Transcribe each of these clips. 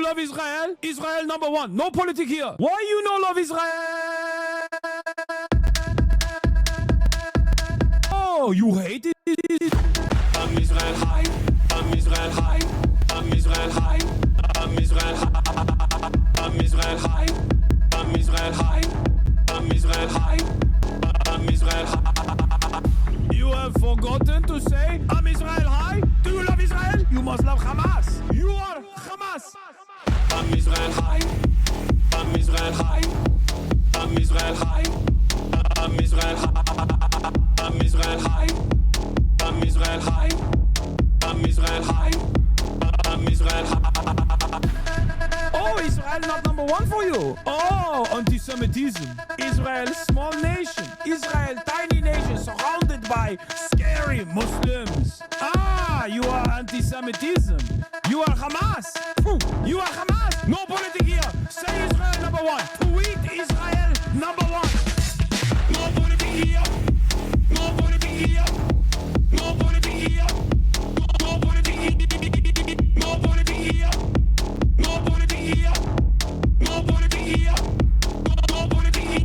love Israel? Israel number one. No politics here. Why you no love Israel? Oh, you hate it? I'm Israel high. I'm Israel high. I'm Israel high. I'm Israel high. I'm Israel high. I'm Israel high. I'm Israel high. I'm Israel high. You have forgotten to say I'm Israel high? Do you love Israel? You must love Hamas. You are Hamas. I'm Israel high. I'm Israel high. I'm Israel high. I'm Israel high. I'm Israel high. I'm Israel high. I'm Israel high. I'm Israel high. Oh, Israel not number one for you. Oh, anti-Semitism. Israel, small nation. Israel, tiny nation surrounded by scary Muslims. Ah, you are anti-Semitism. You are Hamas. You are Hamas. No politics here. Say Israel number one. Tweet Israel number one. No politics here. No politics here. No politics here. No politics here. No politics here. No politics here. No politics here. No politics here.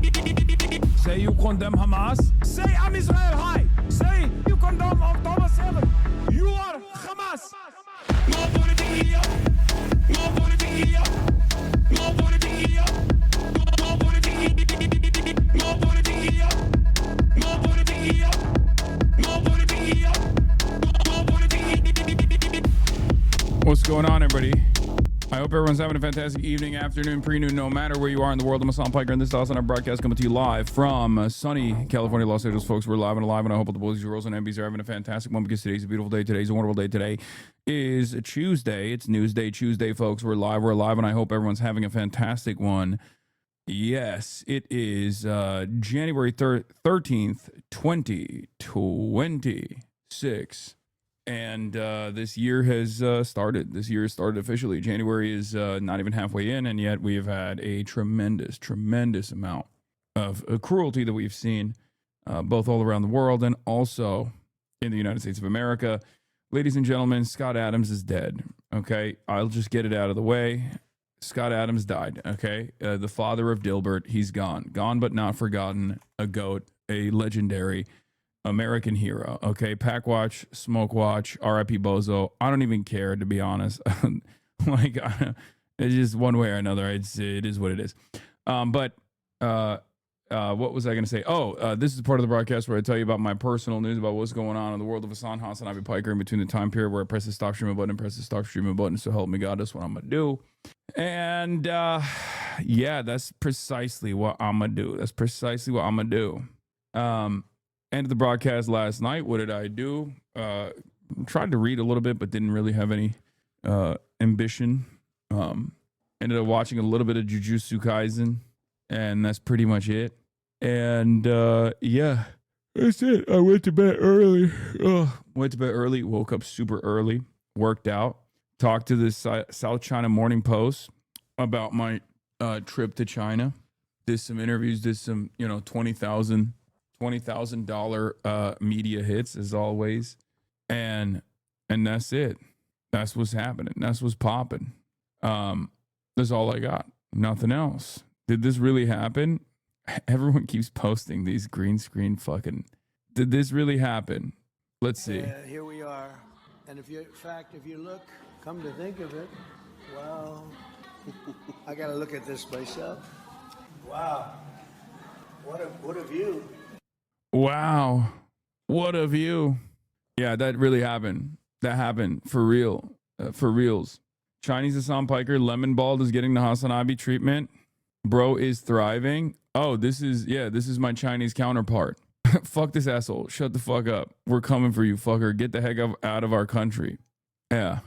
Say you condemn Hamas. Say I'm Israel high. Say you condemn October 7th. You are Hamas. No politics here. No politics here. No politics here. No politics here. No politics here. No politics here. No politics here. No politics here. What's going on, everybody? I hope everyone's having a fantastic evening, afternoon, pre-noon, no matter where you are in the world. I'm Hasan Piker, and this is Hasan our broadcast coming to you live from sunny California, Los Angeles, folks. We're live and alive, and I hope all the boys, girls, and MBs are having a fantastic one because today's a beautiful day. Today's a wonderful day. Today is Tuesday. It's Newsday Tuesday, folks. We're live, and I hope everyone's having a fantastic one. Yes, it is January 13th, 2026. And this year has started. This year has started officially. January is not even halfway in, and yet we have had a tremendous amount of cruelty that we've seen both all around the world and also in the United States of America. Ladies and gentlemen, Scott Adams is dead. Okay, I'll just get it out of the way. Scott Adams died. Okay, the father of Dilbert, he's gone but not forgotten. A goat, a legendary American hero. Okay, Pack Watch, Smoke Watch, R.I.P. Bozo. I don't even care, to be honest. Like, it's just one way or another. It is what it is. But what was I going to say? This is part of the broadcast where I tell you about my personal news about what's going on in the world of HasanAbi Piker in between the time period where I press the stop streaming button and press the stop streaming button. So help me God, that's what I'm going to do. And yeah, that's precisely what I'm going to do. Ended the broadcast last night. What did I do? Tried to read a little bit, but didn't really have any ambition. Ended up watching a little bit of Jujutsu Kaisen, and that's pretty much it. And yeah, that's it. I went to bed early. Woke up super early. Worked out. Talked to the South China Morning Post about my trip to China. Did some interviews. Did some $20,000 media hits as always, and that's it. That's what's happening. That's what's popping. That's all I got. Nothing else. Did this really happen? Everyone keeps posting these green screen fucking. Did this really happen? Let's see. Here we are, and if you look, come to think of it, well, I gotta look at this place up. Wow, what a view. Wow. What a view. Yeah, that really happened. That happened for real. For reals. Chinese Hasan Piker, Lemon Bald is getting the HasanAbi treatment. Bro is thriving. Oh, this is my Chinese counterpart. Fuck this asshole. Shut the fuck up. We're coming for you, fucker. Get the heck out of our country. Yeah.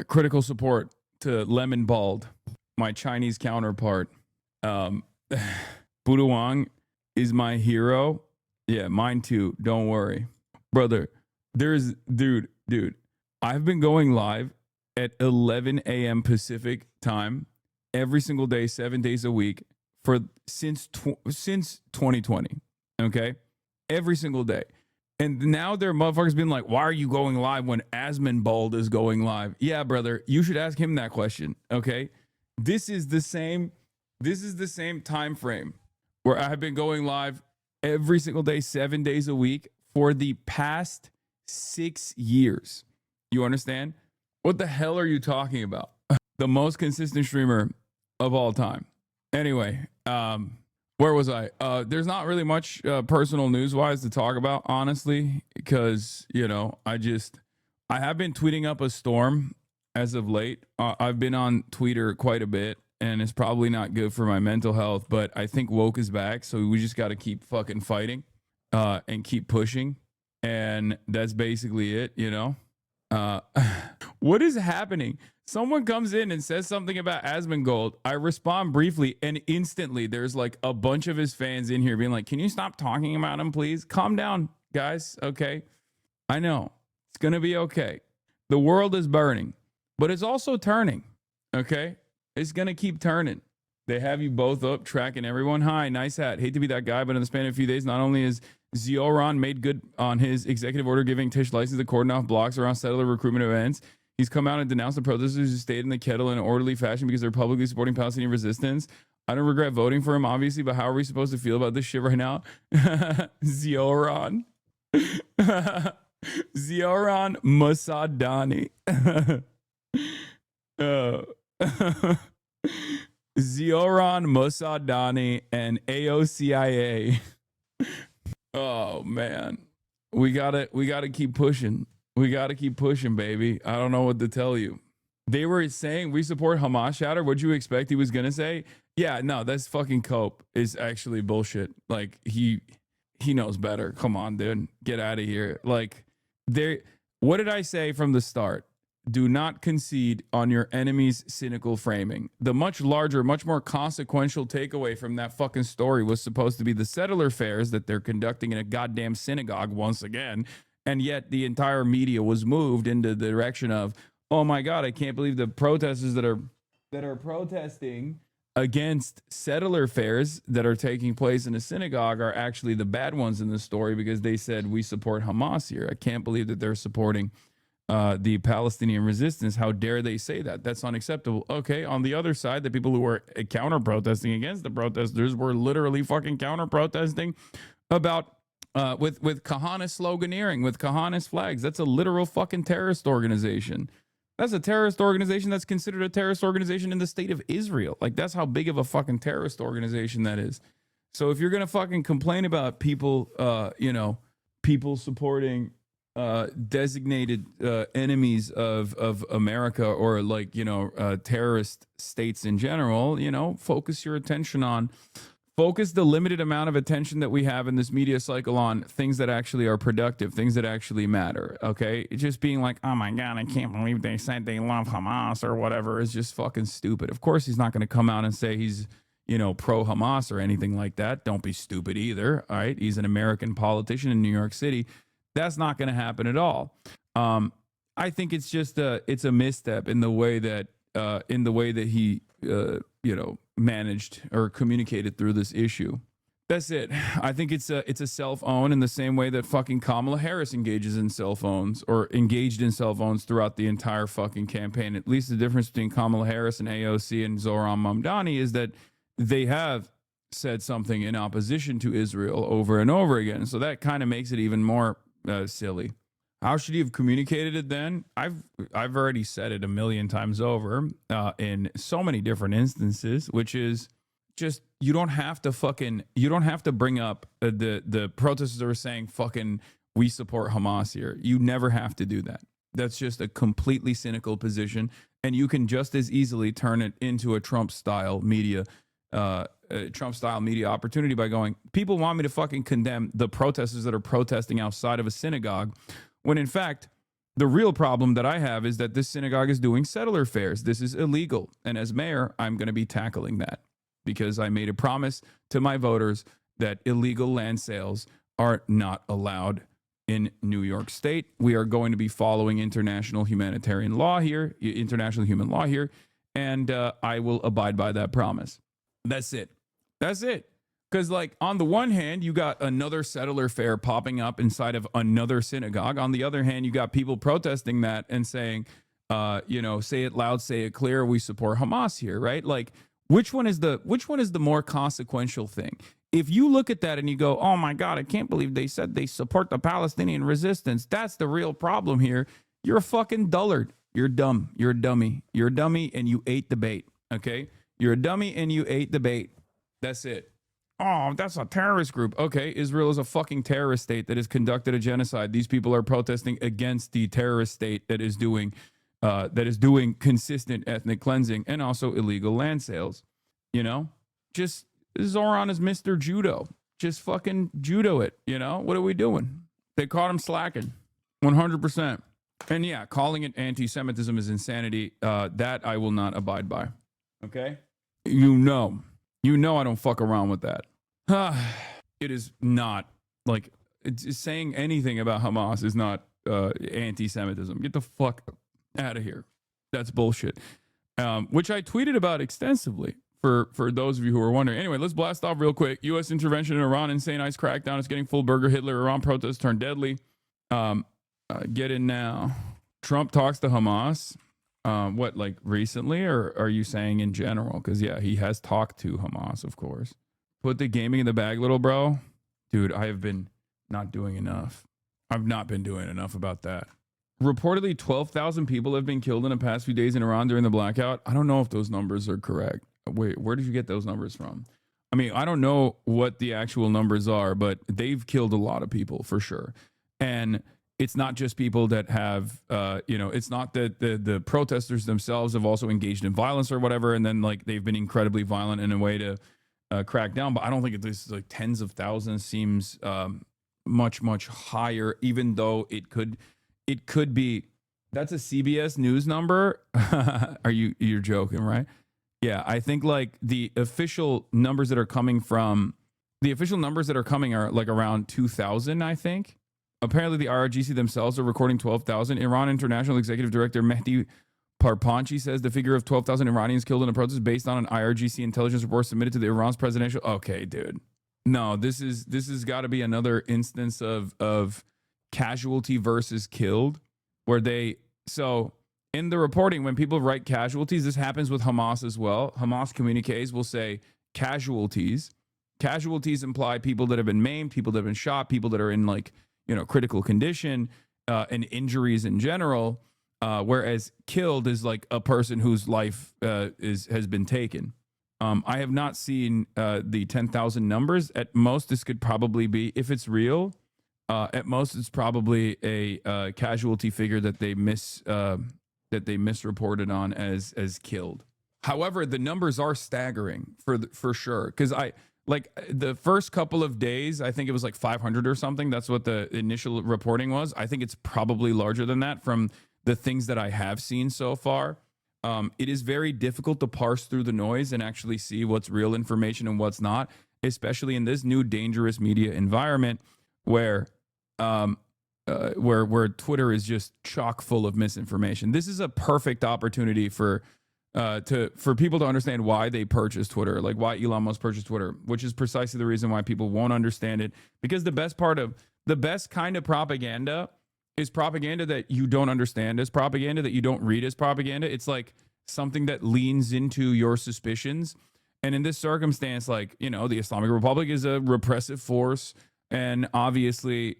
Critical support to Lemon Bald, my Chinese counterpart. Buddha Wang is my hero. Yeah, mine too. Don't worry. Brother, dude, I've been going live at 11 a.m. Pacific time every single day, 7 days a week since 2020. Okay? Every single day. And now there are motherfuckers being like, why are you going live when Asmonbald is going live? Yeah, brother, you should ask him that question. Okay? This is the same time frame where I have been going live every single day, 7 days a week for the past 6 years. You understand? What the hell are you talking about? The most consistent streamer of all time. Anyway, where was I? There's not really much personal news-wise to talk about, honestly, because, you know, I have been tweeting up a storm as of late. I've been on Twitter quite a bit, and it's probably not good for my mental health, but I think woke is back, so we just got to keep fucking fighting and keep pushing, and that's basically it, you know? What is happening? Someone comes in and says something about Asmongold. I respond briefly, and instantly there's like a bunch of his fans in here being like, can you stop talking about him, please? Calm down, guys, okay? I know. It's going to be okay. The world is burning, but it's also turning, okay? It's going to keep turning. They have you both up, tracking everyone. Hi, nice hat. Hate to be that guy, but in the span of a few days, not only is Zioron made good on his executive order giving Tish license to cordon off blocks around settler recruitment events, he's come out and denounced the protesters who stayed in the kettle in an orderly fashion because they're publicly supporting Palestinian resistance. I don't regret voting for him, obviously, but how are we supposed to feel about this shit right now? Zioron. Zioron Musadani. Zioron Musadani and AOCIA. Oh man, we gotta keep pushing. We gotta keep pushing, baby. I don't know what to tell you. They were saying we support Hamas. Shatter. What'd you expect he was gonna say? Yeah, no, that's fucking Cope. Is actually bullshit. Like he knows better. Come on, dude, get out of here. Like there. What did I say from the start? Do not concede on your enemy's cynical framing. The much larger, much more consequential takeaway from that fucking story was supposed to be the settler fairs that they're conducting in a goddamn synagogue once again. And yet the entire media was moved into the direction of, oh my God, I can't believe the protesters that are protesting against settler fairs that are taking place in a synagogue are actually the bad ones in the story because they said we support Hamas here. I can't believe that they're supporting the Palestinian resistance. How dare they say that? That's unacceptable. Okay, on the other side, the people who were counter-protesting against the protesters were literally fucking counter-protesting about with Kahanis sloganeering, with Kahanis flags. That's a literal fucking terrorist organization. That's a terrorist organization that's considered a terrorist organization in the state of Israel. Like, that's how big of a fucking terrorist organization that is. So if you're gonna fucking complain about people, people supporting designated enemies of America or terrorist states in general, focus the limited amount of attention that we have in this media cycle on things that actually are productive, things that actually matter. Okay, just being like, oh my God, I can't believe they said they love Hamas or whatever is just fucking stupid. Of course he's not going to come out and say he's pro Hamas or anything like that. Don't be stupid either. All right, he's an American politician in New York City. That's not going to happen at all. I think it's just it's a misstep in the way that he managed or communicated through this issue. That's it. I think it's a cell phone in the same way that fucking Kamala Harris engages in cell phones or engaged in cell phones throughout the entire fucking campaign. At least the difference between Kamala Harris and AOC and Zohran Mamdani is that they have said something in opposition to Israel over and over again. So that kind of makes it even more silly. How should he have communicated it then? I've already said it a million times over in so many different instances, which is just you don't have to bring up the protesters that are saying fucking we support Hamas here. You never have to do that. That's just a completely cynical position, and you can just as easily turn it into a Trump style media opportunity by going, people want me to fucking condemn the protesters that are protesting outside of a synagogue, when in fact, the real problem that I have is that this synagogue is doing settler fairs. This is illegal. And as mayor, I'm going to be tackling that because I made a promise to my voters that illegal land sales are not allowed in New York State. We are going to be following international humanitarian law here, international human law here, and I will abide by that promise. That's it. That's it. Because, on the one hand, you got another settler fair popping up inside of another synagogue. On the other hand, you got people protesting that and saying, you know, say it loud, say it clear, we support Hamas here, right? Like, which one is the more consequential thing? If you look at that and you go, oh my God, I can't believe they said they support the Palestinian resistance. That's the real problem here. You're a fucking dullard. You're dumb. You're a dummy. You're a dummy and you ate the bait. Okay? You're a dummy and you ate the bait. That's it. Oh, that's a terrorist group. Okay, Israel is a fucking terrorist state that has conducted a genocide. These people are protesting against the terrorist state that is doing consistent ethnic cleansing and also illegal land sales. You know, just Zoran is Mr. Judo. Just fucking judo it. You know, what are we doing? They caught him slacking, 100%. And yeah, calling it anti-Semitism is insanity. That I will not abide by. Okay, you know, I don't fuck around with that. It is not like it's saying anything about Hamas is not anti-Semitism. Get the fuck out of here. That's bullshit. Which I tweeted about extensively for those of you who are wondering. Anyway, let's blast off real quick. U.S. intervention in Iran, insane ICE crackdown. It's getting full BURGERHITLER. Iran protests turn deadly. Get in now. Trump talks to Hamas. What, like recently, or are you saying in general? Because yeah, he has talked to Hamas, of course. Put the gaming in the bag, little bro. Dude, I have been not doing enough. I've not been doing enough about that. Reportedly, 12,000 people have been killed in the past few days in Iran during the blackout. I don't know if those numbers are correct. Wait, where did you get those numbers from? I mean, I don't know what the actual numbers are, but they've killed a lot of people for sure. And it's not just people that have, it's not that the protesters themselves have also engaged in violence or whatever, and then like they've been incredibly violent in a way to crack down. But I don't think this is like tens of thousands. Seems much higher, even though it could be. That's a CBS News number. You're joking, right? Yeah, I think like the official numbers that are coming are like around 2,000, I think. Apparently, the IRGC themselves are recording 12,000. Iran International Executive Director Mehdi Parpanchi says the figure of 12,000 Iranians killed in the protest based on an IRGC intelligence report submitted to the Iran's presidential. Okay, dude. No, this has got to be another instance of casualty versus killed, where so in the reporting, when people write casualties, this happens with Hamas as well. Hamas communiques will say casualties. Casualties imply people that have been maimed, people that have been shot, people that are in like, critical condition and injuries in general, whereas killed is like a person whose life has been taken. I have not seen the 10,000 numbers. At most, this could probably be, if it's real, at most it's probably a casualty figure that they misreported on as killed. However, the numbers are staggering for sure, because like the first couple of days, I think it was like 500 or something. That's what the initial reporting was. I think it's probably larger than that from the things that I have seen so far. It is very difficult to parse through the noise and actually see what's real information and what's not, especially in this new dangerous media environment where Twitter is just chock full of misinformation. This is a perfect opportunity for people to understand why they purchased Twitter, like why Elon Musk purchased Twitter, which is precisely the reason why people won't understand it. Because the best kind of propaganda is propaganda that you don't understand as propaganda, that you don't read as propaganda. It's like something that leans into your suspicions. And in this circumstance, like, the Islamic Republic is a repressive force. And obviously,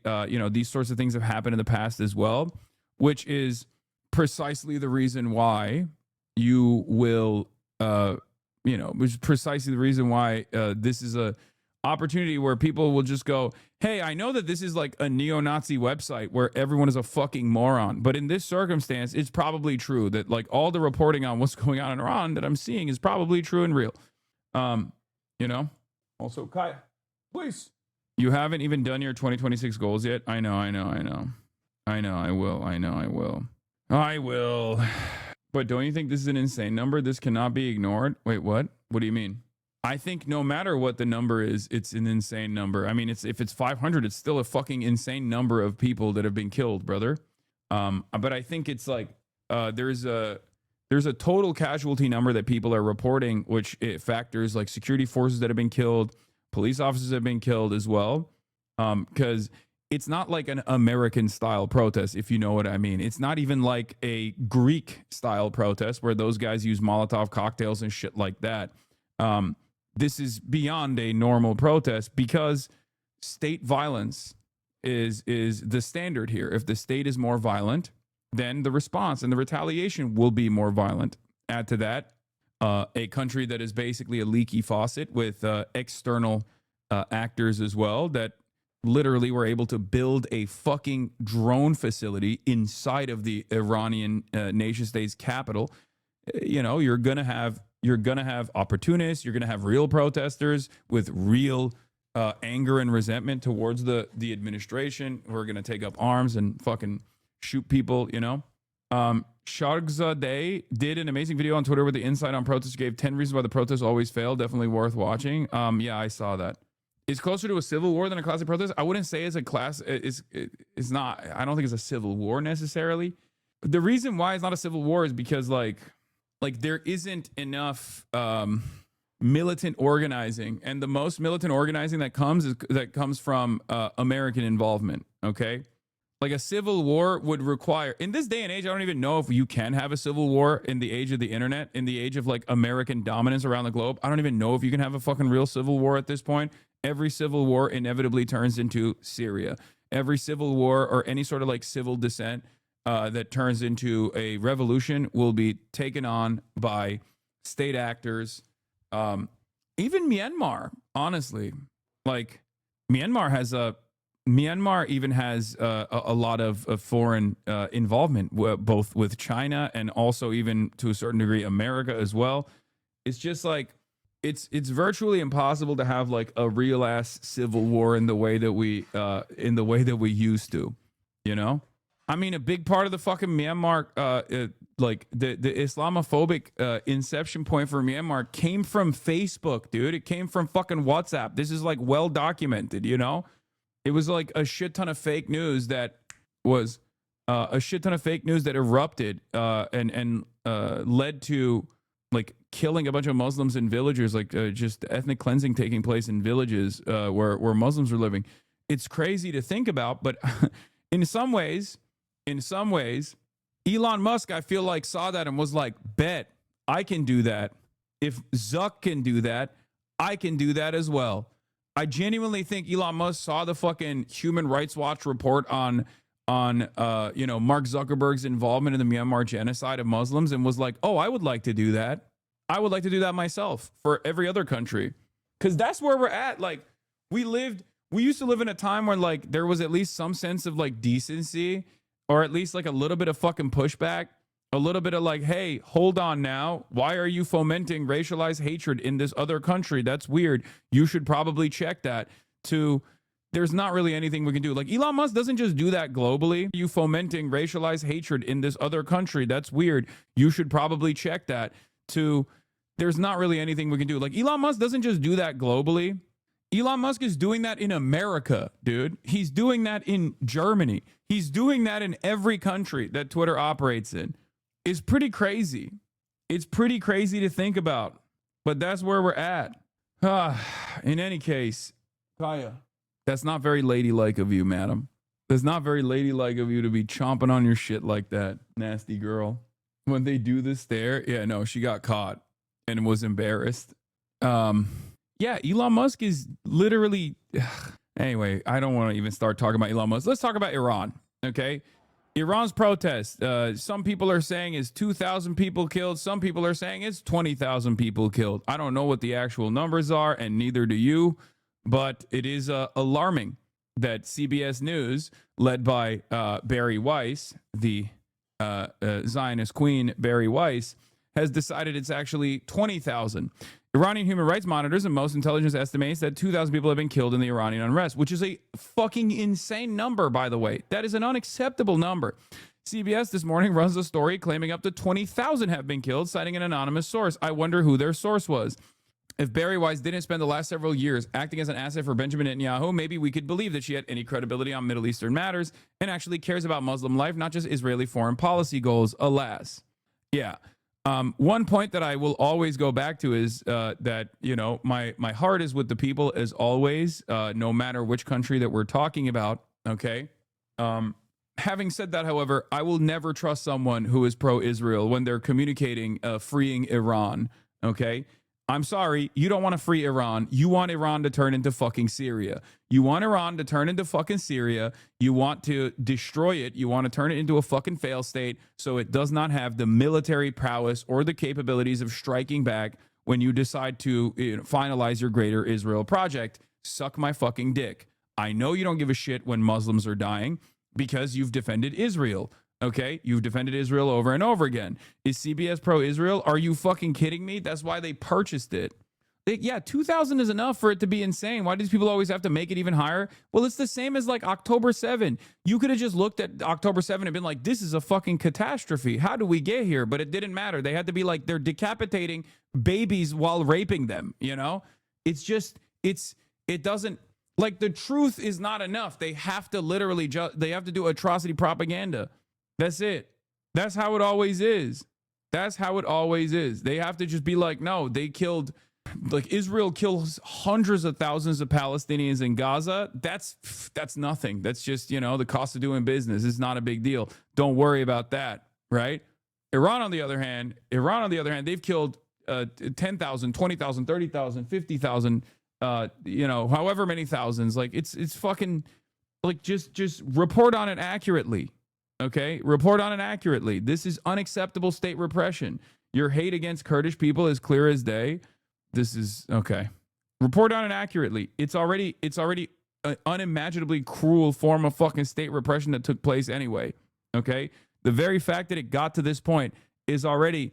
these sorts of things have happened in the past as well, which is precisely the reason why you will, which is precisely the reason why this is a opportunity where people will just go, hey, I know that this is like a neo-Nazi website where everyone is a fucking moron. But in this circumstance, it's probably true that like all the reporting on what's going on in Iran that I'm seeing is probably true and real. Also, Kai, please. You haven't even done your 2026 goals yet? I know. I will. But don't you think this is an insane number? This cannot be ignored. Wait, what? What do you mean? I think no matter what the number is, it's an insane number. I mean, if it's 500, it's still a fucking insane number of people that have been killed, brother. But I think it's like there's a total casualty number that people are reporting, which it factors like security forces that have been killed, police officers have been killed as well. Because it's not like an American style protest, if you know what I mean. It's not even like a Greek style protest where those guys use Molotov cocktails and shit like that. This is beyond a normal protest because state violence is the standard here. If the state is more violent, then the response and the retaliation will be more violent. Add to that a country that is basically a leaky faucet with external actors as well that literally were able to build a fucking drone facility inside of the Iranian nation state's capital. You know, you're gonna have opportunists. You're gonna have real protesters with real anger and resentment towards the administration who are gonna take up arms and fucking shoot people. You know, Shargzadeh did an amazing video on Twitter with the insight on protests. Gave 10 reasons why the protests always fail. Definitely worth watching. Yeah, I saw that. It's closer to a civil war than a classic protest. I wouldn't say it's a class. It's not. I don't think it's a civil war necessarily. The reason why it's not a civil war is because like there isn't enough militant organizing, and the most militant organizing that comes from American involvement. Okay, like a civil war would require, in this day and age, I don't even know if you can have a civil war in the age of the internet, in the age of like American dominance around the globe. I don't even know if you can have a fucking real civil war at this point. Every civil war inevitably turns into Syria. Every civil war or any sort of like civil dissent that turns into a revolution will be taken on by state actors. Even Myanmar, honestly, like Myanmar even has a lot of foreign involvement, both with China and also even to a certain degree America as well. It's just like it's virtually impossible to have like a real ass civil war in the way that we used to, you know. I mean, a big part of the fucking Myanmar, like the Islamophobic inception point for Myanmar came from Facebook, dude. It came from fucking WhatsApp. This is like well documented, you know. It was like a shit ton of fake news that erupted and led to like killing a bunch of Muslims in villages, like just ethnic cleansing taking place in villages where Muslims are living. It's crazy to think about, but in some ways, Elon Musk, I feel like, saw that and was like, bet I can do that. If Zuck can do that, I can do that as well. I genuinely think Elon Musk saw the fucking Human Rights Watch report on Mark Zuckerberg's involvement in the Myanmar genocide of Muslims and was like, oh, I would like to do that. I would like to do that myself for every other country. Because that's where we're at. Like, we used to live in a time when like there was at least some sense of like decency, or at least like a little bit of fucking pushback, a little bit of like, hey, hold on now. Why are you fomenting racialized hatred in this other country? That's weird. You should probably check that. To there's not really anything we can do. Like, Elon Musk doesn't just do that globally. You fomenting racialized hatred in this other country. That's weird. You should probably check that. To there's not really anything we can do. Like, Elon Musk doesn't just do that globally. Elon Musk is doing that in America, dude. He's doing that in Germany. He's doing that in every country that Twitter operates in. It's pretty crazy. It's pretty crazy to think about. But that's where we're at. In any case, Kaya, that's not very ladylike of you, madam. That's not very ladylike of you to be chomping on your shit like that, nasty girl. When they do this there, yeah, no, she got caught and was embarrassed. Yeah, Elon Musk is literally... Anyway, I don't want to even start talking about Elon Musk. Let's talk about Iran, okay? Iran's protest, some people are saying is 2,000 people killed. Some people are saying it's 20,000 people killed. I don't know what the actual numbers are, and neither do you. But it is alarming that CBS News, led by Barry Weiss, the Zionist queen Barry Weiss, has decided it's actually 20,000. Iranian human rights monitors and most intelligence estimates that 2,000 people have been killed in the Iranian unrest, which is a fucking insane number, by the way. That is an unacceptable number. CBS this morning runs a story claiming up to 20,000 have been killed, citing an anonymous source. I wonder who their source was. If Barry Weiss didn't spend the last several years acting as an asset for Benjamin Netanyahu, maybe we could believe that she had any credibility on Middle Eastern matters and actually cares about Muslim life, not just Israeli foreign policy goals, alas. Yeah. One point that I will always go back to is that, you know, my heart is with the people as always, no matter which country that we're talking about. Okay. Having said that, however, I will never trust someone who is pro-Israel when they're communicating freeing Iran. Okay. I'm sorry, you don't want to free Iran. You want Iran to turn into fucking Syria. You want Iran to turn into fucking Syria. You want to destroy it. You want to turn it into a fucking fail state so it does not have the military prowess or the capabilities of striking back when you decide to finalize your greater Israel project. Suck my fucking dick. I know you don't give a shit when Muslims are dying because you've defended Israel. Okay, you've defended Israel over and over again. Is CBS pro-Israel? Are you fucking kidding me? That's why they purchased it. Yeah, 2,000 is enough for it to be insane. Why do these people always have to make it even higher? Well, it's the same as like October 7. You could have just looked at October 7 and been like, this is a fucking catastrophe. How do we get here? But it didn't matter. They had to be like, they're decapitating babies while raping them, you know? It's just, it doesn't, like the truth is not enough. They have to literally, they have to do atrocity propaganda. That's it. That's how it always is. That's how it always is. They have to just be like, no, they killed, like Israel kills hundreds of thousands of Palestinians in Gaza. That's nothing. That's just, you know, the cost of doing business. It's not a big deal. Don't worry about that, right? Iran, on the other hand, they've killed 10,000, 20,000, 30,000, 50,000, you know, however many thousands. Like it's fucking, like just report on it accurately. Okay, report on it accurately. This is unacceptable state repression. Your hate against Kurdish people is clear as day. This is okay. Report on it accurately. It's already an unimaginably cruel form of fucking state repression that took place anyway. Okay, the very fact that it got to this point is already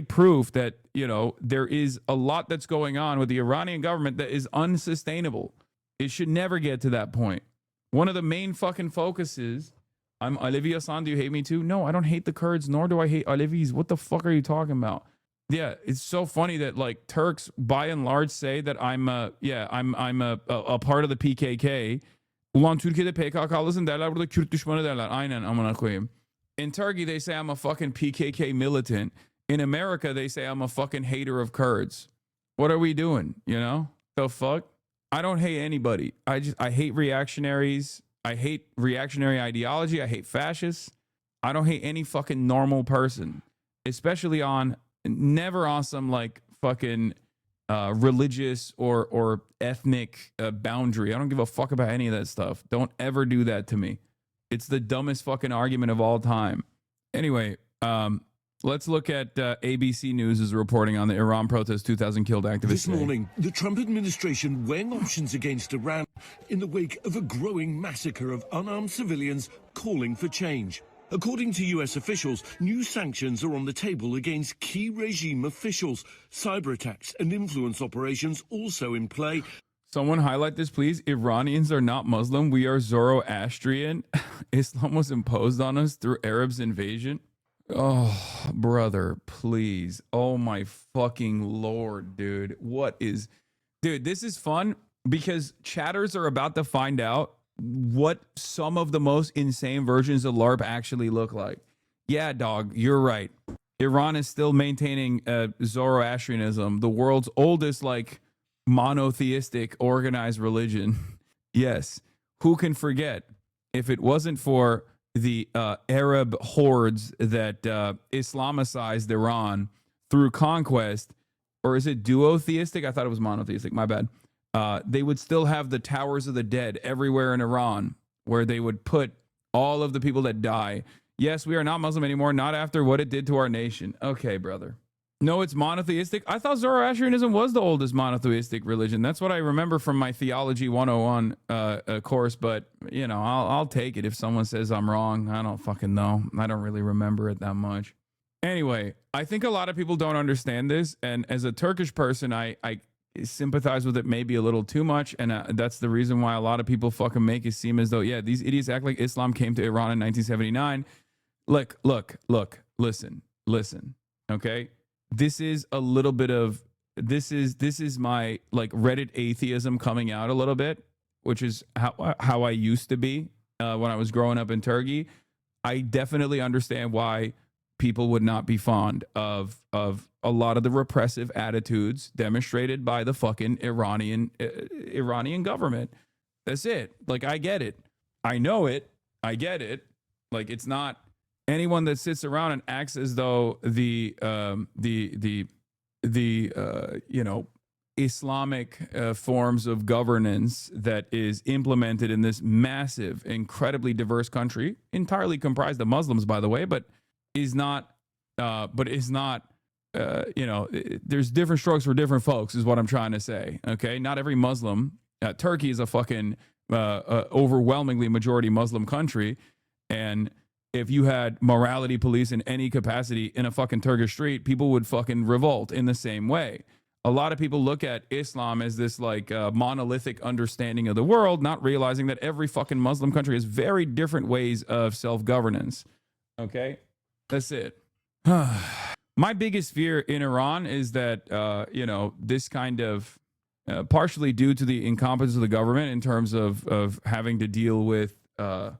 proof that, you know, there is a lot that's going on with the Iranian government that is unsustainable. It should never get to that point. One of the main fucking focuses. I'm Alevi Hassan. Do you hate me too? No, I don't hate the Kurds, nor do I hate Alevis. What the fuck are you talking about? Yeah, it's so funny that like Turks, by and large, say that I'm a part of the PKK. Ulan Türkiye'de PKK'lısın derler, burada Kürt düşmanı derler. Aynen, amına koyayım. In Turkey, they say I'm a fucking PKK militant. In America, they say I'm a fucking hater of Kurds. What are we doing? You know? The fuck? I don't hate anybody. I hate reactionaries. I hate reactionary ideology. I hate fascists. I don't hate any fucking normal person, especially never on some like fucking religious or ethnic boundary. I don't give a fuck about any of that stuff. Don't ever do that to me. It's the dumbest fucking argument of all time. Anyway, let's look at ABC News is reporting on the Iran protest, 2,000 killed activists. This morning, the Trump administration weighing options against Iran in the wake of a growing massacre of unarmed civilians calling for change. According to U.S. officials, new sanctions are on the table against key regime officials. Cyber attacks and influence operations also in play. Someone highlight this, please. Iranians are not Muslim. We are Zoroastrian. Islam was imposed on us through Arabs' invasion. Oh, brother, please. Oh, my fucking Lord, dude. Dude, this is fun because chatters are about to find out what some of the most insane versions of LARP actually look like. Yeah, dog, you're right. Iran is still maintaining Zoroastrianism, the world's oldest, like, monotheistic organized religion. Yes, who can forget? If it wasn't for the Arab hordes that Islamicized Iran through conquest, or is it duotheistic? I thought it was monotheistic. My bad. They would still have the towers of the dead everywhere in Iran, where they would put all of the people that die. Yes, we are not Muslim anymore, not after what it did to our nation. Okay, brother. No, it's monotheistic. I thought Zoroastrianism was the oldest monotheistic religion. That's what I remember from my Theology 101 course. But, you know, I'll take it if someone says I'm wrong. I don't fucking know. I don't really remember it that much. Anyway, I think a lot of people don't understand this. And as a Turkish person, I sympathize with it maybe a little too much. And that's the reason why a lot of people fucking make it seem as though, yeah, these idiots act like Islam came to Iran in 1979. Look, listen, okay? This is a little bit of, this is my like Reddit atheism coming out a little bit, which is how I used to be when I was growing up in Turkey. I definitely understand why people would not be fond of a lot of the repressive attitudes demonstrated by the fucking Iranian government. That's it. Like, I get it. I know it. I get it. Like, it's not anyone that sits around and acts as though the you know, Islamic forms of governance that is implemented in this massive, incredibly diverse country, entirely comprised of Muslims, by the way, but is not, you know, there's different strokes for different folks, is what I'm trying to say. Okay, not every Muslim. Turkey is a fucking overwhelmingly majority Muslim country, and if you had morality police in any capacity in a fucking Turkish street, people would fucking revolt in the same way. A lot of people look at Islam as this like monolithic understanding of the world, not realizing that every fucking Muslim country has very different ways of self-governance. Okay, that's it. My biggest fear in Iran is that, you know, this kind of, partially due to the incompetence of the government in terms of having to deal with the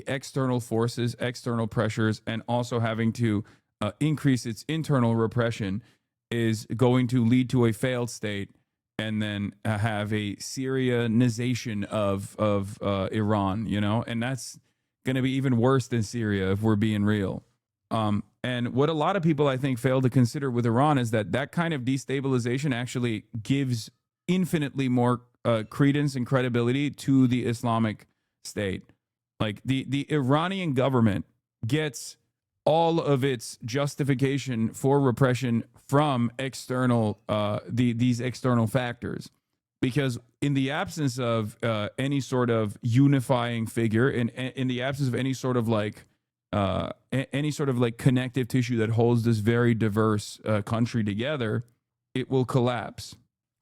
external forces, external pressures, and also having to increase its internal repression, is going to lead to a failed state, and then have a Syrianization of Iran, you know, and that's going to be even worse than Syria if we're being real. And what a lot of people, I think, fail to consider with Iran is that kind of destabilization actually gives infinitely more credence and credibility to the Islamic State. Like the Iranian government gets all of its justification for repression from external these external factors, because in the absence of any sort of unifying figure, in the absence of any sort of like connective tissue that holds this very diverse country together, it will collapse.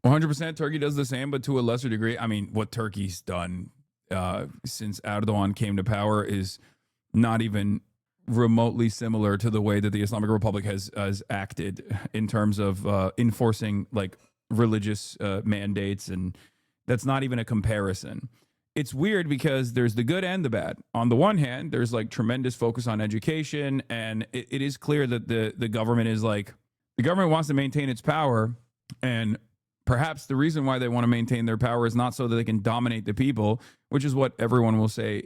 100% Turkey does the same, but to a lesser degree. I mean, what Turkey's done since Erdogan came to power is not even remotely similar to the way that the Islamic Republic has acted in terms of enforcing like religious mandates, and that's not even a comparison. It's weird because there's the good and the bad. On the one hand, there's like tremendous focus on education, and it is clear that the government is like, the government wants to maintain its power, and perhaps the reason why they want to maintain their power is not so that they can dominate the people, which is what everyone will say,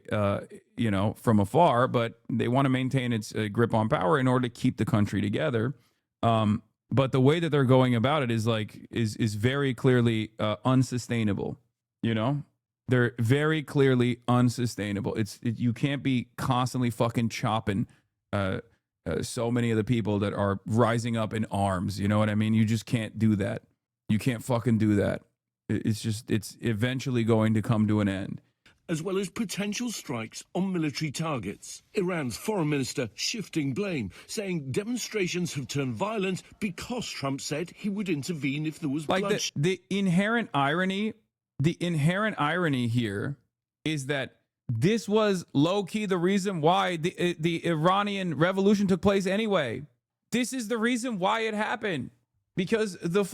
you know, from afar, but they want to maintain its grip on power in order to keep the country together. But the way that they're going about it is like, is very clearly unsustainable. You know, they're very clearly unsustainable. You can't be constantly fucking chopping so many of the people that are rising up in arms. You know what I mean? You just can't do that. You can't fucking do that. It's eventually going to come to an end. As well as potential strikes on military targets. Iran's foreign minister shifting blame, saying demonstrations have turned violent because Trump said he would intervene if there was bloodshed. The inherent irony here is that this was low-key the reason why the Iranian revolution took place anyway. This is the reason why it happened. Because the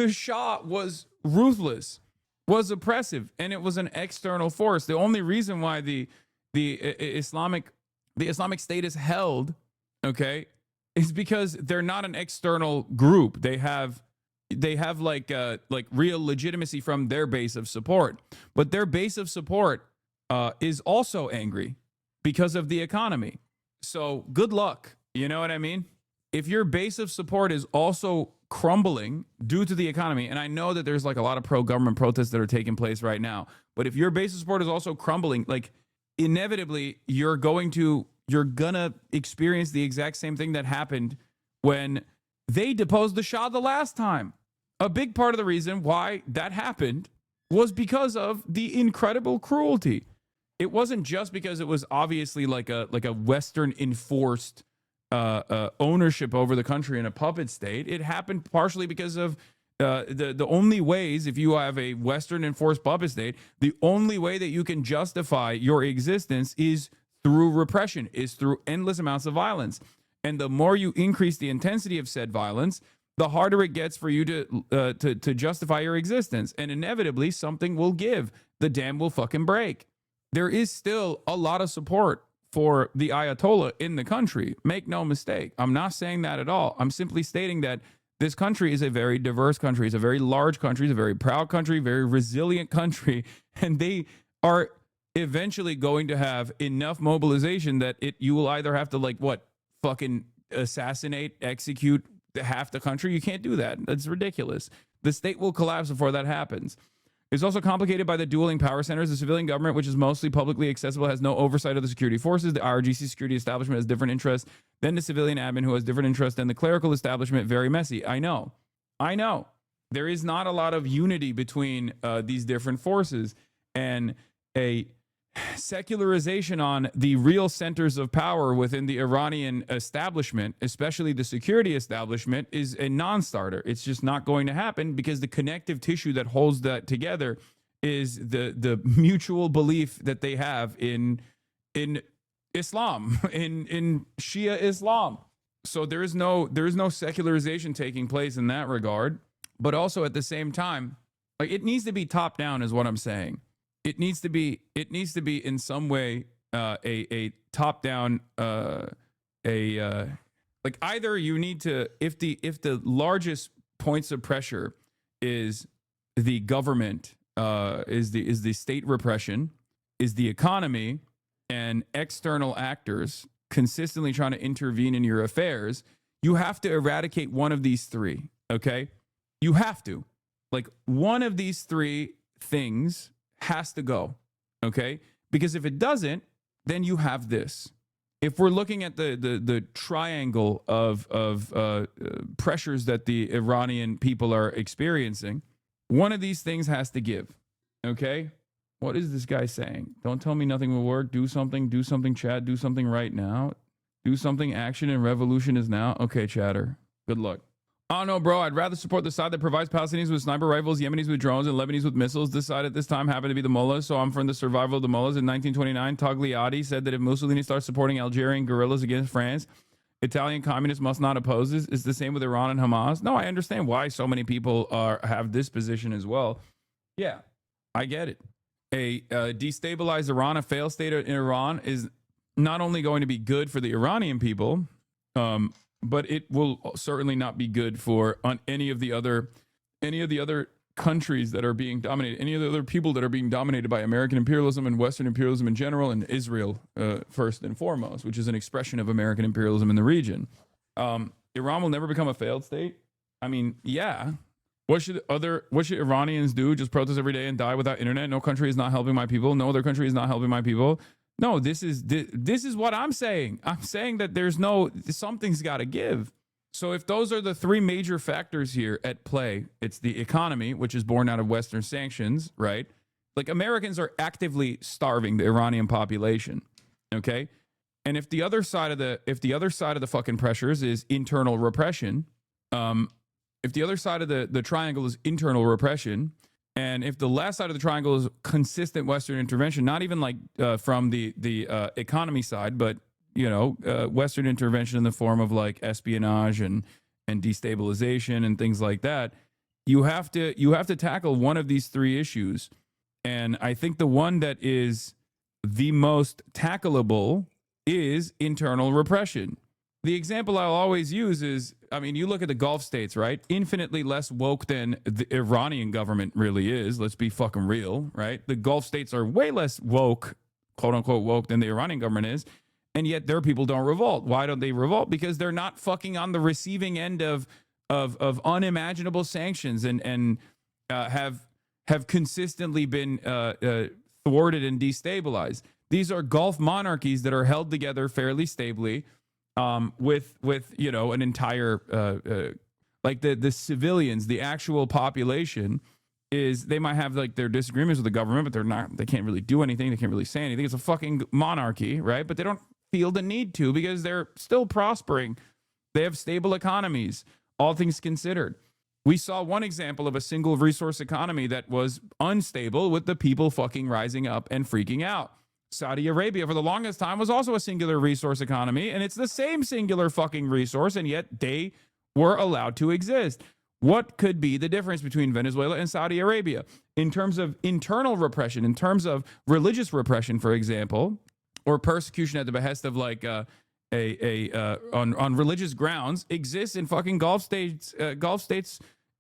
Shah was ruthless, was oppressive, and it was an external force. The only reason why the Islamic State is held, okay, is because they're not an external group. They have like real legitimacy from their base of support, but their base of support is also angry because of the economy. So good luck. You know what I mean? If your base of support is also crumbling due to the economy, and I know that there's like a lot of pro-government protests that are taking place right now, but if your base of support is also crumbling, like inevitably you're gonna experience the exact same thing that happened when they deposed the Shah the last time. A big part of the reason why that happened was because of the incredible cruelty. It wasn't just because it was obviously like a Western enforced ownership over the country in a puppet state. It happened partially because of the only ways, if you have a Western enforced puppet state, the only way that you can justify your existence is through repression, is through endless amounts of violence. And the more you increase the intensity of said violence, the harder it gets for you to justify your existence. And inevitably, something will give. The dam will fucking break. There is still a lot of support for the Ayatollah in the country. Make no mistake. I'm not saying that at all. I'm simply stating that this country is a very diverse country. It's a very large country. It's a very proud country, very resilient country. And they are eventually going to have enough mobilization that you will either have to like what, fucking assassinate, execute half the country. You can't do that. That's ridiculous. The state will collapse before that happens. It's also complicated by the dueling power centers. The civilian government, which is mostly publicly accessible, has no oversight of the security forces. The IRGC security establishment has different interests than the civilian admin, who has different interests than the clerical establishment. Very messy. I know. There is not a lot of unity between these different forces, and a secularization on the real centers of power within the Iranian establishment, especially the security establishment, is a non-starter. It's just not going to happen because the connective tissue that holds that together is the mutual belief that they have in Islam, in Shia Islam. So there is no secularization taking place in that regard. But also at the same time, like, it needs to be top down, is what I'm saying. It needs to be in some way a top down like, either you need to, if the largest points of pressure is the government, is the state repression, is the economy, and external actors consistently trying to intervene in your affairs, you have to eradicate one of these three. Okay, you have to, like, one of these three things has to go, okay? Because if it doesn't, then you have this. If we're looking at the triangle of pressures that the Iranian people are experiencing, one of these things has to give, okay? What is this guy saying? Don't tell me nothing will work. Do something, Chad. Do something right now. Do something, action and revolution is now. Okay, chatter. Good luck. Oh, no, bro, I'd rather support the side that provides Palestinians with sniper rifles, Yemenis with drones, and Lebanese with missiles. This side at this time happened to be the mullahs, so I'm from the survival of the mullahs. In 1929, Togliatti said that if Mussolini starts supporting Algerian guerrillas against France, Italian communists must not oppose this. It's the same with Iran and Hamas. No, I understand why so many people have this position as well. Yeah, I get it. A destabilized Iran, a failed state in Iran, is not only going to be good for the Iranian people, but it will certainly not be good for any of the other countries that are being dominated, any of the other people that are being dominated by American imperialism and Western imperialism in general, and Israel first and foremost, which is an expression of American imperialism in the region. Iran will never become a failed state. I mean, yeah. What should Iranians do? Just protest every day and die without internet? No country is not helping my people. No other country is not helping my people. No, this is what I'm saying. I'm saying that something's got to give. So if those are the three major factors here at play, it's the economy, which is born out of Western sanctions, right? Like, Americans are actively starving the Iranian population, okay? And if the other side of the fucking pressures is internal repression, if the other side of the triangle is internal repression, and if the last side of the triangle is consistent Western intervention, not even like from the economy side, but Western intervention in the form of like espionage and destabilization and things like that, you have to tackle one of these three issues. And I think the one that is the most tackleable is internal repression. The example I'll always use is, I mean, you look at the Gulf states, right? Infinitely less woke than the Iranian government really is. Let's be fucking real, right? The Gulf states are way less woke, quote unquote woke, than the Iranian government is. And yet their people don't revolt. Why don't they revolt? Because they're not fucking on the receiving end of unimaginable sanctions and have consistently been thwarted and destabilized. These are Gulf monarchies that are held together fairly stably, with an entire like the civilians, the actual population they might have like their disagreements with the government, but they can't really do anything, they can't really say anything. It's a fucking monarchy, right? But they don't feel the need to because they're still prospering. They have stable economies, all things considered. We saw one example of a single resource economy that was unstable with the people fucking rising up and freaking out. Saudi Arabia, for the longest time, was also a singular resource economy, and it's the same singular fucking resource, and yet they were allowed to exist. What could be the difference between Venezuela and Saudi Arabia in terms of internal repression, in terms of religious repression, for example, or persecution at the behest of like on religious grounds exists in fucking Gulf states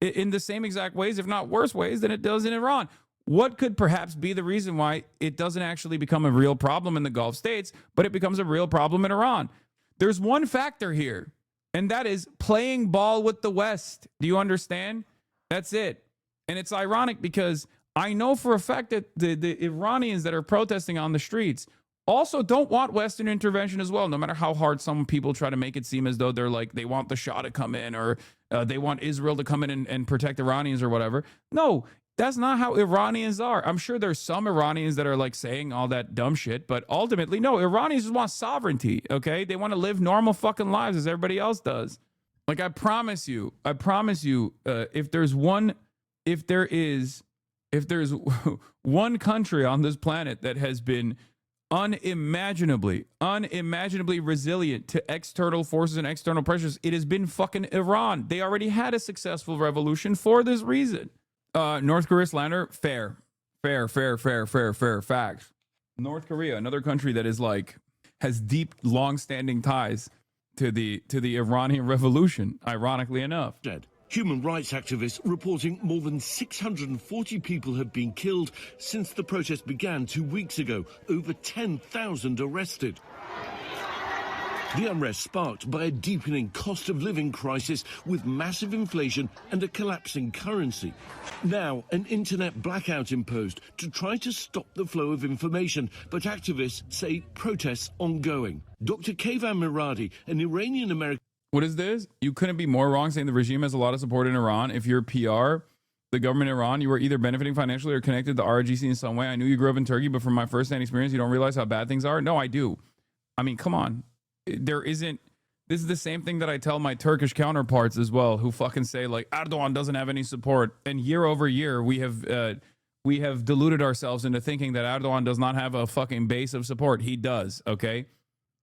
in the same exact ways, if not worse ways, than it does in Iran. what could perhaps be the reason why it doesn't actually become a real problem in the Gulf states, but it becomes a real problem in Iran? There's one factor here, and that is playing ball with the West. Do you understand? That's it. And it's ironic because I know for a fact that the Iranians that are protesting on the streets also don't want Western intervention as well, no matter how hard some people try to make it seem as though they're like, they want the Shah to come in, or they want Israel to come in and protect Iranians or whatever. No, that's not how Iranians are. I'm sure there's some Iranians that are like saying all that dumb shit, but ultimately, no, Iranians just want sovereignty, okay? They want to live normal fucking lives as everybody else does. Like, I promise you, if there's one country on this planet that has been unimaginably resilient to external forces and external pressures, it has been fucking Iran. They already had a successful revolution for this reason. North Korea slander, fair. Facts. North Korea, another country that is like, has deep, long-standing ties to the Iranian revolution, ironically enough. Dead. Human rights activists reporting more than 640 people have been killed since the protest began 2 weeks ago. Over 10,000 arrested. The unrest sparked by a deepening cost of living crisis with massive inflation and a collapsing currency. Now, an internet blackout imposed to try to stop the flow of information, but activists say protests ongoing. Dr. Kayvan Miradi, an Iranian-American... What is this? You couldn't be more wrong saying the regime has a lot of support in Iran. If you're PR, the government in Iran, you are either benefiting financially or connected to RGC in some way. I knew you grew up in Turkey, but from my first-hand experience, you don't realize how bad things are? No, I do. I mean, come on. This is the same thing that I tell my Turkish counterparts as well, who fucking say like Erdogan doesn't have any support. And year over year, we have deluded ourselves into thinking that Erdogan does not have a fucking base of support. He does. Okay.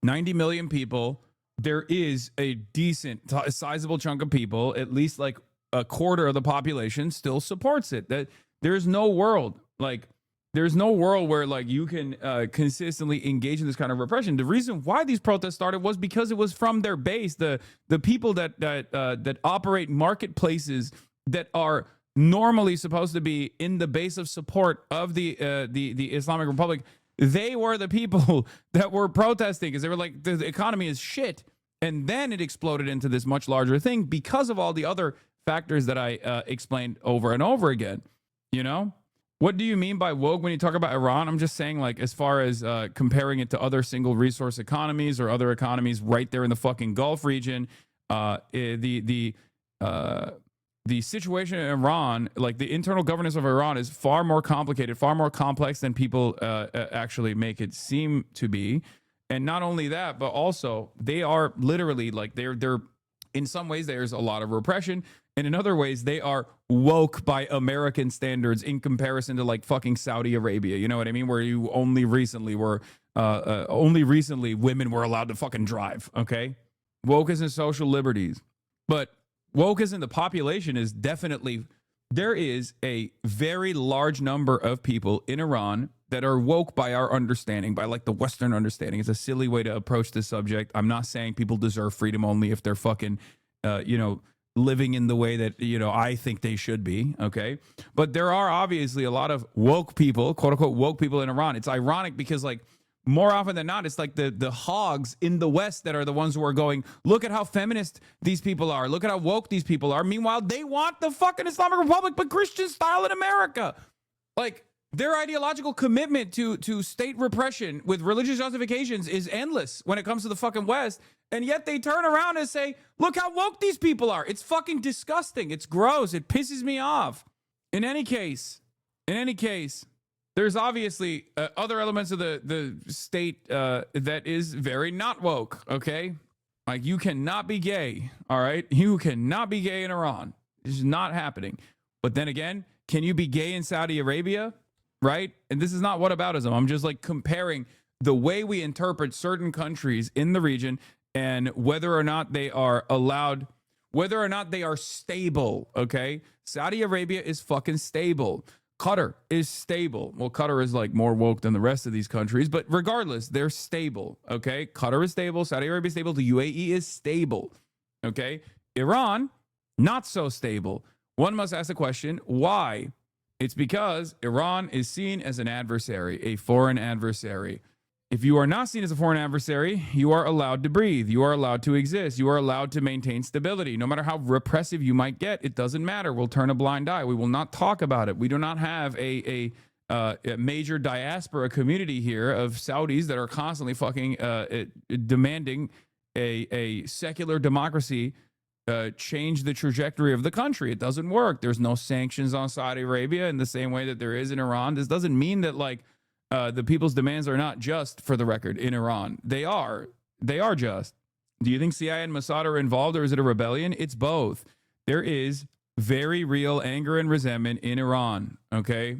90 million people. There is a decent, sizable chunk of people, at least like a quarter of the population still supports it. That there's no world where like you can consistently engage in this kind of repression. The reason why these protests started was because it was from their base. The people that operate marketplaces that are normally supposed to be in the base of support of the Islamic Republic, they were the people that were protesting because they were like, the economy is shit. And then it exploded into this much larger thing because of all the other factors that I explained over and over again. You know? What do you mean by woke when you talk about Iran? I'm just saying, like, as far as comparing it to other single resource economies or other economies right there in the fucking Gulf region, the situation in Iran, like the internal governance of Iran, is far more complicated, far more complex than people actually make it seem to be. And not only that, but also they are literally like they're in some ways there's a lot of repression. And in other ways, they are woke by American standards in comparison to like fucking Saudi Arabia. You know what I mean? Where you only recently women were allowed to fucking drive. Okay. Woke isn't social liberties, but woke isn't the population is definitely, there is a very large number of people in Iran that are woke by our understanding, by like the Western understanding. It's a silly way to approach this subject. I'm not saying people deserve freedom only if they're fucking, living in the way that, I think they should be. Okay. But there are obviously a lot of woke people, quote unquote, woke people in Iran. It's ironic because like more often than not, it's like the hogs in the West that are the ones who are going, look at how feminist these people are. Look at how woke these people are. Meanwhile, they want the fucking Islamic Republic, but Christian style in America. Like their ideological commitment to state repression with religious justifications is endless when it comes to the fucking West. And yet they turn around and say, look how woke these people are. It's fucking disgusting. It's gross. It pisses me off. In any case, there's obviously other elements of the state that is very not woke, okay? Like you cannot be gay, all right? You cannot be gay in Iran. It's not happening. But then again, can you be gay in Saudi Arabia, right? And this is not whataboutism. I'm just like comparing the way we interpret certain countries in the region and whether or not they are allowed, whether or not they are stable, okay? Saudi Arabia is fucking stable. Qatar is stable. Well, Qatar is like more woke than the rest of these countries, but regardless, they're stable, okay? Qatar is stable. Saudi Arabia is stable. The UAE is stable, okay? Iran, not so stable. One must ask the question, why? It's because Iran is seen as an adversary, a foreign adversary. If you are not seen as a foreign adversary, you are allowed to breathe. You are allowed to exist. You are allowed to maintain stability. No matter how repressive you might get, it doesn't matter. We'll turn a blind eye. We will not talk about it. We do not have a major diaspora community here of Saudis that are constantly fucking demanding a secular democracy change the trajectory of the country. It doesn't work. There's no sanctions on Saudi Arabia in the same way that there is in Iran. This doesn't mean that like the people's demands are not just, for the record, in Iran. They are just. Do you think CIA and Mossad are involved, or is it a rebellion? It's both. There is very real anger and resentment in Iran, okay?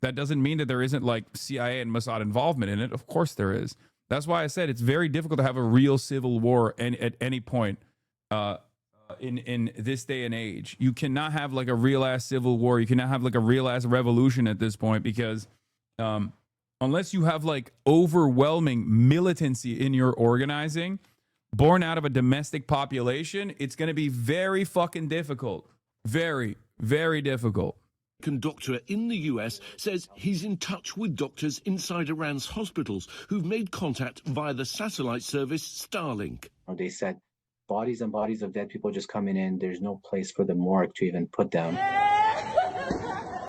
That doesn't mean that there isn't like CIA and Mossad involvement in it. Of course there is. That's why I said it's very difficult to have a real civil war at any point in this day and age. You cannot have like a real ass civil war. You cannot have like a real ass revolution at this point because unless you have like overwhelming militancy in your organizing, born out of a domestic population, it's going to be very fucking difficult. Very, very difficult. Doctor in the US says he's in touch with doctors inside Iran's hospitals who've made contact via the satellite service Starlink. They said bodies and bodies of dead people just coming in. There's no place for the morgue to even put them.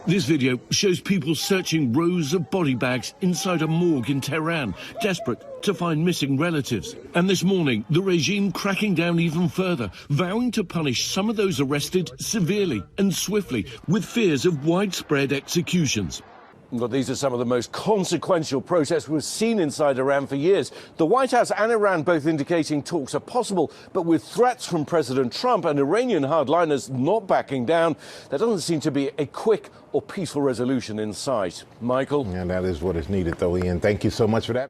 This video shows people searching rows of body bags inside a morgue in Tehran, desperate to find missing relatives. And this morning, the regime cracking down even further, vowing to punish some of those arrested severely and swiftly, with fears of widespread executions. Well, these are some of the most consequential protests we've seen inside Iran for years. The White House and Iran both indicating talks are possible, but with threats from President Trump and Iranian hardliners not backing down, there doesn't seem to be a quick or peaceful resolution in sight. Michael? And that is what is needed, though, Ian. Thank you so much for that.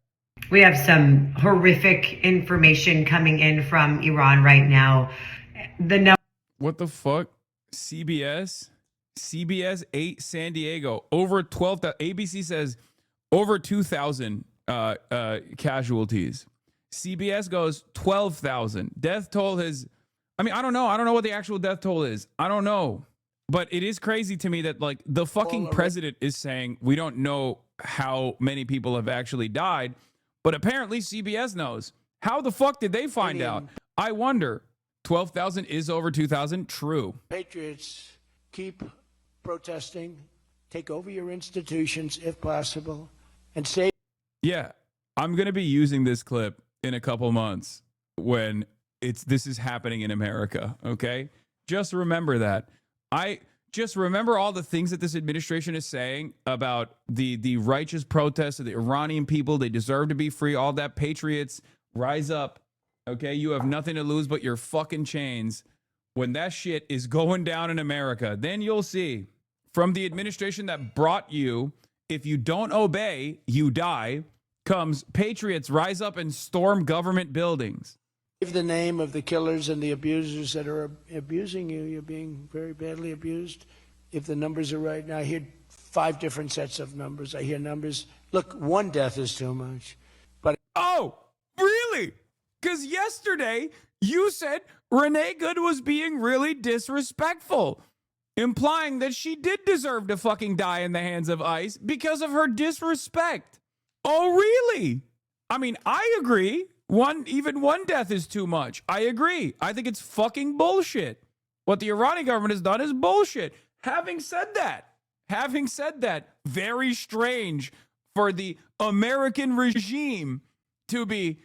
We have some horrific information coming in from Iran right now. What the fuck? CBS 8 San Diego, over 12,000. ABC says over 2,000 casualties. CBS goes 12,000. Death toll has, I mean, I don't know what the actual death toll is. I don't know. But it is crazy to me that like the fucking president is saying we don't know how many people have actually died, but apparently CBS knows. How the fuck did they find out? I wonder. 12,000 is over 2,000. True. Patriots, keep protesting, take over your institutions if possible, and save. Yeah, I'm going to be using this clip in a couple months when this is happening in America, okay? Just remember that. I just remember all the things that this administration is saying about the righteous protests of the Iranian people. They deserve to be free. All that. Patriots, rise up, okay? You have nothing to lose but your fucking chains. When that shit is going down in America, then you'll see from the administration that brought you, if you don't obey, you die, comes patriots rise up and storm government buildings. Give the name of the killers and the abusers that are abusing you. You're being very badly abused. If the numbers are right now, I hear 5 different sets of numbers. I hear numbers. Look, 1 death is too much. But oh, really? Because yesterday you said Renee Good was being really disrespectful, implying that she did deserve to fucking die in the hands of ICE because of her disrespect. Oh, really? I mean, I agree. Even one death is too much. I agree. I think it's fucking bullshit. What the Iranian government has done is bullshit. Having said that, very strange for the American regime to be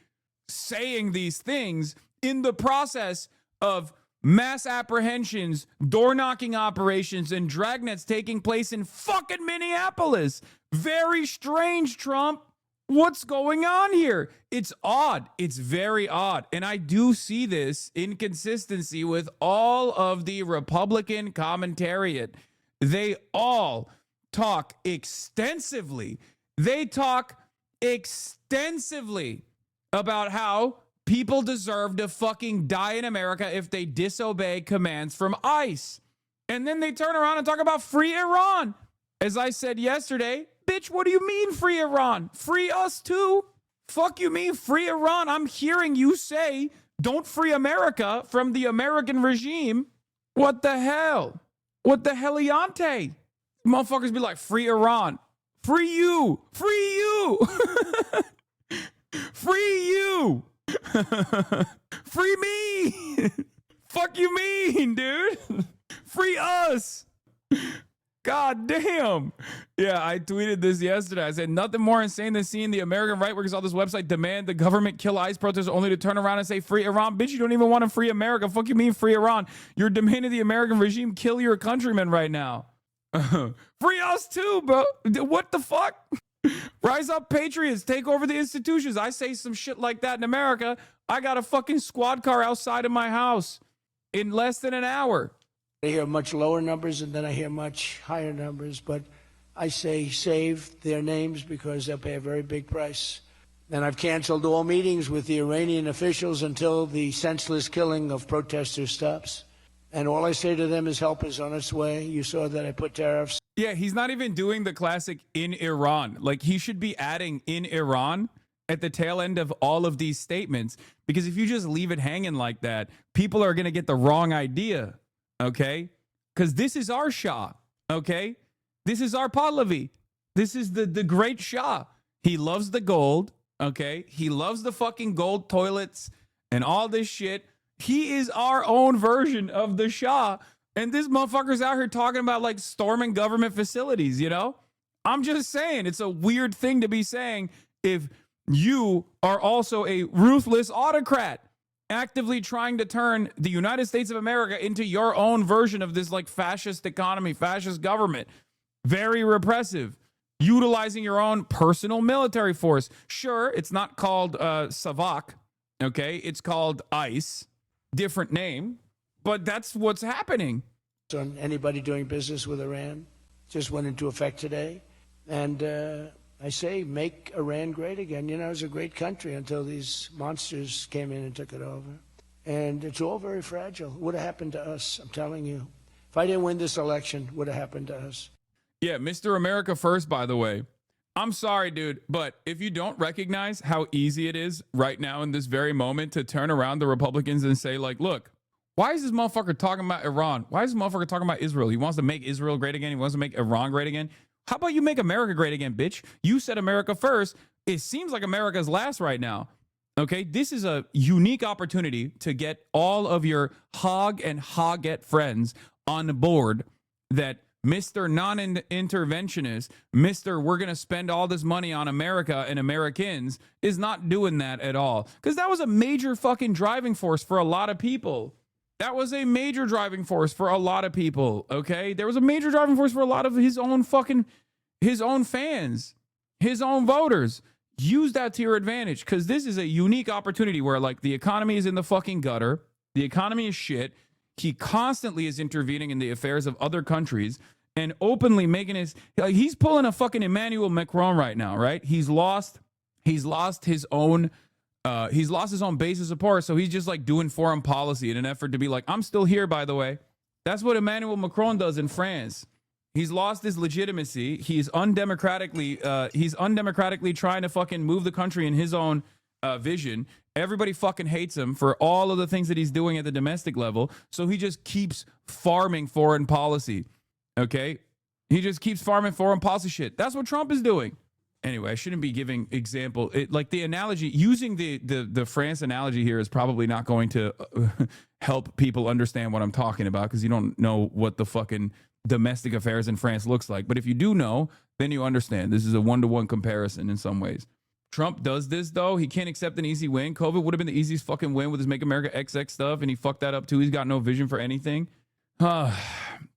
saying these things in the process of mass apprehensions, door-knocking operations, and dragnets taking place in fucking Minneapolis. Very strange, Trump. What's going on here? It's odd. It's very odd. And I do see this inconsistency with all of the Republican commentariat. They all talk extensively. About how people deserve to fucking die in America if they disobey commands from ICE. And then they turn around and talk about free Iran. As I said yesterday, bitch, what do you mean free Iran? Free us too? Fuck you mean free Iran? I'm hearing you say don't free America from the American regime. What the hell? What the heliante? Motherfuckers be like, free Iran. Free you. Free you. Free you. Free me. Fuck you mean, dude? Free us. God damn. Yeah, I tweeted this yesterday. I said, nothing more insane than seeing the American right wingers on this website demand the government kill ICE protesters only to turn around and say free Iran. Bitch, you don't even want to free America. Fuck you mean free Iran? You're demanding the American regime kill your countrymen right now. Free us too, bro. What the fuck? Rise up, patriots. Take over the institutions. I say some shit like that in America. I got a fucking squad car outside of my house in less than an hour. I hear much lower numbers, and then I hear much higher numbers. But I say save their names because they'll pay a very big price. And I've canceled all meetings with the Iranian officials until the senseless killing of protesters stops. And all I say to them is help is on its way. You saw that I put tariffs. Yeah, he's not even doing the classic in Iran. Like, he should be adding in Iran at the tail end of all of these statements, because if you just leave it hanging like that, people are going to get the wrong idea, okay? Because this is our Shah, okay? This is our Pahlavi. This is the great Shah. He loves the gold, okay? He loves the fucking gold toilets and all this shit. He is our own version of the Shah. And this motherfucker's out here talking about like storming government facilities, you know? I'm just saying, it's a weird thing to be saying if you are also a ruthless autocrat actively trying to turn the United States of America into your own version of this like fascist economy, fascist government. Very repressive. Utilizing your own personal military force. Sure, it's not called Savak, okay? It's called ICE. Different name, but that's what's happening. On anybody doing business with Iran. Just went into effect today. And I say, make Iran great again. You know, it was a great country until these monsters came in and took it over. And it's all very fragile. It would have happened to us, I'm telling you. If I didn't win this election, it would have happened to us. Yeah, Mr. America First, by the way. I'm sorry, dude, but if you don't recognize how easy it is right now in this very moment to turn around the Republicans and say, like, look, why is this motherfucker talking about Iran? Why is this motherfucker talking about Israel? He wants to make Israel great again. He wants to make Iran great again. How about you make America great again, bitch? You said America first. It seems like America's last right now. Okay, this is a unique opportunity to get all of your hog and hoggette friends on board that Mr. Non-interventionist, Mr. We're going to spend all this money on America and Americans is not doing that at all. Because that was a major fucking driving force for a lot of people. That was a major driving force for a lot of people, okay? There was a major driving force for a lot of his own fans, his own voters. Use that to your advantage, because this is a unique opportunity where, like, the economy is in the fucking gutter. The economy is shit. He constantly is intervening in the affairs of other countries and openly making his, like, he's pulling a fucking Emmanuel Macron right now, right? He's lost his own base of support. So he's just like doing foreign policy in an effort to be like, I'm still here, by the way. That's what Emmanuel Macron does in France. He's lost his legitimacy. He's undemocratically trying to fucking move the country in his own vision. Everybody fucking hates him for all of the things that he's doing at the domestic level. So he just keeps farming foreign policy. Okay? He just keeps farming foreign policy shit. That's what Trump is doing. Anyway, I shouldn't be giving example. Like the analogy, using the France analogy here is probably not going to help people understand what I'm talking about, because you don't know what the fucking domestic affairs in France looks like. But if you do know, then you understand. This is a one-to-one comparison in some ways. Trump does this, though. He can't accept an easy win. COVID would have been the easiest fucking win with his Make America XX stuff, and he fucked that up, too. He's got no vision for anything. Did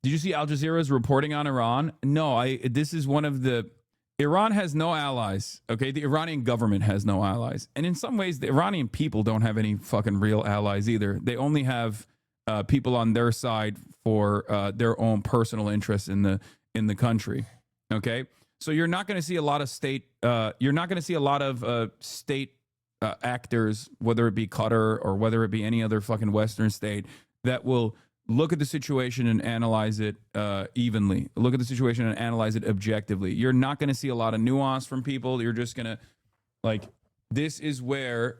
you see Al Jazeera's reporting on Iran? No, this is one of the... Iran has no allies, okay? The Iranian government has no allies. And in some ways, the Iranian people don't have any fucking real allies either. They only have people on their side for their own personal interests in the country, okay? So you're not going to see a lot of state actors, whether it be Qatar or whether it be any other fucking Western state, that will look at the situation and analyze it evenly. Look at the situation and analyze it objectively. You're not going to see a lot of nuance from people. You're just going to, like, this is where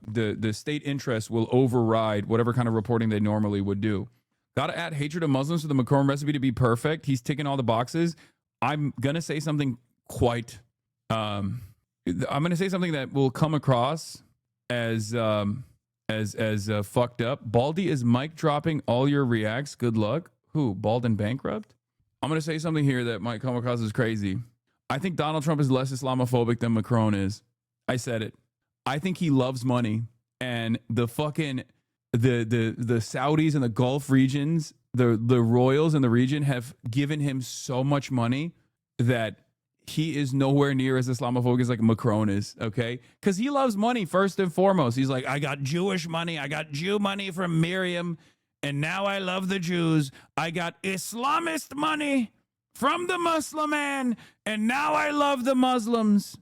the state interest will override whatever kind of reporting they normally would do. Gotta add hatred of Muslims to the Macron recipe to be perfect. He's ticking all the boxes. I'm gonna say something quite I'm gonna say something that will come across as fucked up. Baldy is mic dropping all your reacts. Good luck. Who? Bald and bankrupt? I'm gonna say something here that might come across as crazy. I think Donald Trump is less Islamophobic than Macron is. I said it. I think he loves money, and the fucking the Saudis and the Gulf regions, the royals in the region have given him so much money that he is nowhere near as Islamophobic as like Macron is, okay? Because he loves money first and foremost. He's like, I got Jewish money. I got Jew money from Miriam, and now I love the Jews. I got Islamist money from the Muslim man, and now I love the Muslims.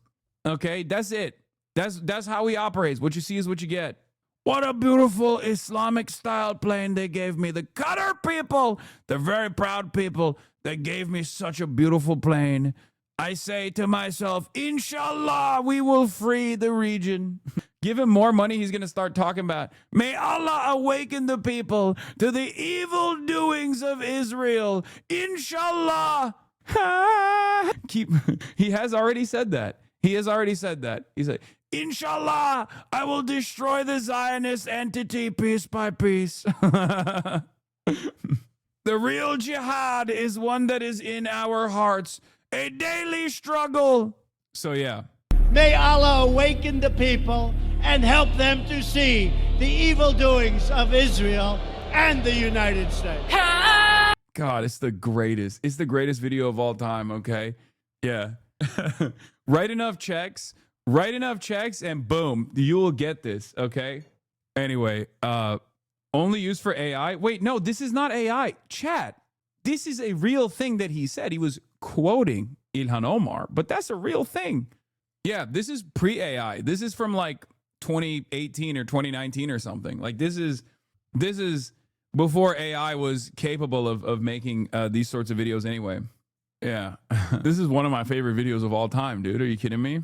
Okay, that's it. That's how he operates. What you see is what you get. What a beautiful Islamic style plane they gave me. The Qatar people, the very proud people, they gave me such a beautiful plane. I say to myself, inshallah, we will free the region. Give him more money, he's going to start talking about, may Allah awaken the people to the evil doings of Israel. Inshallah. He has already said that. He has already said that. He's like, inshallah, I will destroy the Zionist entity piece by piece. The real jihad is one that is in our hearts, a daily struggle. So yeah. May Allah awaken the people and help them to see the evil doings of Israel and the United States. God, it's the greatest. It's the greatest video of all time, okay? Yeah. Write enough checks, and boom, you will get this, okay? Anyway, only used for AI. Wait, no, this is not AI. Chat, this is a real thing that he said. He was quoting Ilhan Omar, but that's a real thing. Yeah, this is pre-AI. This is from like 2018 or 2019 or something. Like this is before AI was capable of making these sorts of videos anyway. Yeah. This is one of my favorite videos of all time, dude. Are you kidding me?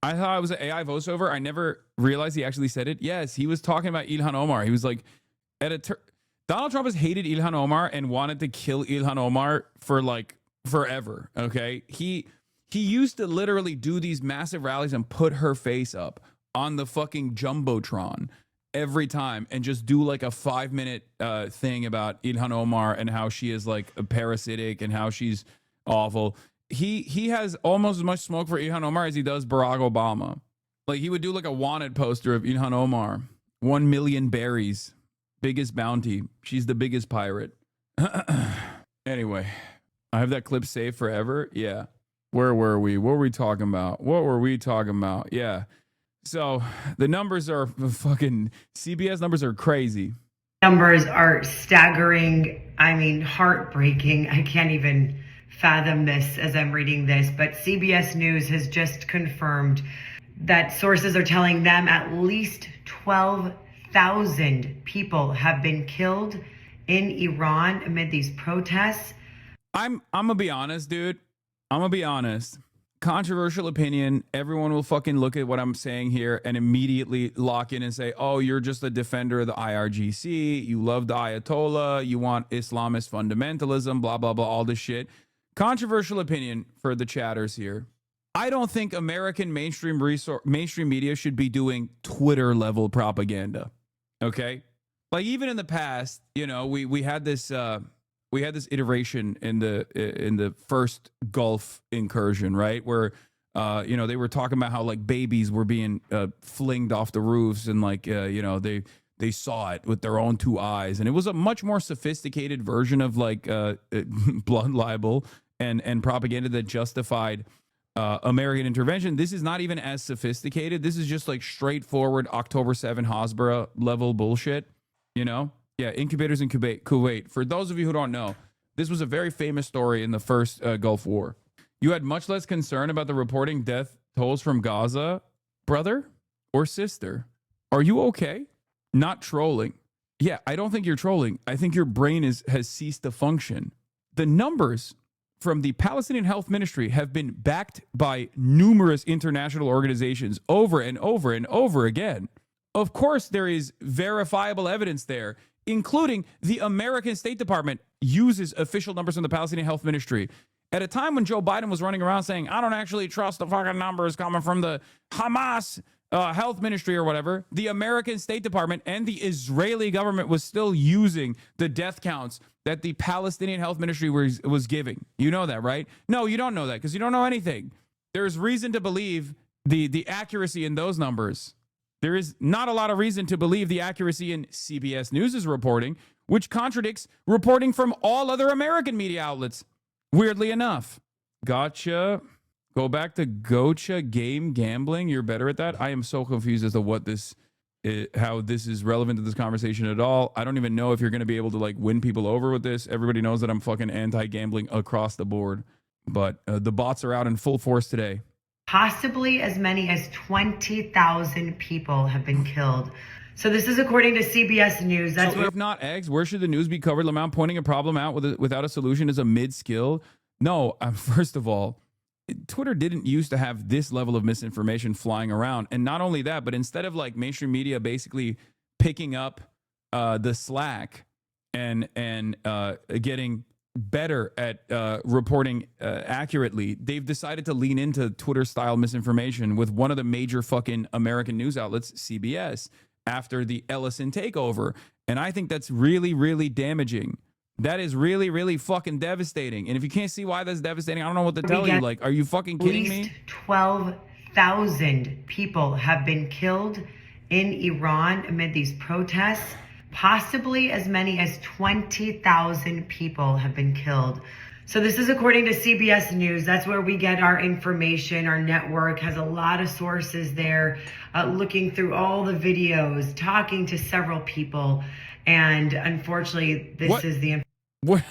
I thought it was an AI voiceover. I never realized he actually said it. Yes, he was talking about Ilhan Omar. He was like, Donald Trump has hated Ilhan Omar and wanted to kill Ilhan Omar for like forever, okay? He used to literally do these massive rallies and put her face up on the fucking Jumbotron every time and just do like a 5-minute thing about Ilhan Omar and how she is like a parasitic and how she's awful. He has almost as much smoke for Ilhan Omar as he does Barack Obama. Like he would do like a wanted poster of Ilhan Omar. 1 million berries. Biggest bounty. She's the biggest pirate. Anyway, I have that clip saved forever. Yeah. Where were we? What were we talking about? Yeah. So the numbers are fucking CBS numbers are crazy. Numbers are staggering. I mean, heartbreaking. I can't even fathom this as I'm reading this, but CBS News has just confirmed that sources are telling them at least 12,000 people have been killed in Iran amid these protests. I'm gonna be honest, dude. I'm gonna be honest. Controversial opinion. Everyone will fucking look at what I'm saying here and immediately lock in and say, oh, you're just a defender of the IRGC. You love the Ayatollah. You want Islamist fundamentalism, blah, blah, blah, all this shit. Controversial opinion for the chatters here. I don't think American mainstream media should be doing Twitter level propaganda. Okay? Like even in the past, you know, we had this iteration in the first Gulf incursion, right? Where you know, they were talking about how like babies were being flinged off the roofs and like you know, they saw it with their own 2 eyes, and it was a much more sophisticated version of like blood libel and propaganda that justified American intervention. This is not even as sophisticated. This is just like straightforward October 7 Hasbara level bullshit, you know? Yeah, incubators in Kuwait. For those of you who don't know, this was a very famous story in the first Gulf War. You had much less concern about the reporting death tolls from Gaza, brother or sister. Are you okay? Not trolling. Yeah, I don't think you're trolling. I think your brain has ceased to function. The numbers from the Palestinian Health Ministry have been backed by numerous international organizations over and over and over again. Of course, there is verifiable evidence there. including the American State Department uses official numbers from the Palestinian Health Ministry. At a time when Joe Biden was running around saying, I don't actually trust the fucking numbers coming from the Hamas health ministry or whatever, the American State Department and the Israeli government was still using the death counts that the Palestinian health ministry was giving. You know that, right? No, you don't know that because you don't know anything. There's reason to believe the accuracy in those numbers. There is not a lot of reason to believe the accuracy in CBS News' reporting, which contradicts reporting from all other American media outlets. Weirdly enough. Gotcha. Go back to Gotcha game gambling. You're better at that. I am so confused as to what this is, how this is relevant to this conversation at all. I don't even know if you're going to be able to like win people over with this. Everybody knows that I'm fucking anti-gambling across the board. But the bots are out in full force today. Possibly as many as 20,000 people have been killed. So this is according to CBS News. That's so if not eggs, where should the news be covered? Lamont pointing a problem out without a solution is a mid-skill. No, first of all, Twitter didn't used to have this level of misinformation flying around. And not only that, but instead of like mainstream media basically picking up the slack and getting better at reporting accurately, they've decided to lean into Twitter-style misinformation with one of the major fucking American news outlets, CBS, after the Ellison takeover. And I think that's really, really damaging. That is really, really fucking devastating. And if you can't see why that's devastating, I don't know what to tell you. Like, are you fucking kidding me? 12,000 people have been killed in Iran amid these protests. Possibly as many as 20,000 people have been killed. So this is according to CBS News. That's where we get our information. Our network has a lot of sources there, looking through all the videos, talking to several people. And unfortunately, this is the what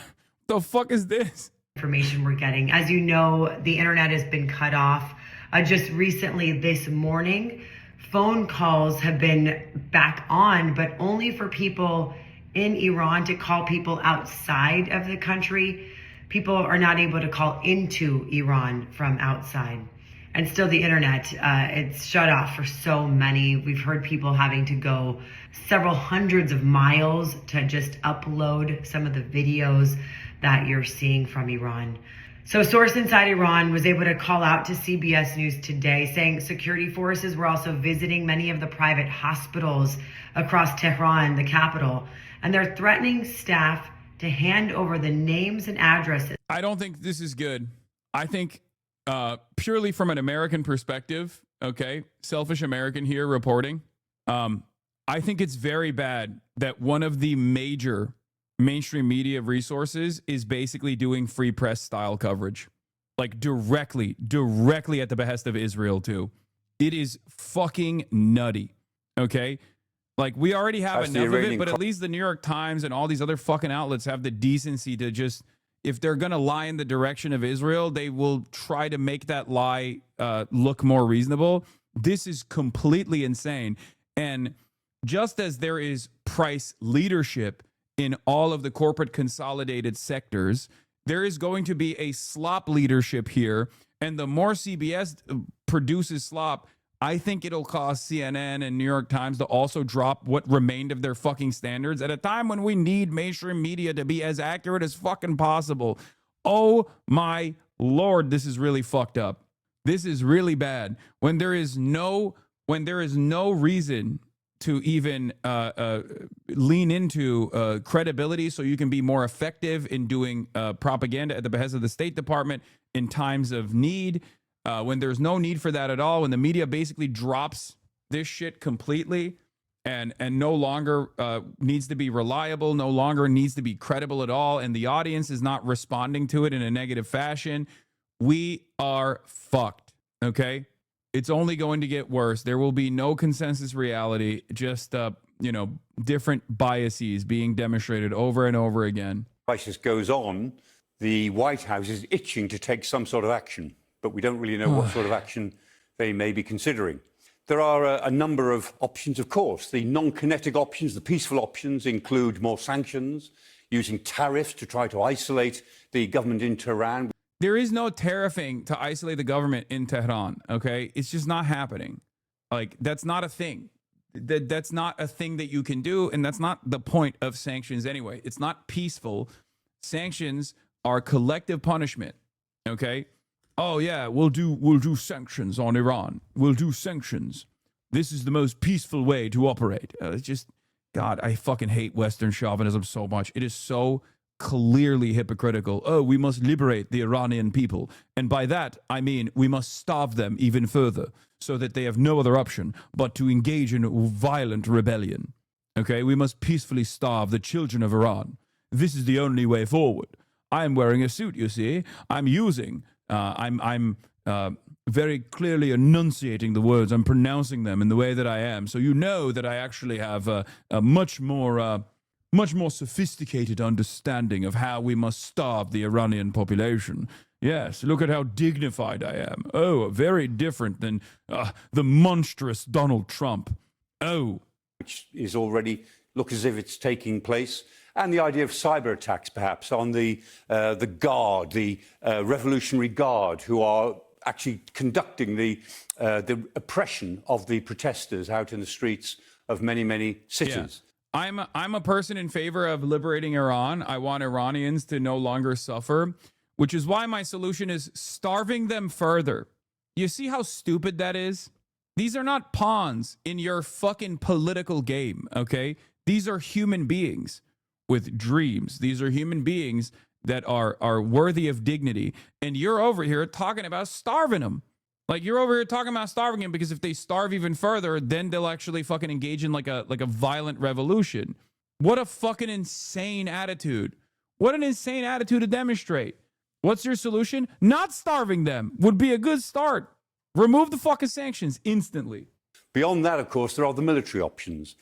the fuck is this information we're getting. As you know, the internet has been cut off. Just recently this morning, phone calls have been back on, but only for people in Iran to call people outside of the country. People are not able to call into Iran from outside. And still the internet, it's shut off for so many. We've heard people having to go several hundreds of miles to just upload some of the videos that you're seeing from Iran. So a source inside Iran was able to call out to CBS News today saying security forces were also visiting many of the private hospitals across Tehran, the capital, and they're threatening staff to hand over the names and addresses. I don't think this is good. I think purely from an American perspective, okay, selfish American here reporting, I think it's very bad that one of the major mainstream media resources is basically doing free press style coverage, like directly at the behest of Israel too. It is fucking nutty. Okay. Like we already have enough of it, but at least the New York Times and all these other fucking outlets have the decency to just, if they're going to lie in the direction of Israel, they will try to make that lie look more reasonable. This is completely insane. And just as there is price leadership in all of the corporate consolidated sectors, there is going to be a slop leadership here. And the more CBS produces slop, I think it'll cause CNN and New York Times to also drop what remained of their fucking standards at a time when we need mainstream media to be as accurate as fucking possible. Oh my Lord, this is really fucked up. This is really bad. When there is no reason to even lean into credibility so you can be more effective in doing propaganda at the behest of the State Department in times of need, when there's no need for that at all, when the media basically drops this shit completely and no longer needs to be reliable, no longer needs to be credible at all, and the audience is not responding to it in a negative fashion, we are fucked, okay? It's only going to get worse. There will be no consensus reality, just, different biases being demonstrated over and over again. Crisis goes on, the White House is itching to take some sort of action, but we don't really know what sort of action they may be considering. There are a number of options, of course. The non-kinetic options, the peaceful options, include more sanctions, using tariffs to try to isolate the government in Tehran. There is no tariffing to isolate the government in Tehran, okay? It's just not happening. Like, that's not a thing. That's not a thing that you can do, and that's not the point of sanctions anyway. It's not peaceful. Sanctions are collective punishment. Okay? Oh yeah, we'll do sanctions on Iran. We'll do sanctions. This is the most peaceful way to operate. It's just, God, I fucking hate Western chauvinism so much. It is so clearly hypocritical. Oh, we must liberate the Iranian people. And by that, I mean we must starve them even further so that they have no other option but to engage in violent rebellion. Okay, we must peacefully starve the children of Iran. This is the only way forward. I'm wearing a suit, you see. I'm using, I'm very clearly enunciating the words. I'm pronouncing them in the way that I am. So you know that I actually have a much more sophisticated understanding of how we must starve the Iranian population. Yes, look at how dignified I am. Oh, very different than the monstrous Donald Trump. Oh. Which is already, look as if it's taking place. And the idea of cyber attacks, perhaps, on the Guard, the Revolutionary Guard, who are actually conducting the oppression of the protesters out in the streets of many, many cities. Yeah. I'm a person in favor of liberating Iran. I want Iranians to no longer suffer, which is why my solution is starving them further. You see how stupid that is? These are not pawns in your fucking political game, okay? These are human beings with dreams. These are human beings that are worthy of dignity. And you're over here talking about starving them. Like, you're over here talking about starving them because if they starve even further, then they'll actually fucking engage in like a violent revolution. What a fucking insane attitude. What an insane attitude to demonstrate. What's your solution? Not starving them would be a good start. Remove the fucking sanctions instantly. Beyond that, of course, there are the military options.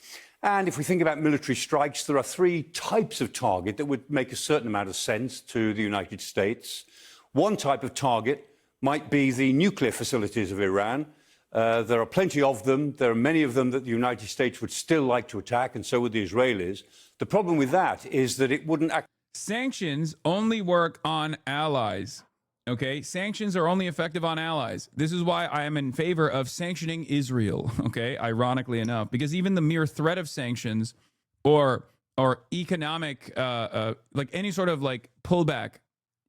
And if we think about military strikes, there are three types of target that would make a certain amount of sense to the United States. One type of target might be the nuclear facilities of Iran. There are plenty of them. There are many of them that the United States would still like to attack, and so would the Israelis. The problem with that is that it wouldn't act. Sanctions only work on allies. Okay, sanctions are only effective on allies. This is why I am in favor of sanctioning Israel, okay, ironically enough, because even the mere threat of sanctions or economic, like any sort of like pullback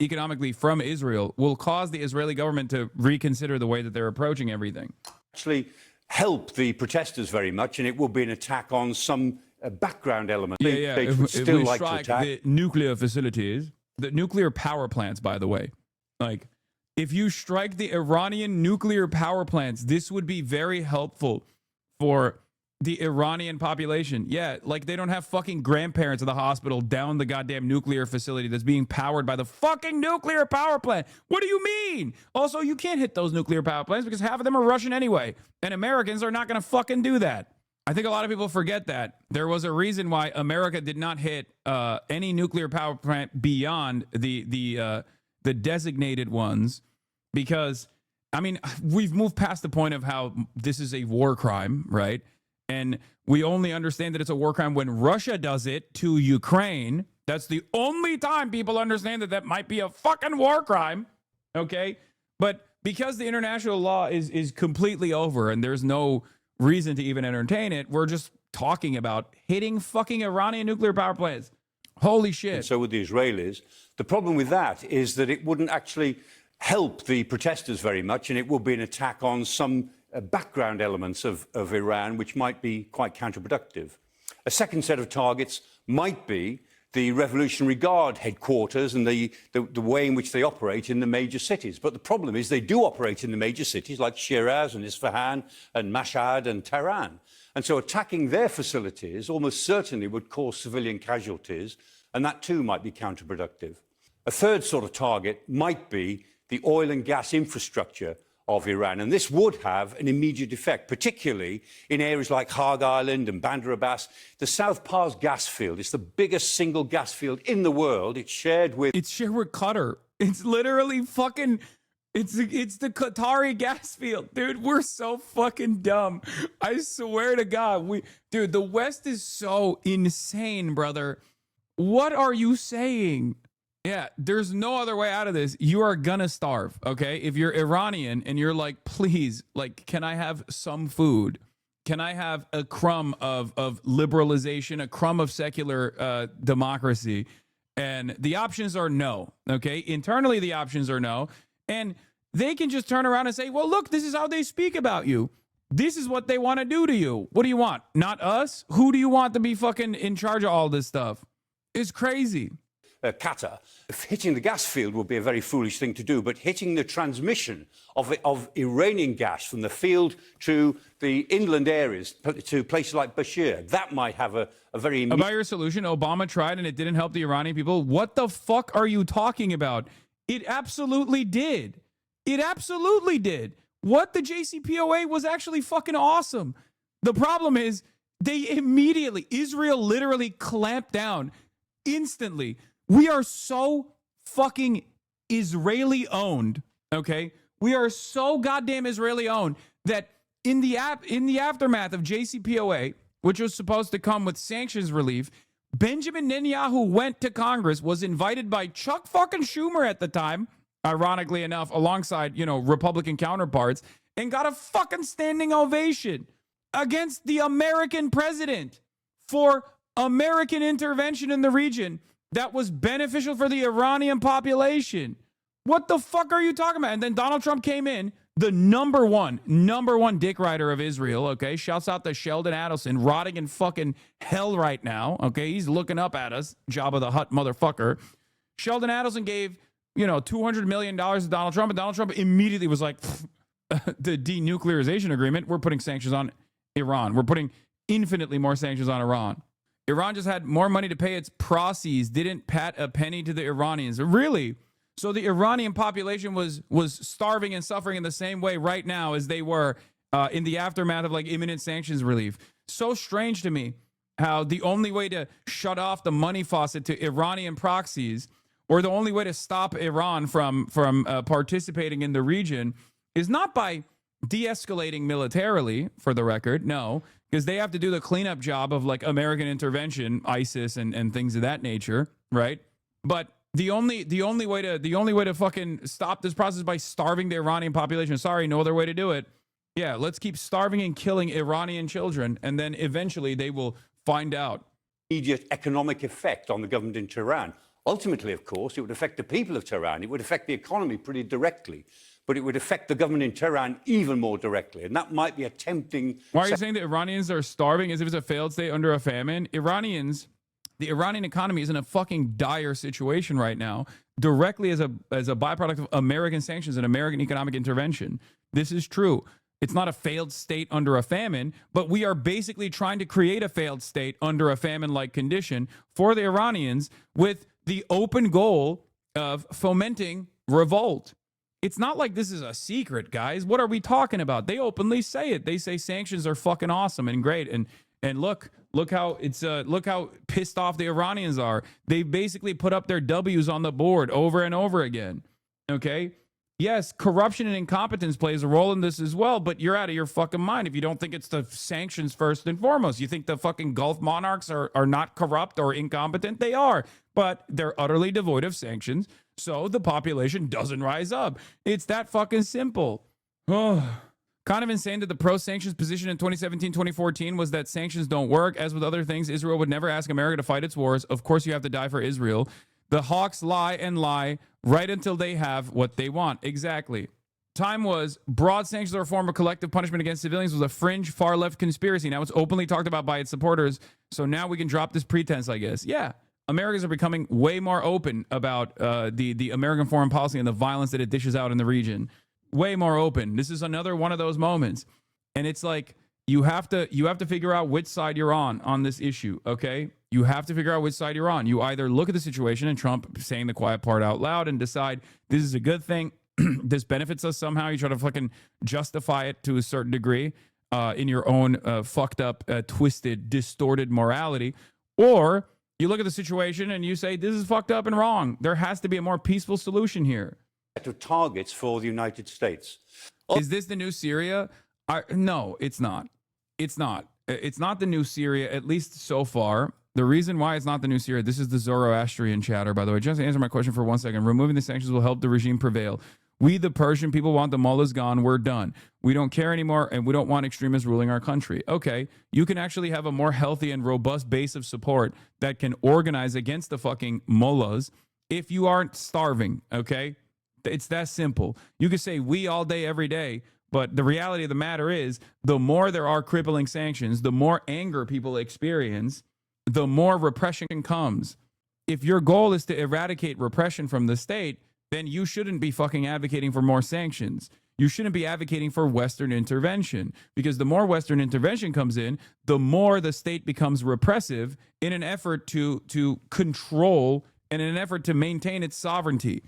economically from Israel will cause the Israeli government to reconsider the way that they're approaching everything. Actually help the protesters very much, and it will be an attack on some background element. Yeah. States would still like to attack the nuclear facilities, the nuclear power plants, by the way. Like, if you strike the Iranian nuclear power plants, this would be very helpful for the Iranian population. Yeah, like they don't have fucking grandparents in the hospital down the goddamn nuclear facility that's being powered by the fucking nuclear power plant. What do you mean? Also, you can't hit those nuclear power plants because half of them are Russian anyway, and Americans are not going to fucking do that. I think a lot of people forget that. There was a reason why America did not hit any nuclear power plant beyond the designated ones, because, I mean, we've moved past the point of how this is a war crime, right? And we only understand that it's a war crime when Russia does it to Ukraine. That's the only time people understand that that might be a fucking war crime, okay? But because the international law is completely over and there's no reason to even entertain it, we're just talking about hitting fucking Iranian nuclear power plants. Holy shit. And so would the Israelis. The problem with that is that it wouldn't actually help the protesters very much, and it would be an attack on some background elements of Iran, which might be quite counterproductive. A second set of targets might be the Revolutionary Guard headquarters and the way in which they operate in the major cities. But the problem is they do operate in the major cities like Shiraz and Isfahan and Mashhad and Tehran. And so attacking their facilities almost certainly would cause civilian casualties, and that too might be counterproductive. A third sort of target might be the oil and gas infrastructure of Iran, and this would have an immediate effect, particularly in areas like Hag Island and Bandar Abbas. The South Pars gas field is the biggest single gas field in the world. It's shared with Qatar. It's literally fucking... It's the Qatari gas field, dude. We're so fucking dumb. I swear to God, dude, the West is so insane, brother. What are you saying? Yeah, there's no other way out of this. You are gonna starve, okay? If you're Iranian and you're like, please, like, can I have some food? Can I have a crumb of liberalization, a crumb of secular democracy? And the options are no. Okay, internally the options are no, and they can just turn around and say, well, look, this is how they speak about you. This is what they want to do to you. What do you want? Not us? Who do you want to be fucking in charge of all this stuff? It's crazy. Qatar, hitting the gas field would be a very foolish thing to do, but hitting the transmission of Iranian gas from the field to the inland areas, to places like BURGERH, that might have a very... About your solution, Obama tried and it didn't help the Iranian people. What the fuck are you talking about? It absolutely did. It absolutely did. What the JCPOA was actually fucking awesome. The problem is they immediately, Israel literally clamped down instantly. We are so fucking Israeli owned, okay? We are so goddamn Israeli owned that in the aftermath of JCPOA, which was supposed to come with sanctions relief, Benjamin Netanyahu went to Congress, was invited by Chuck fucking Schumer at the time, ironically enough, alongside, Republican counterparts, and got a fucking standing ovation against the American president for American intervention in the region that was beneficial for the Iranian population. What the fuck are you talking about? And then Donald Trump came in, the number one dick rider of Israel, okay? Shouts out to Sheldon Adelson, rotting in fucking hell right now, okay? He's looking up at us, Jabba the Hutt motherfucker. Sheldon Adelson gave, $200 million to Donald Trump, and Donald Trump immediately was like, the denuclearization agreement, we're putting sanctions on Iran. We're putting infinitely more sanctions on Iran. Iran just had more money to pay its proxies, didn't pat a penny to the Iranians. Really? So the Iranian population was starving and suffering in the same way right now as they were in the aftermath of like imminent sanctions relief. So strange to me how the only way to shut off the money faucet to Iranian proxies, or the only way to stop Iran from participating in the region, is not by de-escalating militarily, for the record, no, because they have to do the cleanup job of like American intervention, ISIS and things of that nature, right? But the only way to fucking stop this process is by starving the Iranian population. Sorry, no other way to do it. Yeah, let's keep starving and killing Iranian children, and then eventually they will find out. Immediate economic effect on the government in Tehran. Ultimately, of course, it would affect the people of Tehran. It would affect the economy pretty directly. But it would affect the government in Tehran even more directly. And that might be a tempting... Why are you saying the Iranians are starving as if it's a failed state under a famine? The Iranian economy is in a fucking dire situation right now, directly as a byproduct of American sanctions and American economic intervention. This is true. It's not a failed state under a famine, but we are basically trying to create a failed state under a famine-like condition for the Iranians with the open goal of fomenting revolt. It's not like this is a secret, guys. What are we talking about? They openly say it. They say sanctions are fucking awesome and great. And look how pissed off the Iranians are. They basically put up their W's on the board over and over again. Okay? Yes, corruption and incompetence plays a role in this as well, but you're out of your fucking mind if you don't think it's the sanctions first and foremost. You think the fucking Gulf monarchs are not corrupt or incompetent? They are, but they're utterly devoid of sanctions, so the population doesn't rise up. It's that fucking simple. Oh, kind of insane that the pro-sanctions position in 2017-2014 was that sanctions don't work. As with other things, Israel would never ask America to fight its wars. Of course you have to die for Israel. The hawks lie and lie right until they have what they want. Exactly. Time was broad sanctions or a form of collective punishment against civilians was a fringe far-left conspiracy. Now it's openly talked about by its supporters. So now we can drop this pretense, I guess. Yeah. Americans are becoming way more open about the American foreign policy and the violence that it dishes out in the region. Way more open. This is another one of those moments. And it's like, you have to figure out which side you're on this issue, okay? You have to figure out which side you're on. You either look at the situation and Trump saying the quiet part out loud and decide this is a good thing, this benefits us somehow. You try to fucking justify it to a certain degree in your own fucked up, twisted, distorted morality. Or you look at the situation and you say, this is fucked up and wrong. There has to be a more peaceful solution here. ...to targets for the United States. Is this the new Syria? No, it's not. It's not. It's not the new Syria, at least so far. The reason why it's not the new Syria, this is the Zoroastrian chatter, by the way. Just answer my question for 1 second. Removing the sanctions will help the regime prevail. We, the Persian people, want the mullahs gone. We're done. We don't care anymore, and we don't want extremists ruling our country. Okay, you can actually have a more healthy and robust base of support that can organize against the fucking mullahs if you aren't starving, okay? It's that simple. You can say we all day, every day, but the reality of the matter is the more there are crippling sanctions, the more anger people experience, the more repression comes. If your goal is to eradicate repression from the state, then you shouldn't be fucking advocating for more sanctions. You shouldn't be advocating for Western intervention, because the more Western intervention comes in, the more the state becomes repressive in an effort to control and in an effort to maintain its sovereignty.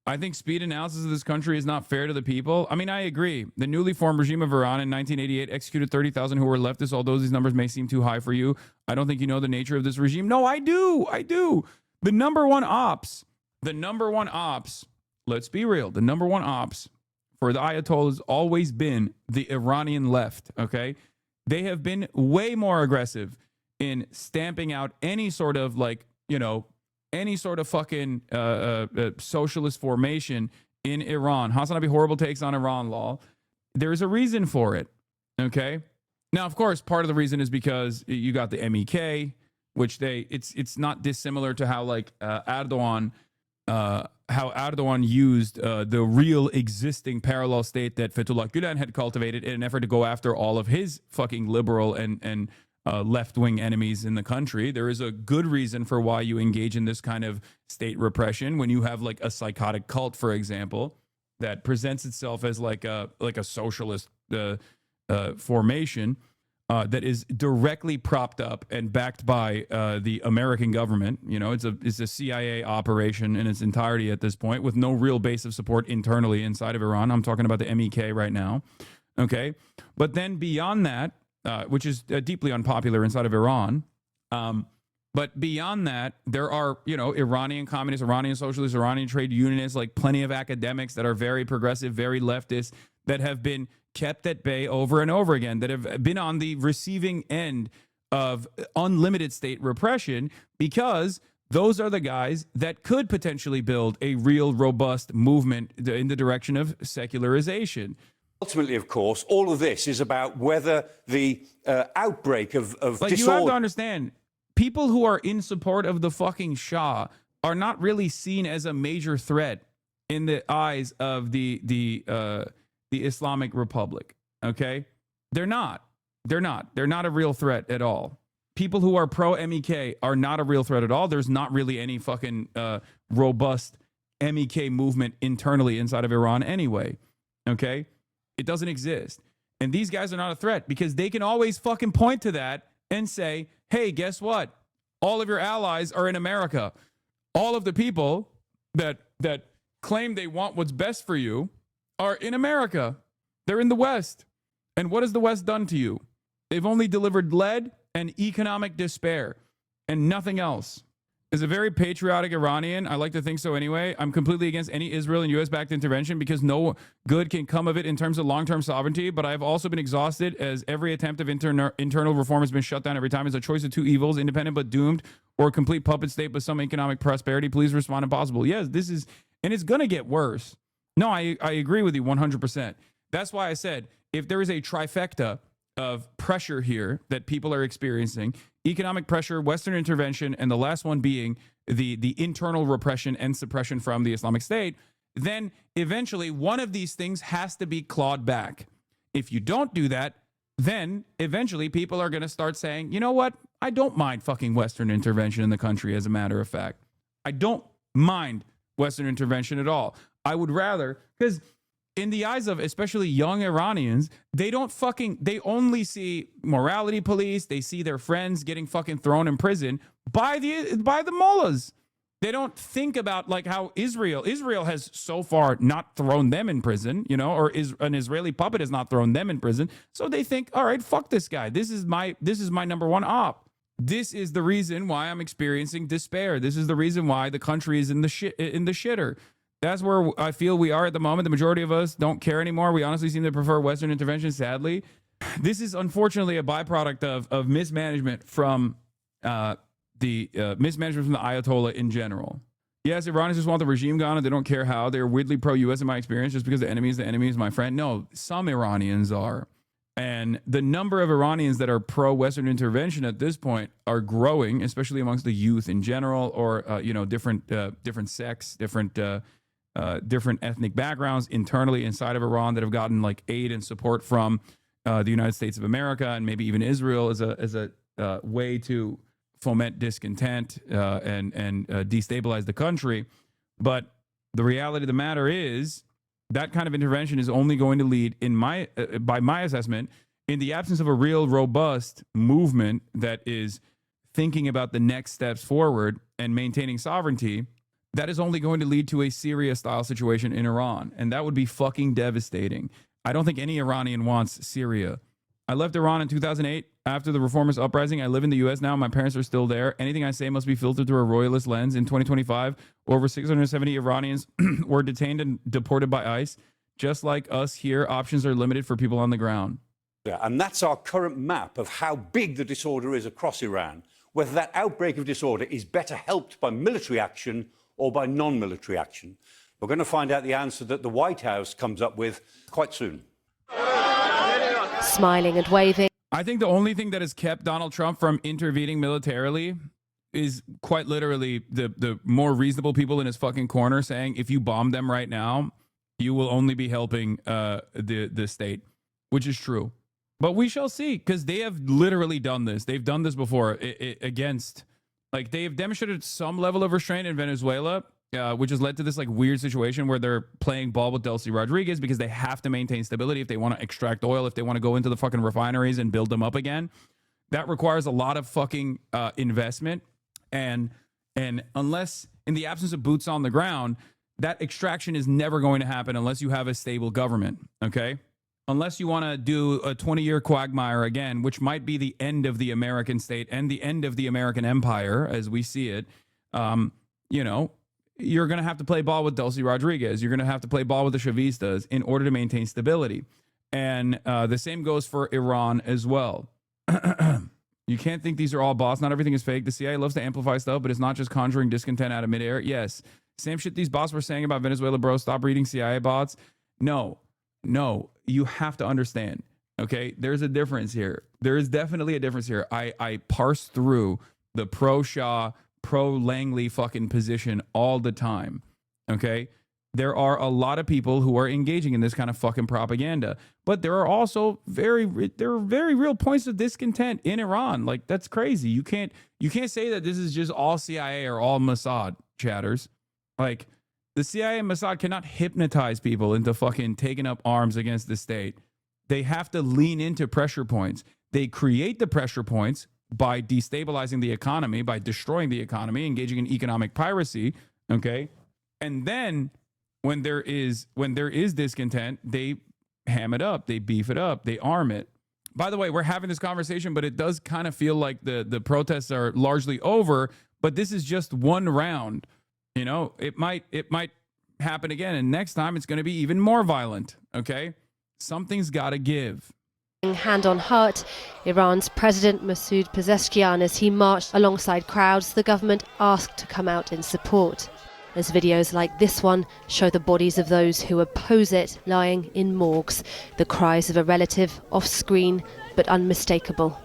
I think speed analysis of this country is not fair to the people. I mean, I agree. The newly formed regime of Iran in 1988 executed 30,000 who were leftists, although these numbers may seem too high for you. I don't think you know the nature of this regime. No, I do. I do. The number one ops, let's be real, the number one ops for the Ayatollah has always been the Iranian left, okay? They have been way more aggressive in stamping out any sort of any sort of fucking socialist formation in Iran. HasanAbi horrible takes on Iran law. There is a reason for it, okay? Now, of course, part of the reason is because you got the MEK, which it's not dissimilar to how Erdogan used the real existing parallel state that Fethullah Gulen had cultivated in an effort to go after all of his fucking liberal and left-wing enemies in the country. There is a good reason for why you engage in this kind of state repression when you have like a psychotic cult, for example, that presents itself as like a socialist formation that is directly propped up and backed by the American government. You know, it's a CIA operation in its entirety at this point, with no real base of support internally inside of Iran. I'm talking about the MEK right now. Okay, but then beyond that, which is deeply unpopular inside of Iran. But beyond that, there are, Iranian communists, Iranian socialists, Iranian trade unionists, like plenty of academics that are very progressive, very leftist, that have been kept at bay over and over again, that have been on the receiving end of unlimited state repression, because those are the guys that could potentially build a real robust movement in the direction of secularization. Ultimately, of course, all of this is about whether the outbreak of disorder... You have to understand, people who are in support of the fucking Shah are not really seen as a major threat in the eyes of the Islamic Republic, okay? They're not. They're not a real threat at all. People who are pro-MEK are not a real threat at all. There's not really any fucking robust MEK movement internally inside of Iran anyway, okay? It doesn't exist. And these guys are not a threat because they can always fucking point to that and say, hey, guess what? All of your allies are in America. All of the people that claim they want what's best for you are in America. They're in the West. And what has the West done to you? They've only delivered lead and economic despair and nothing else. As a very patriotic Iranian, I like to think so anyway, I'm completely against any Israel and U.S.-backed intervention because no good can come of it in terms of long-term sovereignty, but I've also been exhausted as every attempt of internal reform has been shut down every time. It's a choice of two evils, independent but doomed, or a complete puppet state with some economic prosperity. Please respond if possible. Yes, this is, and it's going to get worse. No, I agree with you 100%. That's why I said, if there is a trifecta of pressure here that people are experiencing, economic pressure, Western intervention, and the last one being the internal repression and suppression from the Islamic State, then eventually one of these things has to be clawed back. If you don't do that, then eventually people are going to start saying, you know what? I don't mind fucking Western intervention in the country, as a matter of fact. I don't mind Western intervention at all. I would rather, because in the eyes of especially young Iranians, they only see morality police. They see their friends getting fucking thrown in prison by the mullahs. They don't think about like how Israel has so far not thrown them in prison, or an Israeli puppet has not thrown them in prison. So they think, all right, fuck this guy. This is my number one op. This is the reason why I'm experiencing despair. This is the reason why the country is in the shitter. That's where I feel we are at the moment. The majority of us don't care anymore. We honestly seem to prefer Western intervention, sadly. This is unfortunately a byproduct of mismanagement from the Ayatollah in general. Yes, Iranians just want the regime gone and they don't care how. They're weirdly pro-U.S. in my experience just because the enemy is my friend. No, some Iranians are. And the number of Iranians that are pro-Western intervention at this point are growing, especially amongst the youth in general, or different sects, different ethnic backgrounds internally inside of Iran that have gotten like aid and support from the United States of America and maybe even Israel as a way to foment discontent and destabilize the country. But the reality of the matter is that kind of intervention is only going to lead, by my assessment, in the absence of a real robust movement that is thinking about the next steps forward and maintaining sovereignty, that is only going to lead to a Syria-style situation in Iran. And that would be fucking devastating. I don't think any Iranian wants Syria. I left Iran in 2008 after the reformist uprising. I live in the U.S. now. My parents are still there. Anything I say must be filtered through a royalist lens. In 2025, over 670 Iranians were detained and deported by ICE. Just like us here, options are limited for people on the ground. Yeah, and that's our current map of how big the disorder is across Iran. Whether that outbreak of disorder is better helped by military action or by non-military action. We're going to find out the answer that the White House comes up with quite soon. Smiling and waving. I think the only thing that has kept Donald Trump from intervening militarily is quite literally the more reasonable people in his fucking corner saying, if you bomb them right now, you will only be helping the state, which is true. But we shall see, because they have literally done this. They've done this before against, like, they have demonstrated some level of restraint in Venezuela, which has led to this like weird situation where they're playing ball with Delcy Rodriguez because they have to maintain stability if they want to extract oil, if they want to go into the fucking refineries and build them up again. That requires a lot of fucking investment. And unless, in the absence of boots on the ground, that extraction is never going to happen unless you have a stable government, okay? Unless you want to do a 20-year quagmire again, which might be the end of the American state and the end of the American empire as we see it, you're going to have to play ball with Delcy Rodriguez. You're going to have to play ball with the Chavistas in order to maintain stability. And the same goes for Iran as well. You can't think these are all bots. Not everything is fake. The CIA loves to amplify stuff, but it's not just conjuring discontent out of midair. Yes. Same shit these bots were saying about Venezuela, bro. Stop reading CIA bots. No, you have to understand. Okay. There's a difference here. There is definitely a difference here. I parse through the pro-Shah, pro-Langley fucking position all the time. Okay. There are a lot of people who are engaging in this kind of fucking propaganda, but there are also very real points of discontent in Iran. Like, that's crazy. You can't say that this is just all CIA or all Mossad, chatters. Like, the CIA and Mossad cannot hypnotize people into fucking taking up arms against the state. They have to lean into pressure points. They create the pressure points by destabilizing the economy, by destroying the economy, engaging in economic piracy. Okay. And then when there is discontent, they ham it up, they beef it up, they arm it. By the way, we're having this conversation, but it does kind of feel like the protests are largely over, but this is just one round. You know, it might happen again, and next time it's going to be even more violent, okay? Something's got to give. Hand on heart, Iran's President Masoud Pezeshkian, as he marched alongside crowds the government asked to come out in support. As videos like this one show the bodies of those who oppose it lying in morgues, the cries of a relative off screen but unmistakable.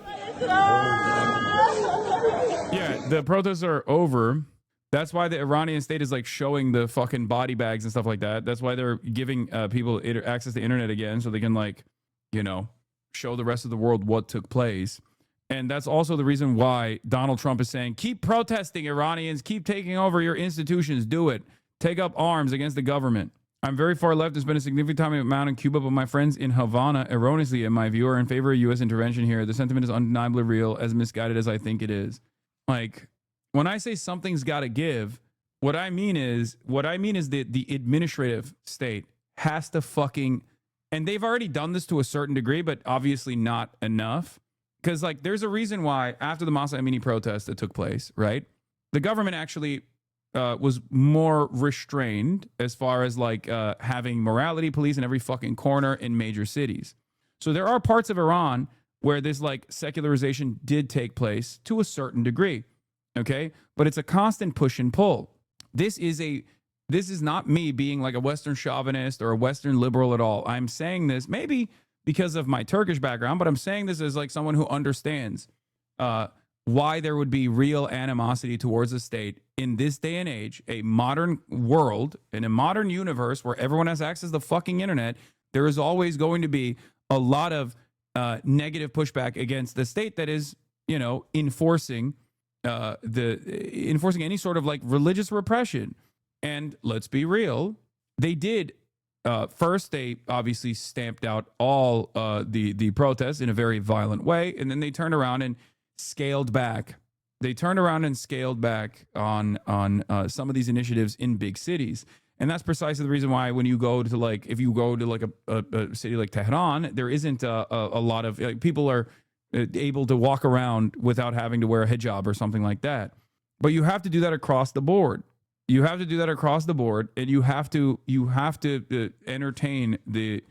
Yeah, the protests are over. That's why the Iranian state is like showing the fucking body bags and stuff like that. That's why they're giving people access to internet again so they can, like, show the rest of the world what took place. And that's also the reason why Donald Trump is saying, keep protesting, Iranians, keep taking over your institutions, do it. Take up arms against the government. I'm very far left and spent a significant time in Cuba, but my friends in Havana, erroneously in my view, are in favor of U.S. intervention here. The sentiment is undeniably real, as misguided as I think it is. Like, when I say something's got to give, what I mean is the administrative state has to fucking, and they've already done this to a certain degree, but obviously not enough. Because, like, there's a reason why after the Mahsa Amini protest that took place, right, the government actually was more restrained as far as, like, having morality police in every fucking corner in major cities. So there are parts of Iran where this, like, secularization did take place to a certain degree, okay? But it's a constant push and pull. This is not me being like a Western chauvinist or a Western liberal at all. I'm saying this maybe because of my Turkish background, but I'm saying this as like someone who understands why there would be real animosity towards the state in this day and age, a modern world, in a modern universe where everyone has access to the fucking internet. There is always going to be a lot of negative pushback against the state that is, you know, enforcing any sort of like religious repression. And let's be real, they did. First, they obviously stamped out all the protests in a very violent way, and then they turned around and scaled back. They turned around and scaled back on some of these initiatives in big cities. And that's precisely the reason why when you go to like, if you go to like a city like Tehran, there isn't a lot of like, people are able to walk around without having to wear a hijab or something like that. But you have to do that across the board. You have to do that across the board, and you have to entertain the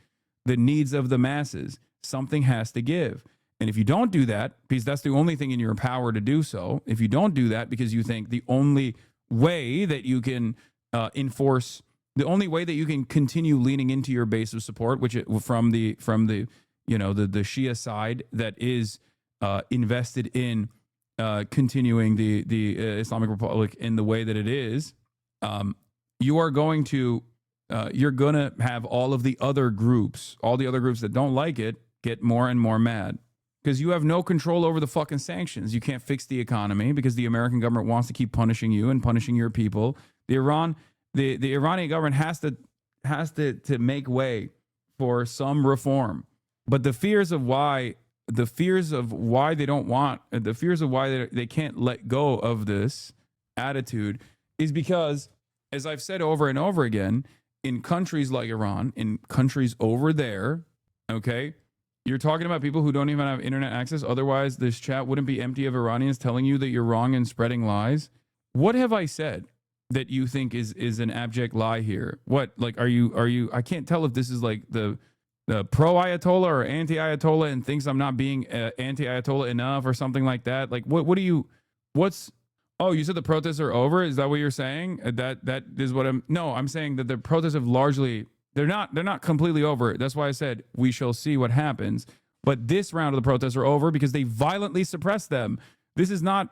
needs of the masses. Something has to give. And if you don't do that, because that's the only thing in your power to do so, if you don't do that because you think the only way that you can enforce, the only way that you can continue leaning into your base of support, which from the you know the Shia side that is invested in continuing the Islamic Republic in the way that it is, you're going to have all the other groups that don't like it get more and more mad. Because you have no control over the fucking sanctions. You can't fix the economy because the American government wants to keep punishing you and punishing your people. The Iranian government has to make way for some reform. But the fears of why they can't let go of this attitude is because, as I've said over and over again, in countries like Iran, in countries over there, okay, you're talking about people who don't even have internet access. Otherwise, this chat wouldn't be empty of Iranians telling you that you're wrong and spreading lies. What have I said that you think is an abject lie here? What, like, are you, I can't tell if this is like the pro-Ayatollah or anti-Ayatollah and thinks I'm not being anti-Ayatollah enough or something like that. Like, oh, you said the protests are over? Is that what you're saying? That is what I'm saying that the protests have largely, they're not completely over. That's why I said we shall see what happens. But this round of the protests are over because they violently suppressed them. This is not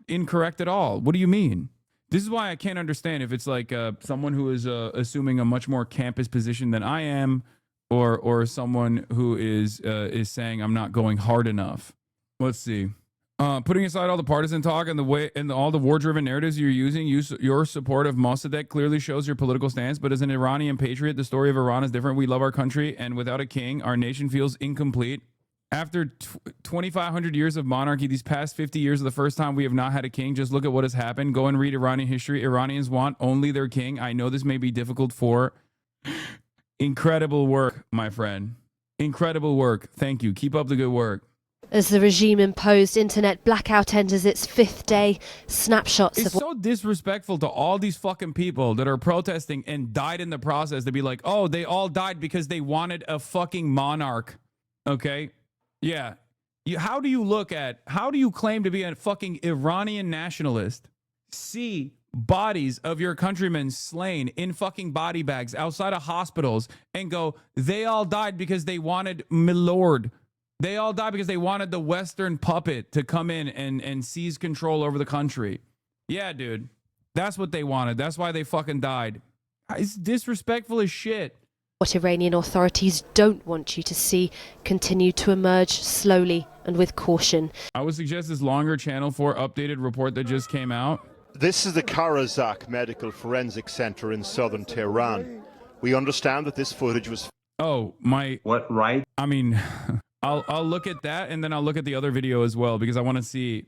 incorrect at all. What do you mean? This is why I can't understand if it's like someone who is assuming a much more campus position than I am, or someone who is saying I'm not going hard enough. Let's see. Putting aside all the partisan talk and all the war-driven narratives you're using, your support of Mossadegh clearly shows your political stance. But as an Iranian patriot, the story of Iran is different. We love our country, and without a king, our nation feels incomplete. After 2,500 years of monarchy, these past 50 years are the first time we have not had a king. Just look at what has happened. Go and read Iranian history. Iranians want only their king. I know this may be difficult for... Incredible work, my friend. Incredible work. Thank you. Keep up the good work. As the regime-imposed internet blackout enters its 5th day, snapshots It's so disrespectful to all these fucking people that are protesting and died in the process to be like, oh, they all died because they wanted a fucking monarch. Okay? Yeah. How do you claim to be a fucking Iranian nationalist? See bodies of your countrymen slain in fucking body bags outside of hospitals and go, they all died because they wanted milord. They all died because they wanted the Western puppet to come in and seize control over the country. Yeah, dude. That's what they wanted. That's why they fucking died. It's disrespectful as shit. What Iranian authorities don't want you to see continue to emerge slowly and with caution. I would suggest this longer Channel 4 updated report that just came out. This is the Karazakh Medical Forensic Center in southern Tehran. We understand that this footage was... Oh, my... What, right? I mean, I'll look at that, and then I'll look at the other video as well, because I want to see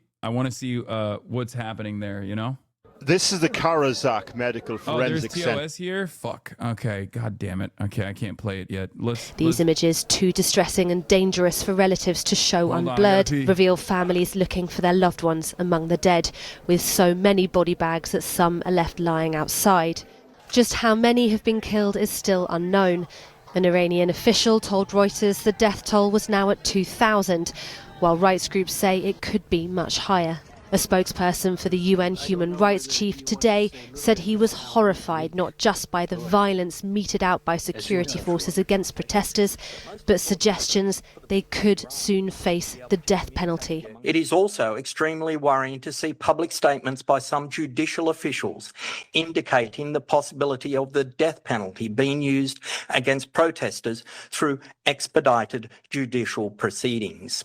what's happening there, you know? This is the Karazakh Medical Forensic Center. Oh, there's TOS here? Fuck. Okay, god damn it. Okay, I can't play it yet. These images, too distressing and dangerous for relatives to show unblurred, reveal families looking for their loved ones among the dead, with so many body bags that some are left lying outside. Just how many have been killed is still unknown. An Iranian official told Reuters the death toll was now at 2,000, while rights groups say it could be much higher. A spokesperson for the UN human rights chief today said he was horrified not just by the violence meted out by security forces against protesters, but suggestions they could soon face the death penalty. It is also extremely worrying to see public statements by some judicial officials indicating the possibility of the death penalty being used against protesters through expedited judicial proceedings.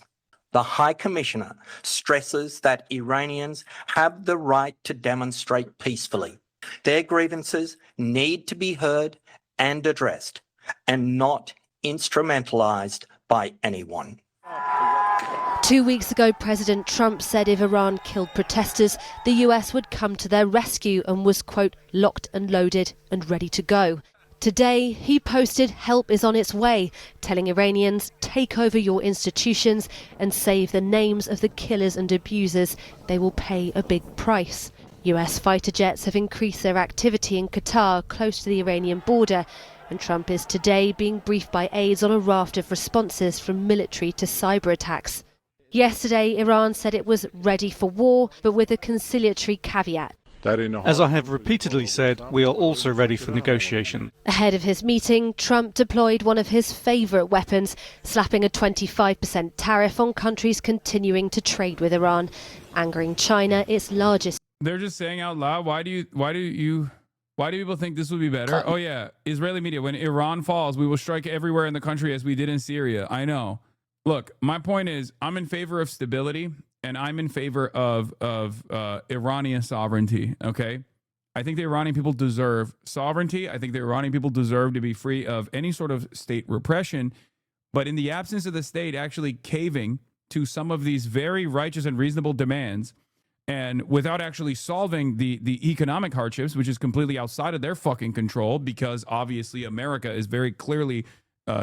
The High Commissioner stresses that Iranians have the right to demonstrate peacefully. Their grievances need to be heard and addressed, and not instrumentalized by anyone. 2 weeks ago, President Trump said if Iran killed protesters, the US would come to their rescue and was, quote, locked and loaded and ready to go. Today, he posted help is on its way, telling Iranians, take over your institutions and save the names of the killers and abusers. They will pay a big price. US fighter jets have increased their activity in Qatar, close to the Iranian border, and Trump is today being briefed by aides on a raft of responses from military to cyber attacks. Yesterday, Iran said it was ready for war, but with a conciliatory caveat. As I have repeatedly said, we are also ready for negotiation. Ahead of his meeting, Trump deployed one of his favourite weapons, slapping a 25% tariff on countries continuing to trade with Iran, angering China, its largest. They're just saying out loud, why do people think this would be better? Oh yeah, Israeli media, when Iran falls, we will strike everywhere in the country as we did in Syria. I know. Look, my point is, I'm in favor of stability. And I'm in favor of Iranian sovereignty, okay? I think the Iranian people deserve sovereignty. I think the Iranian people deserve to be free of any sort of state repression. But in the absence of the state actually caving to some of these very righteous and reasonable demands, and without actually solving the economic hardships, which is completely outside of their fucking control, because obviously America is very clearly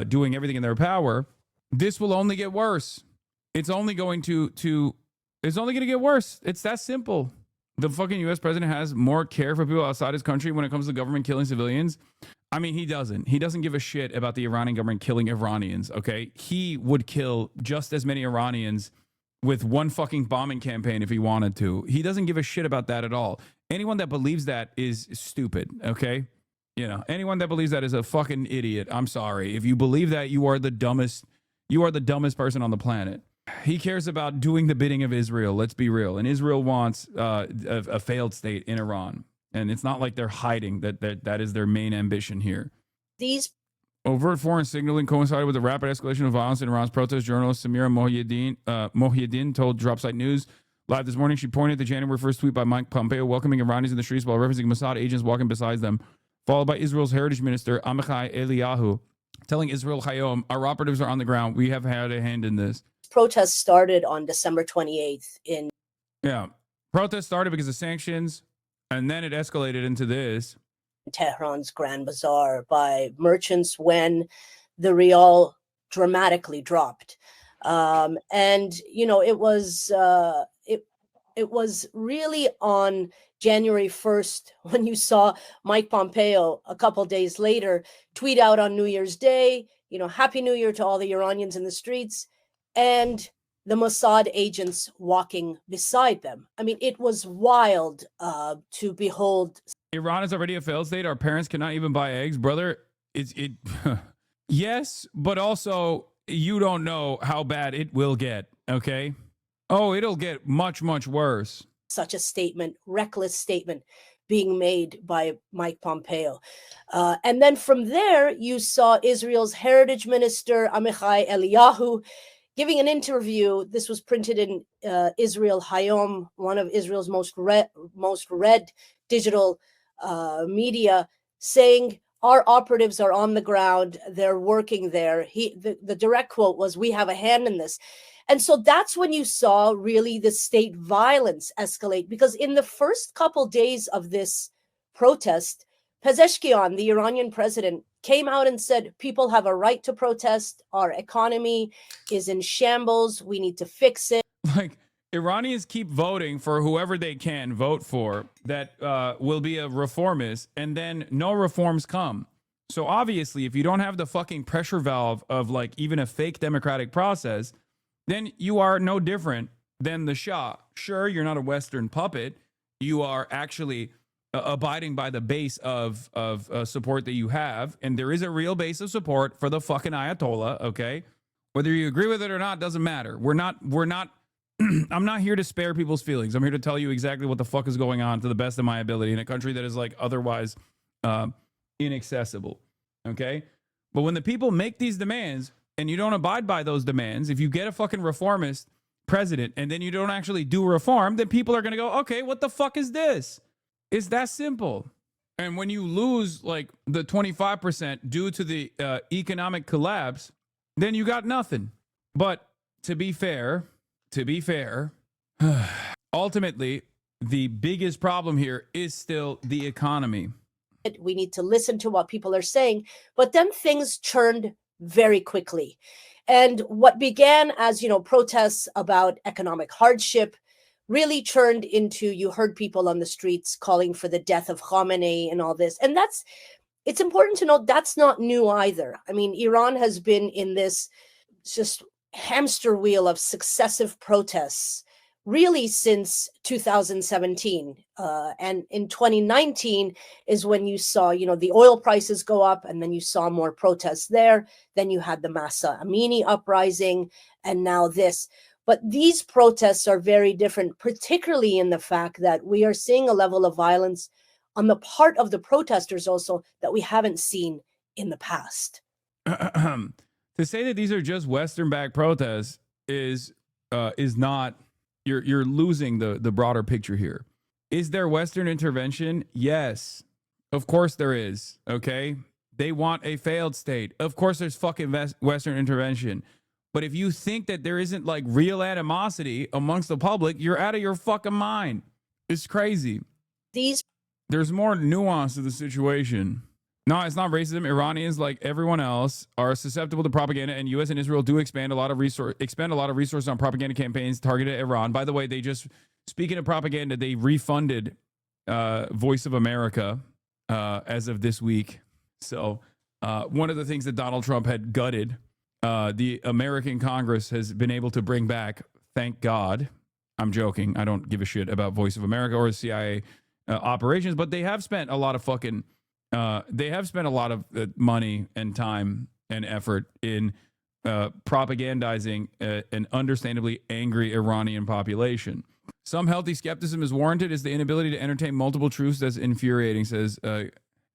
doing everything in their power, this will only get worse. It's only going it's only going to get worse. It's that simple. The fucking U.S. president has more care for people outside his country when it comes to government killing civilians. I mean, he doesn't. He doesn't give a shit about the Iranian government killing Iranians, okay? He would kill just as many Iranians with one fucking bombing campaign if he wanted to. He doesn't give a shit about that at all. Anyone that believes that is stupid, okay? You know, anyone that believes that is a fucking idiot. I'm sorry. If you believe that, you are the dumbest person on the planet. He cares about doing the bidding of Israel. Let's be real. And Israel wants a failed state in Iran. And it's not like they're hiding that is their main ambition here. These overt foreign signaling coincided with the rapid escalation of violence in Iran's protest. Journalist Samira Mohiuddin told Dropsite News live this morning. She pointed to January 1st tweet by Mike Pompeo welcoming Iranians in the streets while referencing Mossad agents walking beside them, followed by Israel's heritage minister Amichai Eliyahu telling Israel Hayom, our operatives are on the ground. We have had a hand in this. protests started on December 28th in. Yeah. Protests started because of sanctions, and then it escalated into this. Tehran's Grand Bazaar by merchants when the rial dramatically dropped. And, you know, it was really on January 1st when you saw Mike Pompeo a couple days later tweet out on New Year's Day, you know, Happy New Year to all the Iranians in the streets, and the Mossad agents walking beside them. I mean, it was wild to behold. Iran is already a failed state. Our parents cannot even buy eggs, brother. Yes, but also you don't know how bad it will get. Okay. Oh, it'll get much, much worse. Such a statement, reckless statement being made by Mike Pompeo. And then from there, you saw Israel's heritage minister, Amichai Eliyahu, giving an interview. This was printed in Israel Hayom, one of Israel's most read digital media, saying, our operatives are on the ground. They're working there. The direct quote was, we have a hand in this. And so that's when you saw really the state violence escalate, because in the first couple days of this protest, Pezeshkian, the Iranian president, came out and said, people have a right to protest. Our economy is in shambles. We need to fix it. Like, Iranians keep voting for whoever they can vote for that will be a reformist, and then no reforms come. So obviously, if you don't have the fucking pressure valve of like even a fake democratic process, then you are no different than the Shah. Sure, you're not a Western puppet. You are actually abiding by the base of support that you have, and there is a real base of support for the fucking Ayatollah. Okay, whether you agree with it or not doesn't matter. We're not. I'm not here to spare people's feelings. I'm here to tell you exactly what the fuck is going on to the best of my ability in a country that is like otherwise inaccessible. Okay, but when the people make these demands and you don't abide by those demands, if you get a fucking reformist president and then you don't actually do reform, then people are going to go, okay, what the fuck is this? It's that simple. And when you lose like the 25% due to the economic collapse, then you got nothing. But to be fair, ultimately, the biggest problem here is still the economy. We need to listen to what people are saying, but then things churned very quickly. And what began as, protests about economic hardship really turned into, you heard people on the streets calling for the death of Khamenei and all this. And it's important to note that's not new either. I mean, Iran has been in this just hamster wheel of successive protests really since 2017. And in 2019 is when you saw, the oil prices go up, and then you saw more protests there. Then you had the Mahsa Amini uprising, and now this. But these protests are very different, particularly in the fact that we are seeing a level of violence on the part of the protesters also that we haven't seen in the past. To say that these are just Western-backed protests is not. You're losing the broader picture here. Is there Western intervention? Yes, of course there is. Okay, they want a failed state. Of course there's fucking Western intervention. But if you think that there isn't like real animosity amongst the public, you're out of your fucking mind. It's crazy. There's more nuance to the situation. No, it's not racism. Iranians, like everyone else, are susceptible to propaganda, and U.S. and Israel do expend a lot of resources on propaganda campaigns targeted at Iran. By the way, speaking of propaganda, they refunded Voice of America as of this week. So one of the things that Donald Trump had gutted, the American Congress has been able to bring back, thank God. I'm joking. I don't give a shit about Voice of America or CIA operations, but they have spent a lot of money and time and effort in propagandizing an understandably angry Iranian population. Some healthy skepticism is warranted as the inability to entertain multiple truths that's infuriating, says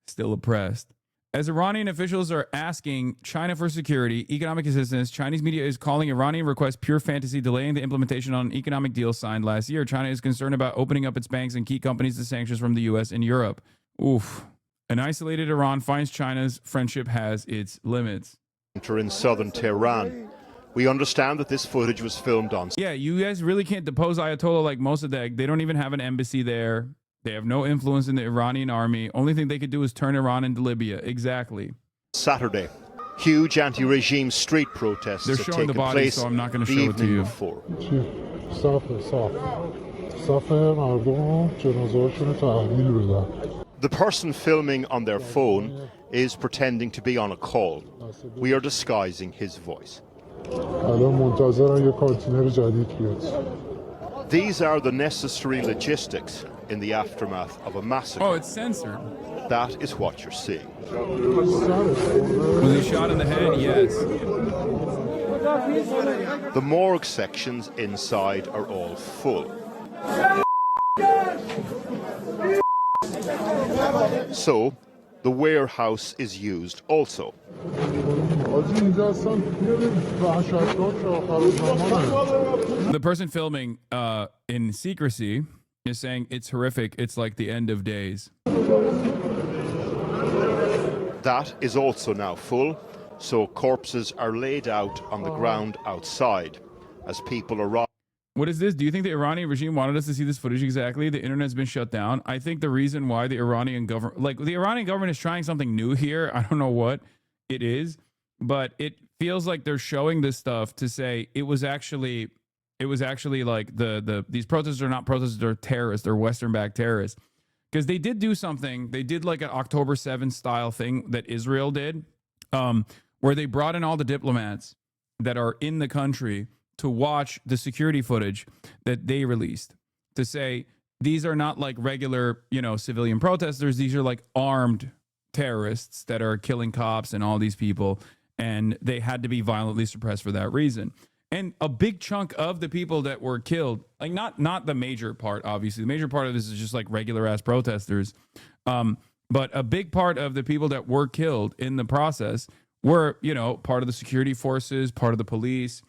Still Oppressed. As Iranian officials are asking China for security, economic assistance, Chinese media is calling Iranian requests pure fantasy, delaying the implementation on an economic deal signed last year. China is concerned about opening up its banks and key companies to sanctions from the U.S. and Europe. Oof. An isolated Iran finds China's friendship has its limits. In southern Tehran. We understand that this footage was filmed on. Yeah, you guys really can't depose Ayatollah like Mossadegh. They don't even have an embassy there. They have no influence in the Iranian army. Only thing they could do is turn Iran into Libya. Exactly. Saturday, huge anti-regime street protests. They're showing the body, so I'm not going to show it to you. The person filming on their phone is pretending to be on a call. We are disguising his voice. These are the necessary logistics in the aftermath of a massacre. Oh, it's censored. That is what you're seeing. Was he shot in the head? Yes. The morgue sections inside are all full. So, the warehouse is used also. The person filming in secrecy is saying it's horrific. It's like the end of days. That is also now full, so corpses are laid out on the ground outside as people arrive. What is this? Do you think the Iranian regime wanted us to see this footage exactly? The internet's been shut down. I think the reason why the Iranian government is trying something new here. I don't know what it is, but it feels like they're showing this stuff to say it was actually like these protesters are not protesters, they're terrorists, they're Western-backed terrorists. Because they did do something, they did like an October 7th style thing that Israel did, where they brought in all the diplomats that are in the country to watch the security footage that they released to say these are not like regular, civilian protesters. These are like armed terrorists that are killing cops and all these people, and they had to be violently suppressed for that reason. And a big chunk of the people that were killed, like not the major part, obviously. The major part of this is just like regular ass protesters. But a big part of the people that were killed in the process were, part of the security forces, part of the police.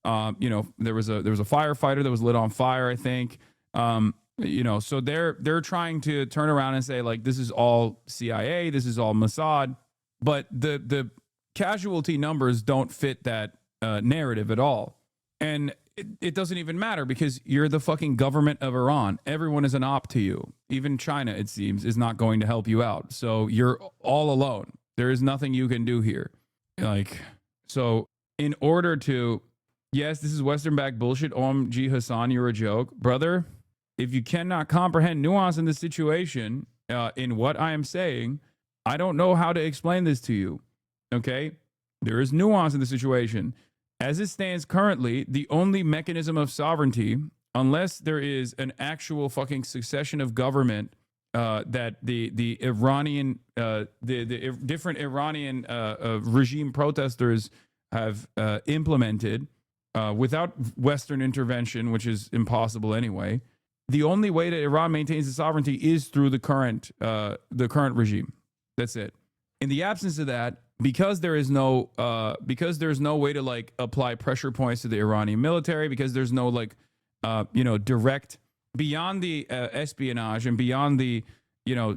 There was a firefighter that was lit on fire, I think. So they're trying to turn around and say like this is all CIA, this is all Mossad, but the casualty numbers don't fit that narrative at all. And it doesn't even matter because you're the fucking government of Iran. Everyone is an op to you. Even China, it seems, is not going to help you out. So you're all alone. There is nothing you can do here. So in order to, yes, this is Western backed bullshit. OMG Hassan, you're a joke. Brother, if you cannot comprehend nuance in the situation, in what I am saying, I don't know how to explain this to you. Okay? There is nuance in the situation. As it stands currently, the only mechanism of sovereignty, unless there is an actual fucking succession of government that the Iranian, the different Iranian regime protesters have implemented without Western intervention, which is impossible anyway. The only way that Iran maintains its sovereignty is through the current regime. That's it. In the absence of that, because there's no way to like apply pressure points to the Iranian military, because there's no like direct beyond the espionage and beyond the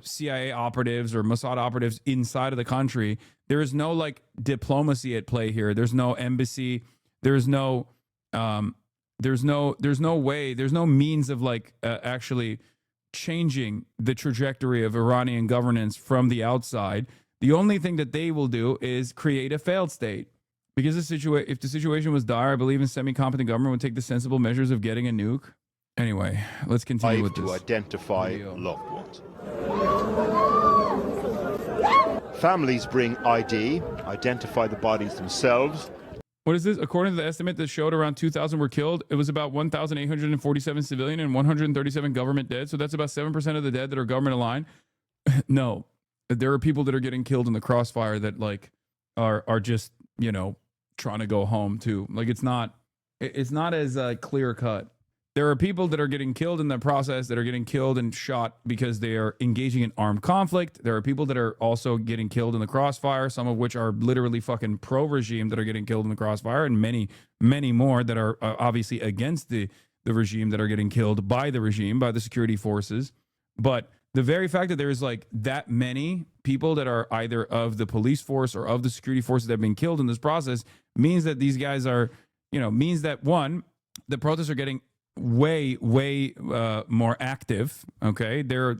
CIA operatives or Mossad operatives inside of the country, there is no like diplomacy at play here. There's no embassy. There's no way. There's no means of like actually changing the trajectory of Iranian governance from the outside. The only thing that they will do is create a failed state. Because if the situation was dire, I believe in semi-competent government would take the sensible measures of getting a nuke. Anyway, let's continue with this. To identify loved ones. Families bring ID, identify the bodies themselves. What is this? According to the estimate that showed around 2,000 were killed, it was about 1,847 civilian and 137 government dead. So that's about 7% of the dead that are government aligned. No. There are people that are getting killed in the crossfire that like are just, trying to go home too. Like it's not as clear cut. There are people that are getting killed in the process, that are getting killed and shot because they are engaging in armed conflict. There are people that are also getting killed in the crossfire, some of which are literally fucking pro-regime that are getting killed in the crossfire, and many, many more that are obviously against the regime that are getting killed by the regime, by the security forces. But the very fact that there's like that many people that are either of the police force or of the security forces that have been killed in this process means that these guys are, means that one, the protests are getting way more active. Okay, they're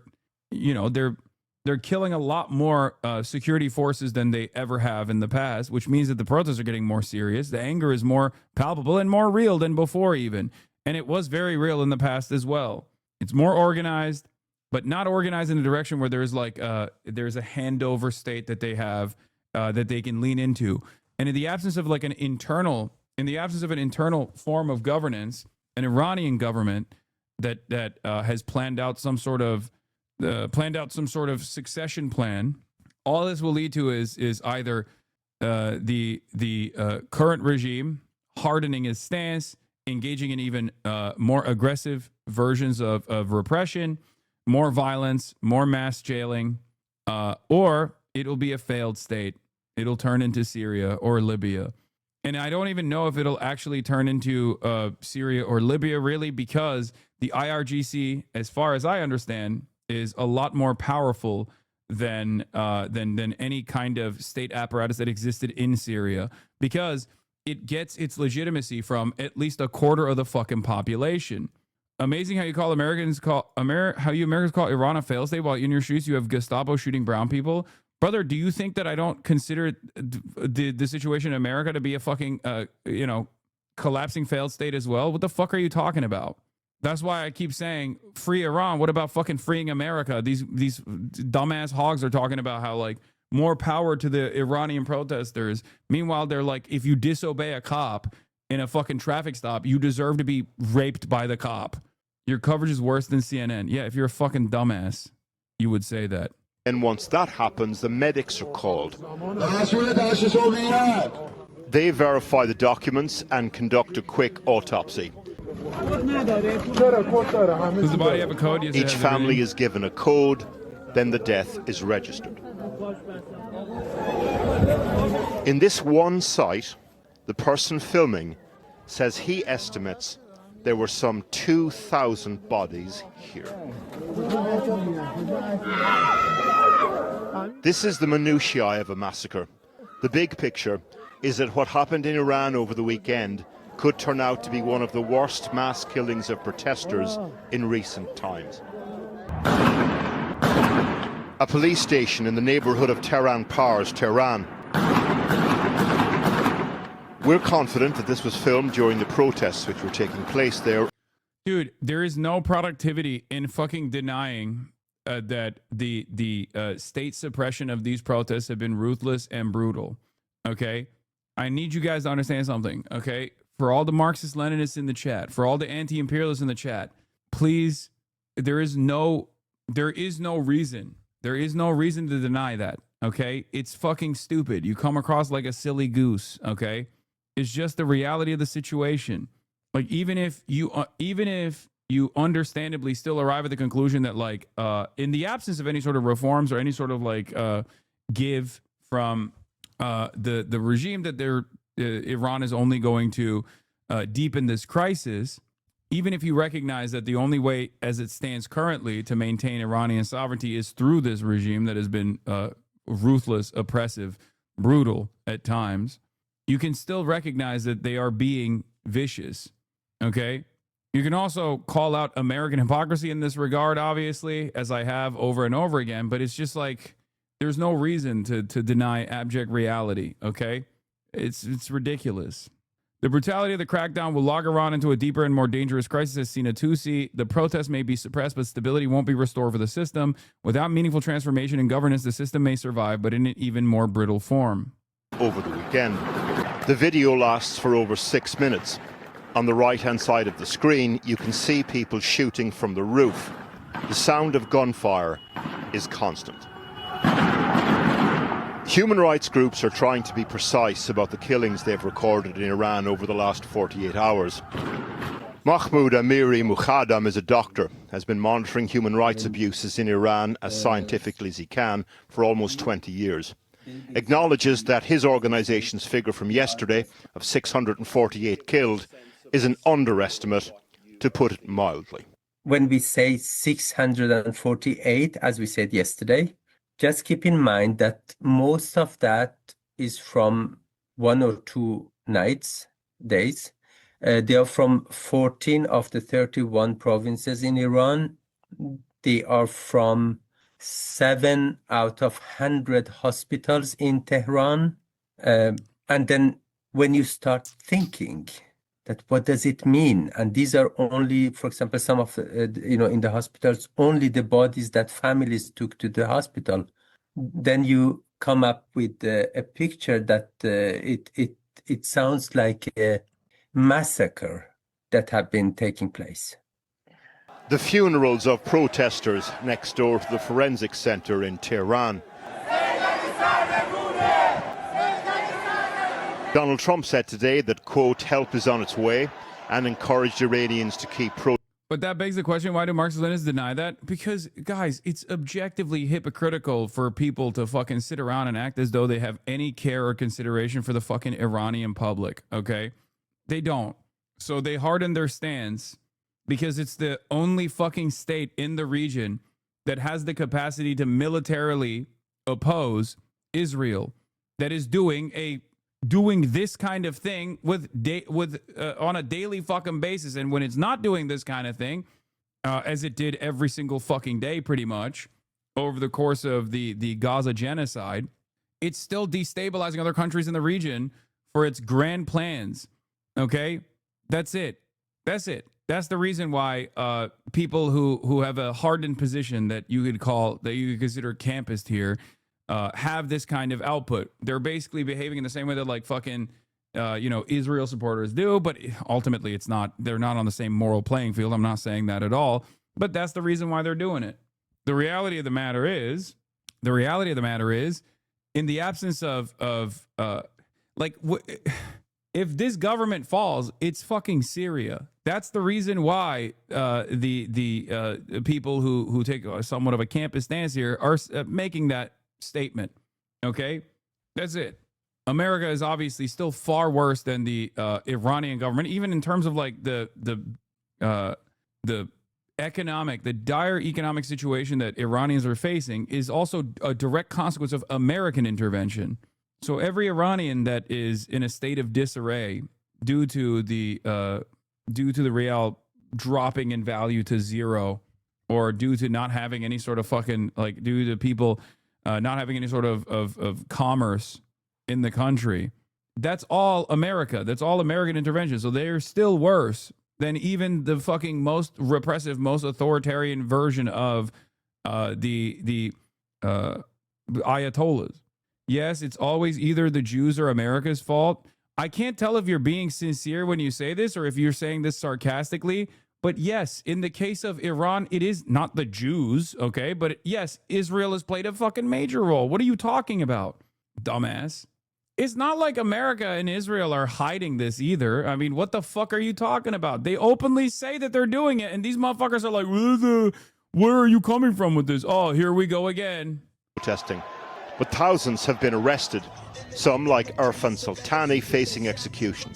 killing a lot more security forces than they ever have in the past, which means that the protests are getting more serious. The anger is more palpable and more real than before even, and it was very real in the past as well. It's more organized, but not organized in a direction where there's like there's a handover state that they have that they can lean into. And in the absence of like an internal form of governance, an Iranian government that has planned out some sort of succession plan, all this will lead to is either the current regime hardening its stance, engaging in even more aggressive versions of repression, more violence, more mass jailing, or it'll be a failed state. It'll turn into Syria or Libya. And I don't even know if it'll actually turn into Syria or Libya, really, because the IRGC, as far as I understand, is a lot more powerful than any kind of state apparatus that existed in Syria, because it gets its legitimacy from at least a quarter of the fucking population. Amazing how you Americans call Iran a failed state, while in your streets you have Gestapo shooting brown people. Brother, do you think that I don't consider the situation in America to be a fucking collapsing failed state as well? What the fuck are you talking about? That's why I keep saying free Iran. What about fucking freeing America? These dumbass hogs are talking about how like more power to the Iranian protesters. Meanwhile, they're like, if you disobey a cop, in a fucking traffic stop, you deserve to be raped by the cop. Your coverage is worse than CNN. Yeah, if you're a fucking dumbass, you would say that. And once that happens, the medics are called. They verify the documents and conduct a quick autopsy. Does the body have a code? Yes, it Each has family everything. is given a code, then the death is registered. In this one site, the person filming says he estimates there were some 2,000 bodies here. This is the minutiae of a massacre. The big picture is that what happened in Iran over the weekend could turn out to be one of the worst mass killings of protesters in recent times. A police station in the neighborhood of Tehran Pars, Tehran. We're confident that this was filmed during the protests which were taking place there. Dude, there is no productivity in fucking denying that the state suppression of these protests have been ruthless and brutal. Okay? I need you guys to understand something, okay? For all the Marxist-Leninists in the chat, for all the anti-imperialists in the chat, please, there is no reason. There is no reason to deny that, okay? It's fucking stupid. You come across like a silly goose, okay? It's just the reality of the situation. Like, even if you understandably still arrive at the conclusion that, like, in the absence of any sort of reforms or any sort of like give from the regime that Iran is only going to deepen this crisis, even if you recognize that the only way as it stands currently to maintain Iranian sovereignty is through this regime that has been ruthless, oppressive, brutal at times, you can still recognize that they are being vicious, okay? You can also call out American hypocrisy in this regard, obviously, as I have over and over again, but it's just like there's no reason to deny abject reality, okay? It's ridiculous. The brutality of the crackdown will log Iran into a deeper and more dangerous crisis, as Sina Tusi. The protests may be suppressed, but stability won't be restored for the system. Without meaningful transformation in governance, the system may survive, but in an even more brittle form. Over the weekend. The video lasts for over 6 minutes. On the right-hand side of the screen, you can see people shooting from the roof. The sound of gunfire is constant. Human rights groups are trying to be precise about the killings they've recorded in Iran over the last 48 hours. Mahmoud Amiri Mukhadam is a doctor, has been monitoring human rights abuses in Iran as scientifically as he can for almost 20 years. Acknowledges that his organization's figure from yesterday of 648 killed is an underestimate, to put it mildly. When we say 648, as we said yesterday, just keep in mind that most of that is from 1 or 2 days. They are from 14 of the 31 provinces in Iran. They are from 7 out of 100 hospitals in Tehran. And then when you start thinking that what does it mean? And these are only, for example, some of the, in the hospitals, only the bodies that families took to the hospital. Then you come up with a picture that it sounds like a massacre that have been taking place. The funerals of protesters next door to the forensic center in Tehran. Donald Trump said today that, quote, help is on its way, and encouraged Iranians to keep protesting. But that begs the question, why do Marxist-Leninists deny that? Because, guys, it's objectively hypocritical for people to fucking sit around and act as though they have any care or consideration for the fucking Iranian public, okay? They don't. So they harden their stance because it's the only fucking state in the region that has the capacity to militarily oppose Israel, that is doing this kind of thing on a daily fucking basis. And when it's not doing this kind of thing, as it did every single fucking day pretty much over the course of the Gaza genocide, it's still destabilizing other countries in the region for its grand plans. Okay? That's it. That's the reason why people who have a hardened position that you could consider campist here have this kind of output. They're basically behaving in the same way that like fucking Israel supporters do, but ultimately it's not. They're not on the same moral playing field. I'm not saying that at all, but that's the reason why they're doing it. The reality of the matter is, in the absence if this government falls, it's fucking Syria. That's the reason why the people who take somewhat of a campus stance here are making that statement. Okay, that's it. America is obviously still far worse than the Iranian government, even in terms of like the dire economic situation that Iranians are facing is also a direct consequence of American intervention. So every Iranian that is in a state of disarray due to the real dropping in value to zero, or due to not having any sort of due to people not having any sort of commerce in the country, that's all America. That's all American intervention. So they're still worse than even the fucking most repressive, most authoritarian version of the Ayatollahs. Yes, it's always either the Jews or America's fault. I can't tell if you're being sincere when you say this or if you're saying this sarcastically. But yes, in the case of Iran, it is not the Jews, okay? But yes, Israel has played a fucking major role. What are you talking about, dumbass? It's not like America and Israel are hiding this either. I mean, what the fuck are you talking about? They openly say that they're doing it, and these motherfuckers are like, where are you coming from with this? Oh, here we go again. Protesting. But thousands have been arrested, some like Irfan Sultani facing execution.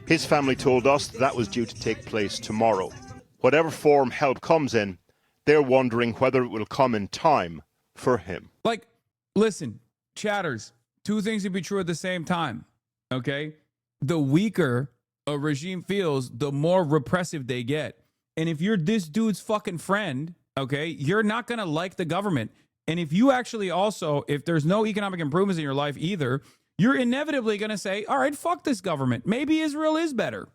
His family told us that was due to take place tomorrow. Whatever form help comes in, they're wondering whether it will come in time for him. Like, listen, chatters, two things can be true at the same time, okay? The weaker a regime feels, the more repressive they get. And if you're this dude's fucking friend, okay, you're not going to like the government. And if you actually also, if there's no economic improvements in your life either, you're inevitably going to say, all right, fuck this government. Maybe Israel is better.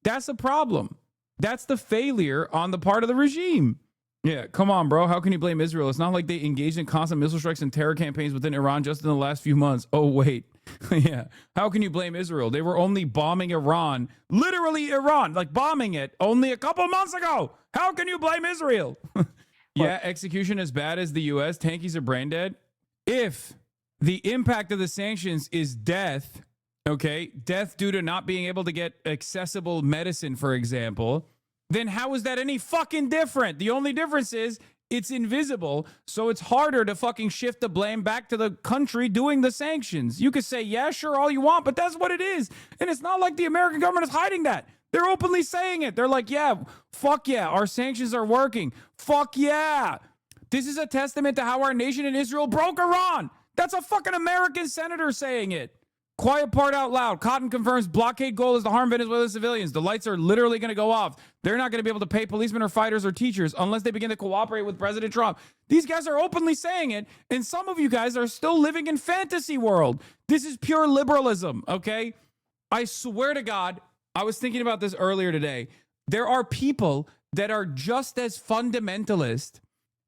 That's the problem. That's the failure on the part of the regime. Yeah, come on, bro. How can you blame Israel? It's not like they engaged in constant missile strikes and terror campaigns within Iran just in the last few months. Oh, wait. Yeah. How can you blame Israel? They were only bombing Iran, literally Iran, like bombing it only a couple months ago. How can you blame Israel? Yeah, execution as bad as the U.S. Tankies are brain dead. If the impact of the sanctions is death, okay, death due to not being able to get accessible medicine, for example, then how is that any fucking different? The only difference is it's invisible, so it's harder to fucking shift the blame back to the country doing the sanctions. You could say, yeah, sure, all you want, but that's what it is. And it's not like the American government is hiding that. They're openly saying it. They're like, yeah, fuck yeah, our sanctions are working. Fuck yeah. This is a testament to how our nation and Israel broke Iran. That's a fucking American senator saying it. Quiet part out loud. Cotton confirms blockade goal is to harm Venezuelan civilians. The lights are literally going to go off. They're not going to be able to pay policemen or fighters or teachers unless they begin to cooperate with President Trump. These guys are openly saying it, and some of you guys are still living in fantasy world. This is pure liberalism, okay? I swear to God, I was thinking about this earlier today. There are people that are just as fundamentalist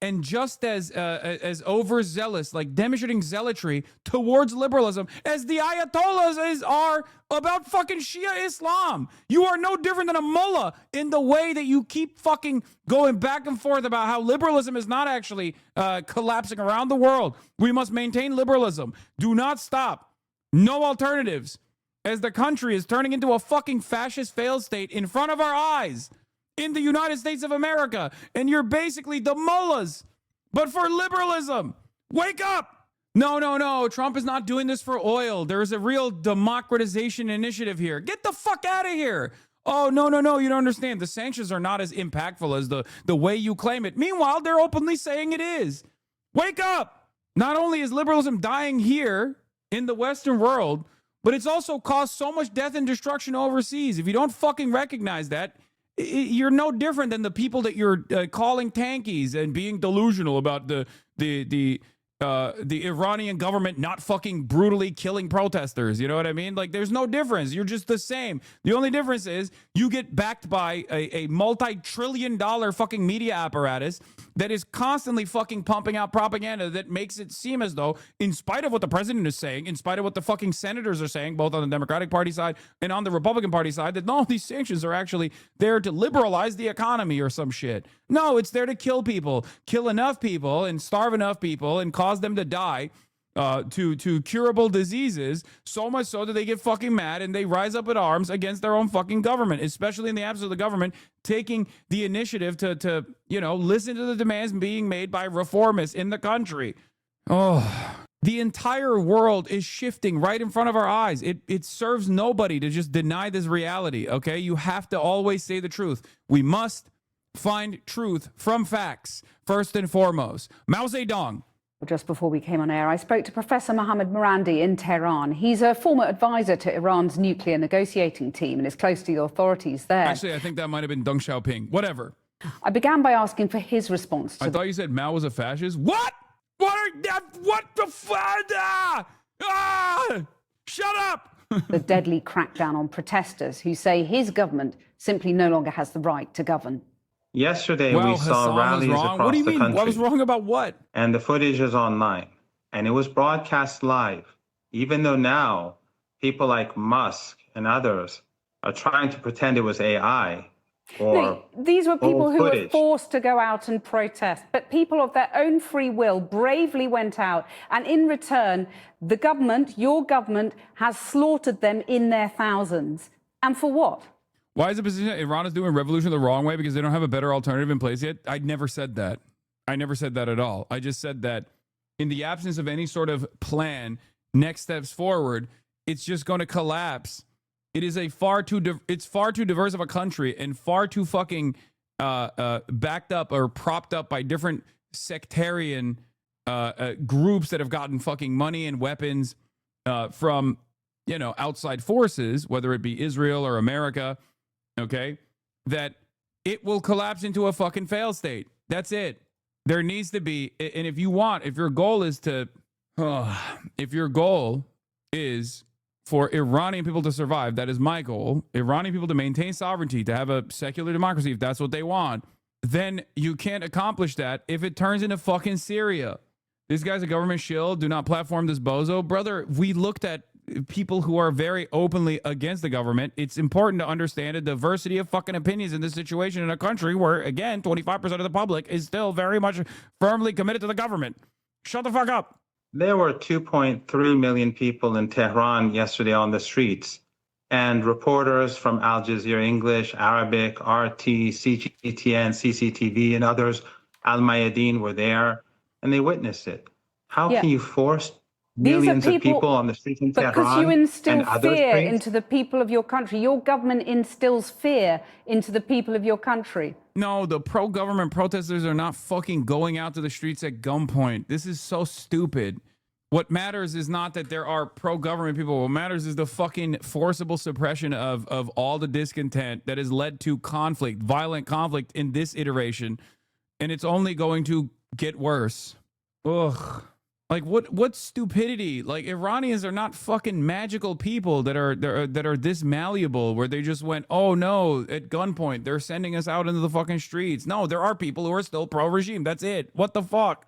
and just as overzealous, like demonstrating zealotry towards liberalism as the Ayatollahs are about fucking Shia Islam. You are no different than a mullah in the way that you keep fucking going back and forth about how liberalism is not actually collapsing around the world. We must maintain liberalism. Do not stop. No alternatives. As the country is turning into a fucking fascist failed state in front of our eyes in the United States of America. And you're basically the mullahs, but for liberalism. Wake up. No. Trump is not doing this for oil. There is a real democratization initiative here. Get the fuck out of here. Oh, no. You don't understand. The sanctions are not as impactful as the way you claim it. Meanwhile, they're openly saying it is. Wake up. Not only is liberalism dying here in the Western world, but it's also caused so much death and destruction overseas. If you don't fucking recognize that, you're no different than the people that you're calling tankies and being delusional about the the Iranian government not fucking brutally killing protesters. You know what I mean? Like, there's no difference. You're just the same. The only difference is you get backed by a multi-trillion-dollar fucking media apparatus that is constantly fucking pumping out propaganda that makes it seem as though, in spite of what the president is saying, in spite of what the fucking senators are saying, both on the Democratic Party side and on the Republican Party side, that no, these sanctions are actually there to liberalize the economy or some shit. No, it's there to kill people, kill enough people and starve enough people and cause them to die to curable diseases, so much so that they get fucking mad and they rise up in arms against their own fucking government, especially in the absence of the government taking the initiative to you know, listen to the demands being made by reformists in the country. Oh, the entire world is shifting right in front of our eyes. It serves nobody to just deny this reality, okay? You have to always say the truth. We must find truth from facts, first and foremost. Mao Zedong. Just before we came on air, I spoke to Professor Mohammad Marandi in Tehran. He's a former advisor to Iran's nuclear negotiating team and is close to the authorities there. Actually, I think that might have been Deng Xiaoping. Whatever. I began by asking for his response to I thought you said Mao was a fascist. What? What the fuck? Shut up! the deadly crackdown on protesters who say his government simply no longer has the right to govern. Yesterday, Well, we saw Hassan rallies was wrong. across What do you the mean? country. What was wrong about what? And the footage is online. And it was broadcast live, even though now people like Musk and others are trying to pretend it was AI or These were people old who were footage. forced to go out and protest, but people of their own free will bravely went out. And in return, the government, your government, has slaughtered them in their thousands. And for what? Why is the position that Iran is doing revolution the wrong way because they don't have a better alternative in place yet? I never said that. I never said that at all. I just said that in the absence of any sort of plan, next steps forward, it's just going to collapse. It is a far too diverse of a country and far too fucking backed up or propped up by different sectarian groups that have gotten fucking money and weapons from, you know, outside forces, whether it be Israel or America. Okay, that it will collapse into a fucking fail state. That's it. There needs to be, and if your goal is to, if your goal is for Iranian people to survive, that is my goal, Iranian people to maintain sovereignty, to have a secular democracy, if that's what they want, then you can't accomplish that if it turns into fucking Syria. This guy's a government shill. Do not platform this bozo. Brother, we looked at people who are very openly against the government. It's important to understand a diversity of fucking opinions in this situation in a country where, again, 25% of the public is still very much firmly committed to the government. Shut the fuck up. There were 2.3 million people in Tehran yesterday on the streets, and reporters from Al Jazeera English, Arabic, RT, CGTN, CCTV, and others, Al Mayadeen, were there, and they witnessed it. How can you force millions of people on the streets in Tehran because you instill and other fear streets? into the people of your country. Your government instills fear into the people of your country. No, the pro-government protesters are not fucking going out to the streets at gunpoint. This is so stupid. What matters is not that there are pro-government people. What matters is the fucking forcible suppression of all the discontent that has led to conflict, violent conflict in this iteration. And it's only going to get worse. Ugh. Like what stupidity? Like, Iranians are not fucking magical people that are this malleable where they just went, oh no, at gunpoint, they're sending us out into the fucking streets. No, there are people who are still pro-regime. That's it. What the fuck?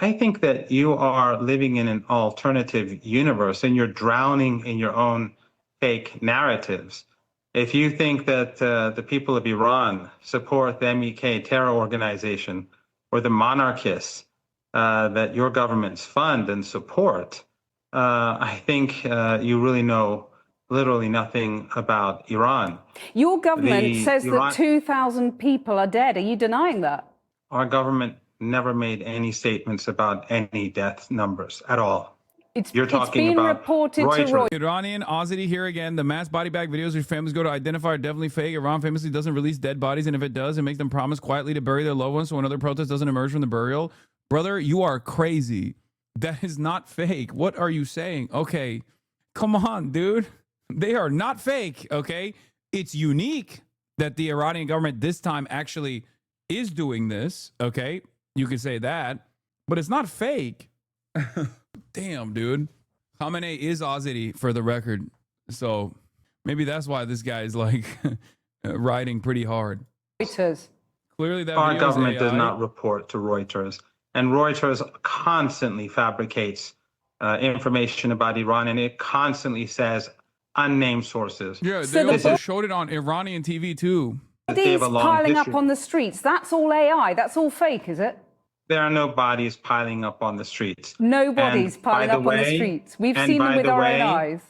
I think that you are living in an alternative universe and you're drowning in your own fake narratives. If you think that the people of Iran support the MEK terror organization or the monarchists that your governments fund and support, I think you really know literally nothing about Iran. Your government says that 2,000 people are dead. Are you denying that? Our government never made any statements about any death numbers at all. You're talking about Reuters. Iranian Ozzy here again. The mass body bag videos which families go to identify are definitely fake. Iran famously doesn't release dead bodies, and if it does, it makes them promise quietly to bury their loved ones so another protest doesn't emerge from the burial. Brother, you are crazy. That is not fake. What are you saying? Okay, come on, dude. They are not fake, okay? It's unique that the Iranian government this time actually is doing this, okay? You could say that, but it's not fake. Damn, dude. Khamenei is Azeri for the record. So maybe that's why this guy is like riding pretty hard. Reuters. Clearly that Our video is government does AI. not report to Reuters. And Reuters constantly fabricates information about Iran, and it constantly says unnamed sources. Yeah, So they the also bo- showed it on Iranian TV too. They have Bodies a long piling history. up on the streets. That's all AI. That's all fake, is it? There are no bodies piling up on the streets. No bodies And piling by up the on the way- streets. We've and seen them by with the our way- own eyes.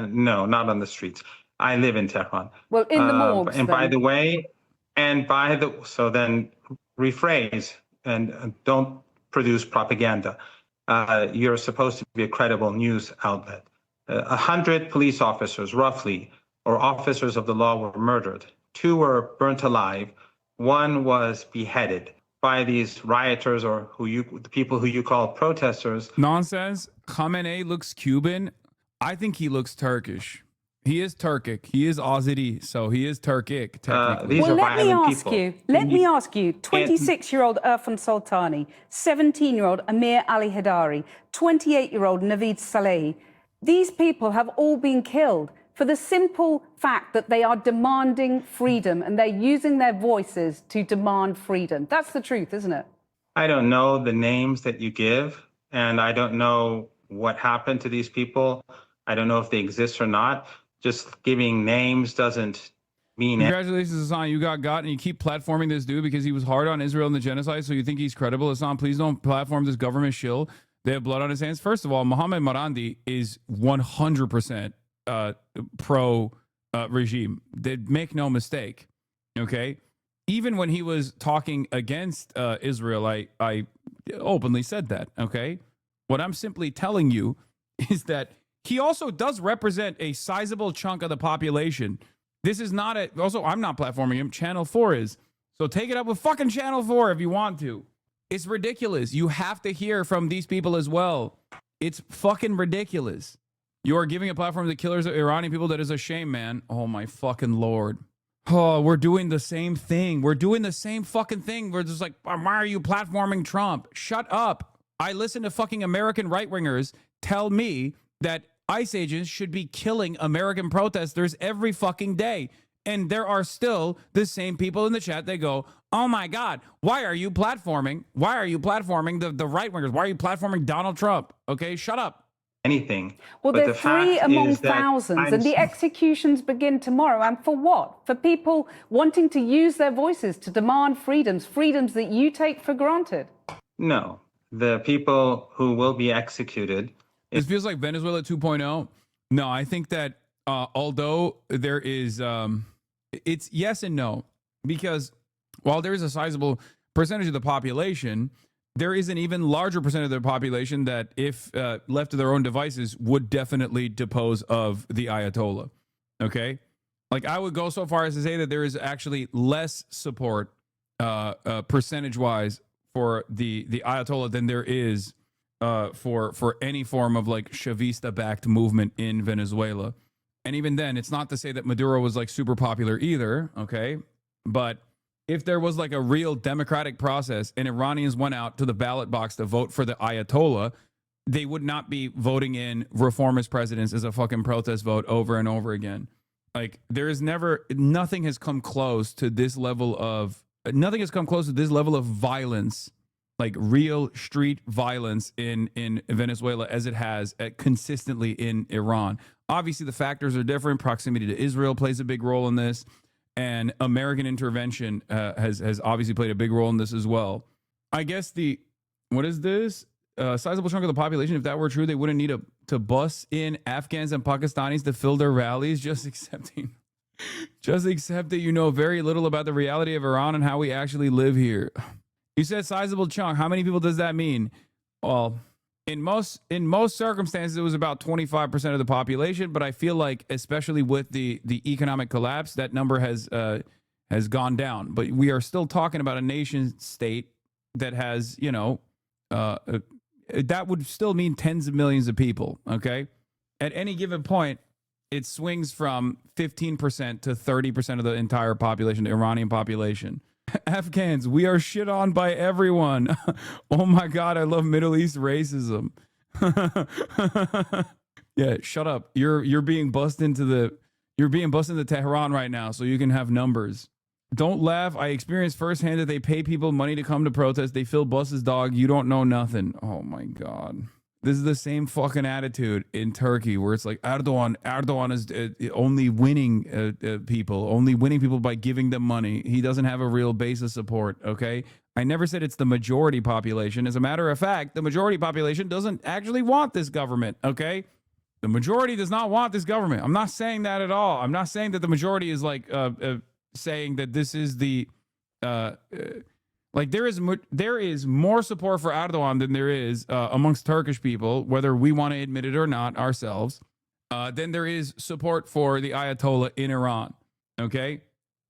No, not on the streets. I live in Tehran. Well, in the morgues, And by then. the way, so then rephrase and don't produce propaganda. You're supposed to be a credible news outlet. 100 police officers, roughly, or officers of the law were murdered. 2 were burnt alive. 1 was beheaded by these rioters, or the people who you call protesters. Nonsense. Khamenei looks Cuban. I think he looks Turkish. He is Turkic. He is Azeri, so he is Turkic, technically. Well, let me ask you, 26-year-old Irfan Soltani, 17-year-old Amir Ali Hadari, 28-year-old Naveed Salehi, these people have all been killed for the simple fact that they are demanding freedom and they're using their voices to demand freedom. That's the truth, isn't it? I don't know the names that you give, and I don't know what happened to these people. I don't know if they exist or not. Just giving names doesn't mean anything. Congratulations, Hassan. You got, and you keep platforming this dude because he was hard on Israel and the genocide, so you think he's credible. Hassan, please don't platform this government shill. They have blood on his hands. First of all, Mohammed Marandi is 100% pro regime. They make no mistake. Okay? Even when he was talking against Israel, I openly said that. Okay? What I'm simply telling you is that he also does represent a sizable chunk of the population. This is not also, I'm not platforming him. Channel 4 is. So take it up with fucking Channel 4 if you want to. It's ridiculous. You have to hear from these people as well. It's fucking ridiculous. You are giving a platform to the killers of Iranian people. That is a shame, man. Oh my fucking Lord. Oh, we're doing the same thing. We're doing the same fucking thing. We're just like, why are you platforming Trump? Shut up. I listen to fucking American right-wingers tell me that ICE agents should be killing American protesters every fucking day. And there are still the same people in the chat. They go, oh my God, why are you platforming? Why are you platforming the right-wingers? Why are you platforming Donald Trump? Okay, shut up. Anything. Well, But they're the fact 3 among is that thousands, and the executions begin tomorrow. And for what? For people wanting to use their voices to demand freedoms that you take for granted. No, the people who will be executed. This feels like Venezuela 2.0. No, I think that although there is, it's yes and no, because while there is a sizable percentage of the population, there is an even larger percentage of the population that, if left to their own devices, would definitely depose of the Ayatollah. Okay? Like, I would go so far as to say that there is actually less support percentage-wise for the Ayatollah than there is for any form of like Chavista-backed movement in Venezuela. And even then, it's not to say that Maduro was like super popular either, okay? But if there was like a real democratic process and Iranians went out to the ballot box to vote for the Ayatollah, they would not be voting in reformist presidents as a fucking protest vote over and over again. Like, there is nothing has come close to this level of violence, like real street violence in Venezuela as it has consistently in Iran. Obviously, the factors are different. Proximity to Israel plays a big role in this, and American intervention has obviously played a big role in this as well. I guess what is this? Sizable chunk of the population, if that were true, they wouldn't need to bus in Afghans and Pakistanis to fill their rallies. Just accept that you know very little about the reality of Iran and how we actually live here. You said sizable chunk. How many people does that mean? Well, in most circumstances, it was about 25% of the population. But I feel like, especially with the economic collapse, that number has gone down. But we are still talking about a nation state that has, that would still mean tens of millions of people. Okay, at any given point, it swings from 15% to 30% of the entire population, the Iranian population. Afghans, we are shit on by everyone. Oh my God, I love Middle East racism. Yeah, shut up. You're being bussed into Tehran right now so you can have numbers. Don't laugh. I experienced firsthand that they pay people money to come to protest. They fill buses, dog. You don't know nothing. Oh my God. This is the same fucking attitude in Turkey where it's like Erdogan is only winning people by giving them money. He doesn't have a real base of support, okay? I never said it's the majority population. As a matter of fact, the majority population doesn't actually want this government, okay? The majority does not want this government. I'm not saying that at all. I'm not saying that the majority is like saying that this is the like there is more support for Erdogan than there is amongst Turkish people, whether we want to admit it or not ourselves, than there is support for the Ayatollah in Iran. Okay?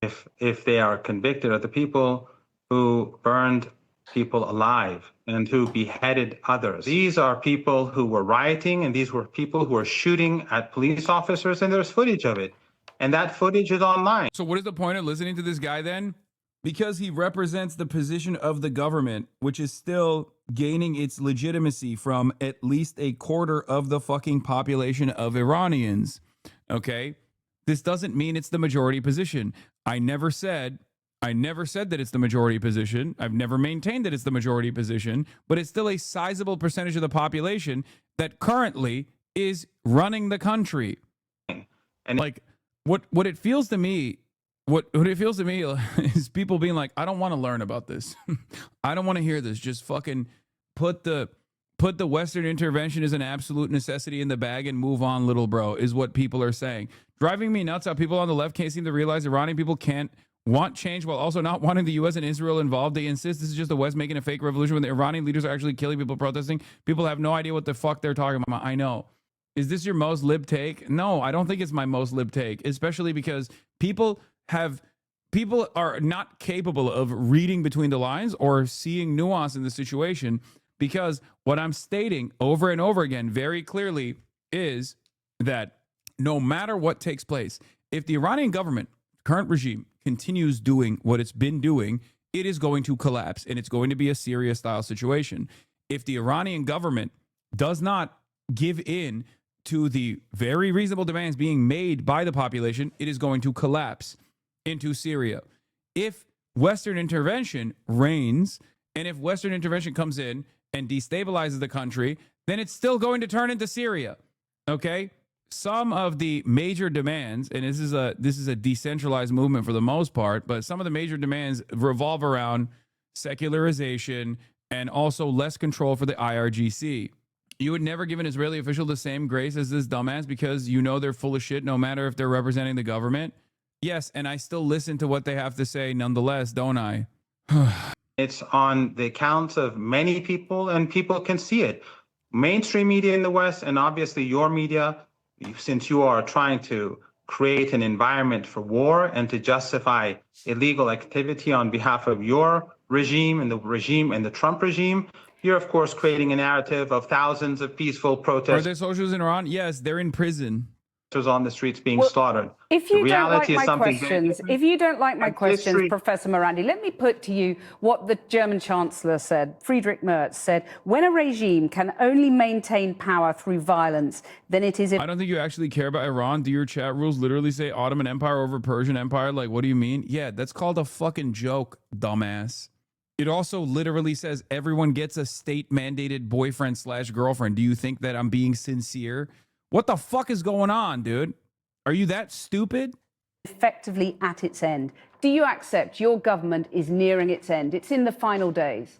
If they are convicted of the people who burned people alive and who beheaded others. These are people who were rioting, and these were people who were shooting at police officers, and there's footage of it. And that footage is online. So what is the point of listening to this guy then? Because he represents the position of the government, which is still gaining its legitimacy from at least a quarter of the fucking population of Iranians. Okay? This doesn't mean it's the majority position. I never said that it's the majority position. I've never maintained that it's the majority position, but it's still a sizable percentage of the population that currently is running the country. And like what it feels to me, what it feels to me is people being like, I don't want to learn about this. I don't want to hear this. Just fucking put the Western intervention as an absolute necessity in the bag and move on, little bro, is what people are saying. Driving me nuts how people on the left can't seem to realize Iranian people can't want change while also not wanting the U.S. and Israel involved. They insist this is just the West making a fake revolution when the Iranian leaders are actually killing people protesting. People have no idea what the fuck they're talking about. I know. Is this your most lib take? No, I don't think it's my most lib take, especially because people are not capable of reading between the lines or seeing nuance in the situation, because what I'm stating over and over again very clearly is that no matter what takes place, if the Iranian government, current regime, continues doing what it's been doing, it is going to collapse, and it's going to be a Syria style situation. If the Iranian government does not give in to the very reasonable demands being made by the population, it is going to collapse into Syria. If Western intervention reigns, and if Western intervention comes in and destabilizes the country, then it's still going to turn into Syria. Okay? Some of the major demands, and this is a decentralized movement for the most part, but some of the major demands revolve around secularization and also less control for the IRGC. You would never give an Israeli official the same grace as this dumbass because you know they're full of shit no matter if they're representing the government. Yes, and I still listen to what they have to say nonetheless, don't I? It's on the accounts of many people, and people can see it. Mainstream media in the West, and obviously your media, since you are trying to create an environment for war and to justify illegal activity on behalf of your regime and the Trump regime, you're of course creating a narrative of thousands of peaceful protesters. Are there socialists in Iran? Yes, they're in prison. On the streets being slaughtered. If you don't like my questions, Professor Morandi, let me put to you what the German Chancellor said. Friedrich Merz said, when a regime can only maintain power through violence, then it is... I don't think you actually care about Iran. Do your chat rules literally say Ottoman Empire over Persian Empire? Like, what do you mean? Yeah, that's called a fucking joke, dumbass. It also literally says everyone gets a state-mandated boyfriend/girlfriend. Do you think that I'm being sincere? What the fuck is going on, dude? Are you that stupid? Effectively at its end. Do you accept your government is nearing its end? It's in the final days.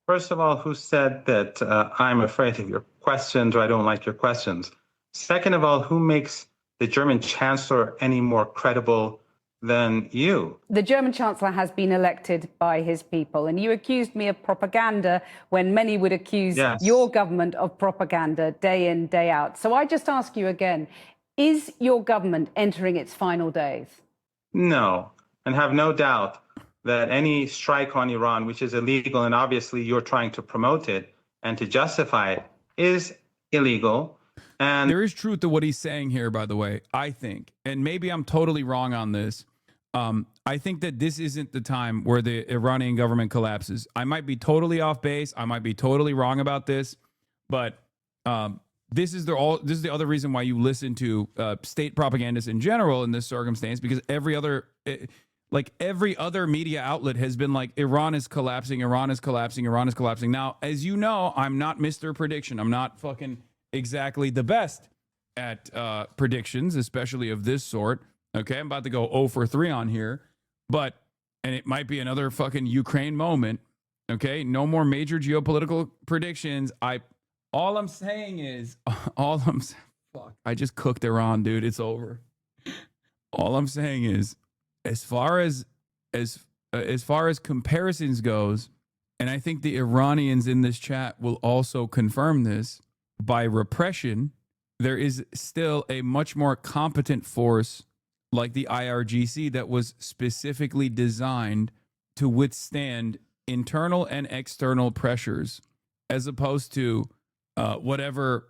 First of all, who said that I'm afraid of your questions or I don't like your questions? Second of all, who makes the German Chancellor any more credible than you? The German Chancellor has been elected by his people, and you accused me of propaganda when many would accuse your government of propaganda day in, day out. So I just ask you again, is your government entering its final days? No, and have no doubt that any strike on Iran, which is illegal, and obviously you're trying to promote it and to justify it, is illegal. And there is truth to what he's saying here, by the way, I think, and maybe I'm totally wrong on this. I think that this isn't the time where the Iranian government collapses. I might be totally off base. I might be totally wrong about this, but this is the other reason why you listen to state propagandists in general in this circumstance, because every other media outlet has been like, Iran is collapsing, Iran is collapsing, Iran is collapsing. Now, as you know, I'm not Mr. Prediction. I'm not fucking exactly the best at predictions, especially of this sort. Okay, I'm about to go 0 for 3 on here, and it might be another fucking Ukraine moment. Okay, no more major geopolitical predictions. All I'm saying is, fuck, I just cooked Iran, dude. It's over. All I'm saying is, as far as comparisons goes, and I think the Iranians in this chat will also confirm this, by repression, there is still a much more competent force like the IRGC that was specifically designed to withstand internal and external pressures, as opposed to whatever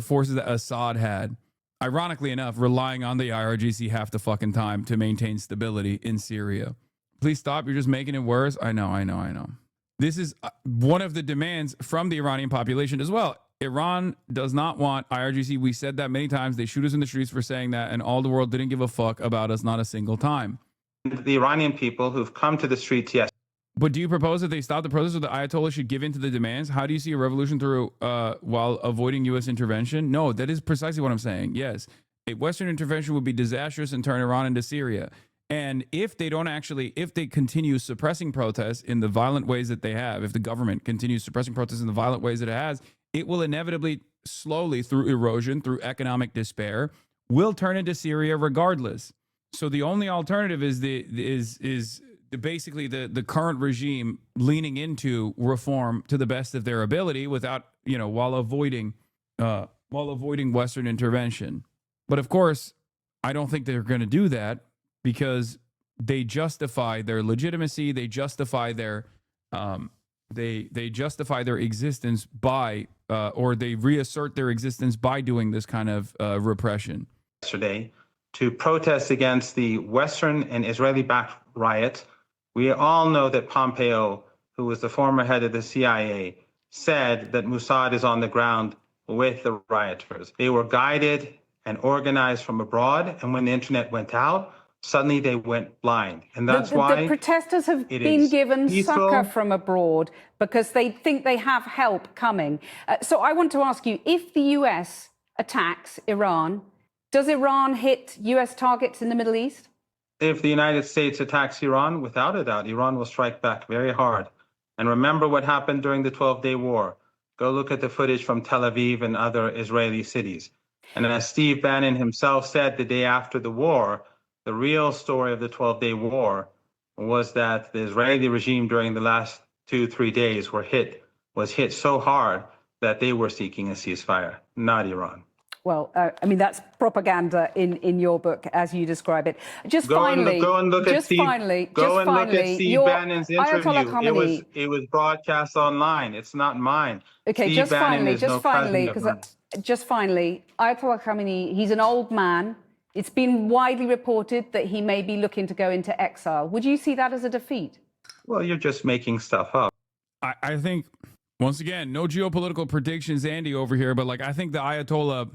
forces that Assad had. Ironically enough, relying on the IRGC half the fucking time to maintain stability in Syria. Please stop. You're just making it worse. I know. This is one of the demands from the Iranian population as well. Iran does not want IRGC. We said that many times. They shoot us in the streets for saying that, and all the world didn't give a fuck about us, not a single time. The Iranian people who've come to the streets, yes. But do you propose that they stop the protests, or the Ayatollah should give in to the demands? How do you see a revolution through while avoiding U.S. intervention? No, that is precisely what I'm saying. Yes, a Western intervention would be disastrous and turn Iran into Syria. And if they continue suppressing protests in the violent ways that they have, if the government continues suppressing protests in the violent ways that it has, it will inevitably, slowly, through erosion, through economic despair, will turn into Syria regardless. So the only alternative is basically the current regime leaning into reform to the best of their ability, without, while avoiding Western intervention. But of course, I don't think they're going to do that, because they justify their legitimacy, they justify their they justify their existence by or they reassert their existence by doing this kind of repression. Yesterday, to protest against the Western and Israeli-backed riot. We all know that Pompeo, who was the former head of the CIA, said that Mossad is on the ground with the rioters. They were guided and organized from abroad, and when the internet went out, suddenly they went blind. And that's why the protesters have been given succor from abroad because they think they have help coming. So I want to ask you, if the US attacks Iran, does Iran hit US targets in the Middle East? If the United States attacks Iran, without a doubt, Iran will strike back very hard. And remember what happened during the 12-day war. Go look at the footage from Tel Aviv and other Israeli cities. And as Steve Bannon himself said the day after the war, the real story of the 12-day war was that the Israeli regime during the last 2-3 days was hit so hard that they were seeking a ceasefire, not Iran. Well, I mean, that's propaganda in your book, as you describe it. Go and look at Steve Bannon's interview. It was broadcast online. It's not mine. Okay, just finally, Ayatollah Khamenei, he's an old man. It's been widely reported that he may be looking to go into exile. Would you see that as a defeat? Well, you're just making stuff up. I think, once again, no geopolitical predictions, Andy, over here, but I think the Ayatollah,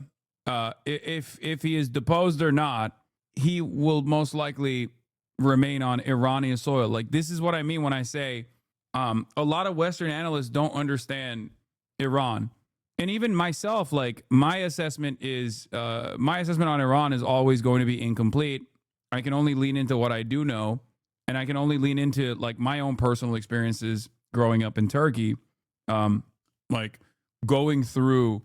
if he is deposed or not, he will most likely remain on Iranian soil. This is what I mean when I say a lot of Western analysts don't understand Iran. And even myself, my assessment on Iran is always going to be incomplete. I can only lean into what I do know, and I can only lean into my own personal experiences growing up in Turkey, going through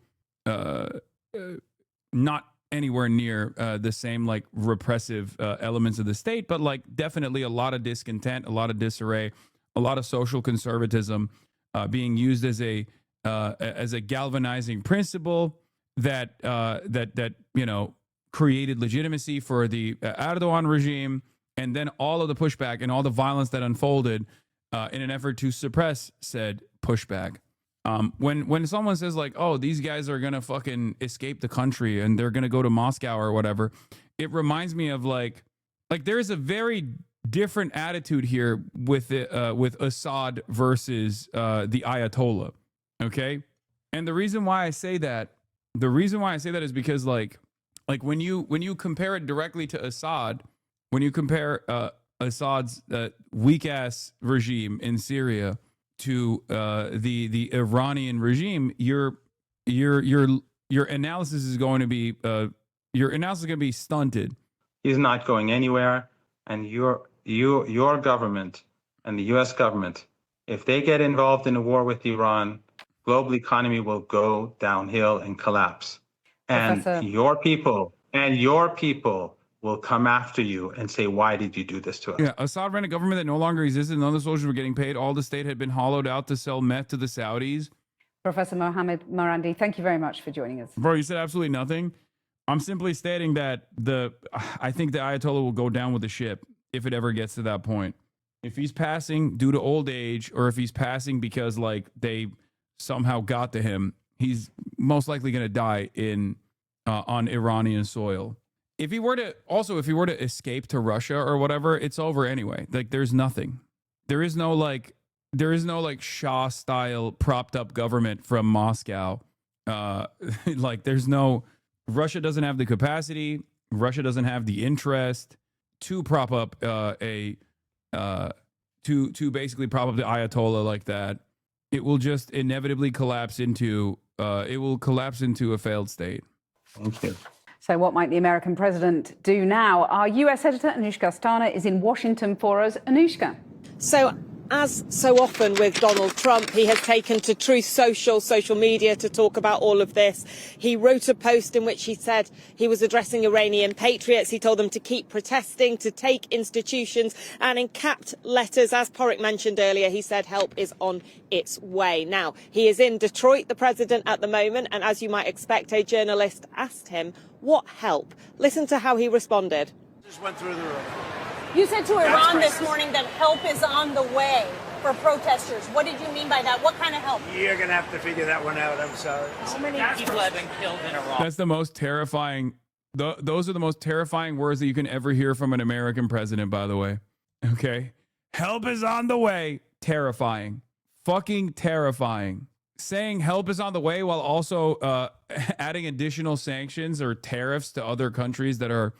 not anywhere near the same repressive elements of the state, but definitely a lot of discontent, a lot of disarray, a lot of social conservatism being used as a galvanizing principle that created legitimacy for the Erdogan regime, and then all of the pushback and all the violence that unfolded in an effort to suppress said pushback. When someone says oh, these guys are gonna fucking escape the country and they're gonna go to Moscow or whatever, it reminds me of Like there is a very different attitude here with Assad versus the Ayatollah. Okay, and the reason why I say that is because like when you compare it directly to Assad, when you compare Assad's weak ass regime in Syria to the Iranian regime, your analysis is going to be stunted. He's not going anywhere, and your government and the U.S. government, if they get involved in a war with Iran, global economy will go downhill and collapse. And your people will come after you and say, why did you do this to us? Yeah, Assad ran a government that no longer existed. None of the soldiers were getting paid. All the state had been hollowed out to sell meth to the Saudis. Professor Mohammed Marandi, thank you very much for joining us. Bro, you said absolutely nothing. I'm simply stating that I think the Ayatollah will go down with the ship if it ever gets to that point. If he's passing due to old age, or if he's passing because like they somehow got to him, he's most likely going to die on Iranian soil. If he were to escape to Russia or whatever, it's over anyway. Like there's nothing. There is no like Shah style propped up government from Moscow. Like there's no, Russia doesn't have the capacity. Russia doesn't have the interest to prop up to basically prop up the Ayatollah like that. It will just inevitably collapse into a failed state. Thank you. So what might the American president do now? Our US editor, Anushka Astana, is in Washington for us. Anushka. So, as so often with Donald Trump, he has taken to Truth social media to talk about all of this. He wrote a post in which he said he was addressing Iranian patriots. He told them to keep protesting, to take institutions, and in capped letters, as Porrick mentioned earlier, he said help is on its way. Now, he is in Detroit, the president, at the moment, and as you might expect, a journalist asked him, what help? Listen to how he responded. Just went through the roof. You said to Iran this morning that help is on the way for protesters. What did you mean by that? What kind of help? You're going to have to figure that one out. I'm sorry. How many people have been killed in Iran? That's the most terrifying. Those are the most terrifying words that you can ever hear from an American president, by the way. Okay. Help is on the way. Terrifying. Fucking terrifying. Saying help is on the way while also adding additional sanctions or tariffs to other countries that are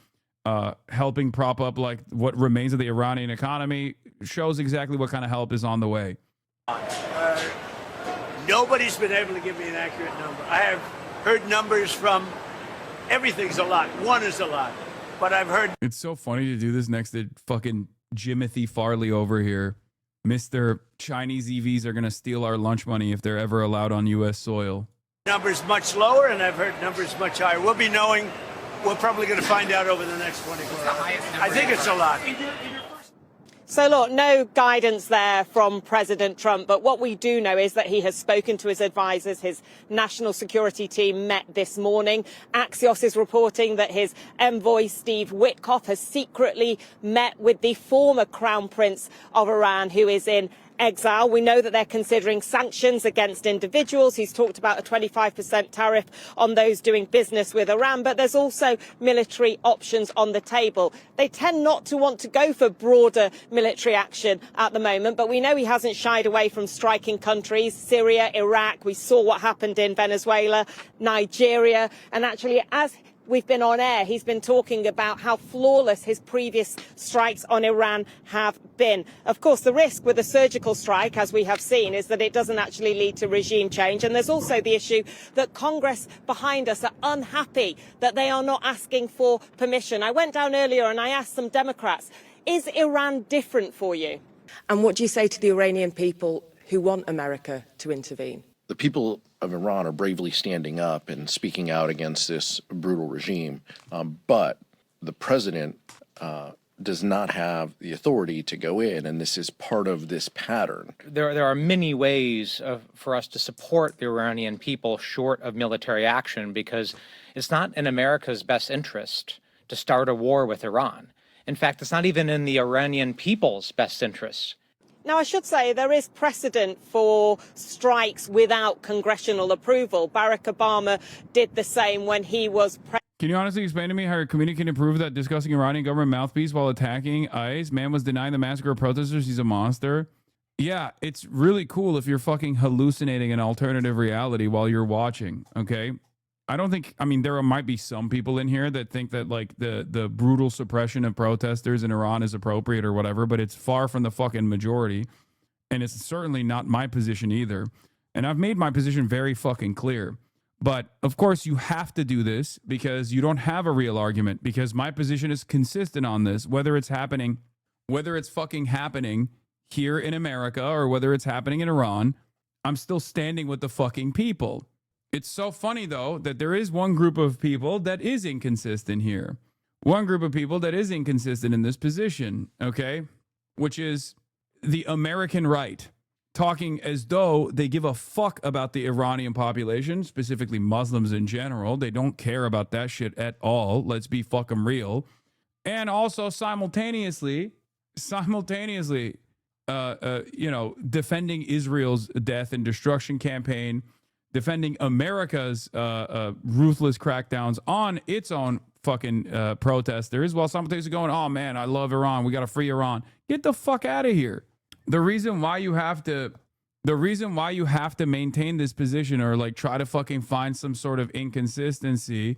helping prop up like what remains of the Iranian economy shows exactly what kind of help is on the way. Nobody's been able to give me an accurate number. I have heard numbers from everything's a lot. One is a lot. But I've heard. It's so funny to do this next to fucking Jimothy Farley over here. Mr. Chinese EVs are going to steal our lunch money if they're ever allowed on U.S. soil. Numbers much lower, and I've heard numbers much higher. We'll be knowing. We're probably going to find out over the next 24 hours. I think it's a lot. So, look, no guidance there from President Trump. But what we do know is that he has spoken to his advisors. His national security team met this morning. Axios is reporting that his envoy, Steve Witkoff, has secretly met with the former Crown Prince of Iran, who is in exile. We know that they're considering sanctions against individuals. He's talked about a 25% tariff on those doing business with Iran, but there's also military options on the table. They tend not to want to go for broader military action at the moment, but we know he hasn't shied away from striking countries, Syria, Iraq. We saw what happened in Venezuela, Nigeria, and actually as we've been on air, he's been talking about how flawless his previous strikes on Iran have been. Of course, the risk with a surgical strike, as we have seen, is that it doesn't actually lead to regime change. And there's also the issue that Congress behind us are unhappy that they are not asking for permission. I went down earlier and I asked some Democrats, is Iran different for you? And what do you say to the Iranian people who want America to intervene? The people of Iran are bravely standing up and speaking out against this brutal regime, but the president does not have the authority to go in, and this is part of this pattern. There are many ways for us to support the Iranian people short of military action, because it's not in America's best interest to start a war with Iran. In fact, it's not even in the Iranian people's best interest. Now, I should say there is precedent for strikes without congressional approval. Barack Obama did the same when he was president. Can you honestly explain to me how your community can improve that discussing Iranian government mouthpiece while attacking ICE? Man was denying the massacre of protesters. He's a monster. Yeah, it's really cool if you're fucking hallucinating an alternative reality while you're watching, okay? I don't think, I mean, there might be some people in here that think that like the brutal suppression of protesters in Iran is appropriate or whatever, but it's far from the fucking majority. And it's certainly not my position either. And I've made my position very fucking clear. But of course you have to do this because you don't have a real argument, because my position is consistent on this, whether it's happening, whether it's fucking happening here in America or whether it's happening in Iran, I'm still standing with the fucking people. It's so funny, though, that there is one group of people that is inconsistent here. One group of people that is inconsistent in this position, okay? Which is the American right, talking as though they give a fuck about the Iranian population, specifically Muslims in general. They don't care about that shit at all. Let's be fucking real. And also simultaneously, defending Israel's death and destruction campaign, defending America's ruthless crackdowns on its own fucking protesters, while simultaneously going, oh man, I love Iran, we got to free Iran. Get the fuck out of here. The reason why you have to maintain this position or like try to fucking find some sort of inconsistency,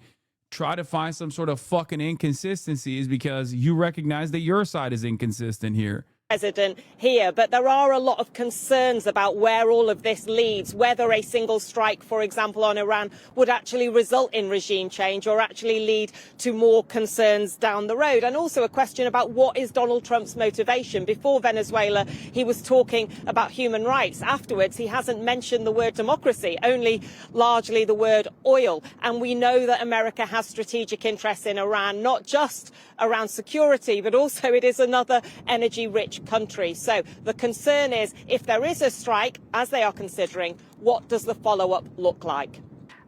is because you recognize that your side is inconsistent here. President here, but there are a lot of concerns about where all of this leads, whether a single strike, for example, on Iran would actually result in regime change or actually lead to more concerns down the road. And also a question about what is Donald Trump's motivation. Before Venezuela, he was talking about human rights. Afterwards, he hasn't mentioned the word democracy, only largely the word oil. And we know that America has strategic interests in Iran, not just around security, but also it is another energy-rich country. So the concern is, if there is a strike, as they are considering, what does the follow-up look like?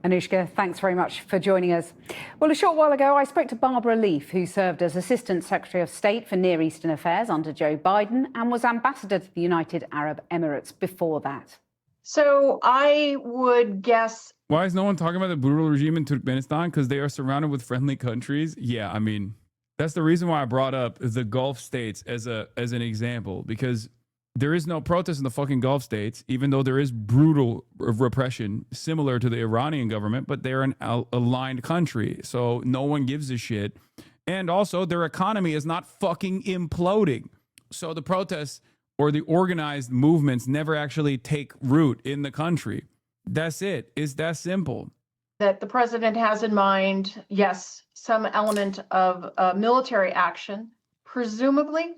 Anushka, thanks very much for joining us. Well, a short while ago, I spoke to Barbara Leaf, who served as Assistant Secretary of State for Near Eastern Affairs under Joe Biden and was Ambassador to the United Arab Emirates before that. So I would guess... Why is no one talking about the brutal regime in Turkmenistan? Because they are surrounded with friendly countries? Yeah, I mean... That's the reason why I brought up the Gulf states as an example, because there is no protest in the fucking Gulf states, even though there is brutal repression similar to the Iranian government, but they're an aligned country, so no one gives a shit. And also, their economy is not fucking imploding. So the protests or the organized movements never actually take root in the country. That's it. It's that simple. That the president has in mind, yes, some element of military action, presumably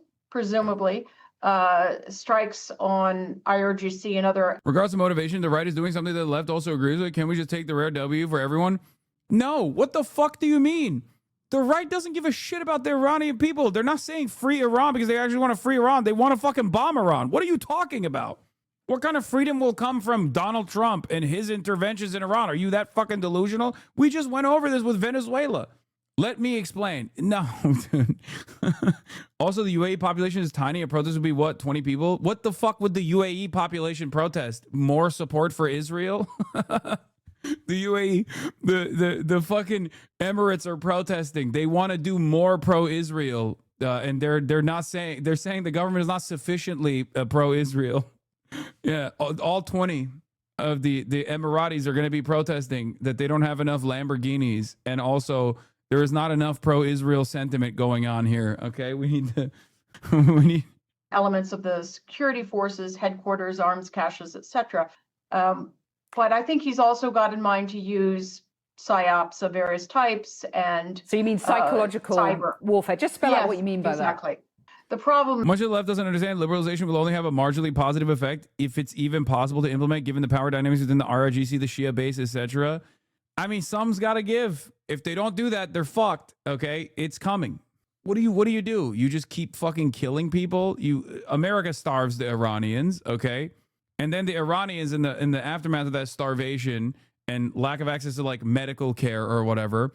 strikes on IRGC and other. Regardless of motivation, the right is doing something that the left also agrees with. Can we just take the rare W for everyone? No. What the fuck do you mean? The right doesn't give a shit about the Iranian people. They're not saying free Iran because they actually want to free Iran. They want to fucking bomb Iran. What are you talking about? What kind of freedom will come from Donald Trump and his interventions in Iran? Are you that fucking delusional? We just went over this with Venezuela. Let me explain. No, dude. Also, the UAE population is tiny. A protest would be what, 20 people? What the fuck would the UAE population protest? More support for Israel? The UAE, the fucking Emirates are protesting. They want to do more pro-Israel, and they're not saying, they're saying the government is not sufficiently pro-Israel. Yeah, all 20 of the Emiratis are going to be protesting that they don't have enough Lamborghinis, and also there is not enough pro-Israel sentiment going on here. Okay, we need elements of the security forces, headquarters, arms caches, etc. But I think he's also got in mind to use psyops of various types and. So you mean psychological cyber warfare? Just spell out what you mean by exactly. The problem. Much of the left doesn't understand liberalization will only have a marginally positive effect if it's even possible to implement, given the power dynamics within the IRGC, the Shia base, etc. I mean, some's got to give. If they don't do that, they're fucked. Okay, it's coming. What do you do? You just keep fucking killing people. America starves the Iranians. Okay, and then the Iranians in the aftermath of that starvation and lack of access to like medical care or whatever,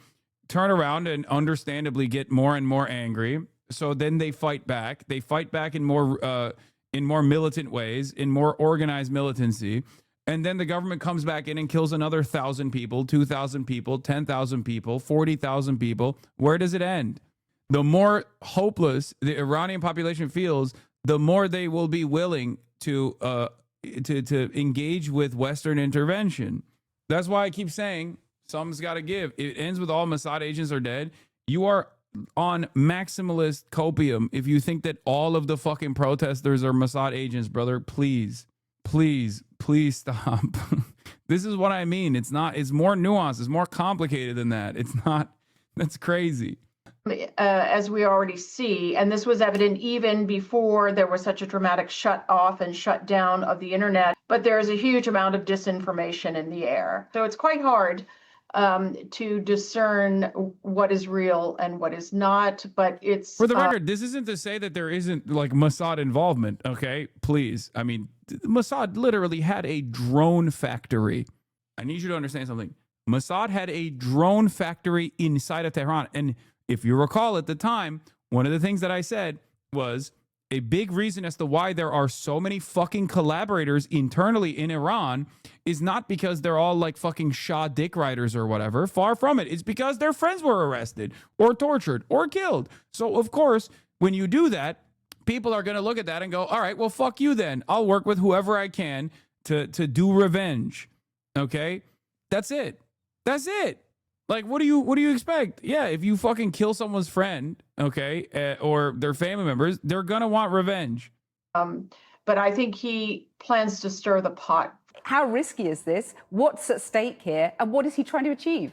turn around and understandably get more and more angry. So then they fight back. They fight back in more militant ways, in more organized militancy. And then the government comes back in and kills another 1,000 people, 2,000 people, 10,000 people, 40,000 people. Where does it end? The more hopeless the Iranian population feels, the more they will be willing to engage with Western intervention. That's why I keep saying something's got to give. It ends with all Mossad agents are dead. You are on maximalist copium if you think that all of the fucking protesters are Mossad agents, brother. Please stop. This is what I mean. It's more nuanced. It's more complicated than that. It's not. That's crazy. As we already see, and this was evident even before there was such a dramatic shut off and shut down of the internet, but there is a huge amount of disinformation in the air. So it's quite hard to discern what is real and what is not, but it's... For the record, this isn't to say that there isn't like Mossad involvement, okay? Please. I mean, Mossad literally had a drone factory. I need you to understand something. Mossad had a drone factory inside of Tehran, and if you recall at the time, one of the things that I said was a big reason as to why there are so many fucking collaborators internally in Iran is not because they're all like fucking Shah dick riders or whatever. Far from it. It's because their friends were arrested or tortured or killed. So, of course, when you do that, people are going to look at that and go, all right, well, fuck you then. I'll work with whoever I can to do revenge. Okay? That's it. That's it. Like, what do you expect? Yeah, if you fucking kill someone's friend, okay, or their family members, they're gonna want revenge. But I think he plans to stir the pot. How risky is this? What's at stake here? And what is he trying to achieve?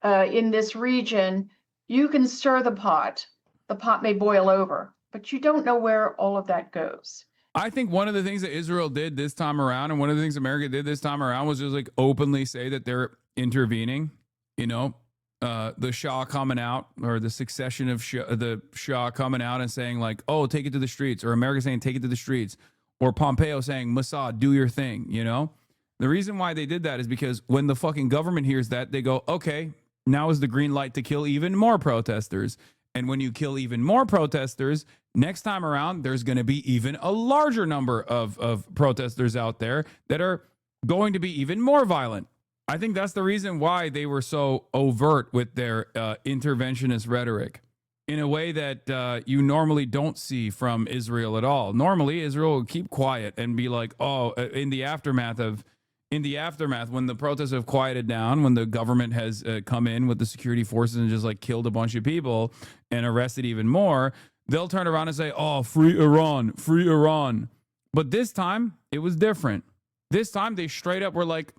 In this region, you can stir the pot. The pot may boil over, but you don't know where all of that goes. I think one of the things that Israel did this time around, and one of the things America did this time around, was just like openly say that they're intervening. You know, the Shah coming out, or the succession of the Shah coming out and saying like, oh, take it to the streets, or America saying take it to the streets, or Pompeo saying, Mossad, do your thing. You know, the reason why they did that is because when the fucking government hears that, they go, okay, now is the green light to kill even more protesters. And when you kill even more protesters, next time around, there's going to be even a larger number of protesters out there that are going to be even more violent. I think that's the reason why they were so overt with their interventionist rhetoric in a way that you normally don't see from Israel at all. Normally, Israel will keep quiet and be like, oh, in the aftermath, when the protests have quieted down, when the government has come in with the security forces and just like killed a bunch of people and arrested even more, they'll turn around and say, oh, free Iran, free Iran. But this time, it was different. This time, they straight up were like,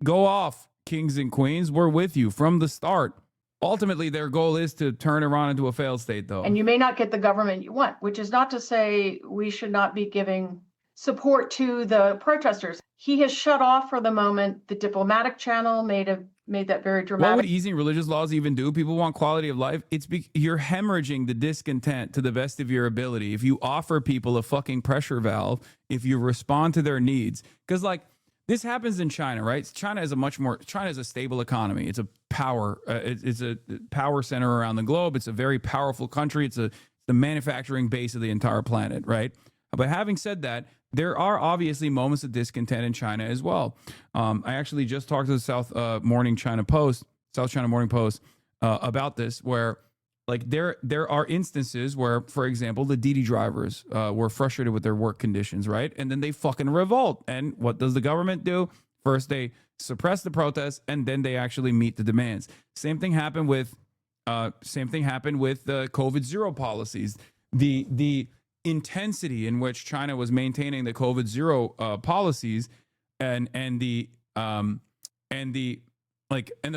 go off, kings and queens. We're with you from the start. Ultimately, their goal is to turn Iran into a failed state, though. And you may not get the government you want, which is not to say we should not be giving support to the protesters. He has shut off for the moment the diplomatic channel, made that very dramatic. What would easing religious laws even do? People want quality of life. You're hemorrhaging the discontent to the best of your ability. If you offer people a fucking pressure valve, if you respond to their needs, because like, this happens in China, right? China is a stable economy. It's a power. It's a power center around the globe. It's a very powerful country. It's the manufacturing base of the entire planet, right? But having said that, there are obviously moments of discontent in China as well. I actually just talked to the South China Morning Post about this, where like there are instances where, for example, the Didi drivers were frustrated with their work conditions, right? And then they fucking revolt. And what does the government do? First, they suppress the protests, and then they actually meet the demands. Same thing happened with the COVID zero policies. The intensity in which China was maintaining the COVID zero policies, and the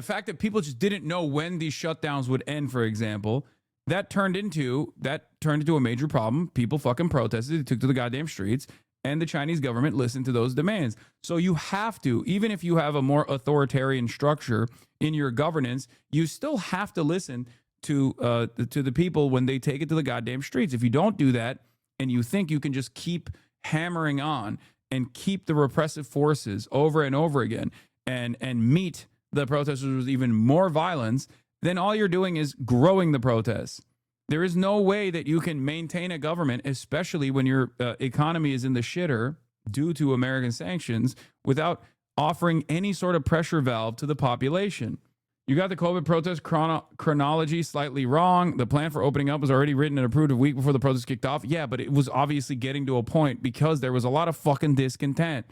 fact that people just didn't know when these shutdowns would end, for example, that turned into a major problem. People fucking protested. They took to the goddamn streets, and the Chinese government listened to those demands. So you have to, even if you have a more authoritarian structure in your governance, you still have to listen to the people when they take it to the goddamn streets. If you don't do that, and you think you can just keep hammering on and keep the repressive forces over and over again and meet the protesters with even more violence, then all you're doing is growing the protests. There is no way that you can maintain a government, especially when your economy is in the shitter due to American sanctions, without offering any sort of pressure valve to the population. You got the COVID protest chronology slightly wrong. The plan for opening up was already written and approved a week before the protest kicked off. Yeah, but it was obviously getting to a point because there was a lot of fucking discontent.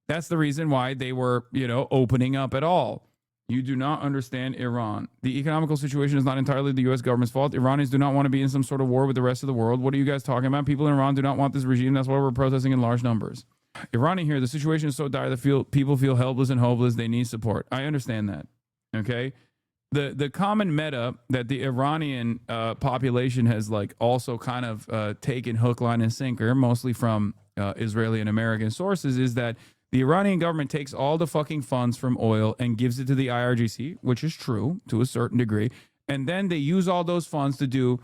That's the reason why they were, opening up at all. You do not understand Iran. The economical situation is not entirely the U.S. government's fault. Iranians do not want to be in some sort of war with the rest of the world. What are you guys talking about? People in Iran do not want this regime. That's why we're protesting in large numbers. Iranian here, the situation is so dire that people feel helpless and hopeless. They need support. I understand that. Okay? The common meta that the Iranian population has also kind of taken hook, line, and sinker, mostly from Israeli and American sources, is that the Iranian government takes all the fucking funds from oil and gives it to the IRGC, which is true to a certain degree, and then they use all those funds to do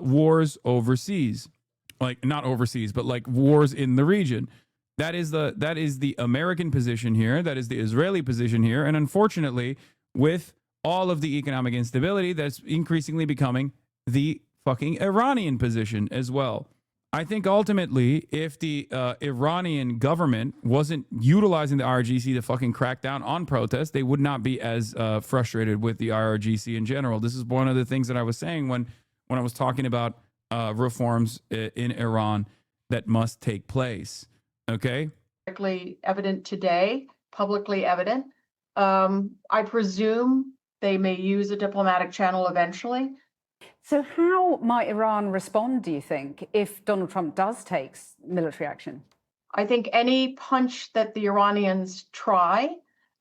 wars overseas, not overseas, but wars in the region. That is the American position here. That is the Israeli position here, and unfortunately, with all of the economic instability, that's increasingly becoming the fucking Iranian position as well. I think ultimately, if the Iranian government wasn't utilizing the IRGC to fucking crack down on protests, they would not be as frustrated with the IRGC in general. This is one of the things that I was saying when I was talking about reforms in Iran that must take place. Okay? Publicly evident today, publicly evident. I presume they may use a diplomatic channel eventually. So how might Iran respond, do you think, if Donald Trump does take military action? I think any punch that the Iranians try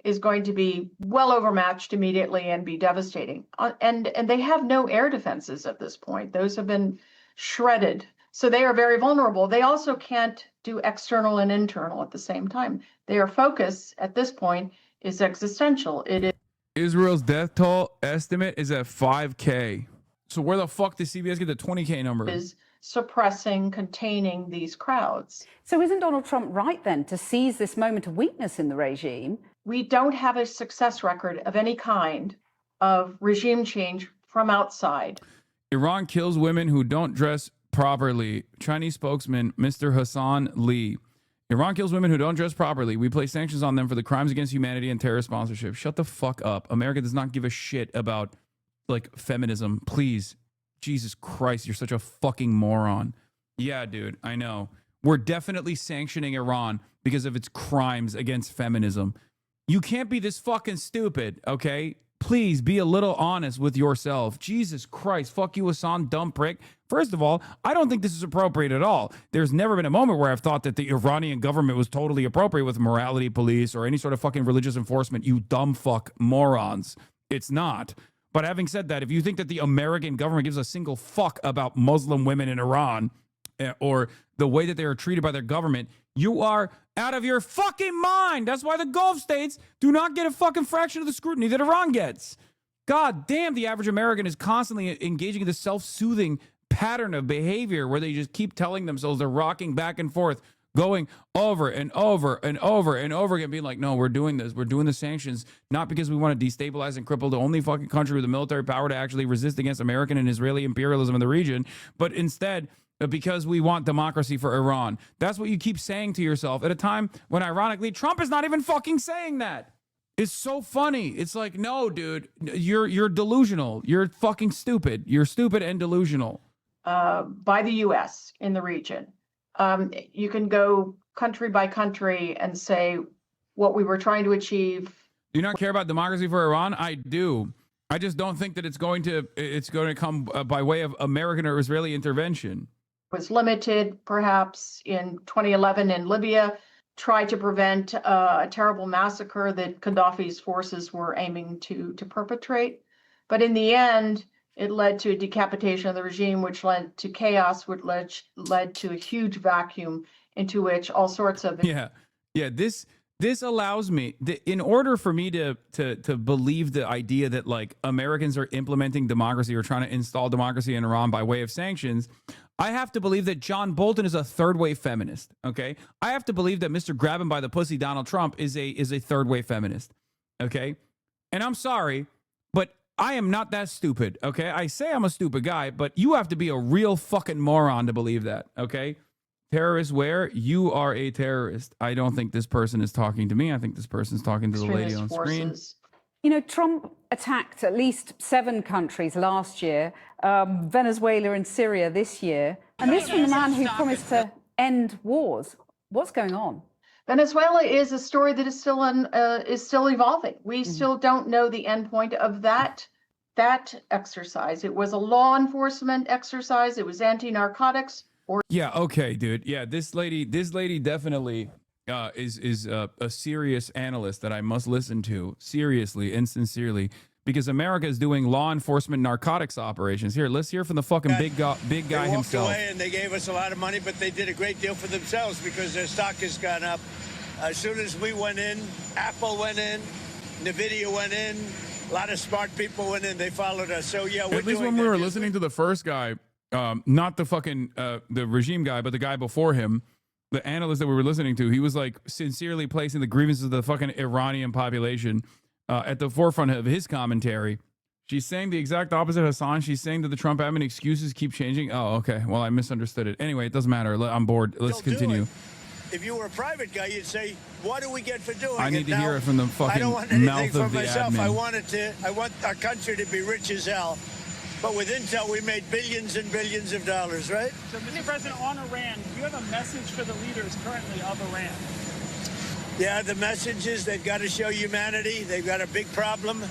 is going to be well overmatched immediately and be devastating. And they have no air defenses at this point. Those have been shredded. So they are very vulnerable. They also can't do external and internal at the same time. Their focus at this point is existential. It is Israel's death toll estimate is at 5K. So where the fuck does CBS get the 20K number? Is suppressing, containing these crowds. So isn't Donald Trump right then to seize this moment of weakness in the regime? We don't have a success record of any kind of regime change from outside. Iran kills women who don't dress properly. Chinese spokesman Mr. HasanAbi. Iran kills women who don't dress properly. We place sanctions on them for the crimes against humanity and terrorist sponsorship. Shut the fuck up. America does not give a shit about feminism. Please. Jesus Christ, you're such a fucking moron. Yeah, dude, I know. We're definitely sanctioning Iran because of its crimes against feminism. You can't be this fucking stupid, okay? Please be a little honest with yourself. Jesus Christ, fuck you, Hassan, dumb prick. First of all, I don't think this is appropriate at all. There's never been a moment where I've thought that the Iranian government was totally appropriate with morality police or any sort of fucking religious enforcement. You dumb fuck morons. It's not. But having said that, if you think that the American government gives a single fuck about Muslim women in Iran or the way that they are treated by their government, you are out of your fucking mind. That's why the Gulf states do not get a fucking fraction of the scrutiny that Iran gets. God damn, the average American is constantly engaging in this self-soothing pattern of behavior where they just keep telling themselves they're rocking back and forth, going over and over and over and over again, being like, no, we're doing this. We're doing the sanctions, not because we want to destabilize and cripple the only fucking country with the military power to actually resist against American and Israeli imperialism in the region, but instead because we want democracy for Iran. That's what you keep saying to yourself at a time when, ironically, Trump is not even fucking saying that. It's so funny. It's like, no, dude, you're delusional. You're fucking stupid. You're stupid and delusional. By the U.S. in the region. You can go country by country and say what we were trying to achieve. Do you not care about democracy for Iran? I do. I just don't think that it's going to come by way of American or Israeli intervention. Was limited, perhaps, in 2011 in Libya, tried to prevent a terrible massacre that Gaddafi's forces were aiming to perpetrate. But in the end, it led to a decapitation of the regime, which led to chaos, which led to a huge vacuum into which all sorts of... Yeah. This allows me, in order for me to believe the idea that Americans are implementing democracy or trying to install democracy in Iran by way of sanctions, I have to believe that John Bolton is a third-wave feminist, okay? I have to believe that Mr. Grab him by the pussy Donald Trump is a third-wave feminist, okay? And I'm sorry, but I am not that stupid, okay? I say I'm a stupid guy, but you have to be a real fucking moron to believe that, okay? terrorist where? You are a terrorist. I don't think this person is talking to me. I think this person's talking to the lady on screen. You know, Trump attacked at least 7 countries last year, Venezuela and Syria this year. And this from the man who promised to end wars. What's going on? Venezuela is a story that is still evolving. We still don't know the end point of that exercise. It was a law enforcement exercise. It was anti-narcotics. Yeah, okay, dude. Yeah, this lady definitely is a serious analyst that I must listen to seriously and sincerely, because America is doing law enforcement narcotics operations. Here, let's hear from the fucking big guy himself. They walked away and they gave us a lot of money, but they did a great deal for themselves because their stock has gone up. As soon as we went in, Apple went in, NVIDIA went in, a lot of smart people went in. They followed us. So yeah, at least when we were listening to the first guy, not the fucking the regime guy, but the guy before him, the analyst that we were listening to, he was like sincerely placing the grievances of the fucking Iranian population at the forefront of his commentary. She's saying the exact opposite, Hasan. She's saying that the Trump admin excuses keep changing. Oh, okay. Well, I misunderstood it. Anyway, it doesn't matter. I'm bored. Let's continue. If you were a private guy, you'd say, "What do we get for doing it?" I need to hear it from the fucking I don't want anything mouth for of the myself. admin. I want our country to be rich as hell. But with Intel, we made billions and billions of dollars, right? So, Mr. President, on Iran, do you have a message for the leaders currently of Iran? Yeah, the message is they've got to show humanity. They've got a big problem,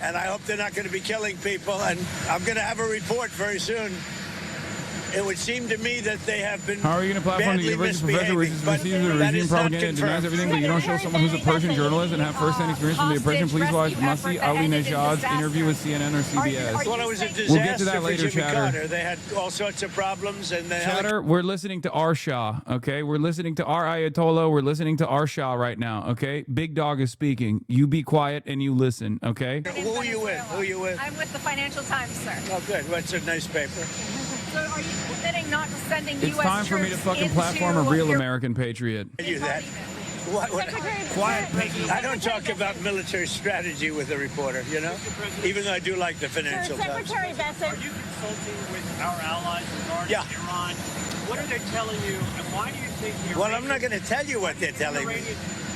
and I hope they're not going to be killing people. And I'm going to have a report very soon. It would seem to me that they have been How are you going to platform the university professor which is receiving the regime propaganda and denies everything, but you don't show someone who's a Persian journalist and have first-hand experience from the oppression? Please watch Masih Ali Nejad's interview with CNN or CBS. Well, it was a disaster. We'll get to that later, for Jimmy Chatter. Carter. They had all sorts of problems, and they Chatter, we're listening to our Shah, okay? We're listening to our Ayatollah. We're listening to our Shah right now, okay? Big Dog is speaking. You be quiet and you listen, okay? Who are you with? Who are you with? I'm with the Financial Times, sir. Oh, good. Well, it's a nice paper. So are you committing not to sending It's U.S. time for me to troops fucking into platform a real your- American patriot. You that? Quiet. I don't talk about military strategy with a reporter, you know? Even though I do like the Financial Times. Secretary Bessent. Are you consulting with our allies regarding Iran? What are they telling you, and why do you think the Well, I'm not going to tell you what they're telling me.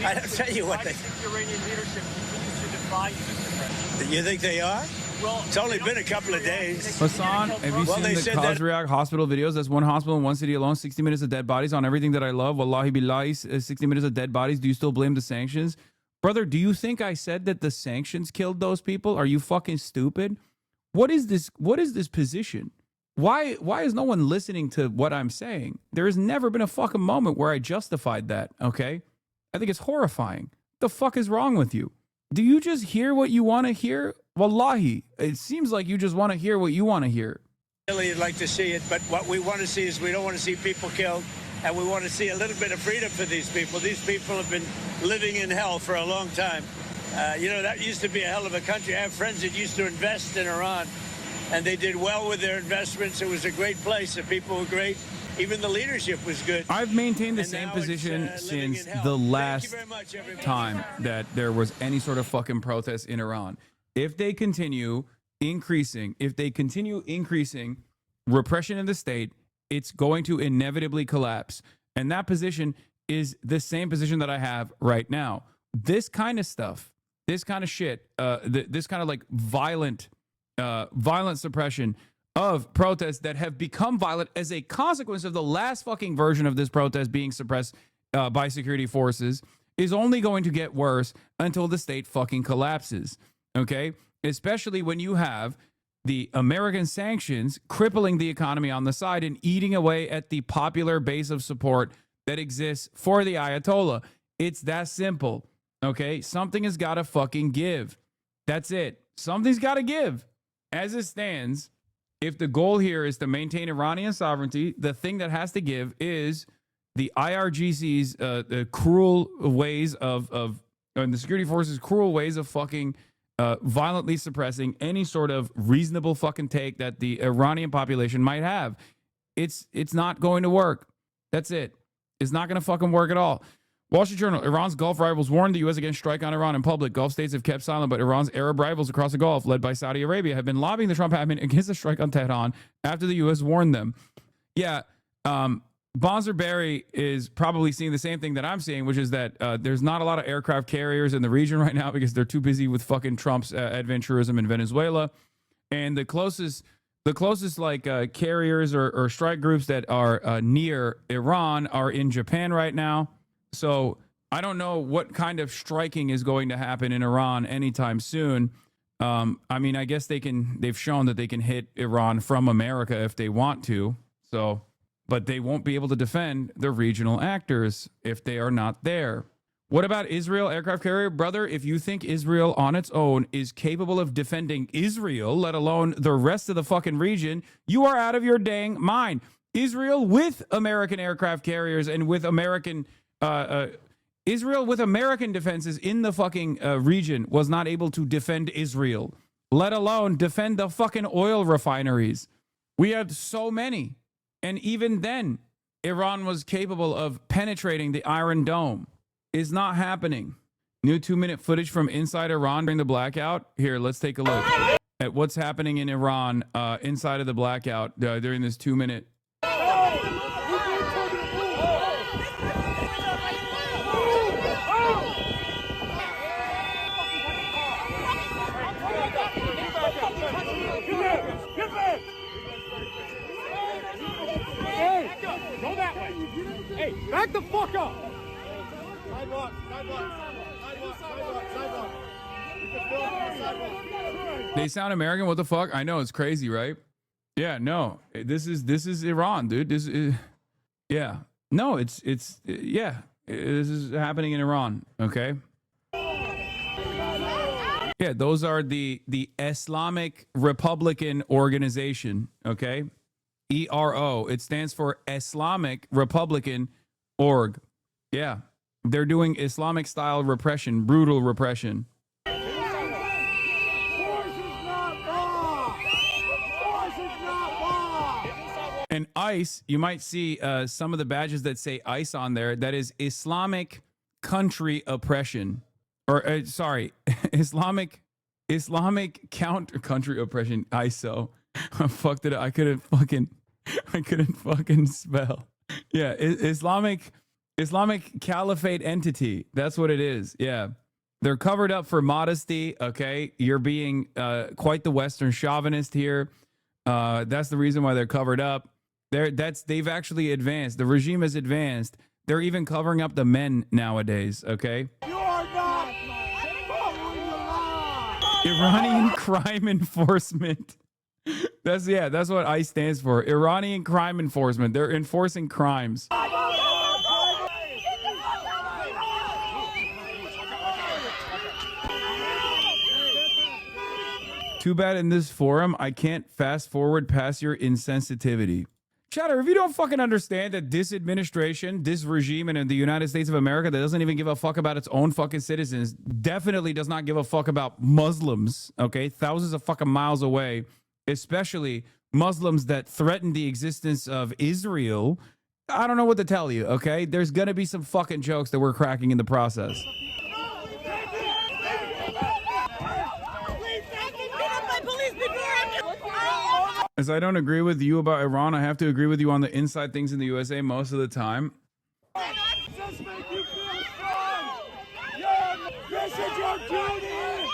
I don't tell you what why they... do you think the Iranian leadership continues to defy you, Mr. President? You think they are? Well, it's only been a couple of days. Hassan, have you seen the Khazriak hospital videos? That's one hospital in one city alone, 60 minutes of dead bodies on everything that I love. Wallahi billahi, 60 minutes of dead bodies. Do you still blame the sanctions? Brother, do you think I said that the sanctions killed those people? Are you fucking stupid? What is this position? Why is no one listening to what I'm saying? There has never been a fucking moment where I justified that, okay? I think it's horrifying. What the fuck is wrong with you? Do you just hear what you want to hear? Wallahi, it seems like you just want to hear what you want to hear. Really like to see it, but what we want to see is we don't want to see people killed, and we want to see a little bit of freedom for these people. These people have been living in hell for a long time. You know, that used to be a hell of a country. I have friends that used to invest in Iran, and they did well with their investments. It was a great place. The people were great. Even the leadership was good. I've maintained the same position since the last time that there was any sort of fucking protest in Iran. If they continue increasing repression in the state, it's going to inevitably collapse. And that position is the same position that I have right now. This kind of stuff, this kind of shit, this kind of like violent suppression of protests that have become violent as a consequence of the last fucking version of this protest being suppressed by security forces is only going to get worse until the state fucking collapses. Okay? Especially when you have the American sanctions crippling the economy on the side and eating away at the popular base of support that exists for the Ayatollah. It's that simple. Okay? Something has got to fucking give. That's it. Something's got to give. As it stands, if the goal here is to maintain Iranian sovereignty, the thing that has to give is the IRGC's the cruel ways of and the security forces' cruel ways of fucking violently suppressing any sort of reasonable fucking take that the Iranian population might have. It's not going to work. That's it. It's not going to fucking work at all. Wall Street Journal, Iran's Gulf rivals warned the U.S. against strike on Iran in public. Gulf states have kept silent, but Iran's Arab rivals across the Gulf, led by Saudi Arabia, have been lobbying the Trump admin against a strike on Tehran after the U.S. warned them. Yeah, Bonzer Berry is probably seeing the same thing that I'm seeing, which is that there's not a lot of aircraft carriers in the region right now because they're too busy with fucking Trump's adventurism in Venezuela. And the closest like carriers or strike groups that are near Iran are in Japan right now. So I don't know what kind of striking is going to happen in Iran anytime soon. I mean, I guess they've shown that they can hit Iran from America if they want to. So, but they won't be able to defend the regional actors if they are not there. What about Israel aircraft carrier? Brother, if you think Israel on its own is capable of defending Israel, let alone the rest of the fucking region, you are out of your dang mind. Israel with American aircraft carriers and with American Israel with American defenses in the fucking region was not able to defend Israel, let alone defend the fucking oil refineries. We had so many. And even then, Iran was capable of penetrating the Iron Dome. Is not happening. New 2-minute footage from inside Iran during the blackout. Here, let's take a look at what's happening in Iran inside of the blackout during this 2-minute. Hey, go that way. Hey, back the fuck up. Sidewalk. They sound American. What the fuck? I know, it's crazy, right? Yeah, no. This is Iran, dude. This is yeah. No, it's yeah. This is happening in Iran, okay? Yeah, those are the Islamic Republican Organization, okay? ERO. It stands for Islamic Republican Org. Yeah. They're doing Islamic style repression, brutal repression. And ICE, you might see some of the badges that say ICE on there. That is Islamic country oppression. Or sorry, Islamic counter country oppression. ISO. I fucked it up. I couldn't fucking spell. Yeah, Islamic Caliphate entity. That's what it is. Yeah. They're covered up for modesty. Okay. You're being quite the Western chauvinist here. That's the reason why they're covered up. They've actually advanced. The regime has advanced. They're even covering up the men nowadays. Okay. You are not following the law. Iranian crime enforcement. That's what ICE stands for. Iranian crime enforcement. They're enforcing crimes. Too bad in this forum, I can't fast forward past your insensitivity. Chatter, if you don't fucking understand that this administration, this regime in the United States of America that doesn't even give a fuck about its own fucking citizens, definitely does not give a fuck about Muslims, okay? Thousands of fucking miles away, especially Muslims that threaten the existence of Israel. I don't know what to tell you, okay? There's gonna be some fucking jokes that we're cracking in the process. As I don't agree with you about Iran, I have to agree with you on the inside things in the USA most of the time. Just make you feel strong. This is your duty.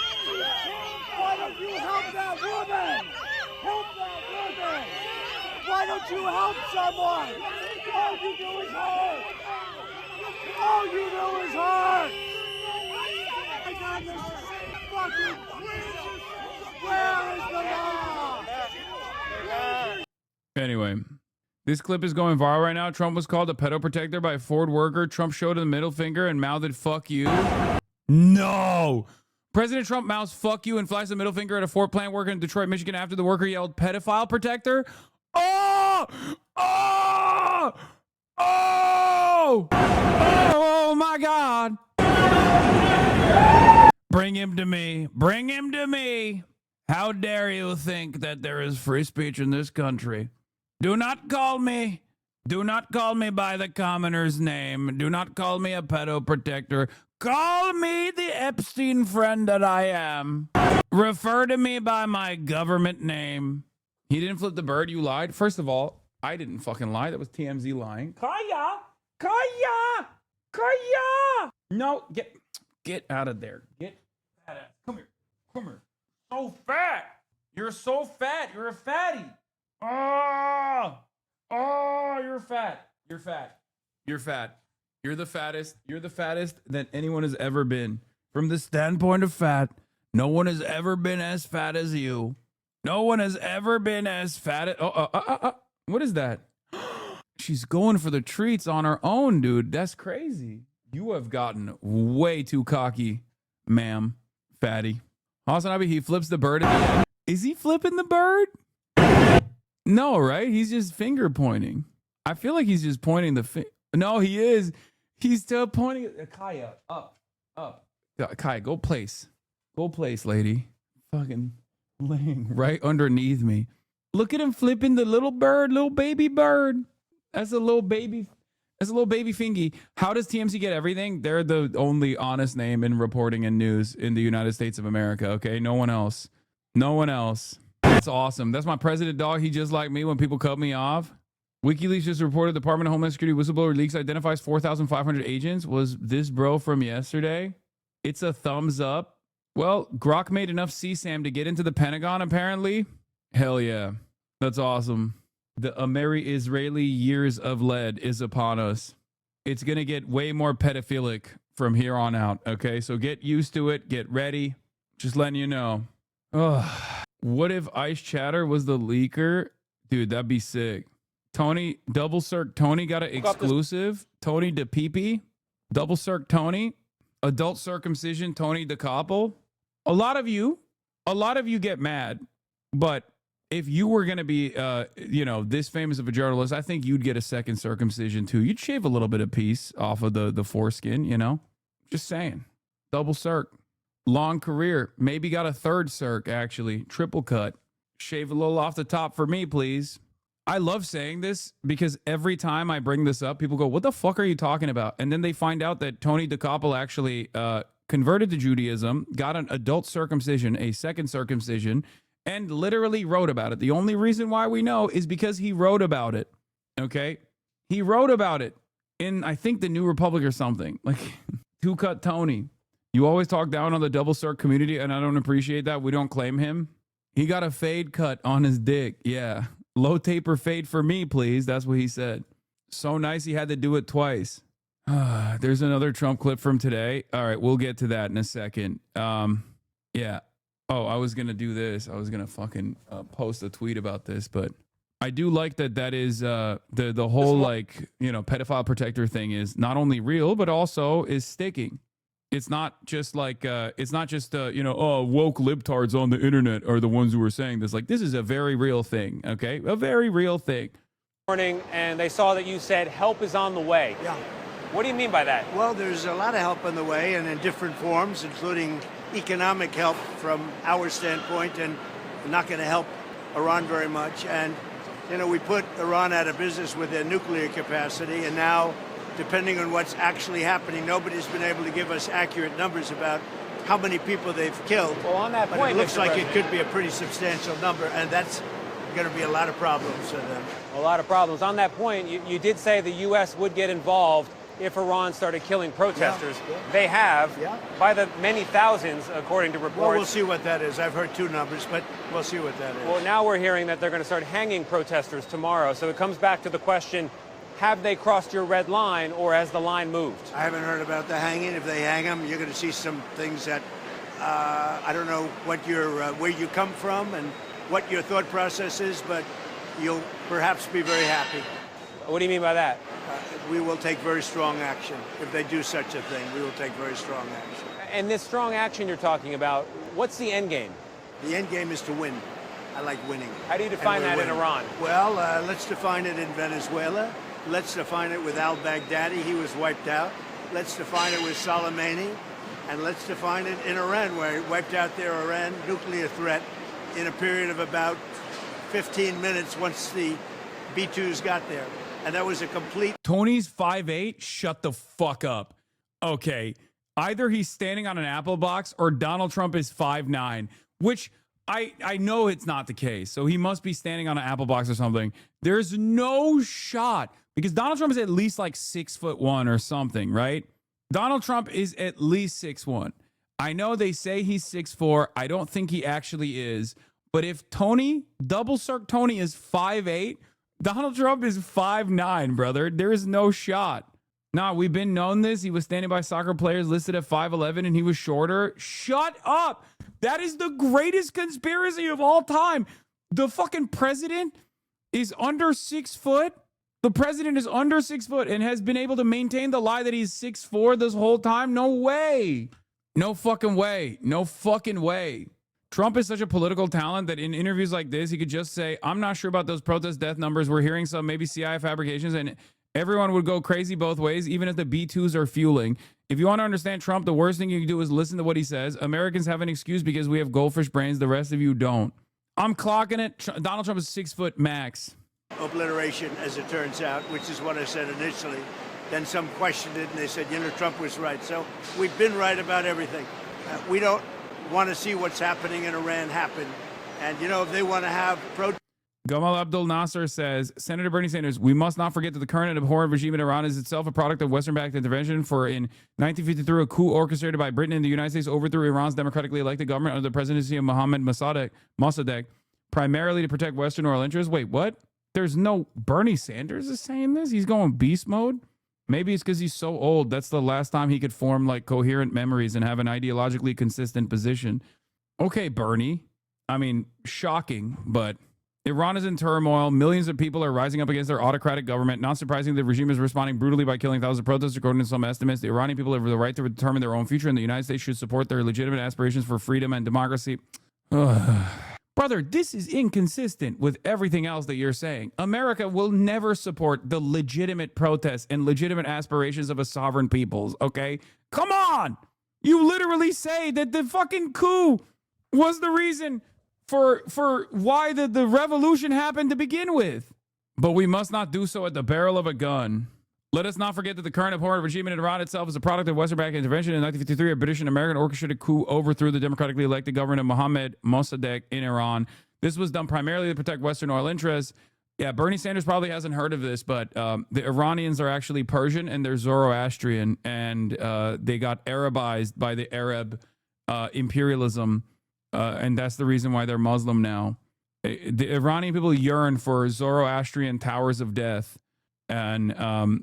Why don't you help that woman? Help that woman. Why don't you help someone? All you do is hurt. All you do is hurt. I got this fucking. Where is the law? Anyway, this clip is going viral right now. Trump was called a pedo protector by a Ford worker. Trump showed him the middle finger and mouthed, "Fuck you." No. President Trump mouths "fuck you" and flashes the middle finger at a Ford plant worker in Detroit, Michigan after the worker yelled "pedophile protector." Oh! Oh! Oh! Oh my God. Bring him to me. Bring him to me. How dare you think that there is free speech in this country? Do not call me. Do not call me by the commoner's name. Do not call me a pedo protector. Call me the Epstein friend that I am. Refer to me by my government name. He didn't flip the bird. You lied. First of all, I didn't fucking lie. That was TMZ lying. Kaya! No, get out of there. Get fat ass. Come here. So fat. You're so fat. You're a fatty. Oh, you're fat. You're fat. You're the fattest. You're the fattest that anyone has ever been. From the standpoint of fat, no one has ever been as fat as you. No one has ever been as fat as... What is that? She's going for the treats on her own, dude. That's crazy. You have gotten way too cocky, ma'am, fatty. HasanAbi, he flips the bird in the air. Is he flipping the bird? No, right? He's just finger pointing. I feel like he's just pointing the finger. No, he is. He's still pointing. Kaya, up. Kaya, go place, lady. Fucking laying right underneath me. Look at him flipping the little bird, little baby bird. That's a little baby fingy. How does TMZ get everything? They're the only honest name in reporting and news in the United States of America, okay? No one else. That's awesome. That's my president, dog. He just like me when people cut me off. WikiLeaks just reported Department of Homeland Security whistleblower leaks identifies 4,500 agents. Was this bro from yesterday? It's a thumbs up. Well, Grok made enough CSAM to get into the Pentagon, apparently. Hell yeah. That's awesome. The Ameri-Israeli years of lead is upon us. It's going to get way more pedophilic from here on out, okay? So get used to it. Get ready. Just letting you know. Ugh. What if Ice Chatter was the leaker? Dude, that'd be sick. Tony, double circ Tony got an exclusive. Tony DePepe. Double circ Tony. Adult circumcision Tony DeCoppel. A lot of you get mad, but if you were going to be, this famous of a journalist, I think you'd get a second circumcision too. You'd shave a little bit of piece off of the foreskin, Just saying. Double circ. Long career. Maybe got a third circ, actually. Triple cut. Shave a little off the top for me, please. I love saying this because every time I bring this up, people go, what the fuck are you talking about? And then they find out that Tony DeCoppel actually converted to Judaism, got an adult circumcision, a second circumcision, and literally wrote about it. The only reason why we know is because he wrote about it. Okay? He wrote about it in, I think, the New Republic or something. Like, two-cut Tony. You always talk down on the double circ community, and I don't appreciate that. We don't claim him. He got a fade cut on his dick. Yeah. Low taper fade for me, please. That's what he said. So nice he had to do it twice. There's another Trump clip from today. All right, we'll get to that in a second. Yeah. Oh, I was going to do this. I was going to fucking post a tweet about this, but I do like that is the whole pedophile protector thing is not only real, but also is sticking. It's not just woke libtards on the internet are the ones who are saying this. Like, this is a very real thing, okay? A very real thing. Morning, and they saw that you said help is on the way. Yeah. What do you mean by that? Well, there's a lot of help on the way and in different forms, including economic help from our standpoint, and not going to help Iran very much. And, we put Iran out of business with their nuclear capacity, and now, depending on what's actually happening, nobody's been able to give us accurate numbers about how many people they've killed. Well, on that point, it looks Mr. like President, it could be a pretty substantial number, and that's going to be a lot of problems for them. A lot of problems. On that point, you did say the U.S. would get involved if Iran started killing protesters. Yeah. They have, by the many thousands, according to reports. Well, we'll see what that is. I've heard two numbers, but we'll see what that is. Well, now we're hearing that they're going to start hanging protesters tomorrow. So it comes back to the question, have they crossed your red line, or has the line moved? I haven't heard about the hanging. If they hang them, you're going to see some things that I don't know what where you come from and what your thought process is, but you'll perhaps be very happy. What do you mean by that? We will take very strong action. If they do such a thing, we will take very strong action. And this strong action you're talking about, what's the end game? The end game is to win. I like winning. How do you define that in Iran? Well, let's define it in Venezuela. Let's define it with al-Baghdadi. He was wiped out. Let's define it with Soleimani. And let's define it in Iran, where he wiped out their Iran nuclear threat in a period of about 15 minutes once the B-2s got there. And that was a complete... Tony's 5'8". Shut the fuck up. Okay. Either he's standing on an apple box or Donald Trump is 5'9", which I know it's not the case. So he must be standing on an apple box or something. There's no shot because Donald Trump is at least like 6'1" or something, right? Donald Trump is at least 6'1". I know they say he's 6'4". I don't think he actually is. But if Tony, double circ Tony is 5'8", Donald Trump is 5'9", brother. There is no shot. Nah, we've been known this. He was standing by soccer players listed at 5'11" and he was shorter. Shut up. That is the greatest conspiracy of all time. The fucking president is under 6 foot. The president is under 6 foot and has been able to maintain the lie that he's 6'4" this whole time. No way. No fucking way. No fucking way. Trump is such a political talent that in interviews like this, he could just say, I'm not sure about those protest death numbers. We're hearing some maybe CIA fabrications, and everyone would go crazy both ways, even if the B2s are fueling. If you want to understand Trump, the worst thing you can do is listen to what he says. Americans have an excuse because we have goldfish brains. The rest of you don't. I'm clocking it. Donald Trump is 6 foot max. Obliteration, as it turns out, which is what I said initially. Then some questioned it, and they said, Trump was right. So we've been right about everything. We don't want to see what's happening in Iran happen. And, if they want to have Gamal Abdul Nasser says, Senator Bernie Sanders, we must not forget that the current and abhorrent regime in Iran is itself a product of Western-backed intervention. For in 1953, a coup orchestrated by Britain and the United States overthrew Iran's democratically elected government under the presidency of Mohammad Mossadegh, primarily to protect Western oil interests. Wait, what? There's no Bernie Sanders is saying this? He's going beast mode? Maybe it's because he's so old. That's the last time he could form like coherent memories and have an ideologically consistent position. Okay, Bernie. I mean, shocking, but Iran is in turmoil. Millions of people are rising up against their autocratic government. Not surprising, the regime is responding brutally by killing thousands of protesters. According to some estimates, the Iranian people have the right to determine their own future, and the United States should support their legitimate aspirations for freedom and democracy. Brother, this is inconsistent with everything else that you're saying. America will never support the legitimate protests and legitimate aspirations of a sovereign peoples, okay? Come on! You literally say that the fucking coup was the reason for why the revolution happened to begin with. But we must not do so at the barrel of a gun. Let us not forget that the current abhorrent regime in Iran itself is a product of Western-backed intervention. In 1953, a British and American orchestrated coup overthrew the democratically elected government of Mohammad Mossadegh in Iran. This was done primarily to protect Western oil interests. Yeah, Bernie Sanders probably hasn't heard of this, but the Iranians are actually Persian and they're Zoroastrian, and they got Arabized by the Arab imperialism, and that's the reason why they're Muslim now. The Iranian people yearn for Zoroastrian towers of death. And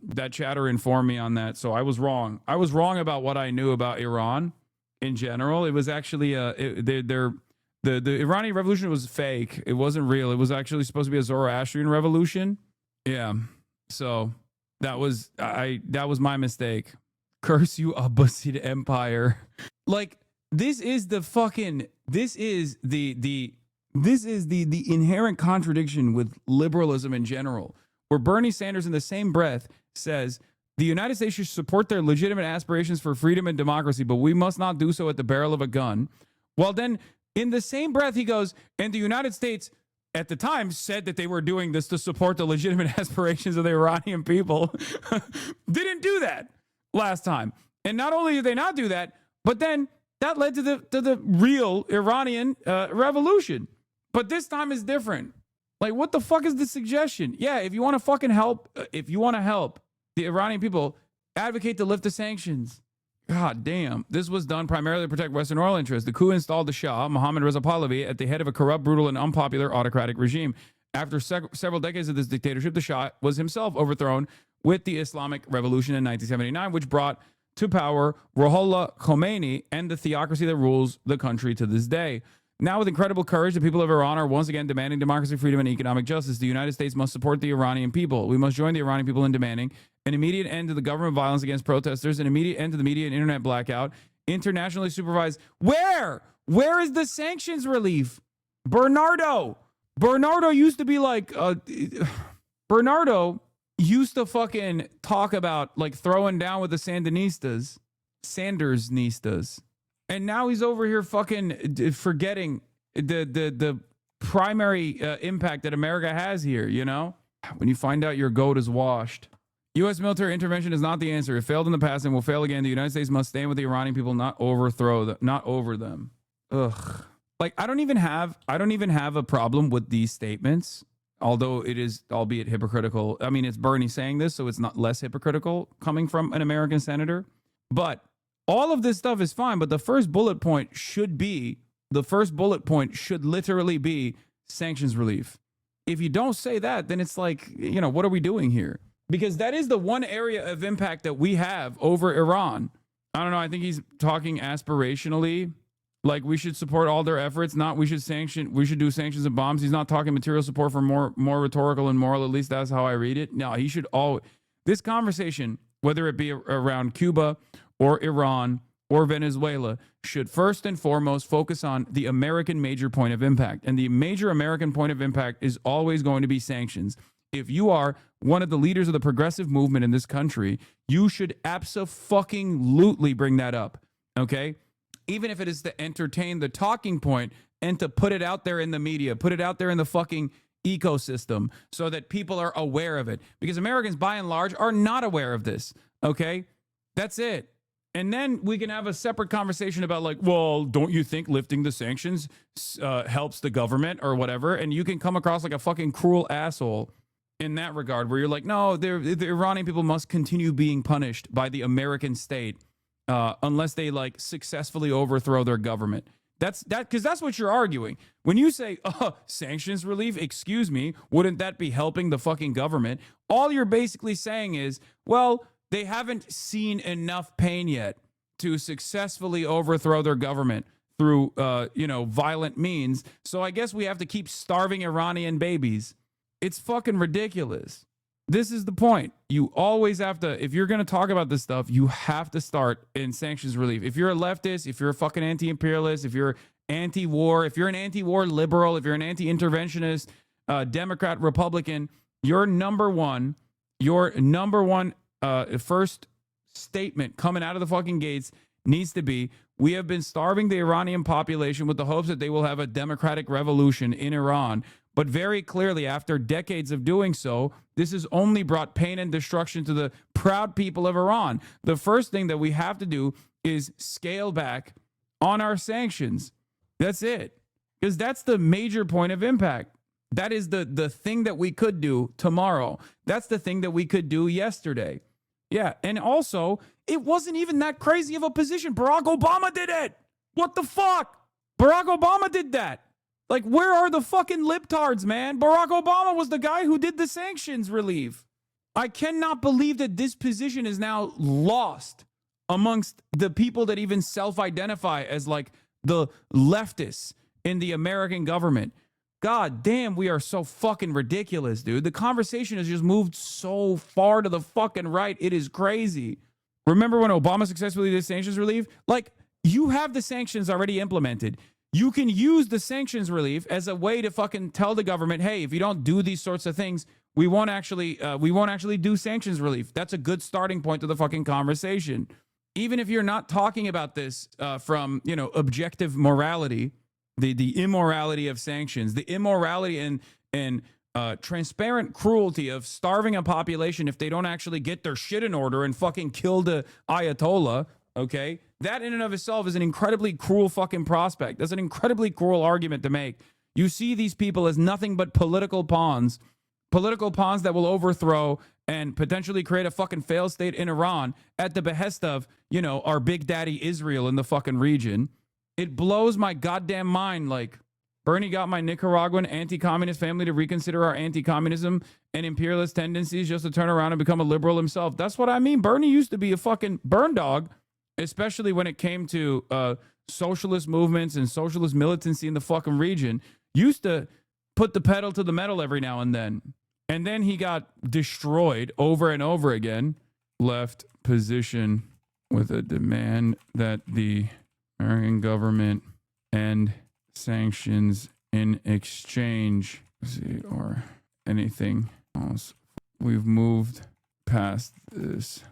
that chatter informed me on that. So I was wrong. I was wrong about what I knew about Iran in general. It was actually the Iranian revolution was fake. It wasn't real. It was actually supposed to be a Zoroastrian revolution. Yeah. So that was my mistake. Curse you, Abbasid Empire. Like, this is the inherent contradiction with liberalism in general, where Bernie Sanders in the same breath says the United States should support their legitimate aspirations for freedom and democracy, but we must not do so at the barrel of a gun. Well, then in the same breath, he goes, and the United States at the time said that they were doing this to support the legitimate aspirations of the Iranian people. Didn't do that last time. And not only did they not do that, but then that led to the real Iranian revolution. But this time is different. Like, what the fuck is the suggestion? Yeah, if you want to fucking help, the Iranian people, advocate to lift the sanctions. God damn. This was done primarily to protect Western oil interests. The coup installed the Shah, Mohammad Reza Pahlavi, at the head of a corrupt, brutal, and unpopular autocratic regime. After several decades of this dictatorship, the Shah was himself overthrown with the Islamic Revolution in 1979, which brought to power Ruhollah Khomeini and the theocracy that rules the country to this day. Now, with incredible courage, the people of Iran are once again demanding democracy, freedom, and economic justice. The United States must support the Iranian people. We must join the Iranian people in demanding an immediate end to the government violence against protesters, an immediate end to the media and internet blackout, internationally supervised. Where? Where is the sanctions relief? Bernardo used to be like, Bernardo used to fucking talk about like throwing down with the Sandersnistas. And now he's over here fucking forgetting the primary impact that America has here, you know? When you find out your goat is washed. U.S. military intervention is not the answer. It failed in the past and will fail again. The United States must stand with the Iranian people, not over them. Ugh. like I don't even have a problem with these statements, although it is albeit hypocritical. I mean, it's Bernie saying this, so it's not less hypocritical coming from an American senator. But all of this stuff is fine, but the first bullet point should literally be sanctions relief. If you don't say that, then it's like, you know, what are we doing here? Because that is the one area of impact that we have over Iran. I don't know. I think he's talking aspirationally, like we should support all their efforts, not we should do sanctions and bombs. He's not talking material support for more rhetorical and moral. At least that's how I read it. No, he should this conversation, whether it be around Cuba or Iran or Venezuela, should first and foremost focus on the American major point of impact. And the major American point of impact is always going to be sanctions. If you are one of the leaders of the progressive movement in this country, you should abso-fucking-lutely bring that up, okay? Even if it is to entertain the talking point and to put it out there in the media, put it out there in the fucking ecosystem so that people are aware of it. Because Americans, by and large, are not aware of this, okay? That's it. And then we can have a separate conversation about like, well, don't you think lifting the sanctions helps the government or whatever? And you can come across like a fucking cruel asshole in that regard, where you're like, no, the Iranian people must continue being punished by the American state unless they like successfully overthrow their government. Because that's what you're arguing. When you say sanctions relief, excuse me, wouldn't that be helping the fucking government? All you're basically saying is, well, they haven't seen enough pain yet to successfully overthrow their government through, violent means. So I guess we have to keep starving Iranian babies. It's fucking ridiculous. This is the point. You always have to, if you're going to talk about this stuff, you have to start in sanctions relief. If you're a leftist, if you're a fucking anti-imperialist, if you're anti-war, if you're an anti-war liberal, if you're an anti-interventionist, Democrat, Republican, your number one first statement coming out of the fucking gates needs to be, we have been starving the Iranian population with the hopes that they will have a democratic revolution in Iran. But very clearly, after decades of doing so, this has only brought pain and destruction to the proud people of Iran. The first thing that we have to do is scale back on our sanctions. That's it. Because that's the major point of impact. That is the thing that we could do tomorrow. That's the thing that we could do yesterday. Yeah, and also, it wasn't even that crazy of a position. Barack Obama did it. What the fuck? Barack Obama did that. Like, where are the fucking libtards, man? Barack Obama was the guy who did the sanctions relief. I cannot believe that this position is now lost amongst the people that even self-identify as, like, the leftists in the American government. God damn, we are so fucking ridiculous, dude. The conversation has just moved so far to the fucking right. It is crazy. Remember when Obama successfully did sanctions relief? Like, you have the sanctions already implemented. You can use the sanctions relief as a way to fucking tell the government, hey, if you don't do these sorts of things, we won't actually do sanctions relief. That's a good starting point to the fucking conversation. Even if you're not talking about this from, objective morality, the immorality of sanctions, the immorality and transparent cruelty of starving a population if they don't actually get their shit in order and fucking kill the Ayatollah, okay? That in and of itself is an incredibly cruel fucking prospect. That's an incredibly cruel argument to make. You see these people as nothing but political pawns that will overthrow and potentially create a fucking failed state in Iran at the behest of, our big daddy Israel in the fucking region. It blows my goddamn mind. Like, Bernie got my Nicaraguan anti-communist family to reconsider our anti-communism and imperialist tendencies just to turn around and become a liberal himself. That's what I mean. Bernie used to be a fucking burn dog, especially when it came to socialist movements and socialist militancy in the fucking region. Used to put the pedal to the metal every now and then. And then he got destroyed over and over again. Left position with a demand that the American government end sanctions in exchange, or anything else. We've moved past this.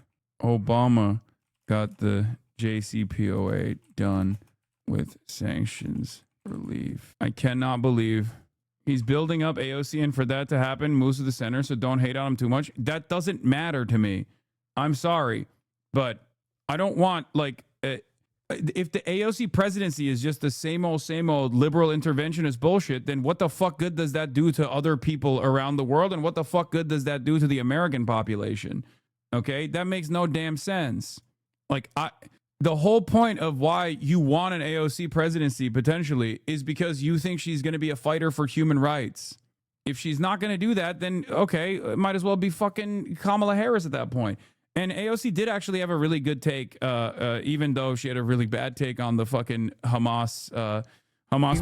Obama got the JCPOA done with sanctions relief. I cannot believe he's building up AOC, and for that to happen, moves to the center, so don't hate on him too much. That doesn't matter to me. I'm sorry, but I don't want, if the AOC presidency is just the same old liberal interventionist bullshit, then what the fuck good does that do to other people around the world? And what the fuck good does that do to the American population? Okay, that makes no damn sense. Like, the whole point of why you want an AOC presidency potentially is because you think she's going to be a fighter for human rights. If she's not going to do that, then okay, it might as well be fucking Kamala Harris at that point. And AOC did actually have a really good take, even though she had a really bad take on the fucking Hamas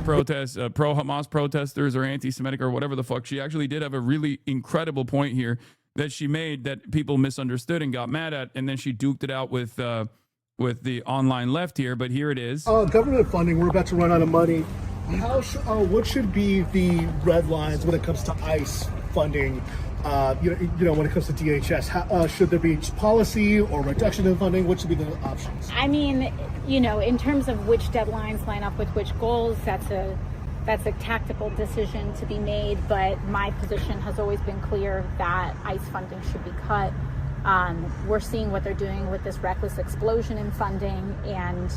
protests, pro-Hamas protesters or anti-Semitic or whatever the fuck. She actually did have a really incredible point here that she made that people misunderstood and got mad at, and then she duked it out with the online left here. But here it is. Government funding, we're about to run out of money. What should be the red lines when it comes to ICE funding? When it comes to DHS, should there be policy or reduction in funding? What should be the options? I mean, in terms of which deadlines line up with which goals, that's a tactical decision to be made. But my position has always been clear that ICE funding should be cut. We're seeing what they're doing with this reckless explosion in funding. And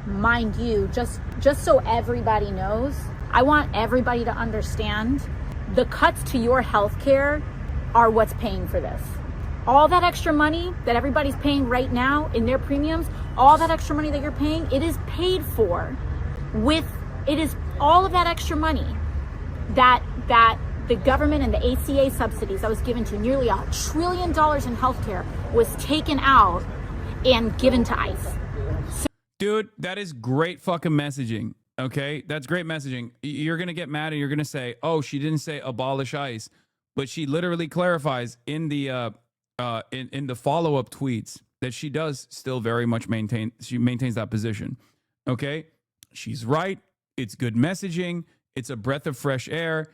mind you, just so everybody knows, I want everybody to understand the cuts to your health care are what's paying for this. All that extra money that everybody's paying right now in their premiums, all that extra money that you're paying, it is paid for it is all of that extra money that the government and the ACA subsidies that was given to nearly $1 trillion in healthcare was taken out and given to ICE. Dude, that is great fucking messaging. Okay, that's great messaging. You're gonna get mad and you're gonna say, "Oh, she didn't say abolish ICE," but she literally clarifies in the in the follow-up tweets that she does still very much maintains that position. Okay, she's right. It's good messaging. It's a breath of fresh air.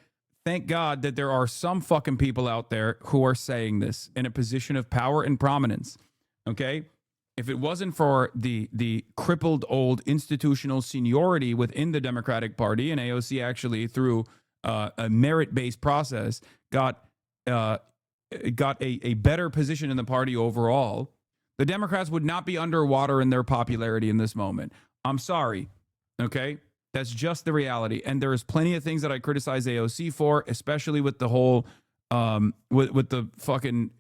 Thank God that there are some fucking people out there who are saying this in a position of power and prominence. Okay. If it wasn't for the crippled old institutional seniority within the Democratic Party, and AOC actually through a merit-based process got a better position in the party overall, the Democrats would not be underwater in their popularity in this moment. I'm sorry, okay? That's just the reality. And there is plenty of things that I criticize AOC for, especially with the whole with the fucking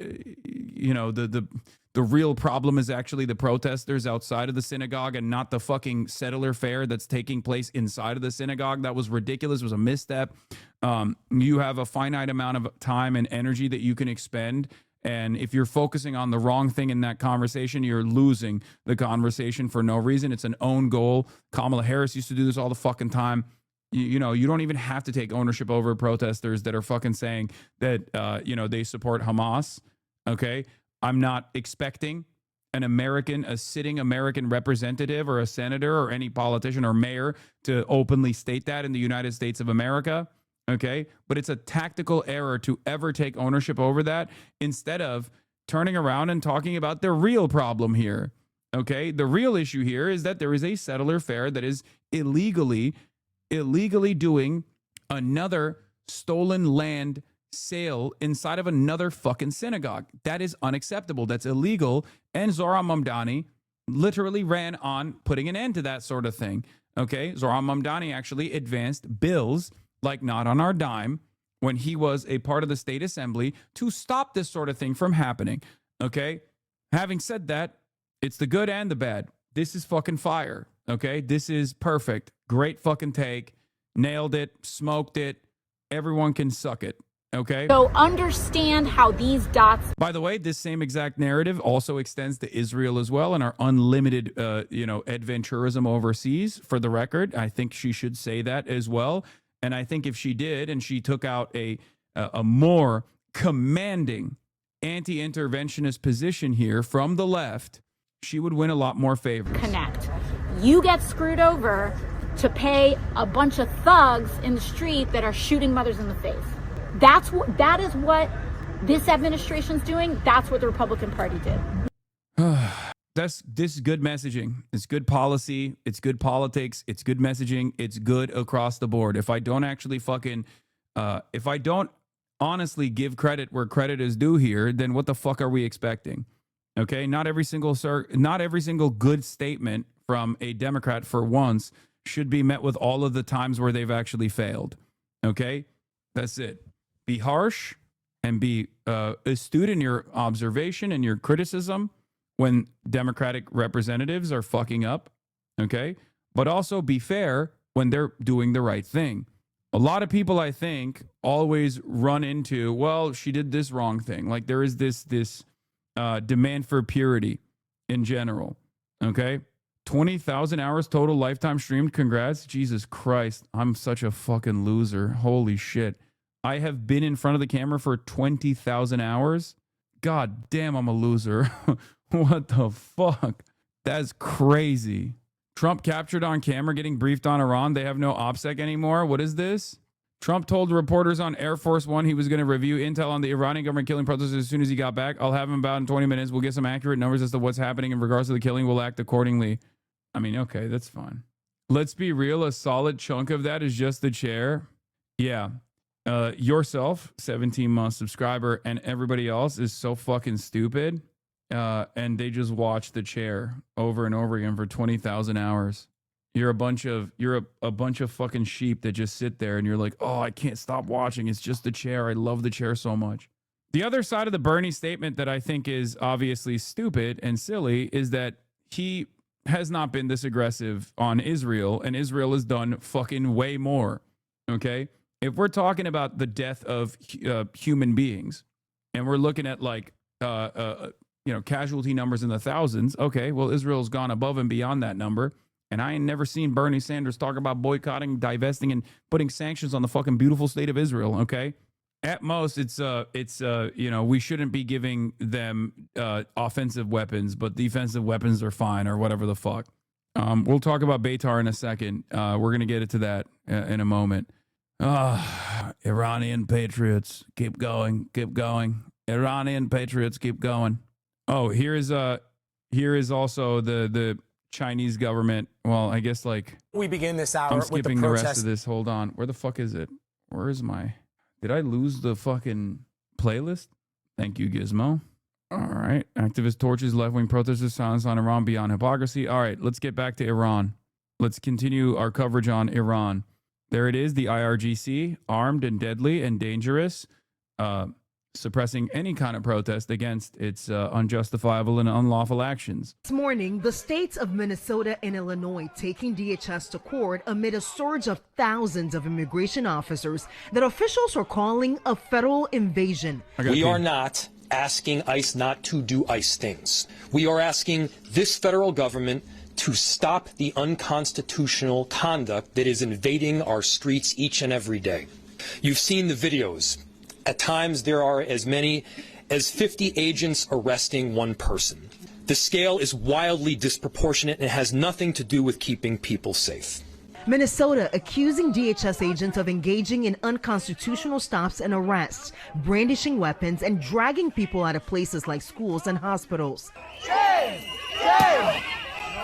the real problem is actually the protesters outside of the synagogue and not the fucking settler fair that's taking place inside of the synagogue. That was ridiculous. It was a misstep. You have a finite amount of time and energy that you can expend. And if you're focusing on the wrong thing in that conversation, you're losing the conversation for no reason. It's an own goal. Kamala Harris used to do this all the fucking time. You don't even have to take ownership over protesters that are fucking saying that, they support Hamas. Okay. I'm not expecting a sitting American representative or a senator or any politician or mayor to openly state that in the United States of America. Okay. But it's a tactical error to ever take ownership over that instead of turning around and talking about the real problem here. Okay. The real issue here is that there is a settler fair that is illegally doing another stolen land sale inside of another fucking synagogue. That is unacceptable. That's illegal. And Zohran Mamdani literally ran on putting an end to that sort of thing. Okay. Zohran Mamdani actually advanced bills like Not on Our Dime when he was a part of the state assembly to stop this sort of thing from happening. Okay. Having said that, it's the good and the bad. This is fucking fire. Okay. This is perfect. Great fucking take. Nailed it. Smoked it. Everyone can suck it. Okay. So understand how these dots. By the way, this same exact narrative also extends to Israel as well and our unlimited, adventurism overseas. For the record, I think she should say that as well. And I think if she did and she took out a more commanding anti-interventionist position here from the left, she would win a lot more favors. Connect. You get screwed over to pay a bunch of thugs in the street that are shooting mothers in the face. That is what this administration's doing. That's what the Republican Party did. This is good messaging. It's good policy. It's good politics. It's good messaging. It's good across the board. If I don't actually if I don't honestly give credit where credit is due here, then what the fuck are we expecting? Okay, not every single good statement from a Democrat for once should be met with all of the times where they've actually failed. Okay? That's it. Be harsh and be astute in your observation and your criticism when Democratic representatives are fucking up. Okay? But also be fair when they're doing the right thing. A lot of people, I think, always run into, well, she did this wrong thing. Like there is this demand for purity in general. Okay? 20,000 hours total lifetime streamed. Congrats. Jesus Christ. I'm such a fucking loser. Holy shit. I have been in front of the camera for 20,000 hours. God damn, I'm a loser. What the fuck? That's crazy. Trump captured on camera getting briefed on Iran. They have no OPSEC anymore. What is this? Trump told reporters on Air Force One he was going to review intel on the Iranian government killing protesters as soon as he got back. I'll have him about in 20 minutes. We'll get some accurate numbers as to what's happening in regards to the killing. We'll act accordingly. I mean, okay, that's fine. Let's be real. A solid chunk of that is just the chair. Yeah. Yourself, 17-month subscriber, and everybody else is so fucking stupid. And they just watch the chair over and over again for 20,000 hours. You're a bunch of fucking sheep that just sit there and you're like, oh, I can't stop watching. It's just the chair. I love the chair so much. The other side of the Bernie statement that I think is obviously stupid and silly is that he has not been this aggressive on Israel, and Israel has done fucking way more. Okay? If we're talking about the death of human beings and we're looking at like casualty numbers in the thousands. Okay, well, Israel's gone above and beyond that number. And I ain't never seen Bernie Sanders talk about boycotting, divesting, and putting sanctions on the fucking beautiful state of Israel. Okay, at most, it's we shouldn't be giving them offensive weapons, but defensive weapons are fine or whatever the fuck. We'll talk about Beitar in a second. We're gonna get into that in a moment. Iranian patriots, keep going, keep going. Iranian patriots, keep going. Oh, here is also the Chinese government. Well, I guess like we begin this hour. I'm skipping the rest of this. Hold on. Where the fuck is it? Where is my? Did I lose the fucking playlist? Thank you, Gizmo. All right. Activist torches left-wing protesters, silence on Iran beyond hypocrisy. All right. Let's get back to Iran. Let's continue our coverage on Iran. There it is. The IRGC, armed and deadly and dangerous. Suppressing any kind of protest against its unjustifiable and unlawful actions. This morning, the states of Minnesota and Illinois taking DHS to court amid a surge of thousands of immigration officers that officials are calling a federal invasion. We are not asking ICE not to do ICE things. We are asking this federal government to stop the unconstitutional conduct that is invading our streets each and every day. You've seen the videos. At times, there are as many as 50 agents arresting one person. The scale is wildly disproportionate and it has nothing to do with keeping people safe. Minnesota accusing DHS agents of engaging in unconstitutional stops and arrests, brandishing weapons, and dragging people out of places like schools and hospitals.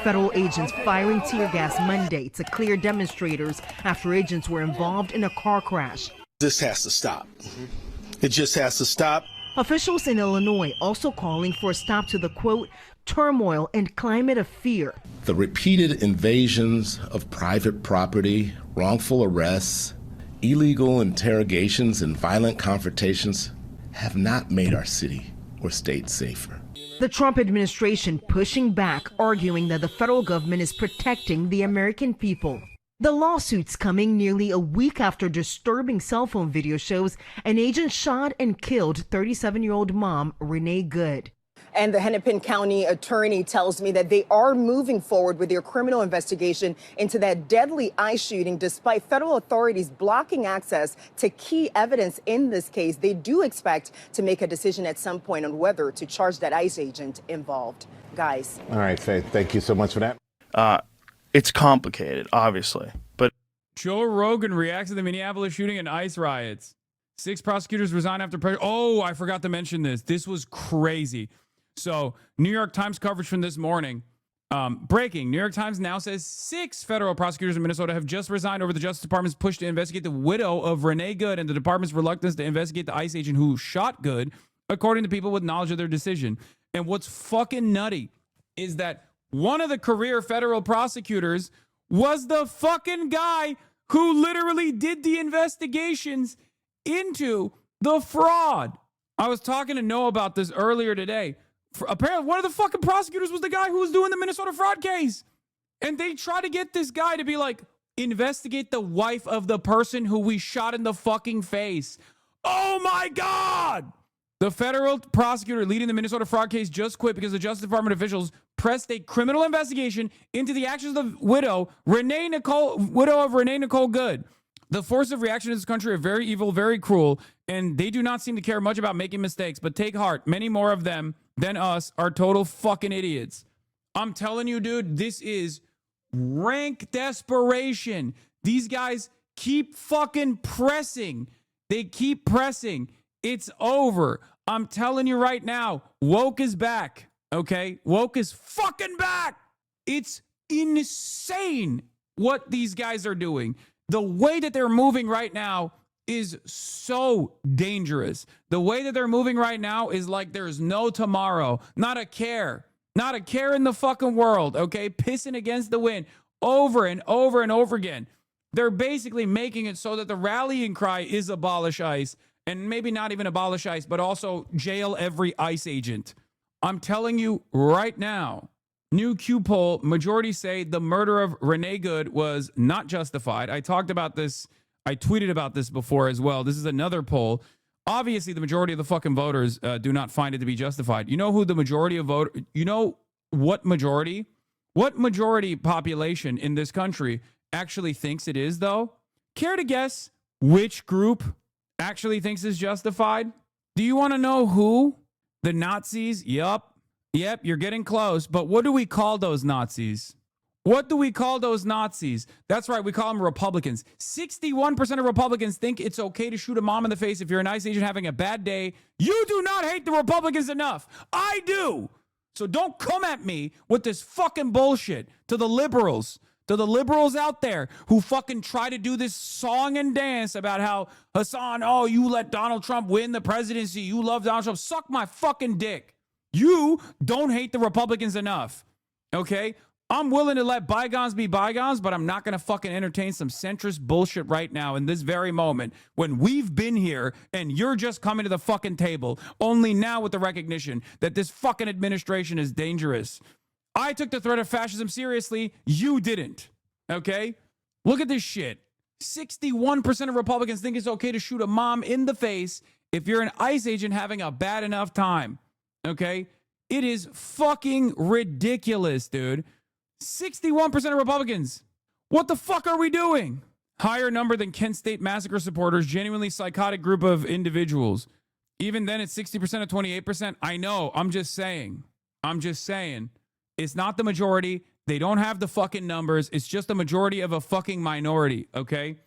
Federal agents firing tear gas Monday to clear demonstrators after agents were involved in a car crash. This has to stop. It just has to stop. Officials in Illinois also calling for a stop to the, quote, turmoil and climate of fear. The repeated invasions of private property, wrongful arrests, illegal interrogations, and violent confrontations have not made our city or state safer. The Trump administration pushing back, arguing that the federal government is protecting the American people. The lawsuits coming nearly a week after disturbing cell phone video shows an agent shot and killed 37-year-old mom, Renee Good. And the Hennepin County attorney tells me that they are moving forward with their criminal investigation into that deadly ICE shooting. Despite federal authorities blocking access to key evidence in this case, they do expect to make a decision at some point on whether to charge that ICE agent involved. Guys. All right, Faith, thank you so much for that. It's complicated, obviously, but Joe Rogan reacts to the Minneapolis shooting and ICE riots. 6 prosecutors resign after pressure. Oh, I forgot to mention this. This was crazy. So, New York Times coverage from this morning. Breaking. New York Times now says 6 federal prosecutors in Minnesota have just resigned over the Justice Department's push to investigate the widow of Renee Good and the department's reluctance to investigate the ICE agent who shot Good, according to people with knowledge of their decision. And what's fucking nutty is that one of the career federal prosecutors was the fucking guy who literally did the investigations into the fraud. I was talking to Noah about this earlier today. Apparently, one of the fucking prosecutors was the guy who was doing the Minnesota fraud case. And they try to get this guy to be like, investigate the wife of the person who we shot in the fucking face. Oh my God! The federal prosecutor leading the Minnesota fraud case just quit because the Justice Department officials pressed a criminal investigation into the actions of the widow of Renee Nicole Good. The forces of reaction in this country are very evil, very cruel, and they do not seem to care much about making mistakes. But take heart, many more of them than us are total fucking idiots. I'm telling you, dude, this is rank desperation. These guys keep fucking pressing. They keep pressing. It's over. I'm telling you right now, woke is back. Okay? Woke is fucking back. It's insane what these guys are doing. The way that they're moving right now is so dangerous. The way that they're moving right now is like there's no tomorrow. Not a care. Not a care in the fucking world, okay? Pissing against the wind over and over and over again. They're basically making it so that the rallying cry is abolish ICE, and maybe not even abolish ICE, but also jail every ICE agent. I'm telling you right now, new Q poll, majority say the murder of Renee Good was not justified. I talked about this. I tweeted about this before as well. This is another poll. Obviously, the majority of the fucking voters do not find it to be justified. You know who the majority of voters, you know what majority population in this country actually thinks it is, though? Care to guess which group actually thinks is justified? Do you want to know who? The Nazis? Yep, you're getting close. But what do we call those Nazis? What do we call those Nazis? That's right, we call them Republicans. 61% of Republicans think it's okay to shoot a mom in the face if you're an ICE agent having a bad day. You do not hate the Republicans enough. I do. So don't come at me with this fucking bullshit. To the liberals out there who fucking try to do this song and dance about how, Hasan, oh, you let Donald Trump win the presidency. You love Donald Trump. Suck my fucking dick. You don't hate the Republicans enough. Okay? I'm willing to let bygones be bygones, but I'm not going to fucking entertain some centrist bullshit right now in this very moment when we've been here and you're just coming to the fucking table, only now with the recognition that this fucking administration is dangerous. I took the threat of fascism seriously. You didn't. Okay? Look at this shit. 61% of Republicans think it's okay to shoot a mom in the face if you're an ICE agent having a bad enough time. Okay? It is fucking ridiculous, dude. 61% of Republicans. What the fuck are we doing? Higher number than Kent State massacre supporters, genuinely psychotic group of individuals. Even then, it's 60% of 28%. I know. I'm just saying. It's not the majority. They don't have the fucking numbers. It's just the majority of a fucking minority, okay?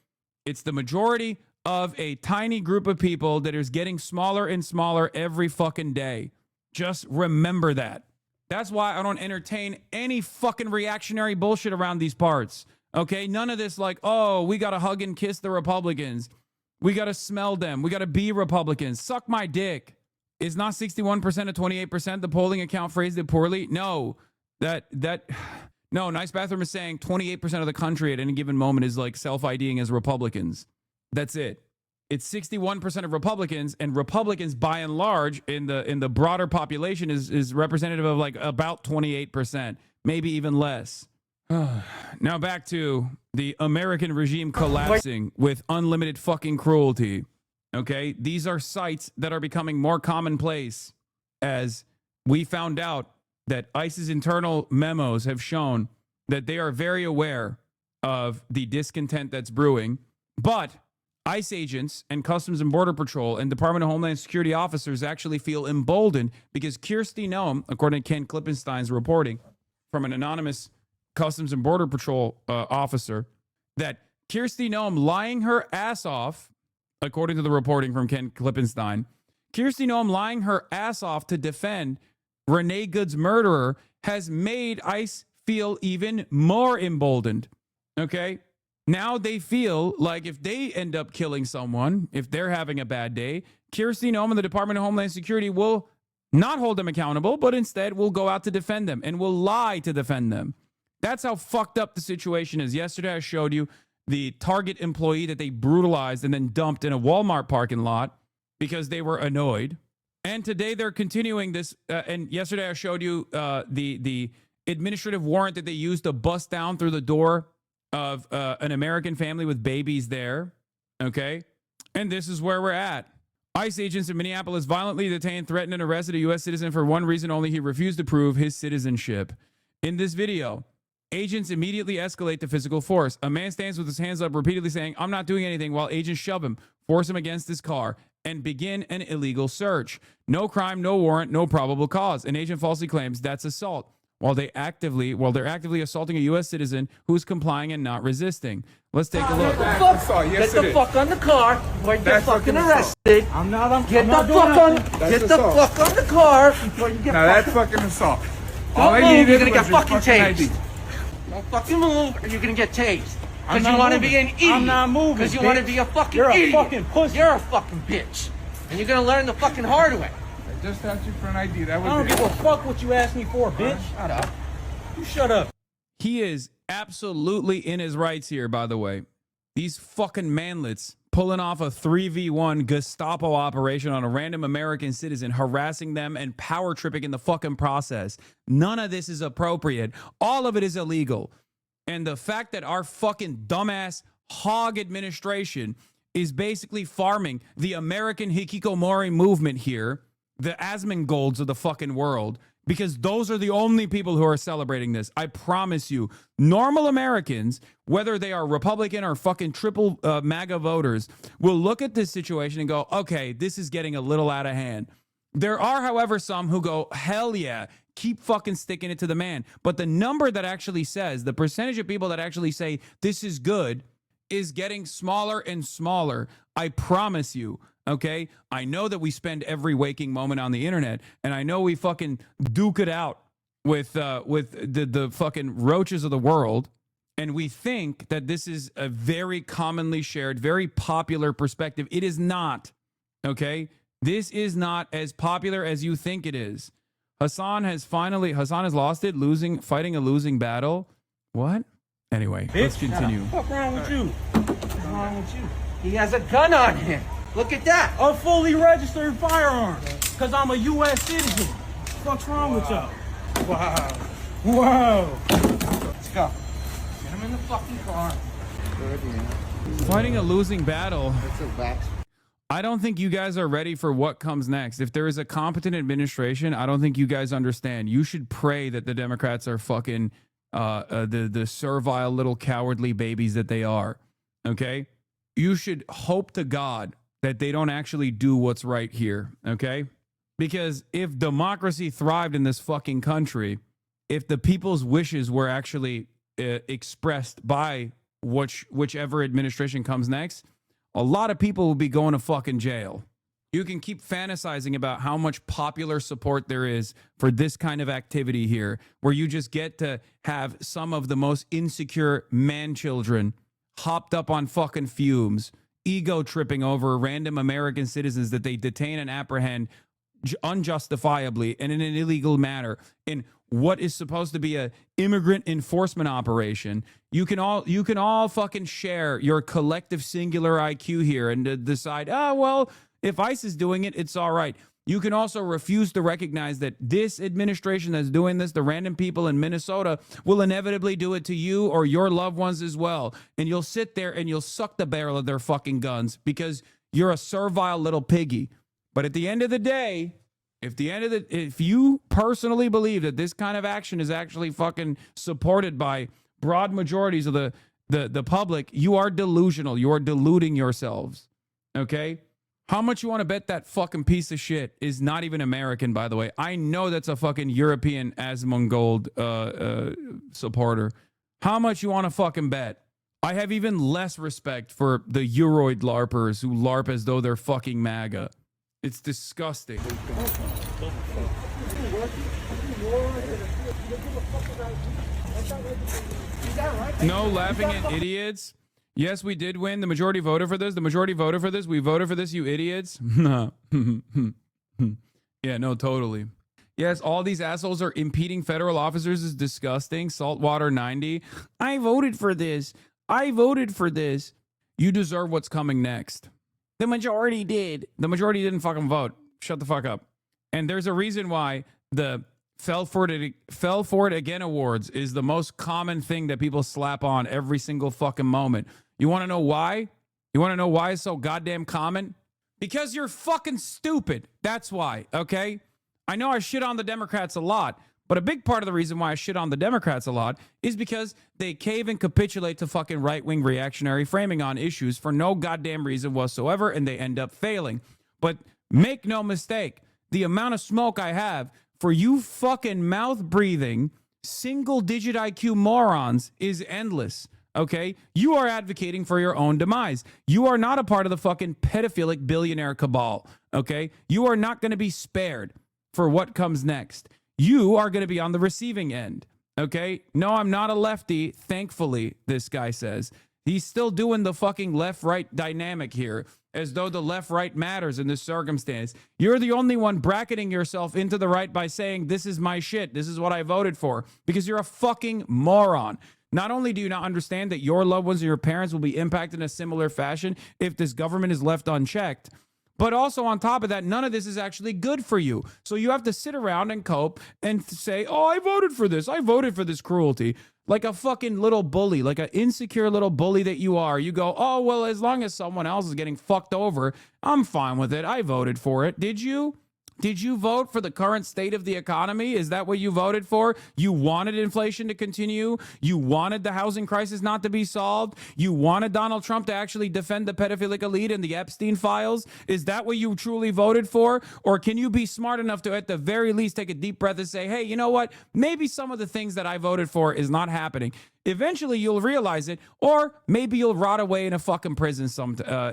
It's the majority of a tiny group of people that is getting smaller and smaller every fucking day. Just remember that. That's why I don't entertain any fucking reactionary bullshit around these parts. Okay? None of this like, oh, we got to hug and kiss the Republicans. We got to smell them. We got to be Republicans. Suck my dick. Is not 61% of 28%. The polling account phrased it poorly. No. No, Nice Bathroom is saying 28% of the country at any given moment is like self-IDing as Republicans. That's it. It's 61% of Republicans, and Republicans by and large in the broader population is representative of like about 28%, maybe even less. Now back to the American regime collapsing with unlimited fucking cruelty. Okay? These are sites that are becoming more commonplace as we found out that ICE's internal memos have shown that they are very aware of the discontent that's brewing, but ICE agents and Customs and Border Patrol and Department of Homeland Security officers actually feel emboldened because Kirsty Noem, according to Ken Klippenstein's reporting from an anonymous Customs and Border Patrol officer, that Kirsty Noem lying her ass off, according to the reporting from Ken Klippenstein, Kirsty Noem lying her ass off to defend Renee Good's murderer has made ICE feel even more emboldened. Okay? Now they feel like if they end up killing someone, if they're having a bad day, Kirsty Noem and the Department of Homeland Security will not hold them accountable, but instead will go out to defend them and will lie to defend them. That's how fucked up the situation is. Yesterday, I showed you the Target employee that they brutalized and then dumped in a Walmart parking lot because they were annoyed. And today they're continuing this. And yesterday I showed you the administrative warrant that they used to bust down through the door of an American family with babies there. Okay. And this is where we're at. ICE agents in Minneapolis violently detained, threatened, and arrested a U.S. citizen for one reason only. He refused to prove his citizenship. In this video, agents immediately escalate to physical force. A man stands with his hands up, repeatedly saying, "I'm not doing anything," while agents shove him, force him against his car, and begin an illegal search. No crime, no warrant, no probable cause. An agent falsely claims that's assault, while they're actively assaulting a U.S. citizen who's complying and not resisting. Let's take a look. Get the fuck on the car before you get fucking arrested. Get the fuck on the car before you get that's fucking assault. Don't move, you're gonna get fucking tased. Don't fucking move or you're gonna get tased. Because you want to be an idiot. I'm not moving. Because you want to be a fucking You're idiot. a fucking pussy. You're a fucking bitch. And you're gonna learn the fucking hard way. I just asked you for an ID. That was I don't it. give a fuck what you asked me for, bitch. Shut up. You shut up. He is absolutely in his rights here, by the way. These fucking manlets pulling off a 3v1 Gestapo operation on a random American citizen, harassing them and power tripping in the fucking process. None of this is appropriate. All of it is illegal. And the fact that our fucking dumbass hog administration is basically farming the American hikikomori movement here, the Asmongold's of the fucking world, because those are the only people who are celebrating this. I promise you, normal Americans, whether they are Republican or fucking triple MAGA voters, will look at this situation and go, okay, this is getting a little out of hand. There are, however, some who go, hell yeah, keep fucking sticking it to the man. But the number that actually says, the percentage of people that actually say this is good is getting smaller and smaller. I promise you. Okay, I know that we spend every waking moment on the internet, and I know we fucking duke it out with the fucking roaches of the world, and we think that this is a very commonly shared, very popular perspective. It is not. Okay, this is not as popular as you think it is. Hasan has lost it, fighting a losing battle. What? Anyway, let's continue. What's wrong with you? What's wrong with you? He has a gun on him. Look at that. A fully registered firearm. Because I'm a U.S. citizen. What's wrong with y'all? Wow. Let's go. Get him in the fucking car. Fighting a losing battle. I don't think you guys are ready for what comes next. If there is a competent administration, I don't think you guys understand. You should pray that the Democrats are fucking the servile little cowardly babies that they are. Okay? You should hope to God that they don't actually do what's right here, okay? Because if democracy thrived in this fucking country, if the people's wishes were actually expressed by whichever administration comes next, a lot of people will be going to fucking jail. You can keep fantasizing about how much popular support there is for this kind of activity here, where you just get to have some of the most insecure man children hopped up on fucking fumes, ego tripping over random American citizens that they detain and apprehend unjustifiably and in an illegal manner in what is supposed to be a immigrant enforcement operation. You can all fucking share your collective singular IQ here and decide, oh, well, if ICE is doing it, it's all right. You can also refuse to recognize that this administration that's doing this, the random people in Minnesota, will inevitably do it to you or your loved ones as well. And you'll sit there and you'll suck the barrel of their fucking guns because you're a servile little piggy. But at the end of the day, if you personally believe that this kind of action is actually fucking supported by broad majorities of the public, you are delusional. You are deluding yourselves. Okay? How much you want to bet that fucking piece of shit is not even American, by the way? I know that's a fucking European Asmongold supporter. How much you want to fucking bet? I have even less respect for the Euroid LARPers who LARP as though they're fucking MAGA. It's disgusting. No laughing at idiots. Yes, we did win. The majority voted for this. The majority voted for this. We voted for this, you idiots. Yeah, no, totally. Yes, all these assholes are impeding federal officers is disgusting. Saltwater 90. I voted for this. I voted for this. You deserve what's coming next. The majority did. The majority didn't fucking vote. Shut the fuck up. And there's a reason why the Fell for it again awards is the most common thing that people slap on every single fucking moment. You want to know why? You want to know why it's so goddamn common? Because you're fucking stupid. That's why, okay? I know I shit on the Democrats a lot, but a big part of the reason why I shit on the Democrats a lot is because they cave and capitulate to fucking right-wing reactionary framing on issues for no goddamn reason whatsoever, and they end up failing. But make no mistake, the amount of smoke I have for you fucking mouth-breathing, single-digit IQ morons is endless, okay? You are advocating for your own demise. You are not a part of the fucking pedophilic billionaire cabal, okay? You are not going to be spared for what comes next. You are going to be on the receiving end, okay? No, I'm not a lefty, thankfully, this guy says. He's still doing the fucking left-right dynamic here, as though the left-right matters in this circumstance. You're the only one bracketing yourself into the right by saying, this is my shit, this is what I voted for, because you're a fucking moron. Not only do you not understand that your loved ones and your parents will be impacted in a similar fashion if this government is left unchecked, but also on top of that, none of this is actually good for you. So you have to sit around and cope and say, oh, I voted for this. I voted for this cruelty. Like a fucking little bully, like an insecure little bully that you are. You go, oh, well, as long as someone else is getting fucked over, I'm fine with it. I voted for it. Did you? Did you vote for the current state of the economy? Is that what you voted for? You wanted inflation to continue? You wanted the housing crisis not to be solved? You wanted Donald Trump to actually defend the pedophilic elite and the Epstein files? Is that what you truly voted for? Or can you be smart enough to, at the very least, take a deep breath and say, hey, you know what? Maybe some of the things that I voted for is not happening. Eventually, you'll realize it, or maybe you'll rot away in a fucking prison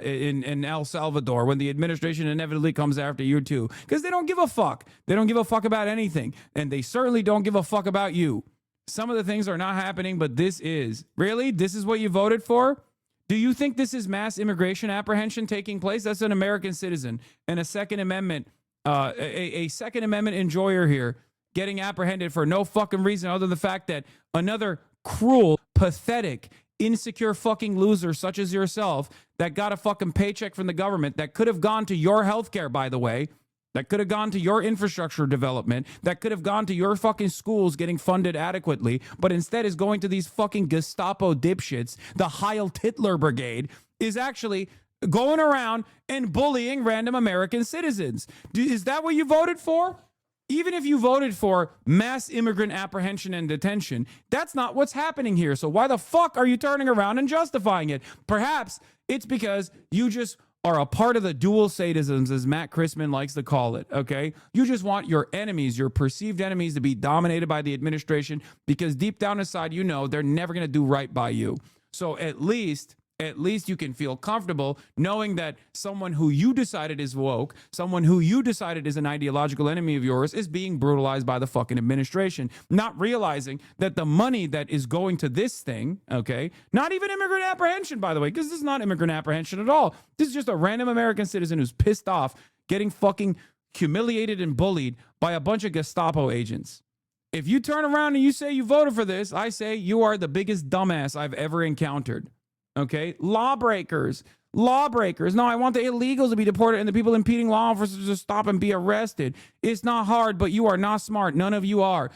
in El Salvador when the administration inevitably comes after you too, because they don't give a fuck. They don't give a fuck about anything, and they certainly don't give a fuck about you. Some of the things are not happening, but this is. Really? This is what you voted for? Do you think this is mass immigration apprehension taking place? That's an American citizen and a Second Amendment, a Second Amendment enjoyer here getting apprehended for no fucking reason other than the fact that another cruel, pathetic, insecure fucking loser such as yourself that got a fucking paycheck from the government that could have gone to your healthcare, by the way, that could have gone to your infrastructure development, that could have gone to your fucking schools getting funded adequately, but instead is going to these fucking Gestapo dipshits, the Heil Hitler Brigade, is actually going around and bullying random American citizens. Is that what you voted for? Even if you voted for mass immigrant apprehension and detention, that's not what's happening here. So why the fuck are you turning around and justifying it? Perhaps it's because you just are a part of the dual sadisms, as Matt Christman likes to call it, okay? You just want your enemies, your perceived enemies, to be dominated by the administration because deep down inside, you know they're never going to do right by you. So at least you can feel comfortable knowing that someone who you decided is woke, someone who you decided is an ideological enemy of yours, is being brutalized by the fucking administration, not realizing that the money that is going to this thing, okay, not even immigrant apprehension, by the way, because this is not immigrant apprehension at all. This is just a random American citizen who's pissed off, getting fucking humiliated and bullied by a bunch of Gestapo agents. If you turn around and you say you voted for this, I say you are the biggest dumbass I've ever encountered. Okay, lawbreakers. No, I want the illegals to be deported and the people impeding law enforcers to stop and be arrested. It's not hard, but you are not smart. None of you are.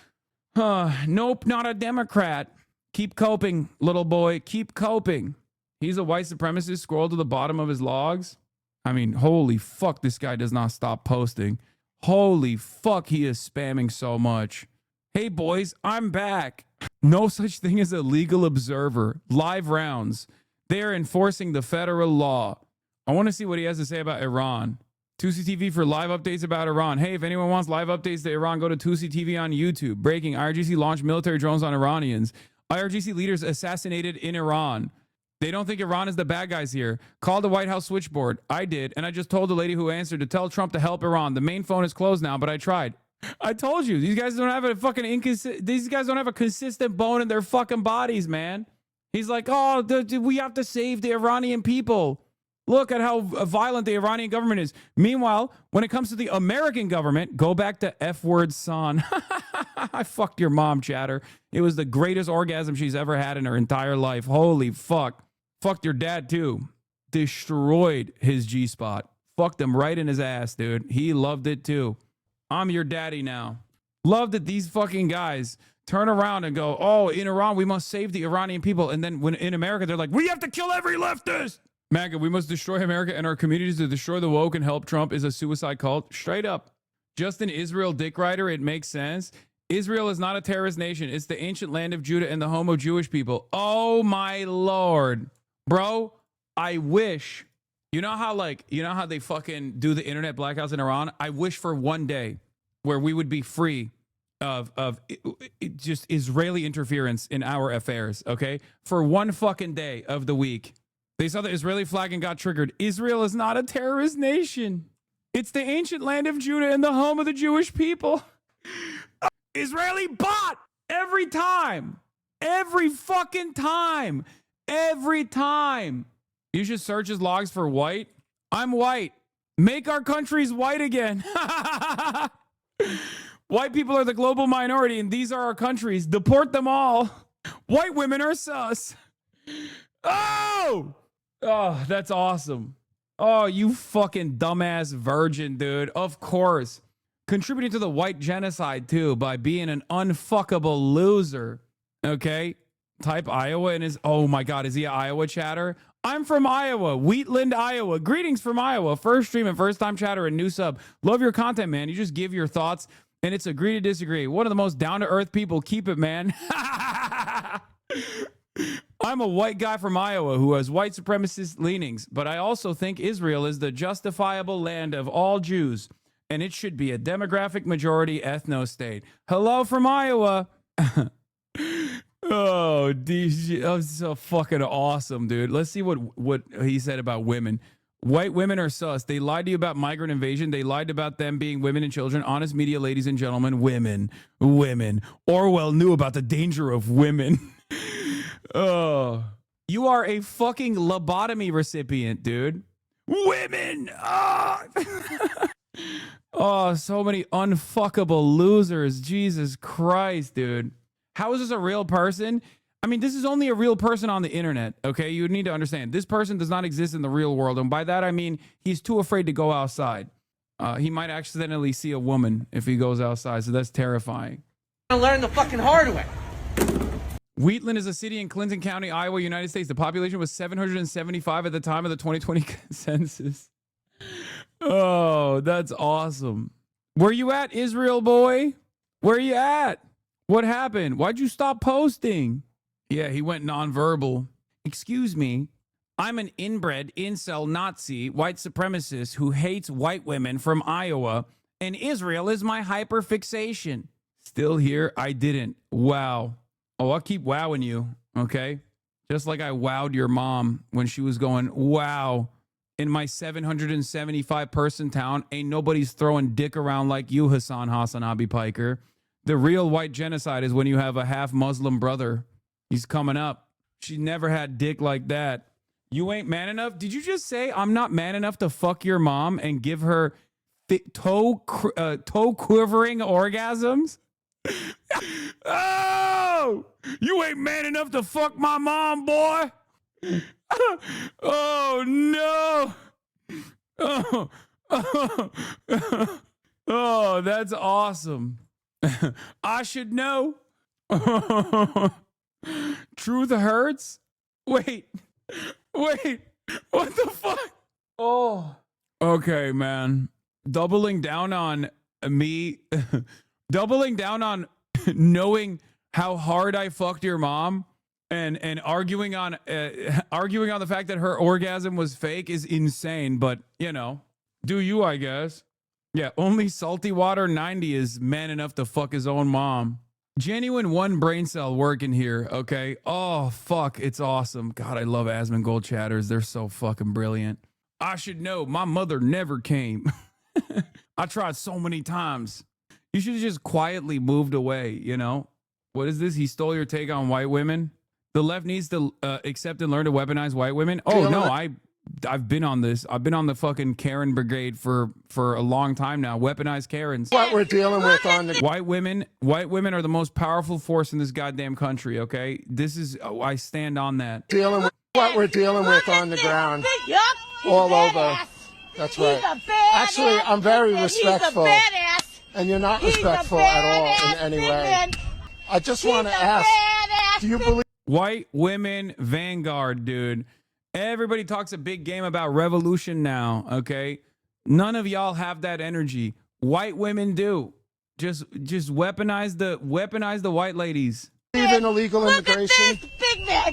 Nope, not a Democrat. Keep coping, little boy. Keep coping. He's a white supremacist. Scroll to the bottom of his logs. I mean, holy fuck, this guy does not stop posting. Holy fuck, he is spamming so much. Hey, boys, I'm back. No such thing as a legal observer. Live rounds. They're enforcing the federal law. I want to see what he has to say about Iran. Tusi TV for live updates about Iran. Hey, if anyone wants live updates to Iran, go to Tusi TV on YouTube. Breaking: IRGC launched military drones on Iranians. IRGC leaders assassinated in Iran. They don't think Iran is the bad guys here. Call the White House switchboard. I did, and I just told the lady who answered to tell Trump to help Iran. The main phone is closed now, but I tried. I told you, these guys don't have a fucking these guys don't have a consistent bone in their fucking bodies, man. He's like, oh, we have to save the Iranian people. Look at how violent the Iranian government is. Meanwhile, when it comes to the American government, go back to F-word son. I fucked your mom, chatter. It was the greatest orgasm she's ever had in her entire life. Holy fuck. Fucked your dad, too. Destroyed his G-spot. Fucked him right in his ass, dude. He loved it, too. I'm your daddy now. Love that these fucking guys turn around and go, oh, in Iran, we must save the Iranian people. And then when in America, they're like, we have to kill every leftist. MAGA, we must destroy America and our communities. To destroy the woke and help Trump is a suicide cult. Straight up. Just an Israel dick rider, it makes sense. Israel is not a terrorist nation. It's the ancient land of Judah and the home of Jewish people. Oh, my Lord. Bro, I wish. You know how they fucking do the internet blackouts in Iran? I wish for one day where we would be free of just Israeli interference in our affairs, okay? For one fucking day of the week. They saw the Israeli flag and got triggered. Israel is not a terrorist nation. It's the ancient land of Judah and the home of the Jewish people. Israeli bot every time. Every fucking time. Every time. You should search his logs for white. I'm white. Make our countries white again. White people are the global minority, and these are our countries. Deport them all. White women are sus. Oh! Oh, that's awesome. Oh, you fucking dumbass virgin, dude. Of course. Contributing to the white genocide, too, by being an unfuckable loser. Okay? Type Iowa and oh my God, is he an Iowa chatter? I'm from Iowa, Wheatland, Iowa. Greetings from Iowa. First stream and first time chatter and new sub. Love your content, man. You just give your thoughts and it's agree to disagree. One of the most down to earth people. Keep it, man. I'm a white guy from Iowa who has white supremacist leanings, but I also think Israel is the justifiable land of all Jews, and it should be a demographic majority ethno-state. Hello from Iowa. Oh, DJ, that was so fucking awesome, dude. Let's see what he said about women. White women are sus. They lied to you about migrant invasion. They lied about them being women and children. Honest media, ladies and gentlemen, women. Orwell knew about the danger of women. Oh, you are a fucking lobotomy recipient, dude. Women. Oh, oh, so many unfuckable losers. Jesus Christ, dude. How is this a real person? I mean, this is only a real person on the internet, okay? You need to understand. This person does not exist in the real world. And by that, I mean, he's too afraid to go outside. He might accidentally see a woman if he goes outside. So that's terrifying. I learned the fucking hard way. Wheatland is a city in Clinton County, Iowa, United States. The population was 775 at the time of the 2020 census. Oh, that's awesome. Where you at, Israel boy? Where you at? What happened? Why'd you stop posting? Yeah, he went nonverbal. Excuse me. I'm an inbred, incel, Nazi, white supremacist who hates white women from Iowa, and Israel is my hyperfixation. Still here? I didn't. Wow. Oh, I'll keep wowing you, okay? Just like I wowed your mom when she was going, wow, in my 775 person town, ain't nobody's throwing dick around like you, HasanAbi Piker. The real white genocide is when you have a half Muslim brother. He's coming up. She never had dick like that. You ain't man enough? Did you just say I'm not man enough to fuck your mom and give her toe quivering orgasms? Oh, you ain't man enough to fuck my mom, boy. Oh, no. Oh, that's awesome. I should know. Truth hurts? Wait. What the fuck? Oh. Okay, man. Doubling down on me. Doubling down on knowing how hard I fucked your mom and arguing on the fact that her orgasm was fake is insane, but you know, do you, I guess. Yeah, only Salty Water 90 is man enough to fuck his own mom. Genuine one brain cell working here, okay? Oh, fuck, it's awesome. God, I love Asmongold chatters. They're so fucking brilliant. I should know, my mother never came. I tried so many times. You should have just quietly moved away, you know? What is this? He stole your take on white women? The left needs to accept and learn to weaponize white women? Oh, no, I I've been on this. I've been on the fucking Karen brigade for a long time now. Weaponized Karens. What we're dealing with on the White women are the most powerful force in this goddamn country, okay? This is I stand on that. dealing with what we're dealing with on the ground, Yup. all over. That's right. Actually, I'm very respectful, and you're not respectful at all in any way. I just want to ask, do you believe White women vanguard, dude. Everybody talks a big game about revolution now, okay? None of y'all have that energy. White women do. Just weaponize the white ladies. in illegal immigration?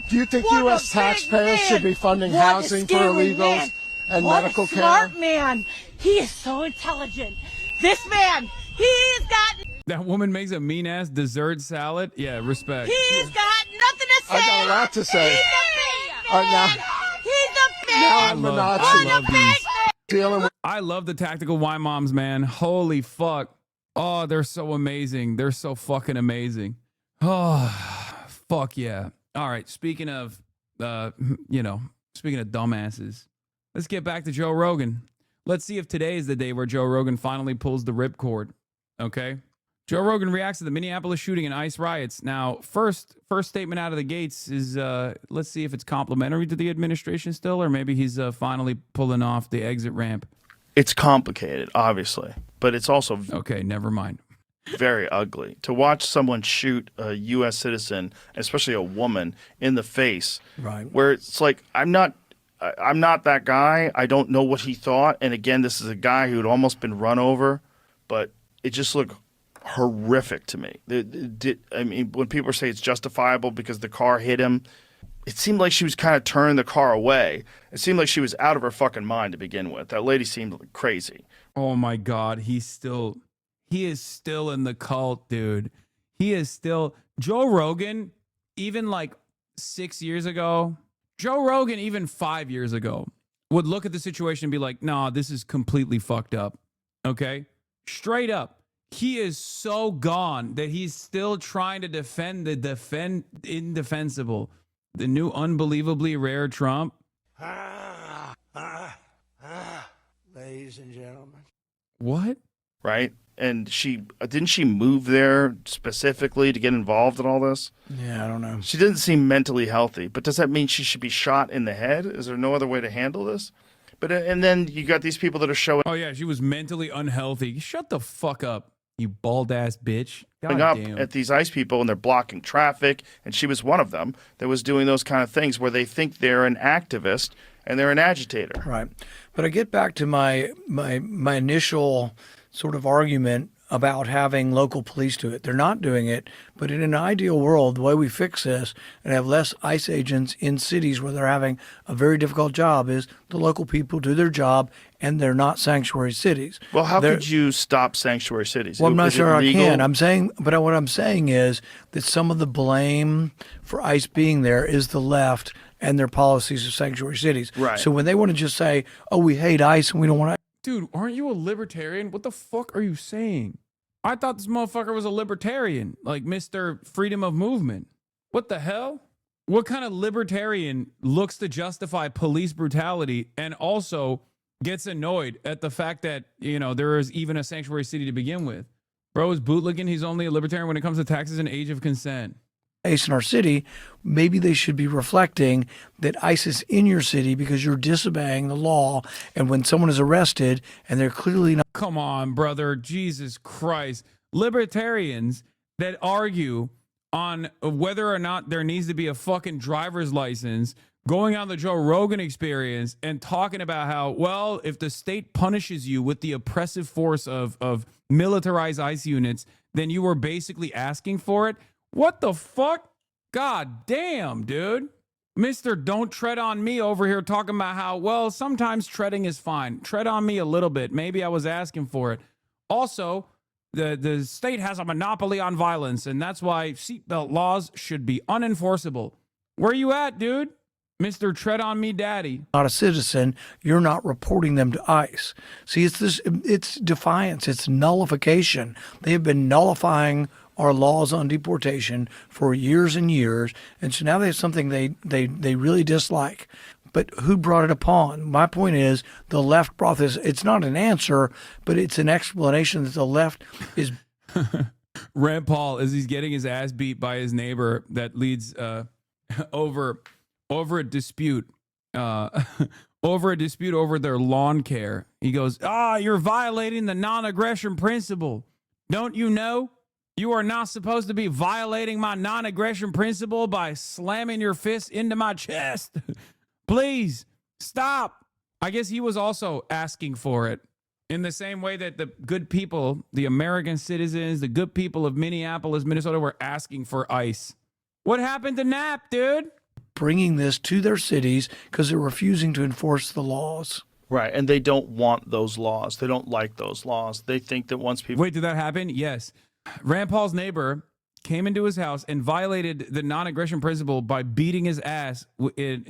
Do you think U.S. taxpayers should be funding housing for illegals and medical care? Smart man. He is so intelligent. This man, he's got That woman makes a mean ass dessert salad. Yeah, respect. He's got nothing to say. I got a lot to say. He's a All right, now, Now I'm a Nazi. I love these. Dealing with I love the tactical Y moms, man. Holy fuck. Oh, they're so amazing. They're so fucking amazing. Oh, fuck yeah. All right. Speaking of, speaking of dumbasses, let's get back to Joe Rogan. Let's see if today is the day where Joe Rogan finally pulls the ripcord. Okay. Joe Rogan reacts to the Minneapolis shooting and ICE riots. Now, first statement out of the gates is, let's see if it's complimentary to the administration still, or maybe he's finally pulling off the exit ramp. It's complicated, obviously, but it's also okay. Never mind. Very ugly to watch someone shoot a U.S. citizen, especially a woman, in the face. Right. Where it's like, I'm not that guy. I don't know what he thought. And again, this is a guy who had almost been run over, but it just looked horrific to me. I mean, when people say it's justifiable because the car hit him, it seemed like she was kind of turning the car away. It seemed like she was out of her fucking mind to begin with. That lady seemed crazy. Oh my God. He is still in the cult, dude. He is still Joe Rogan, even like 6 years ago, Joe Rogan, even 5 years ago, would look at the situation and be like, nah, this is completely fucked up. Okay. Straight up. He is so gone that he's still trying to defend the indefensible. The new unbelievably rare Trump. ladies and gentlemen. What? Right? And didn't she move there specifically to get involved in all this? Yeah, I don't know. She didn't seem mentally healthy, but does that mean she should be shot in the head? Is there no other way to handle this? But and then you got these people that are showing. Oh yeah, she was mentally unhealthy. Shut the fuck up, you bald ass bitch. God up damn. at these ICE people and they're blocking traffic, and she was one of them that was doing those kind of things where they think they're an activist and they're an agitator. Right. But I get back to my initial sort of argument about having local police do it. They're not doing it, but in an ideal world, the way we fix this and have less ICE agents in cities where they're having a very difficult job is the local people do their job and they're not sanctuary cities. Well, how could you stop sanctuary cities? Well, I'm not Is it sure I legal? can. What I'm saying is that some of the blame for ICE being there is the left and their policies of sanctuary cities. Right. So when they want to just say, oh, we hate ICE and we don't want to. Dude, aren't you a libertarian? What the fuck are you saying? I thought this motherfucker was a libertarian, like Mr. Freedom of Movement. What the hell? What kind of libertarian looks to justify police brutality and also gets annoyed at the fact that, there is even a sanctuary city to begin with? Bro is bootlicking. He's only a libertarian when it comes to taxes and age of consent. ICE in our city, maybe they should be reflecting that ICE is in your city because you're disobeying the law. And when someone is arrested and they're clearly not. Come on, brother. Jesus Christ. Libertarians that argue on whether or not there needs to be a fucking driver's license, going on the Joe Rogan Experience and talking about how, well, if the state punishes you with the oppressive force of militarized ICE units, then you were basically asking for it. What the fuck? God damn, dude. Mr. Don't Tread on Me over here talking about how, well, sometimes treading is fine. Tread on me a little bit. Maybe I was asking for it. Also, the state has a monopoly on violence, and that's why seatbelt laws should be unenforceable. Where you at, dude? Mr. Tread on Me Daddy. Not a citizen, you're not reporting them to ICE. See, it's defiance, it's nullification. They have been nullifying our laws on deportation for years and years, and so now they have something they really dislike. But who brought it upon? My point is the left brought this. It's not an answer, but it's an explanation that the left is. Rand Paul, as he's getting his ass beat by his neighbor that leads over a dispute over their lawn care. He goes, you're violating the non-aggression principle. Don't you know? You are not supposed to be violating my non-aggression principle by slamming your fist into my chest. Please, stop. I guess he was also asking for it in the same way that the good people, the American citizens, the good people of Minneapolis, Minnesota were asking for ICE. What happened to Knapp, dude? Bringing this to their cities because they're refusing to enforce the laws. Right, and they don't want those laws. They don't like those laws. They think that once people... Wait, did that happen? Yes. Rand Paul's neighbor came into his house and violated the non-aggression principle by beating his ass in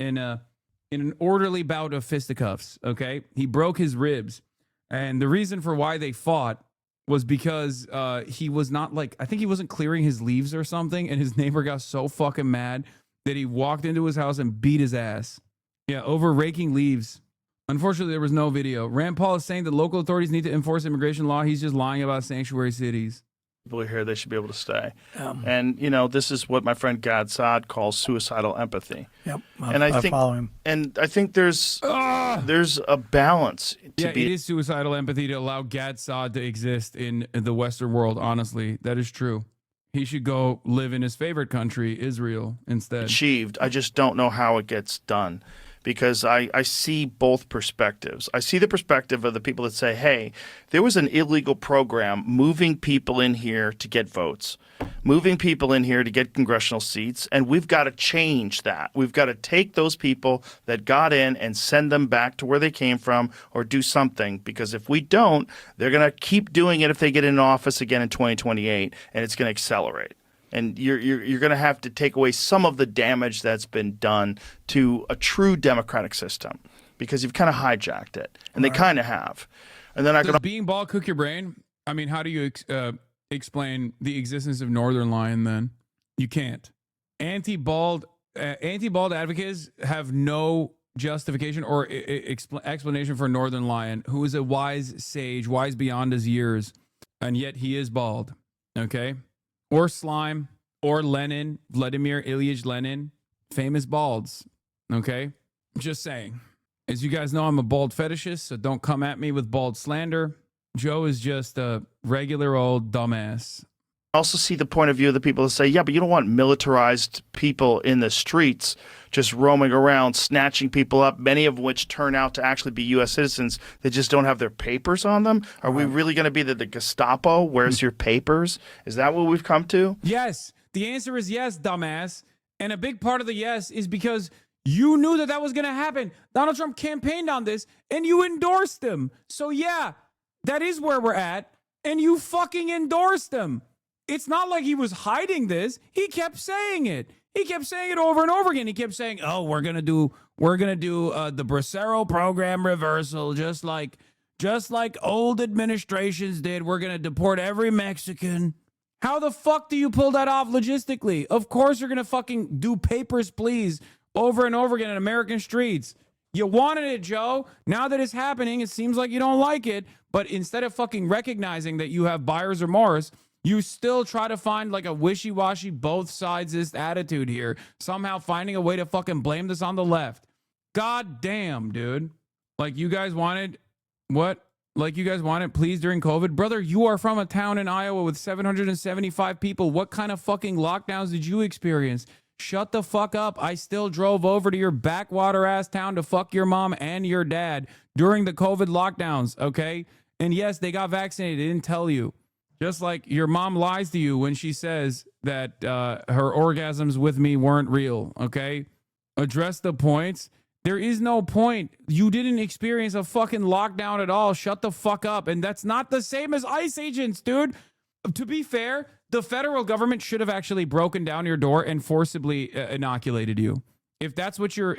an orderly bout of fisticuffs, okay? He broke his ribs. And the reason for why they fought was because he was not I think he wasn't clearing his leaves or something, and his neighbor got so fucking mad that he walked into his house and beat his ass. Yeah, over raking leaves. Unfortunately, there was no video. Rand Paul is saying that local authorities need to enforce immigration law. He's just lying about sanctuary cities. People here, they should be able to stay. And, this is what my friend Gad Saad calls suicidal empathy. Yep, I follow him. And I think there's a balance. It is suicidal empathy to allow Gad Saad to exist in the Western world, honestly. That is true. He should go live in his favorite country, Israel, instead. Achieved. I just don't know how it gets done. Because I see both perspectives. I see the perspective of the people that say, hey, there was an illegal program moving people in here to get votes, moving people in here to get congressional seats, and we've got to change that. We've got to take those people that got in and send them back to where they came from or do something, because if we don't, they're going to keep doing it if they get in office again in 2028, and it's going to accelerate. And you're going to have to take away some of the damage that's been done to a true democratic system because you've kind of hijacked it, and they kind of have. And then Does being bald cook your brain? I mean, how do you explain the existence of Northern Lion then? You can't. Anti-bald advocates have no justification or explanation for Northern Lion, who is a wise sage, wise beyond his years, and yet he is bald. Okay? Or Slime, or Lenin, Vladimir Ilyich Lenin, famous balds, okay? Just saying. As you guys know, I'm a bald fetishist, so don't come at me with bald slander. Joe is just a regular old dumbass. I also see the point of view of the people that say, yeah, but you don't want militarized people in the streets just roaming around, snatching people up, many of which turn out to actually be U.S. citizens that just don't have their papers on them. Are we really going to be the Gestapo? Where's your papers? Is that what we've come to? Yes. The answer is yes, dumbass. And a big part of the yes is because you knew that was going to happen. Donald Trump campaigned on this, and you endorsed him. So, yeah, that is where we're at, and you fucking endorsed him. It's not like he was hiding this. He kept saying it. He kept saying it over and over again. He kept saying, "Oh, we're gonna do the Bracero program reversal, just like old administrations did. We're gonna deport every Mexican." How the fuck do you pull that off logistically? Of course, you're gonna fucking do papers, please, over and over again in American streets. You wanted it, Joe. Now that it's happening, it seems like you don't like it. But instead of fucking recognizing that you have buyer's remorse, you still try to find like a wishy-washy both sides-ist attitude here, somehow finding a way to fucking blame this on the left. God damn, dude. Like you guys wanted what? Like you guys wanted please during COVID? Brother, you are from a town in Iowa with 775 people. What kind of fucking lockdowns did you experience? Shut the fuck up. I still drove over to your backwater ass town to fuck your mom and your dad during the COVID lockdowns, okay? And yes, they got vaccinated. They didn't tell you. Just like your mom lies to you when she says that her orgasms with me weren't real, okay? Address the points. There is no point. You didn't experience a fucking lockdown at all. Shut the fuck up. And that's not the same as ICE agents, dude. To be fair, the federal government should have actually broken down your door and forcibly inoculated you. If that's your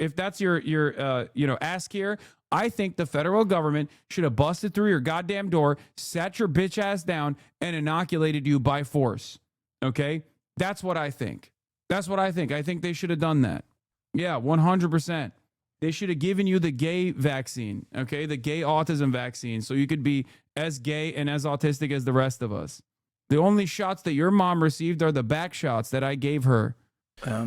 ask here, I think the federal government should have busted through your goddamn door, sat your bitch ass down, and inoculated you by force. Okay? That's what I think. I think they should have done that. Yeah, 100%. They should have given you the gay vaccine, okay? The gay autism vaccine, so you could be as gay and as autistic as the rest of us. The only shots that your mom received are the back shots that I gave her.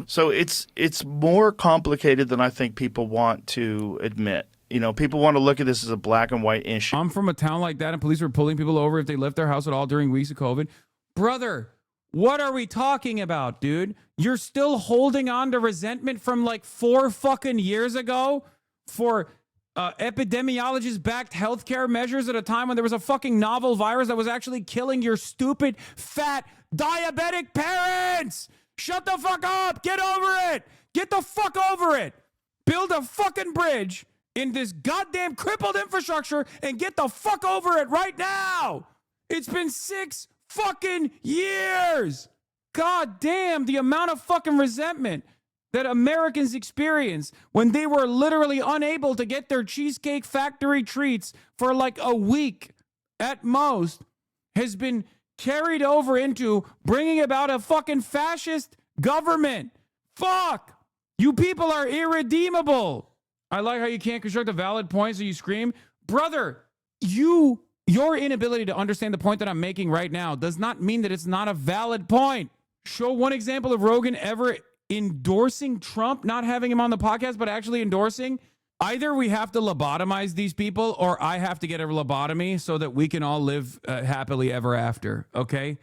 So it's more complicated than I think people want to admit. You know, people want to look at this as a black and white issue. I'm from a town like that, and police were pulling people over if they left their house at all during weeks of COVID. Brother, what are we talking about, dude? You're still holding on to resentment from like 4 fucking years ago for epidemiologist-backed healthcare measures at a time when there was a fucking novel virus that was actually killing your stupid, fat, diabetic parents. Shut the fuck up. Get over it. Get the fuck over it. Build a fucking bridge in this goddamn crippled infrastructure and get the fuck over it right now. It's been 6 fucking years. God damn, the amount of fucking resentment that Americans experience when they were literally unable to get their Cheesecake Factory treats for like a week at most has been carried over into bringing about a fucking fascist government. Fuck. You people are irredeemable. I like how you can't construct a valid point, so you scream. Brother, your inability to understand the point that I'm making right now does not mean that it's not a valid point. Show one example of Rogan ever endorsing Trump, not having him on the podcast, but actually endorsing. Either we have to lobotomize these people or I have to get a lobotomy so that we can all live happily ever after, okay?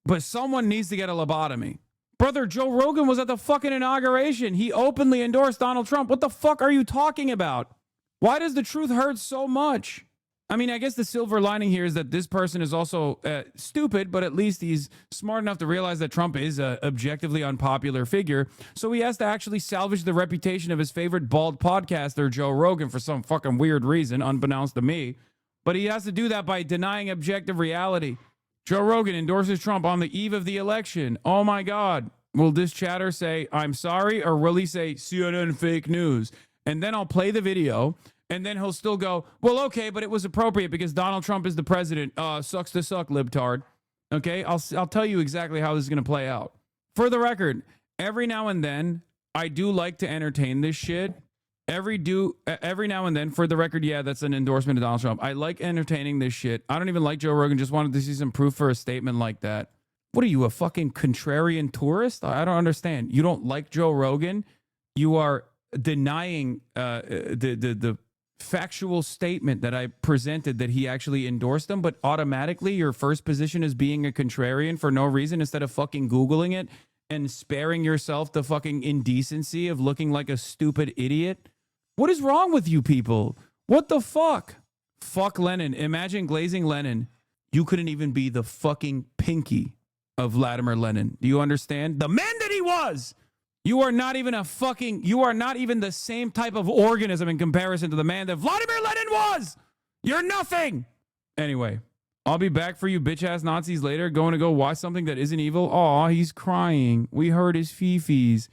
But someone needs to get a lobotomy. Brother, Joe Rogan was at the fucking inauguration. He openly endorsed Donald Trump. What the fuck are you talking about? Why does the truth hurt so much? I mean, I guess the silver lining here is that this person is also stupid, but at least he's smart enough to realize that Trump is an objectively unpopular figure. So he has to actually salvage the reputation of his favorite bald podcaster, Joe Rogan, for some fucking weird reason, unbeknownst to me. But he has to do that by denying objective reality. Joe Rogan endorses Trump on the eve of the election. Oh my God. Will this chatter say, I'm sorry, or will he say, CNN fake news? And then I'll play the video. And then he'll still go, well, okay, but it was appropriate because Donald Trump is the president. Sucks to suck, libtard. Okay, I'll tell you exactly how this is going to play out. For the record, every now and then, I do like to entertain this shit. Every now and then, for the record, yeah, that's an endorsement of Donald Trump. I like entertaining this shit. I don't even like Joe Rogan. Just wanted to see some proof for a statement like that. What are you, a fucking contrarian tourist? I don't understand. You don't like Joe Rogan? You are denying the factual statement that I presented that he actually endorsed him, but automatically your first position is being a contrarian for no reason instead of fucking Googling it and sparing yourself the fucking indecency of looking like a stupid idiot. What is wrong with you people? What the fuck? Fuck Lenin. Imagine glazing Lenin. You couldn't even be the fucking pinky of Vladimir Lenin. Do you understand? The man that he was! You are not even the same type of organism in comparison to the man that Vladimir Lenin was. You're nothing. Anyway, I'll be back for you bitch-ass Nazis later, going to go watch something that isn't evil. Aw, he's crying. We heard his fifis.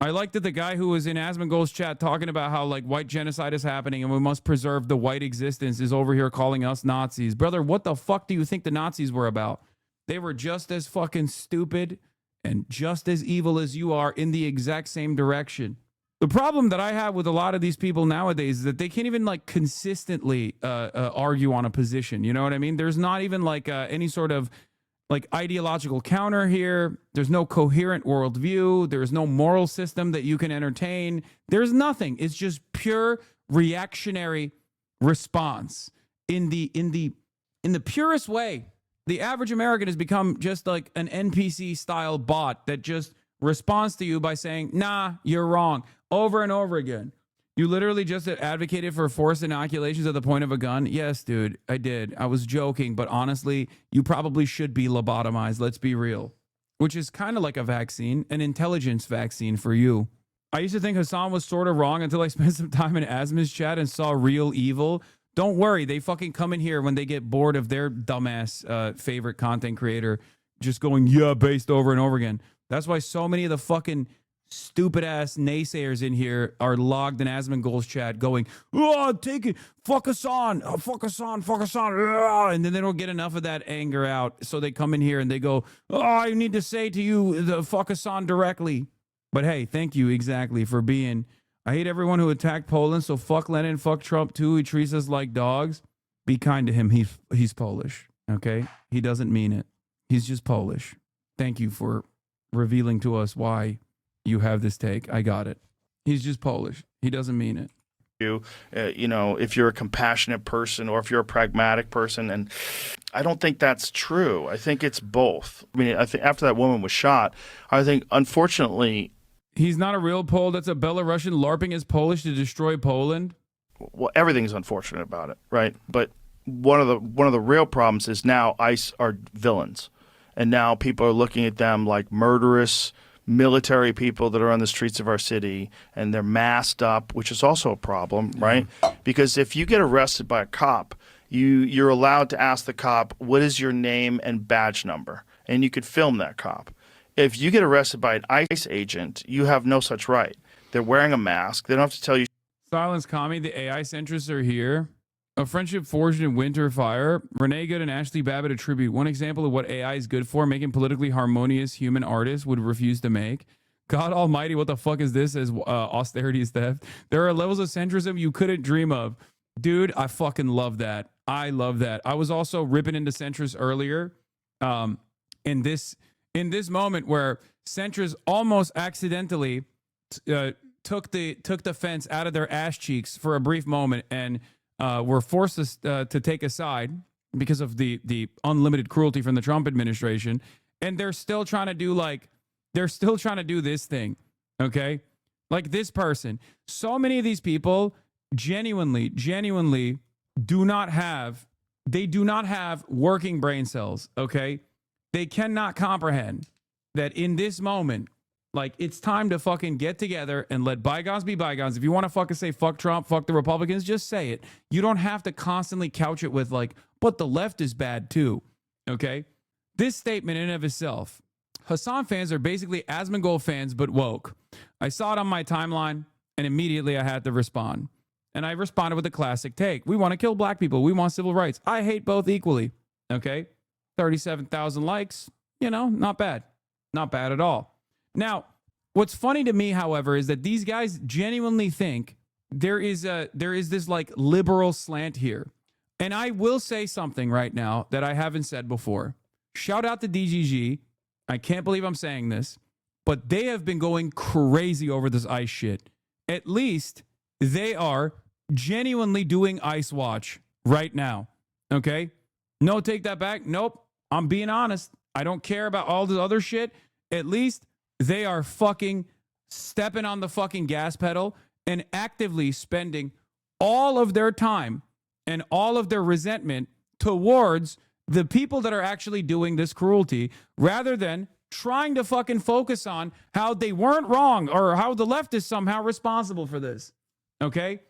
I like that the guy who was in Asmongold's chat talking about how like white genocide is happening and we must preserve the white existence is over here calling us Nazis. Brother, what the fuck do you think the Nazis were about? They were just as fucking stupid and just as evil as you are in the exact same direction. The problem that I have with a lot of these people nowadays is that they can't even like consistently argue on a position. You know what I mean? There's not even like any sort of like ideological counter here. There's no coherent worldview. There's no moral system that you can entertain. There's nothing. It's just pure reactionary response in the purest way. The average American has become just like an NPC style bot that just responds to you by saying, nah, you're wrong, over and over again. You literally just advocated for forced inoculations at the point of a gun. Yes, dude, I did. I was joking, but honestly, you probably should be lobotomized. Let's be real. Which is kind of like a vaccine, an intelligence vaccine for you. I used to think Hasan was sort of wrong until I spent some time in Asma's chat and saw real evil. Don't worry, they fucking come in here when they get bored of their dumbass favorite content creator just going, yeah, based over and over again. That's why so many of the fucking stupid-ass naysayers in here are logged in Asmongold's chat going, oh, take it, fuck Hasan, fuck Hasan, fuck Hasan, and then they don't get enough of that anger out, so they come in here and they go, oh, I need to say to you, the fuck Hasan directly. But hey, thank you exactly for being I hate everyone who attacked Poland, so fuck Lenin, fuck Trump too. He treats us like dogs. Be kind to him. He's Polish, okay? He doesn't mean it. He's just Polish. Thank you for revealing to us why you have this take. I got it. He's just Polish. He doesn't mean it. You know, if you're a compassionate person or if you're a pragmatic person, and I don't think that's true. I think it's both. I mean, I think after that woman was shot, I think unfortunately he's not a real Pole. That's a Belarusian LARPing as Polish to destroy Poland. Well, everything's unfortunate about it, right? But one of the real problems is now ICE are villains, and now people are looking at them like murderous military people that are on the streets of our city, and they're masked up, which is also a problem, right? Because if you get arrested by a cop, you're allowed to ask the cop, what is your name and badge number? And you could film that cop. If you get arrested by an ICE agent, you have no such right. They're wearing a mask. They don't have to tell you. Silence Commie, the AI centrists are here. A friendship forged in winter fire. Renee Good and Ashley Babbitt attribute one example of what AI is good for, making politically harmonious human artists would refuse to make. God almighty, what the fuck is this as austerity is theft? There are levels of centrism you couldn't dream of. Dude, I fucking love that. I love that. I was also ripping into centrists earlier in this moment where centrists almost accidentally took the fence out of their ass cheeks for a brief moment and were forced to take a side because of the unlimited cruelty from the Trump administration, and they're still trying to do this thing, okay? Like this person. So many of these people genuinely do not have working brain cells, okay? They cannot comprehend that in this moment, like, it's time to fucking get together and let bygones be bygones. If you want to fucking say fuck Trump, fuck the Republicans, just say it. You don't have to constantly couch it with like, but the left is bad too. Okay? This statement in and of itself, Hasan fans are basically Asmongold fans, but woke. I saw it on my timeline and immediately I had to respond. And I responded with a classic take. We want to kill black people. We want civil rights. I hate both equally. Okay? 37,000 likes. You know, not bad. Not bad at all. Now, what's funny to me, however, is that these guys genuinely think there is this like liberal slant here. And I will say something right now that I haven't said before. Shout out to DGG. I can't believe I'm saying this, but they have been going crazy over this ICE shit. At least they are genuinely doing ICE Watch right now. Okay? No, take that back. Nope. I'm being honest. I don't care about all the other shit. At least they are fucking stepping on the fucking gas pedal and actively spending all of their time and all of their resentment towards the people that are actually doing this cruelty, rather than trying to fucking focus on how they weren't wrong or how the left is somehow responsible for this. Okay?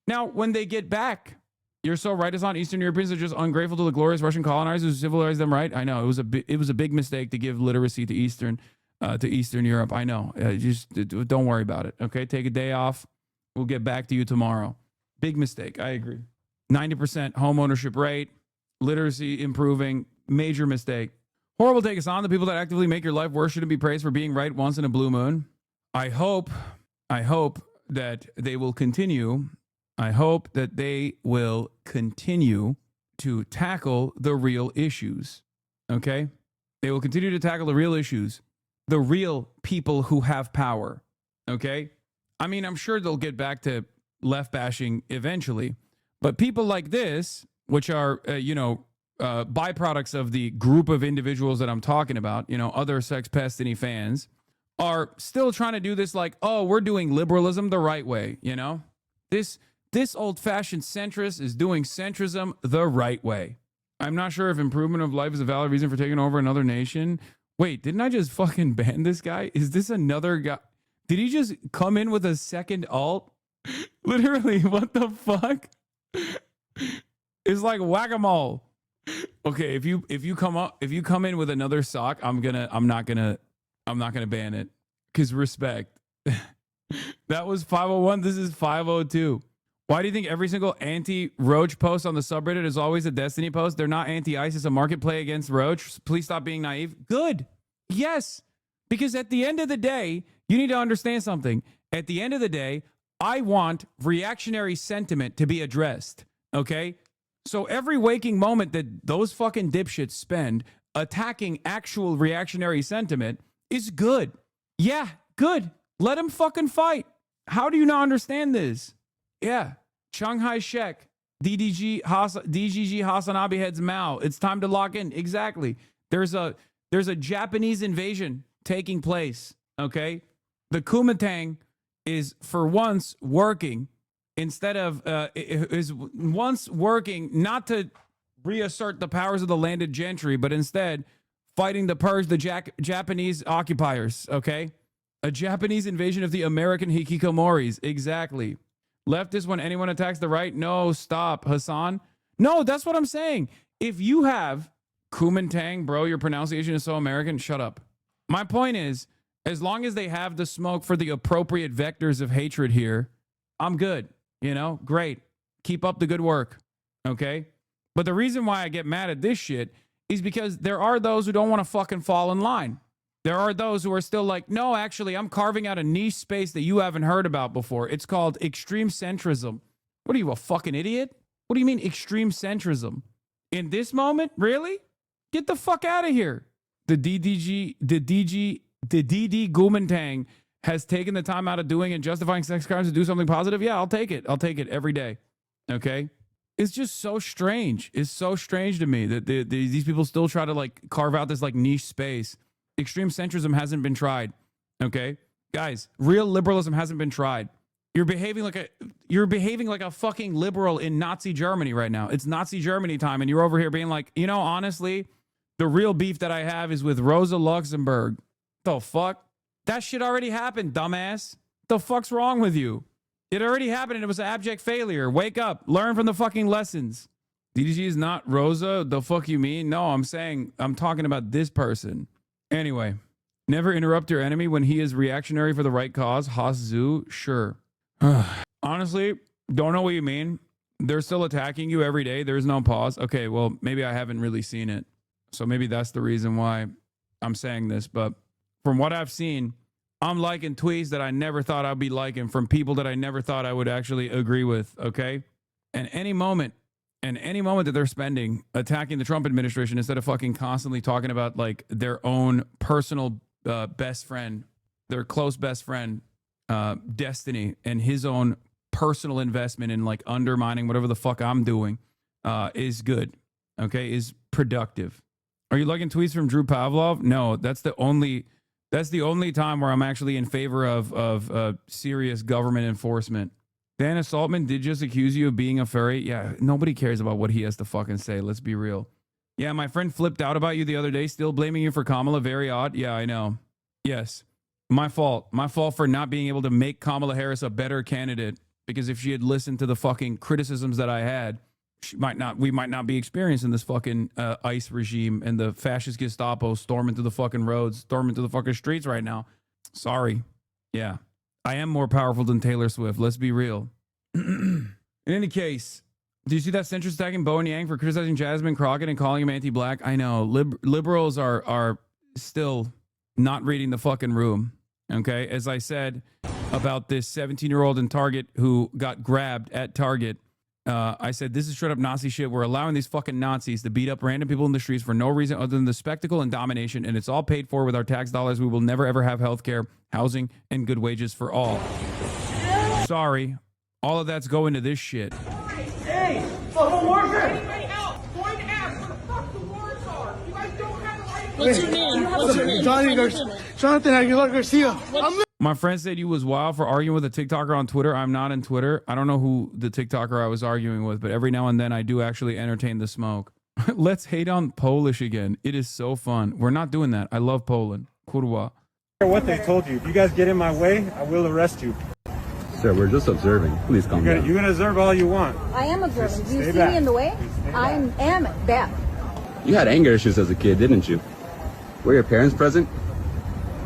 Now, when they get back, you're so right, Hasan. Eastern Europeans are just ungrateful to the glorious Russian colonizers who civilized them, right? I know. It was a big mistake to give literacy to Eastern Europe. I know. Just don't worry about it. Okay, take a day off. We'll get back to you tomorrow. Big mistake. I agree. 90% home ownership rate, literacy improving, major mistake. Horrible take us on. The people that actively make your life worse shouldn't be praised for being right once in a blue moon. I hope that they will continue. I hope that they will continue to tackle the real issues. Okay? They will continue to tackle the real issues. The real people who have power, okay? I mean, I'm sure they'll get back to left bashing eventually, but people like this, which are, byproducts of the group of individuals that I'm talking about, other Sex Pestiny fans, are still trying to do this like, oh, we're doing liberalism the right way, This old-fashioned centrist is doing centrism the right way. I'm not sure if improvement of life is a valid reason for taking over another nation. Wait, didn't I just fucking ban this guy? Is this another guy? Did he just come in with a second alt? Literally, what the fuck? It's like whack-a-mole. Okay, if you come in with another sock, I'm not gonna ban it. Cause respect. That was 501. This is 502. Why do you think every single anti-Roach post on the subreddit is always a Destiny post? They're not anti-ICE. It's a market play against Roach. Please stop being naive. Good. Yes. Because at the end of the day, you need to understand something. At the end of the day, I want reactionary sentiment to be addressed, okay? So every waking moment that those fucking dipshits spend attacking actual reactionary sentiment is good. Yeah, good. Let them fucking fight. How do you not understand this? Yeah, Chiang Kai-shek, DGG HasanAbi heads Mao. It's time to lock in. Exactly. There's a Japanese invasion taking place, okay? The Kuomintang is for once working instead of is once working not to reassert the powers of the landed gentry, but instead fighting to purge the Japanese occupiers, okay? A Japanese invasion of the American hikikomoris. Exactly. Leftist when anyone attacks the right? No, stop, Hasan. No, that's what I'm saying. If you have Kuomintang, bro, your pronunciation is so American, shut up. My point is, as long as they have the smoke for the appropriate vectors of hatred here, I'm good. You know, great. Keep up the good work, okay? But the reason why I get mad at this shit is because there are those who don't want to fucking fall in line. There are those who are still like, no, actually, I'm carving out a niche space that you haven't heard about before. It's called extreme centrism. What are you, a fucking idiot? What do you mean extreme centrism? In this moment? Really? Get the fuck out of here. The DD Kuomintang has taken the time out of doing and justifying sex crimes to do something positive. Yeah, I'll take it. I'll take it every day. Okay? It's just so strange. It's so strange to me that these people still try to like carve out this like niche space. Extreme centrism hasn't been tried. Okay? Guys, real liberalism hasn't been tried. You're behaving like a fucking liberal in Nazi Germany right now. It's Nazi Germany time, and you're over here being like, you know, honestly, the real beef that I have is with Rosa Luxemburg. The fuck? That shit already happened, dumbass. The fuck's wrong with you? It already happened and it was an abject failure. Wake up. Learn from the fucking lessons. DDG is not Rosa. The fuck you mean? No, I'm talking about this person. Anyway, never interrupt your enemy when he is reactionary for the right cause. Hasu, sure. Honestly, don't know what you mean. They're still attacking you every day. There's no pause. Okay, well, maybe I haven't really seen it. So maybe that's the reason why I'm saying this. But from what I've seen, I'm liking tweets that I never thought I'd be liking from people that I never thought I would actually agree with, okay? And any moment that they're spending attacking the Trump administration instead of fucking constantly talking about like their own personal best friend, their close best friend, Destiny, and his own personal investment in like undermining whatever the fuck I'm doing is good, okay? Is productive. Are you liking tweets from Drew Pavlov? No, that's the only time where I'm actually in favor of serious government enforcement. Dana Saltman did just accuse you of being a furry. Yeah, nobody cares about what he has to fucking say. Let's be real. Yeah, my friend flipped out about you the other day, still blaming you for Kamala. Very odd. Yeah, I know. Yes. My fault. My fault for not being able to make Kamala Harris a better candidate, because if she had listened to the fucking criticisms that I had, we might not be experiencing this fucking ICE regime and the fascist Gestapo storming through the fucking roads, storming through the fucking streets right now. Sorry. Yeah. I am more powerful than Taylor Swift. Let's be real. In any case, do you see that centrist attacking Bo and Yang for criticizing Jasmine Crockett and calling him anti-black? I know. Liberals are still not reading the fucking room. Okay? As I said about this 17-year-old in Target who got grabbed at Target, I said, this is straight up Nazi shit. We're allowing these fucking Nazis to beat up random people in the streets for no reason other than the spectacle and domination, and it's all paid for with our tax dollars. We will never, ever have health care, housing, and good wages for all. Sorry. All of that's going to this shit. Hey, fucking warfare! Anybody else? Going to ask what the fuck the wars are. You guys don't have the right. What's your name? What's your name? Jonathan Aguilar Garcia. My friend said you was wild for arguing with a TikToker on Twitter. I'm not on Twitter. I don't know who the TikToker I was arguing with, but every now and then I do actually entertain the smoke. Let's hate on Polish again. It is so fun. We're not doing that. I love Poland. Kurwa. What they told you. If you guys get in my way, I will arrest you. Sir, we're just observing. Please calm down. You can observe all you want. I am observing. Do you see back. me in the way? I am back. You had anger issues as a kid, didn't you? Were your parents present?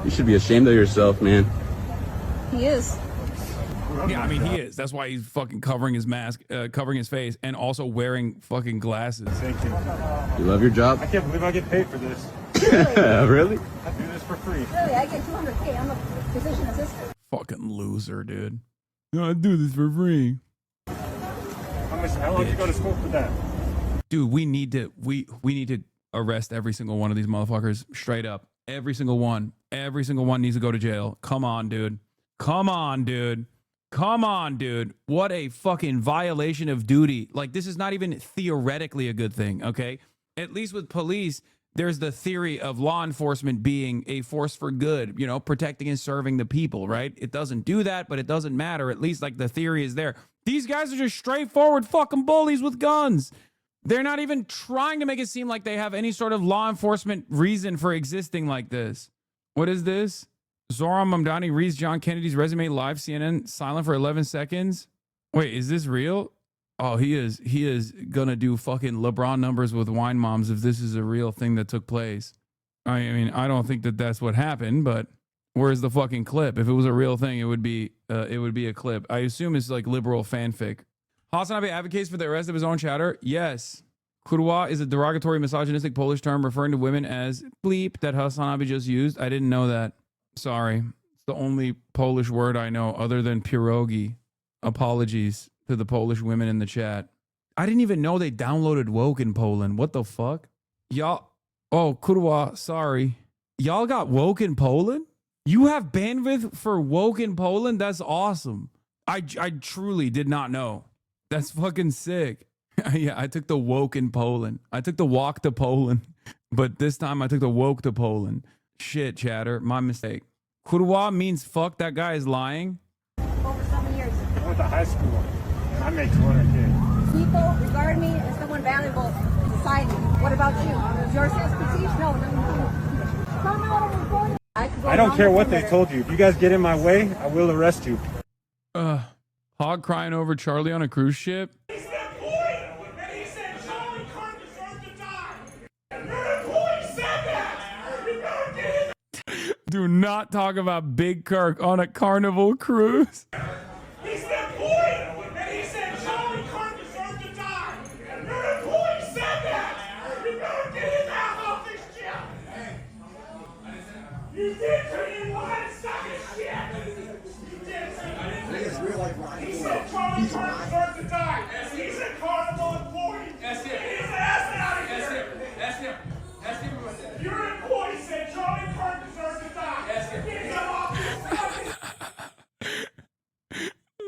You should be ashamed of yourself, man. He is. Yeah, I mean, he is. That's why he's fucking covering his mask, covering his face, and also wearing fucking glasses. Thank you. You love your job? I can't believe I get paid for this. Really? I do this for free. Really, I get $200K. I'm a physician assistant. Fucking loser, dude. No, I do this for free. How long did you go to school for that? Dude, we need to arrest every single one of these motherfuckers straight up. Every single one. Every single one needs to go to jail. Come on, dude. Come on, dude. Come on, dude. What a fucking violation of duty. Like, this is not even theoretically a good thing, okay? At least with police, there's the theory of law enforcement being a force for good, you know, protecting and serving the people, right? It doesn't do that, but it doesn't matter. At least, like, the theory is there. These guys are just straightforward fucking bullies with guns. They're not even trying to make it seem like they have any sort of law enforcement reason for existing like this. What is this? Zoran Mamdani reads John Kennedy's resume live, CNN silent for 11 seconds. Wait, is this real? Oh, he is gonna do fucking LeBron numbers with wine moms if this is a real thing that took place. I mean, I don't think that that's what happened, but where's the fucking clip? If it was a real thing, it would be a clip. I assume it's like liberal fanfic. HasanAbi advocates for the arrest of his own chatter. Yes. Kurwa is a derogatory, misogynistic Polish term referring to women as bleep that HasanAbi just used. I didn't know that. Sorry. It's the only Polish word I know other than pierogi. Apologies to the Polish women in the chat. I didn't even know they downloaded woke in Poland. What the fuck? Y'all. Oh, kurwa. Sorry. Y'all got woke in Poland? You have bandwidth for woke in Poland? That's awesome. I truly did not know. That's fucking sick. Yeah, I took the woke in Poland. I took the walk to Poland. But this time I took the woke to Poland. Shit, chatter. My mistake. Kurwa means fuck. That guy is lying. Over 7 years. I went to high school. I made 200K. People regard me as someone valuable in society. What about you? Is yours expertise? No. Come out of recording. I don't care what they told you. If you guys get in my way, I will arrest you. Hog crying over Charlie on a cruise ship. He's that boy, and he said Charlie Kirk deserved to die. And your employee said that. You better get his. Do not talk about Big Kirk on a Carnival cruise. He's that boy, and he said Charlie Kirk deserved to die. And your employee said that. You better get his ass off this ship. You did turn in line and suck his shit. You did. He said Charlie Kirk deserved to die. He's a Carnival employee. That's him. He's an ass out of here. That's him. That's him. Your employee said Charlie Kirk deserved to die. That's him. Get him off this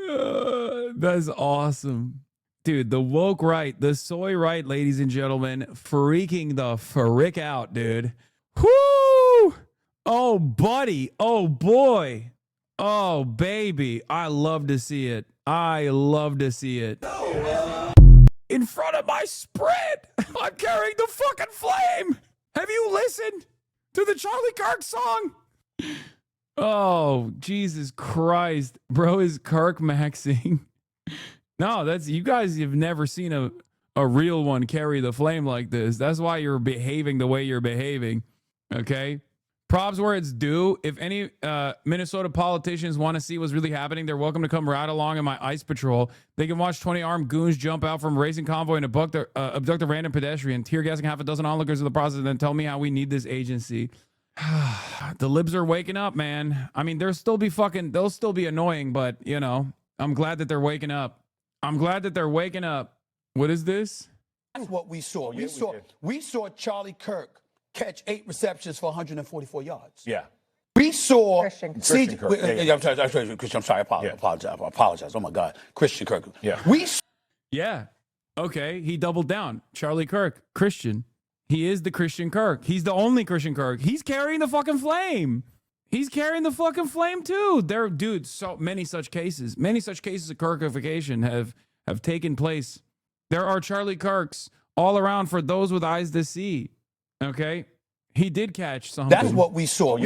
fucking. That's awesome. Dude, the woke right, the soy right, ladies and gentlemen, freaking the frick out, dude. Whoo! Oh, buddy. Oh, boy. Oh, baby. I love to see it. I love to see it. In front of my spread, I'm carrying the fucking flame. Have you listened to the Charlie Kirk song? Oh, Jesus Christ. Bro is Kirk maxing. No, that's, you guys have never seen a real one carry the flame like this. That's why you're behaving the way you're behaving. Okay? Props where it's due. If any Minnesota politicians want to see what's really happening, they're welcome to come ride along in my ICE patrol. They can watch 20 armed goons jump out from a racing convoy and abduct a random pedestrian, tear gassing half a dozen onlookers in the process, and then tell me how we need this agency. The libs are waking up, man. I mean, they'll still be annoying, but, you know, I'm glad that they're waking up. I'm glad that they're waking up. What is this? That's what we saw. We saw Charlie Kirk catch 8 receptions for 144 yards. Yeah. We saw Christian Kirk. I'm sorry. I apologize. Oh my God. Christian Kirk. Yeah. Yeah. Okay. He doubled down. Charlie Kirk, Christian. He is the Christian Kirk. He's the only Christian Kirk. He's carrying the fucking flame. He's carrying the fucking flame too. Dude, so many such cases. Many such cases of Kirkification have taken place. There are Charlie Kirks all around for those with eyes to see. Okay? He did catch something. That's what we saw.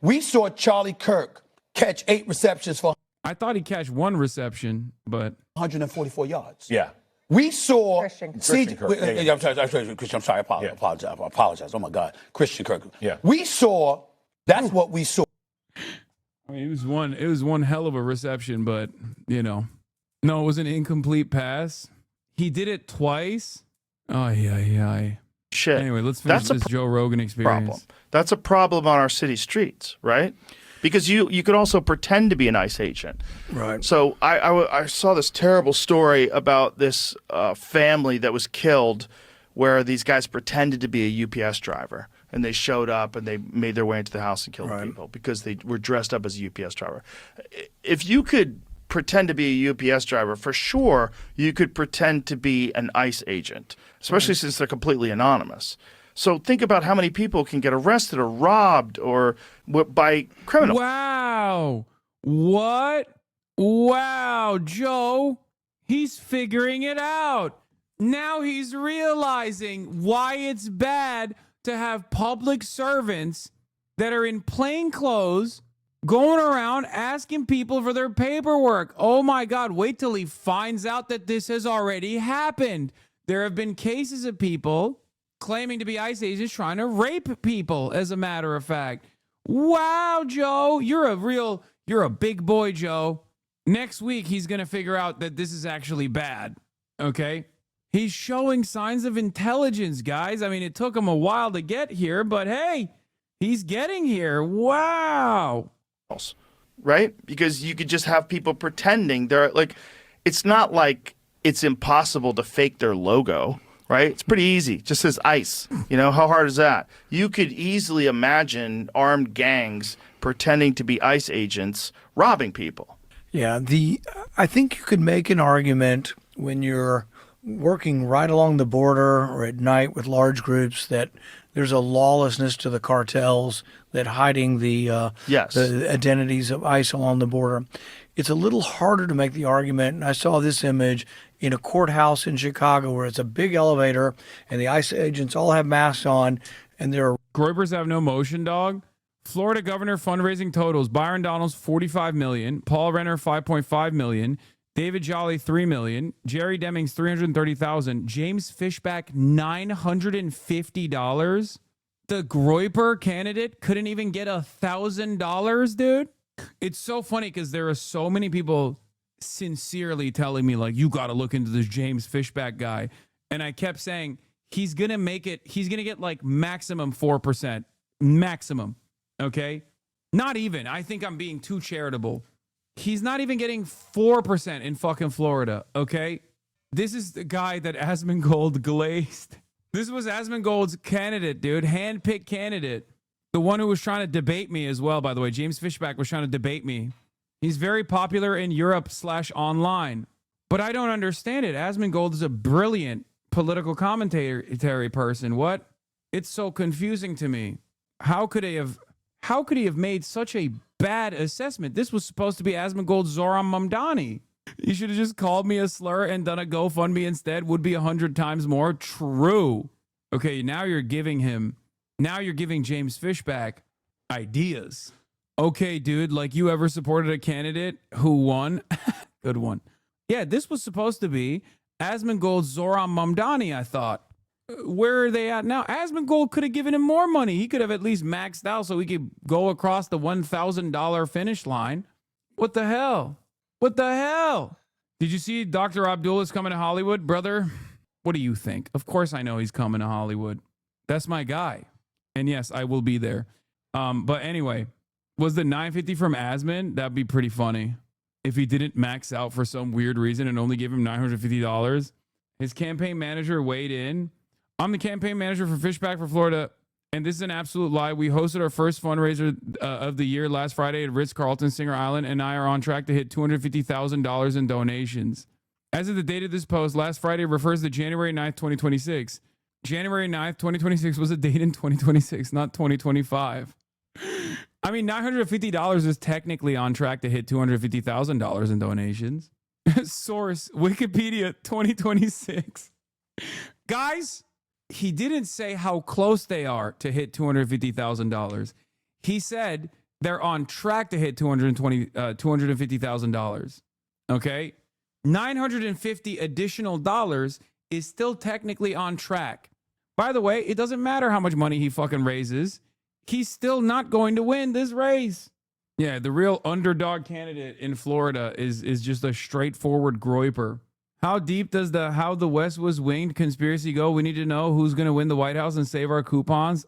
We saw Charlie Kirk catch 8 receptions for. I thought he catch 1 reception, but 144 yards. Yeah. We saw Christian Kirk. I'm sorry. I apologize. Oh my God. Christian Kirk. Yeah. We saw. That's what we saw. I mean, it was one hell of a reception, but you know, no, it was an incomplete pass. He did it twice. Oh yeah. Shit. Anyway, let's finish this Joe Rogan experience. That's a problem on our city streets, right? because you could also pretend to be an ICE agent. Right. So I saw this terrible story about this family that was killed where these guys pretended to be a UPS driver, and they showed up and they made their way into the house and killed people because they were dressed up as a UPS driver. If you could pretend to be a UPS driver, for sure you could pretend to be an ICE agent, especially since they're completely anonymous. So think about how many people can get arrested or robbed or by criminals. Wow. What? Wow, Joe. He's figuring it out. Now he's realizing why it's bad to have public servants that are in plain clothes going around asking people for their paperwork. Oh my God, wait till he finds out that this has already happened. There have been cases of people claiming to be ICE agents trying to rape people, as a matter of fact. Wow, Joe, you're a big boy, Joe. Next week, he's going to figure out that this is actually bad, okay? He's showing signs of intelligence, guys. I mean, it took him a while to get here, but hey, he's getting here. Wow. Right? Because you could just have people pretending they're like, it's not like it's impossible to fake their logo, right? It's pretty easy. It just says ICE. You know, how hard is that? You could easily imagine armed gangs pretending to be ICE agents robbing people. Yeah, I think you could make an argument when you're working right along the border or at night with large groups that there's a lawlessness to the cartels that hiding the identities of ICE along the border. It's a little harder to make the argument, and I saw this image in a courthouse in Chicago where it's a big elevator and the ICE agents all have masks on and they're... Groypers have no motion, dog. Florida governor fundraising totals: Byron Donalds $45 million, Paul Renner $5.5 million, David Jolly $3 million, Jerry Demings $330,000, James Fishback $950. The Groyper candidate couldn't even get $1,000, dude. It's so funny because there are so many people sincerely telling me, like, you got to look into this James Fishback guy. And I kept saying, he's going to make it, he's going to get like maximum 4%. Maximum. Okay? Not even. I think I'm being too charitable. He's not even getting 4% in fucking Florida. Okay? This is the guy that Asmongold glazed. This was Asmongold's candidate, dude. Handpicked candidate. The one who was trying to debate me as well, by the way. James Fishback was trying to debate me. He's very popular in Europe/online. But I don't understand it. Asmongold is a brilliant political commentary person. What? It's so confusing to me. How could he have made such a bad assessment? This was supposed to be Asmongold Zoran Mamdani. You should have just called me a slur and done a GoFundMe instead. Would be 100 times more true. Okay, now you're giving James Fishback ideas. Okay, dude, like you ever supported a candidate who won? Good one. Yeah, this was supposed to be Asmongold Zoran Mamdani, I thought. Where are they at now? Asmongold could have given him more money. He could have at least maxed out so he could go across the $1,000 finish line. What the hell? What the hell? Did you see Dr. Abdul is coming to Hollywood, brother? What do you think? Of course I know he's coming to Hollywood. That's my guy. And yes, I will be there. But anyway, was the $950 from Asmon? That'd be pretty funny. If he didn't max out for some weird reason and only gave him $950. His campaign manager weighed in. I'm the campaign manager for Fishback for Florida, and this is an absolute lie. We hosted our first fundraiser of the year last Friday at Ritz-Carlton, Singer Island, and I are on track to hit $250,000 in donations. As of the date of this post, last Friday refers to January 9th, 2026. January 9th, 2026 was a date in 2026, not 2025. I mean, $950 is technically on track to hit $250,000 in donations. Source, Wikipedia 2026. Guys, he didn't say how close they are to hit $250,000. He said they're on track to hit $250,000. Okay? $950 additional dollars is still technically on track. By the way, it doesn't matter how much money he fucking raises. He's still not going to win this race. Yeah, the real underdog candidate in Florida is just a straightforward Groyper. How deep does the How the West Was Winged conspiracy go? We need to know who's going to win the White House and save our coupons.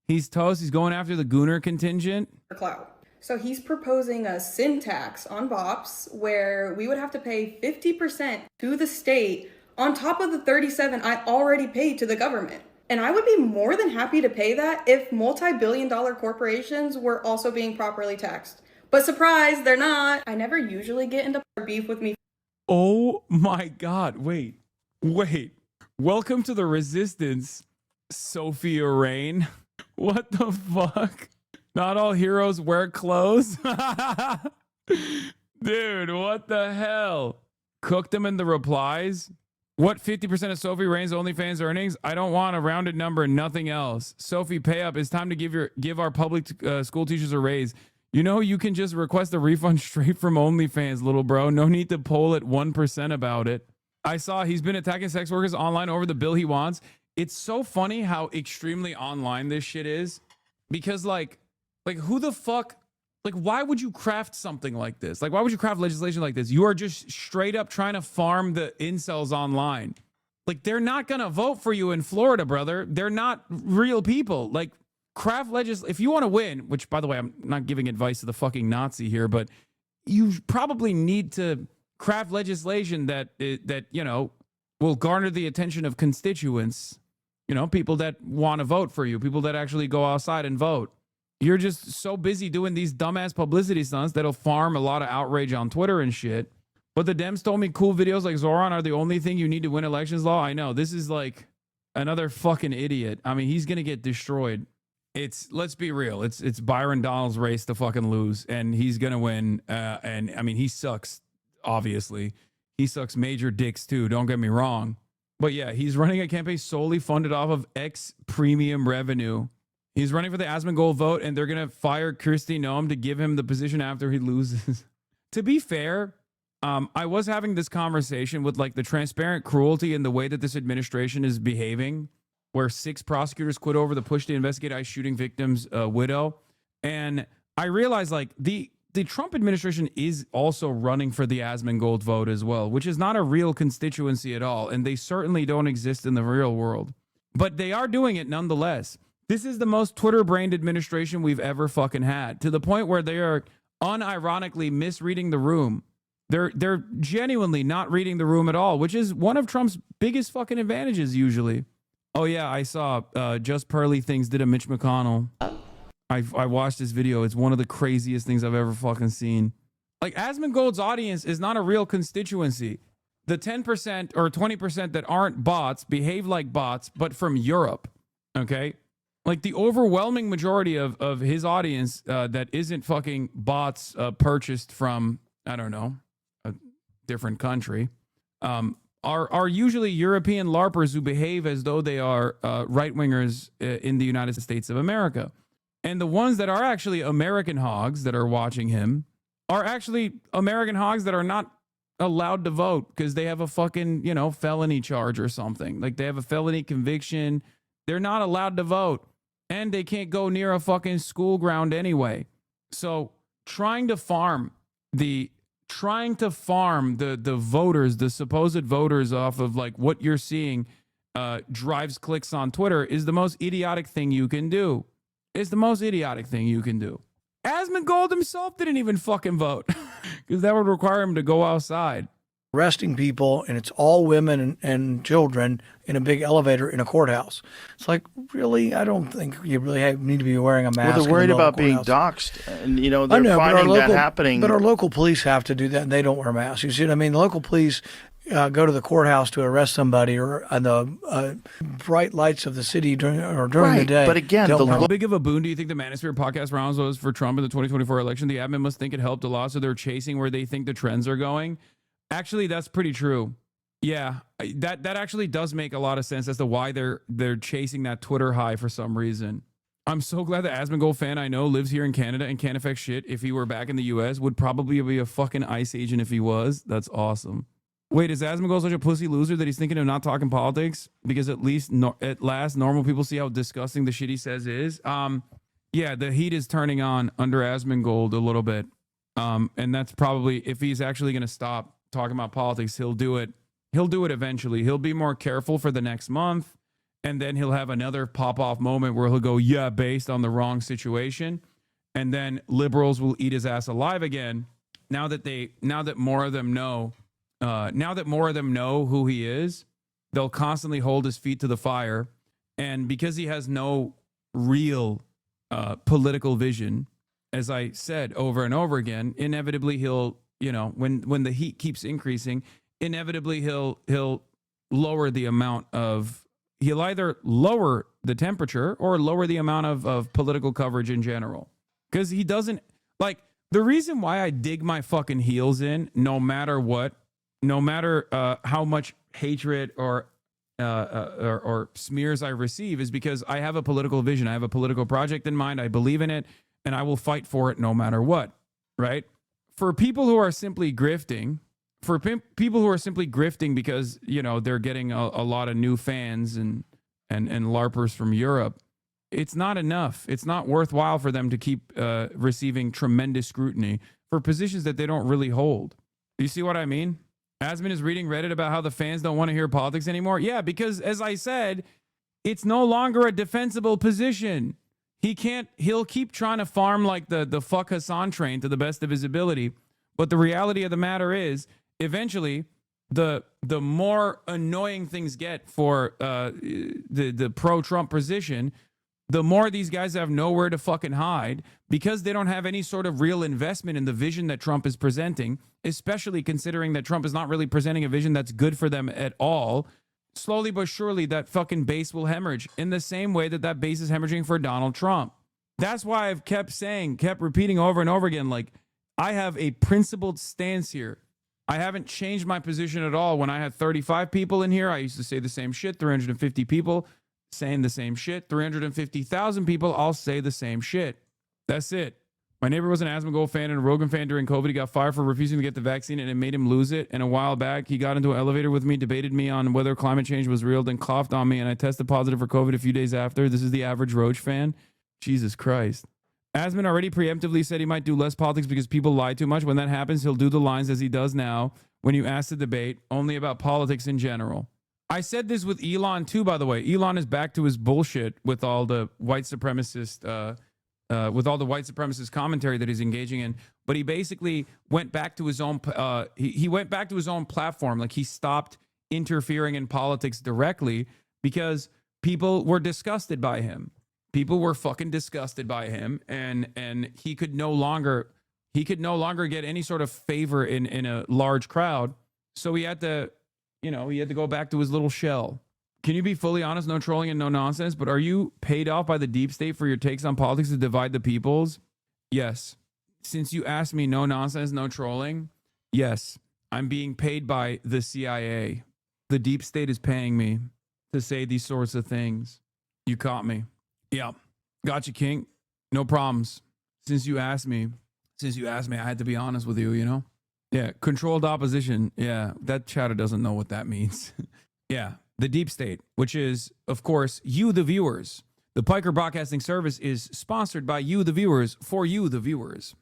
He's toast. He's going after the Gooner contingent. Clout. So he's proposing a sin tax on bops where we would have to pay 50% to the state on top of the 37 I already paid to the government. And I would be more than happy to pay that if multi-billion-dollar corporations were also being properly taxed. But surprise, they're not. I never usually get into beef with me. Oh my God. Wait. Welcome to the resistance, Sophia Rain. What the fuck? Not all heroes wear clothes? Dude, what the hell? Cooked them in the replies? What 50% of Sophie Rain's OnlyFans earnings? I don't want a rounded number, nothing else. Sophie, pay up. It's time to give our public school teachers a raise. You know, you can just request a refund straight from OnlyFans, little bro. No need to poll at 1% about it. I saw he's been attacking sex workers online over the bill he wants. It's so funny how extremely online this shit is. Because, like who the fuck... Like, why would you craft something like this? Like, why would you craft legislation like this? You are just straight up trying to farm the incels online. Like, they're not going to vote for you in Florida, brother. They're not real people. Like, craft legislation. If you want to win, which, by the way, I'm not giving advice to the fucking Nazi here, but you probably need to craft legislation that you know, will garner the attention of constituents. You know, people that want to vote for you, people that actually go outside and vote. You're just so busy doing these dumbass publicity stunts that'll farm a lot of outrage on Twitter and shit. But the Dems told me cool videos like Zoran are the only thing you need to win elections law. I know. This is like another fucking idiot. I mean, he's going to get destroyed. Let's be real. It's Byron Donald's race to fucking lose, and he's going to win. And I mean, he sucks, obviously. He sucks major dicks too, don't get me wrong. But yeah, he's running a campaign solely funded off of X premium revenue. He's running for the Asmongold vote, and they're going to fire Kristi Noem to give him the position after he loses. To be fair, I was having this conversation with like the transparent cruelty and the way that this administration is behaving, where 6 prosecutors quit over the push to investigate ICE shooting victim's widow. And I realized like the Trump administration is also running for the Asmongold vote as well, which is not a real constituency at all. And they certainly don't exist in the real world. But they are doing it nonetheless. This is the most Twitter-brained administration we've ever fucking had, to the point where they are unironically misreading the room. They're genuinely not reading the room at all, which is one of Trump's biggest fucking advantages usually. Oh yeah, I saw Just Pearly Things did a Mitch McConnell. I watched this video. It's one of the craziest things I've ever fucking seen. Like, Asmongold's audience is not a real constituency. The 10% or 20% that aren't bots behave like bots, but from Europe, okay? Like, the overwhelming majority of his audience that isn't fucking bots purchased from, I don't know, a different country, are usually European LARPers who behave as though they are right-wingers in the United States of America. And the ones that are actually American hogs that are watching him are actually American hogs that are not allowed to vote because they have a fucking, you know, felony charge or something. Like, they have a felony conviction. They're not allowed to vote. And they can't go near a fucking school ground anyway. So trying to farm the voters, the supposed voters off of like what you're seeing drives clicks on Twitter is the most idiotic thing you can do. It's the most idiotic thing you can do. Asmongold himself didn't even fucking vote because that would require him to go outside. Arresting people, and it's all women and children in a big elevator in a courthouse. It's like, really? I don't think you really need to be wearing a mask. Well, they're worried about being doxxed, and you know they're finding that happening. But our local police have to do that, and they don't wear masks. You see what I mean? The local police go to the courthouse to arrest somebody, or on the bright lights of the city during the day. But again, how big of a boon do you think the Manosphere podcast rounds was for Trump in the 2024 election? The admin must think it helped a lot, so they're chasing where they think the trends are going. Actually, that's pretty true. Yeah, that actually does make a lot of sense as to why they're chasing that Twitter high for some reason. I'm so glad the Asmongold fan I know lives here in Canada and can't affect shit. If he were back in the U.S., would probably be a fucking ICE agent if he was. That's awesome. Wait, is Asmongold such a pussy loser that he's thinking of not talking politics? Because at last, normal people see how disgusting the shit he says is. Yeah, the heat is turning on under Asmongold a little bit. And that's probably, if he's actually going to stop talking about politics, he'll do it. He'll do it eventually. He'll be more careful for the next month, and then he'll have another pop-off moment where he'll go, yeah, based on the wrong situation. and then liberals will eat his ass alive again. Now that more of them know who he is, they'll constantly hold his feet to the fire. And because he has no real political vision, as I said over and over again, inevitably he'll, when the heat keeps increasing, inevitably he'll lower the amount of, he'll either lower the temperature or lower the amount of political coverage in general. Because he doesn't, like, the reason why I dig my fucking heels in, no matter what, no matter how much hatred or smears I receive, is because I have a political vision. I have a political project in mind. I believe in it, and I will fight for it no matter what, right? For people who are simply grifting, because, they're getting a lot of new fans and LARPers from Europe, it's not enough. It's not worthwhile for them to keep receiving tremendous scrutiny for positions that they don't really hold. Do you see what I mean? Asman is reading Reddit about how the fans don't want to hear politics anymore. Yeah, because as I said, it's no longer a defensible position. He'll keep trying to farm like the fuck Hasan train to the best of his ability. But the reality of the matter is, eventually, the more annoying things get for the pro-Trump position, the more these guys have nowhere to fucking hide, because they don't have any sort of real investment in the vision that Trump is presenting, especially considering that Trump is not really presenting a vision that's good for them at all. Slowly but surely, that fucking base will hemorrhage in the same way that base is hemorrhaging for Donald Trump. That's why I've kept repeating over and over again, like, I have a principled stance here. I haven't changed my position at all. When I had 35 people in here, I used to say the same shit. 350 people saying the same shit. 350,000 people, I'll say the same shit. That's it. My neighbor was an Asmongold fan and a Rogan fan during COVID. He got fired for refusing to get the vaccine, and it made him lose it. And a while back, he got into an elevator with me, debated me on whether climate change was real, then coughed on me, and I tested positive for COVID a few days after. This is the average Roach fan. Jesus Christ. Asman already preemptively said he might do less politics because people lie too much. When that happens, he'll do the lines as he does now when you ask the debate only about politics in general. I said this with Elon too, by the way. Elon is back to his bullshit with all the white supremacist commentary that he's engaging in. But he basically went back to his own. He went back to his own platform. Like, he stopped interfering in politics directly because people were disgusted by him. People were fucking disgusted by him, and he could no longer get any sort of favor in a large crowd. So he had to go back to his little shell. Can you be fully honest? No trolling and no nonsense. But are you paid off by the deep state for your takes on politics to divide the peoples? Yes. Since you asked me, no nonsense, no trolling. Yes, I'm being paid by the CIA. The deep state is paying me to say these sorts of things. You caught me. Yeah, gotcha, King. No problems. Since you asked me, I had to be honest with you, Yeah, controlled opposition. Yeah, that chatter doesn't know what that means. Yeah, the deep state, which is, of course, you, the viewers. The Piker Broadcasting Service is sponsored by you, the viewers, for you, the viewers.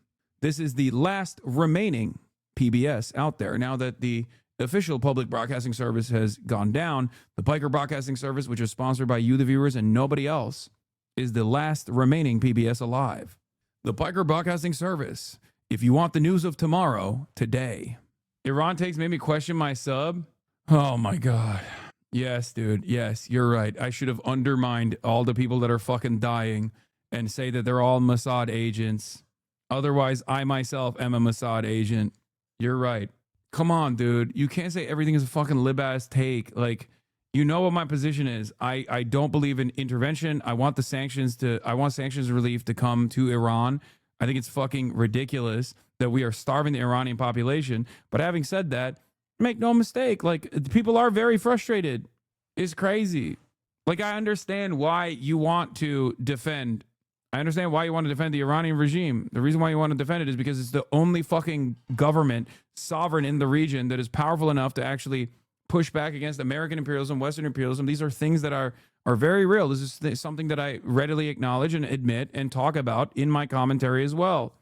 This is the last remaining PBS out there. Now that the official public broadcasting service has gone down, the Piker Broadcasting Service, which is sponsored by you, the viewers, and nobody else, is the last remaining PBS alive. The Piker Broadcasting Service. If you want the news of tomorrow, today. Iran takes made me question my sub. Oh my God. Yes, dude. Yes, you're right. I should have undermined all the people that are fucking dying and say that they're all Mossad agents. Otherwise, I myself am a Mossad agent. You're right. Come on, dude. You can't say everything is a fucking lib-ass take. Like, you know what my position is. I don't believe in intervention. I want sanctions relief to come to Iran. I think it's fucking ridiculous that we are starving the Iranian population. But having said that, make no mistake, like, people are very frustrated. It's crazy. Like, I understand why you want to defend. I understand why you want to defend the Iranian regime. The reason why you want to defend it is because it's the only fucking government, sovereign in the region, that is powerful enough to actually push back against American imperialism, Western imperialism. These are things that are very real. This is something that I readily acknowledge and admit and talk about in my commentary as well.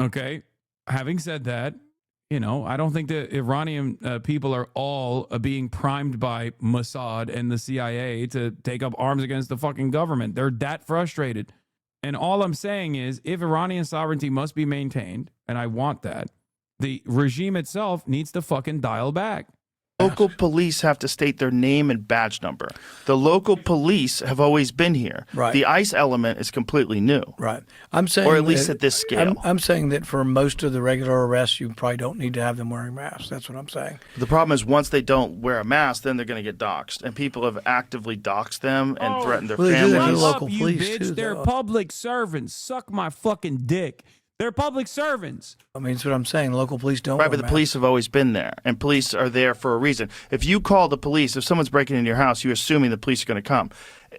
Okay. Having said that, I don't think the Iranian people are all being primed by Mossad and the CIA to take up arms against the fucking government. They're that frustrated. And all I'm saying is, if Iranian sovereignty must be maintained, and I want that, the regime itself needs to fucking dial back. Local police have to state their name and badge number. The local police have always been here. Right. The ICE element is completely new. Right. I'm saying, or at least that- at this scale. I'm saying that for most of the regular arrests, you probably don't need to have them wearing masks. That's what I'm saying. The problem is once they don't wear a mask, then they're going to get doxxed. And people have actively doxxed them and threatened their families. Local police bitch. They're public servants. Suck my fucking dick. They're public servants. I mean, that's what I'm saying. Local police don't. Right, wear but the masks. police have always been there, and police are there for a reason. If you call the police, if someone's breaking into your house, you're assuming the police are going to come.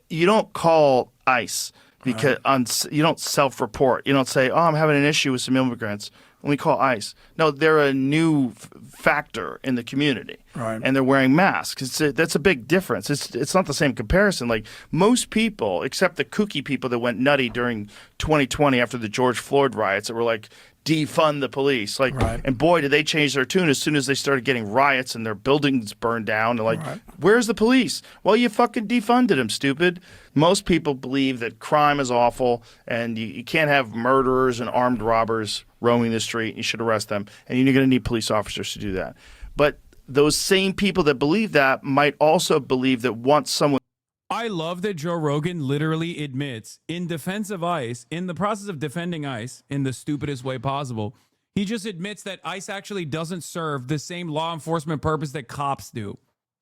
You don't call ICE because you don't self-report. You don't say, "Oh, I'm having an issue with some immigrants. Let me call ICE." No, they're a new factor in the community, Right. and they're wearing masks. That's a big difference. It's not the same comparison. Like most people, except the kooky people that went nutty during 2020 after the George Floyd riots, that were like, defund the police. Like, and boy, did they change their tune as soon as they started getting riots and their buildings burned down. They're like, where's the police? Well, you fucking defunded them, stupid. Most people believe that crime is awful and you can't have murderers and armed robbers roaming the street. You should arrest them. And you're going to need police officers to do that. But those same people that believe that might also believe that once someone I love that Joe Rogan literally admits in defense of ICE, in the process of defending ICE in the stupidest way possible, he just admits that ICE actually doesn't serve the same law enforcement purpose that cops do.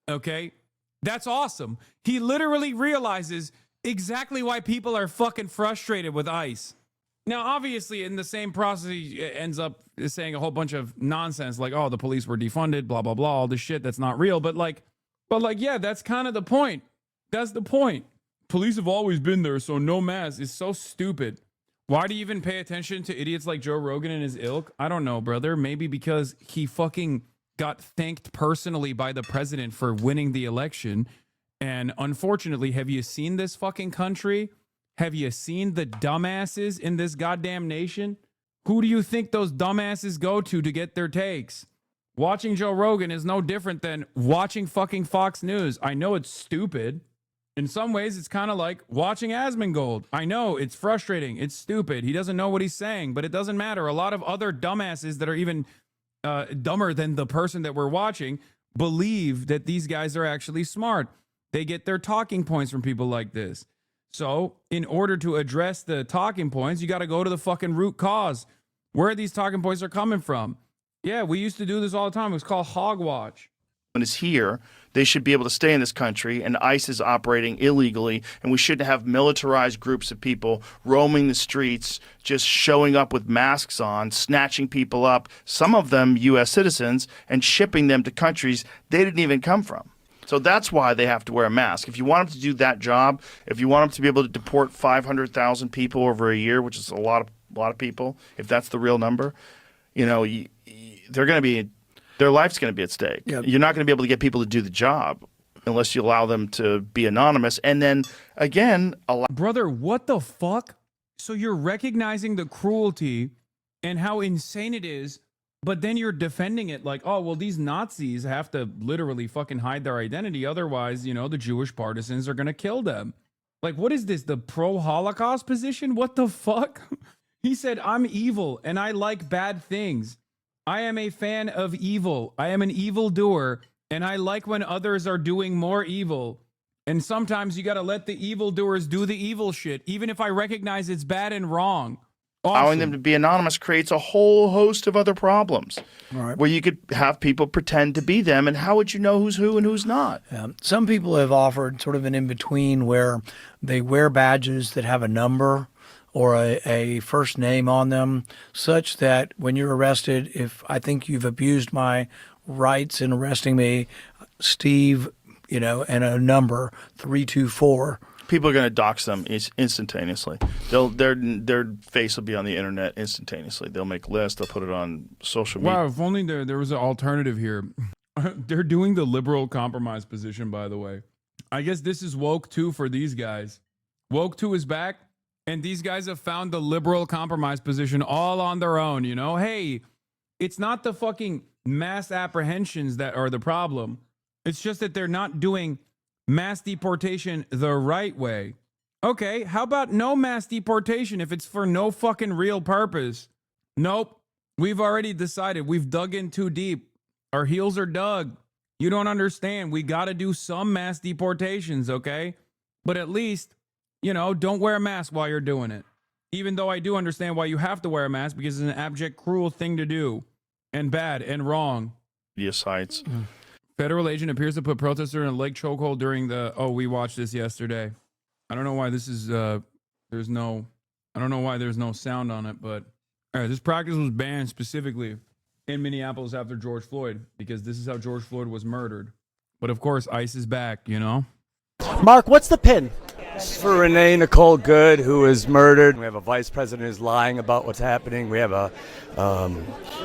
Okay? That's awesome. He literally realizes exactly why people are fucking frustrated with ICE. Now, obviously, in the same process, he ends up saying a whole bunch of nonsense like, oh, the police were defunded, blah, blah, blah, all this shit that's not real. But yeah, that's kind of the point. That's the point. Police have always been there, so no mask is so stupid. Why do you even pay attention to idiots like Joe Rogan and his ilk? I don't know, brother. Maybe because he fucking got thanked personally by the president for winning the election. And unfortunately, have you seen this fucking country? Have you seen the dumbasses in this goddamn nation? Who do you think those dumbasses go to get their takes? Watching Joe Rogan is no different than watching fucking Fox News. I know it's stupid. In some ways, it's kind of like watching Asmongold. I know it's frustrating. It's stupid. He doesn't know what he's saying, but it doesn't matter. A lot of other dumbasses that are even dumber than the person that we're watching believe that these guys are actually smart. They get their talking points from people like this. So in order to address the talking points, you got to go to the fucking root cause. Where these talking points are coming from. Yeah, we used to do this all the time. It was called hogwatch. is here, they should be able to stay in this country, and ICE is operating illegally, and we shouldn't have militarized groups of people roaming the streets, just showing up with masks on, snatching people up, some of them U.S. citizens, and shipping them to countries they didn't even come from. So that's why they have to wear a mask. If you want them to do that job, if you want them to be able to deport 500,000 people over a year, which is a lot of people, if that's the real number, you know, they're going to be, their life's going to be at stake. Yep. You're not going to be able to get people to do the job unless you allow them to be anonymous. And then again, brother, what the fuck? So you're recognizing the cruelty and how insane it is, but then you're defending it like, oh, well, these Nazis have to literally fucking hide their identity. Otherwise, you know, the Jewish partisans are going to kill them. Like, what is this? The pro-Holocaust position? What the fuck? He said, I'm evil and I like bad things. I am a fan of evil. I am an evildoer, and I like when others are doing more evil. And sometimes you got to let the evildoers do the evil shit, even if I recognize it's bad and wrong. Awesome. Allowing them to be anonymous creates a whole host of other problems, where you could have people pretend to be them, and how would you know who's who and who's not? Some people have offered sort of an in-between where they wear badges that have a number or a first name on them, such that when you're arrested, if I think you've abused my rights in arresting me, Steve, you know, and a number, 324. People are going to dox them instantaneously. Their face will be on the internet instantaneously. They'll make lists. They'll put it on social media. Wow, if only there was an alternative here. They're doing the liberal compromise position, by the way. I guess this is woke 2 for these guys. Woke 2 is back. And these guys have found the liberal compromise position all on their own, you know? Hey, it's not the fucking mass apprehensions that are the problem. It's just that they're not doing mass deportation the right way. Okay, how about no mass deportation if it's for no fucking real purpose? Nope. We've already decided. We've dug in too deep. Our heels are dug. You don't understand. We got to do some mass deportations, okay? But at least, you know, don't wear a mask while you're doing it. Even though I do understand why you have to wear a mask, because it's an abject, cruel thing to do. And bad and wrong. Media sites. Federal agent appears to put protester in a leg chokehold during the... Oh, we watched this yesterday. I don't know why this is... I don't know why there's no sound on it, but... All right, this practice was banned specifically in Minneapolis after George Floyd, because this is how George Floyd was murdered. But of course, ICE is back, you know? Mark, what's the pin? It's for Renee Nicole Good, who was murdered. We have a vice president who's lying about what's happening. We have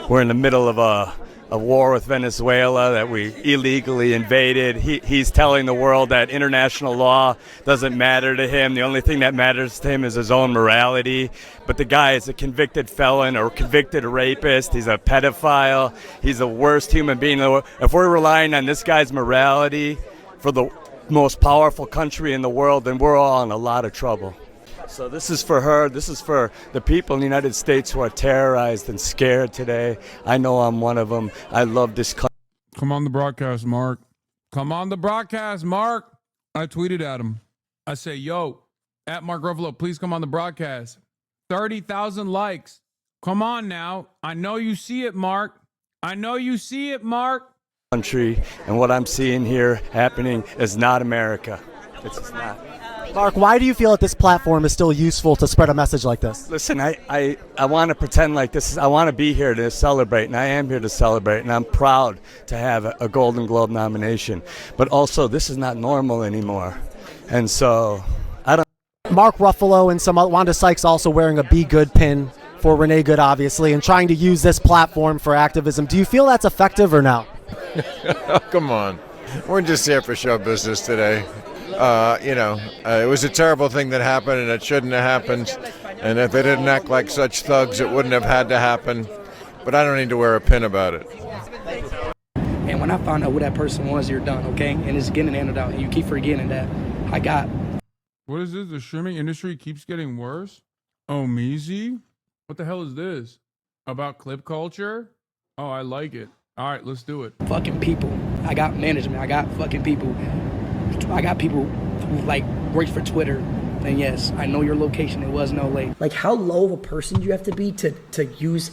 we're in the middle of a war with Venezuela that we illegally invaded. He's telling the world that international law doesn't matter to him. The only thing that matters to him is his own morality. But the guy is a convicted felon or convicted rapist. He's a pedophile. He's the worst human being in the world. If we're relying on this guy's morality for the most powerful country in the world, then we're all in a lot of trouble. So this is for her. This is for the people in the United States who are terrorized and scared today. I know I'm one of them. I love this country. Come on the broadcast, Mark. Come on the broadcast, Mark. I tweeted at him. I say, yo, at Mark Ruffalo, please come on the broadcast. 30,000 likes. Come on now. I know you see it, Mark. I know you see it, Mark. Country, and what I'm seeing here happening is not America. It's just not. Mark, why do you feel that this platform is still useful to spread a message like this? Listen, I want to pretend like this is, I want to be here to celebrate, and I am here to celebrate, and I'm proud to have a Golden Globe nomination. But also, this is not normal anymore. And so, I don't... Mark Ruffalo and Wanda Sykes also wearing a Be Good pin for Renee Good, obviously, and trying to use this platform for activism. Do you feel that's effective or no? Come on. We're just here for show business today. It was a terrible thing that happened, and it shouldn't have happened. And if they didn't act like such thugs, it wouldn't have had to happen. But I don't need to wear a pin about it. And when I found out who that person was, you're done, okay? And it's getting handed out, and you keep forgetting that. I got... What is this? The streaming industry keeps getting worse? Oh, Meezy? What the hell is this? About clip culture? Oh, I like it. All right, let's do it. Fucking people. I got management. I got fucking people. I got people who, like, work for Twitter. And yes, I know your location. It was in LA. Like, how low of a person do you have to be to use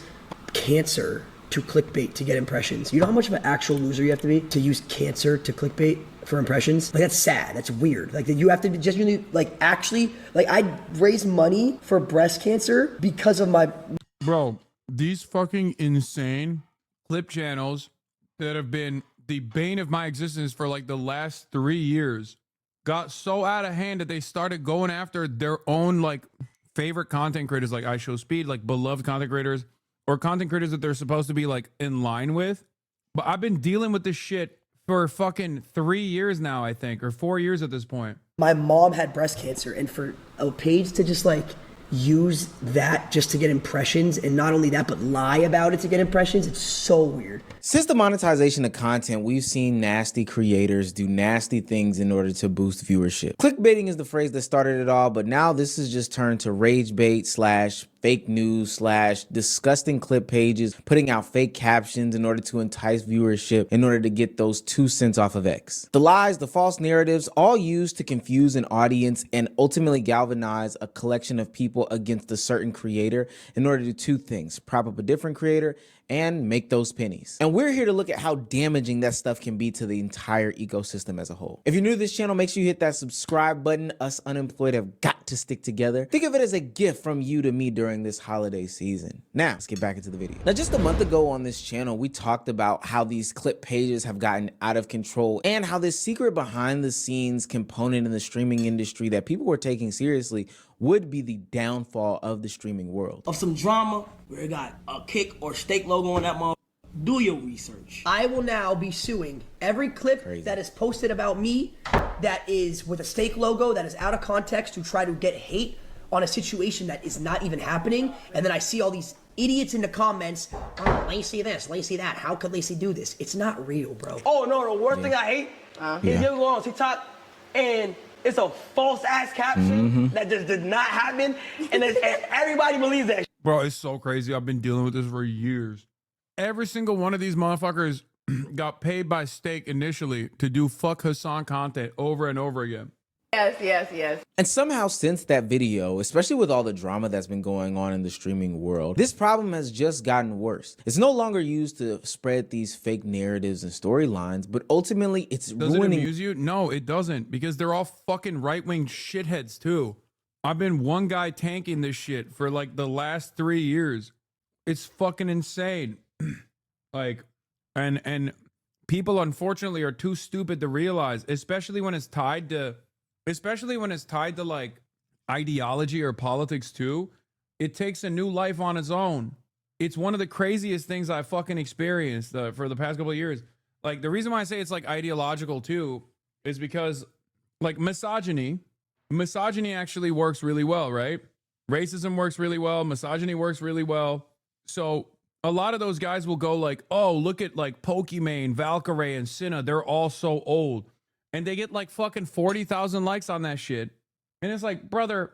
cancer to clickbait to get impressions? You know how much of an actual loser you have to be to use cancer to clickbait for impressions? Like, that's sad. That's weird. Like, you have to genuinely, like, actually, like, I raised money for breast cancer because of my... Bro, these fucking insane clip channels that have been the bane of my existence for like the last 3 years got so out of hand that they started going after their own like favorite content creators, like I Show Speed, like beloved content creators or content creators that they're supposed to be like in line with. But I've been dealing with this shit for fucking 3 years now, I think, or 4 years at this point. My mom had breast cancer, and for a page to just like use that just to get impressions, and not only that, but lie about it to get impressions, it's so weird. Since the monetization of content, we've seen nasty creators do nasty things in order to boost viewership. Clickbaiting is the phrase that started it all, but now this has just turned to rage bait / fake news / disgusting clip pages, putting out fake captions in order to entice viewership in order to get those 2 cents off of X. The lies, the false narratives, all used to confuse an audience and ultimately galvanize a collection of people against a certain creator in order to do 2 things: prop up a different creator and make those pennies. And we're here to look at how damaging that stuff can be to the entire ecosystem as a whole. If you're new to this channel, make sure you hit that subscribe button. Us unemployed have got to stick together. Think of it as a gift from you to me during this holiday season. Now, let's get back into the video. Now, just a month ago on this channel, we talked about how these clip pages have gotten out of control and how this secret behind the scenes component in the streaming industry that people were taking seriously would be the downfall of the streaming world. Of some drama where it got a kick or steak logo on that mother. Do your research. I will now be suing every clip that is posted about me that is with a steak logo that is out of context to try to get hate on a situation that is not even happening. And then I see all these idiots in the comments, oh, Lacey this, Lacey that. How could Lacey do this? It's not real, bro. Oh, no, the worst thing I hate is you go on TikTok and It's a false ass caption that just did not happen, and everybody believes that. Bro, it's so crazy. I've been dealing with this for years. Every single one of these motherfuckers got paid by Steak initially to do fuck Hasan content over and over again. Yes. And somehow since that video, especially with all the drama that's been going on in the streaming world, this problem has just gotten worse. It's no longer used to spread these fake narratives and storylines, but ultimately it's Does ruining. it amuse you? No, it doesn't, because they're all fucking right-wing shitheads too. I've been one guy tanking this shit for like the last 3 years. It's fucking insane. Like, and people unfortunately are too stupid to realize, especially when it's tied to like ideology or politics too. It takes a new life on its own. It's one of the craziest things I fucking experienced for the past couple of years. Like, the reason why I say it's like ideological too is because like misogyny actually works really well, right? Racism works really well. Misogyny works really well. So a lot of those guys will go like, oh, look at like Pokimane, Valkyrie, and Cinna. They're all so old. And they get like fucking 40,000 likes on that shit. And it's like, brother,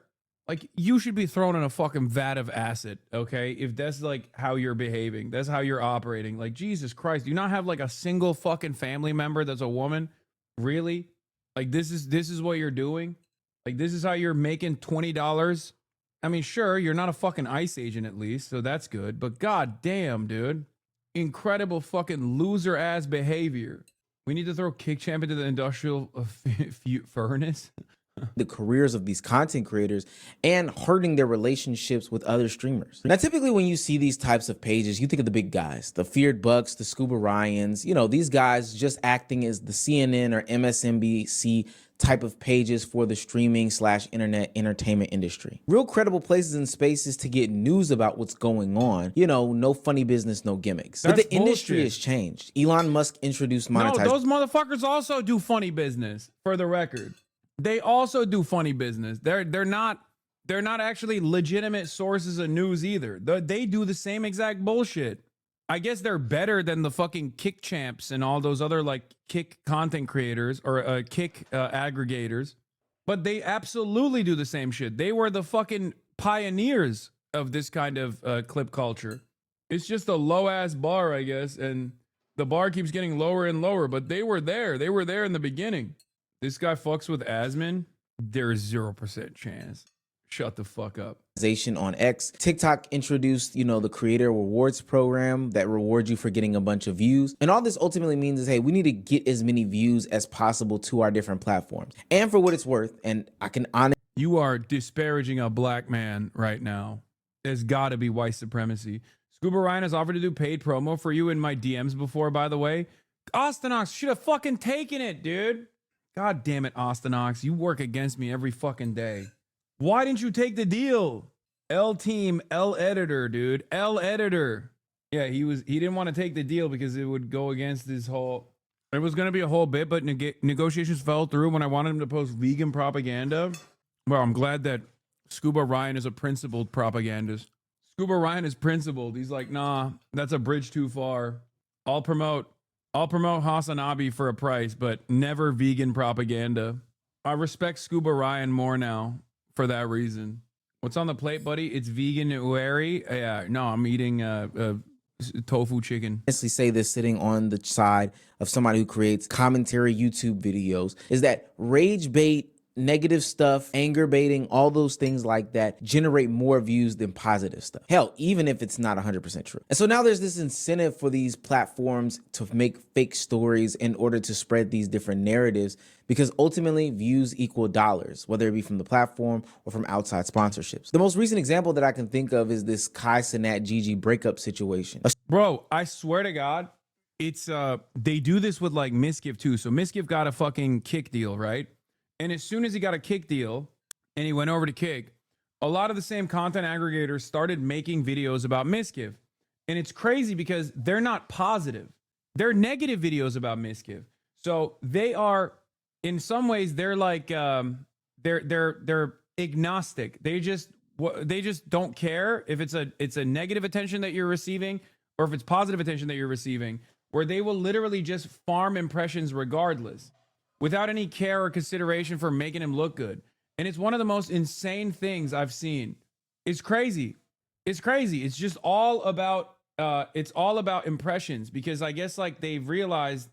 like, you should be thrown in a fucking vat of acid, okay? If that's like how you're behaving, that's how you're operating. Like, Jesus Christ, do you not have like a single fucking family member that's a woman? Really? Like, this is what you're doing? Like, this is how you're making $20? I mean, sure, you're not a fucking ICE agent at least, so that's good. But god damn, dude. Incredible fucking loser ass behavior. We need to throw Kick Champ into the industrial furnace. The careers of these content creators and hurting their relationships with other streamers. Now, typically when you see these types of pages, you think of the big guys, the Feared Bucks, the Scuba Ryans, you know, these guys just acting as the CNN or MSNBC type of pages for the streaming/internet entertainment industry. Real credible places and spaces to get news about what's going on. You know, no funny business, no gimmicks. But the industry has changed. Elon Musk introduced monetization. No, those motherfuckers also do funny business, for the record. They also do funny business. They're not actually legitimate sources of news either. They do the same exact bullshit. I guess they're better than the fucking Kick Champs and all those other like Kick content creators or Kick aggregators, but they absolutely do the same shit. They were the fucking pioneers of this kind of clip culture. It's just a low ass bar, I guess, and the bar keeps getting lower and lower, but they were there. They were there in the beginning. This guy fucks with Asmin. There's 0% chance. Shut the fuck up. On X. TikTok introduced, you know, the creator rewards program that rewards you for getting a bunch of views. And all this ultimately means is, hey, we need to get as many views as possible to our different platforms. And for what it's worth, and I can honestly... You are disparaging a black man right now. There's gotta be white supremacy. Scuba Ryan has offered to do paid promo for you in my DMs before, by the way. Austinox should have fucking taken it, dude. God damn it, Austinox. You work against me every fucking day. Why didn't you take the deal? L team, L editor, dude. L editor. Yeah, he didn't want to take the deal because it would go against this whole... It was going to be a whole bit, but negotiations fell through when I wanted him to post vegan propaganda. Well, I'm glad that Scuba Ryan is a principled propagandist. Scuba Ryan is principled. He's like, nah, that's a bridge too far. I'll promote HasanAbi for a price, but never vegan propaganda. I respect Scuba Ryan more now for that reason. What's on the plate, buddy? It's vegan ueri. Yeah, no, I'm eating tofu chicken. Honestly say this sitting on the side of somebody who creates commentary YouTube videos is that rage bait, negative stuff, anger baiting, all those things like that generate more views than positive stuff. Hell, even if it's not 100% true. And so now there's this incentive for these platforms to make fake stories in order to spread these different narratives, because ultimately views equal dollars, whether it be from the platform or from outside sponsorships. The most recent example that I can think of is this Kai Cenat Gigi breakup situation. Bro, I swear to God, it's they do this with like Misgive too. So Misgive got a fucking Kick deal, right? And as soon as he got a Kick deal and he went over to Kick, a lot of the same content aggregators started making videos about Misgive. And it's crazy because they're not positive. They're negative videos about Misgive. So they are, in some ways, they're like, they're agnostic. They just don't care if it's a negative attention that you're receiving or if it's positive attention that you're receiving, where they will literally just farm impressions regardless. without any care or consideration for making him look good. And it's one of the most insane things I've seen. It's crazy. It's crazy. It's just all about impressions, because I guess like they've realized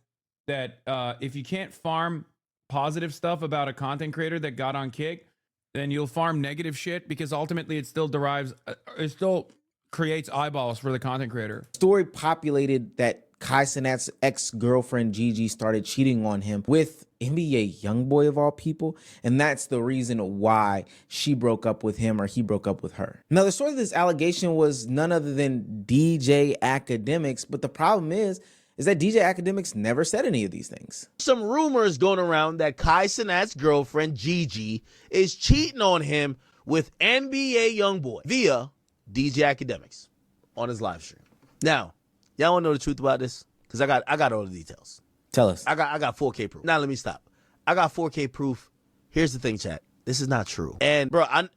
that if you can't farm positive stuff about a content creator that got on Kick, then you'll farm negative shit, because ultimately it still creates eyeballs for the content creator. Story populated that Kai Cenat's ex-girlfriend Gigi started cheating on him with NBA YoungBoy of all people, and that's the reason why she broke up with him, or he broke up with her. Now, the source of this allegation was none other than DJ Academics, but the problem is that DJ Academics never said any of these things. Some rumors going around that Kai Cenat's girlfriend Gigi is cheating on him with NBA YoungBoy via DJ Academics on his live stream. Now, y'all want to know the truth about this? Because I got all the details. Tell us. I got 4K proof. Now let me stop. I got 4K proof. Here's the thing, chat. This is not true. And bro, I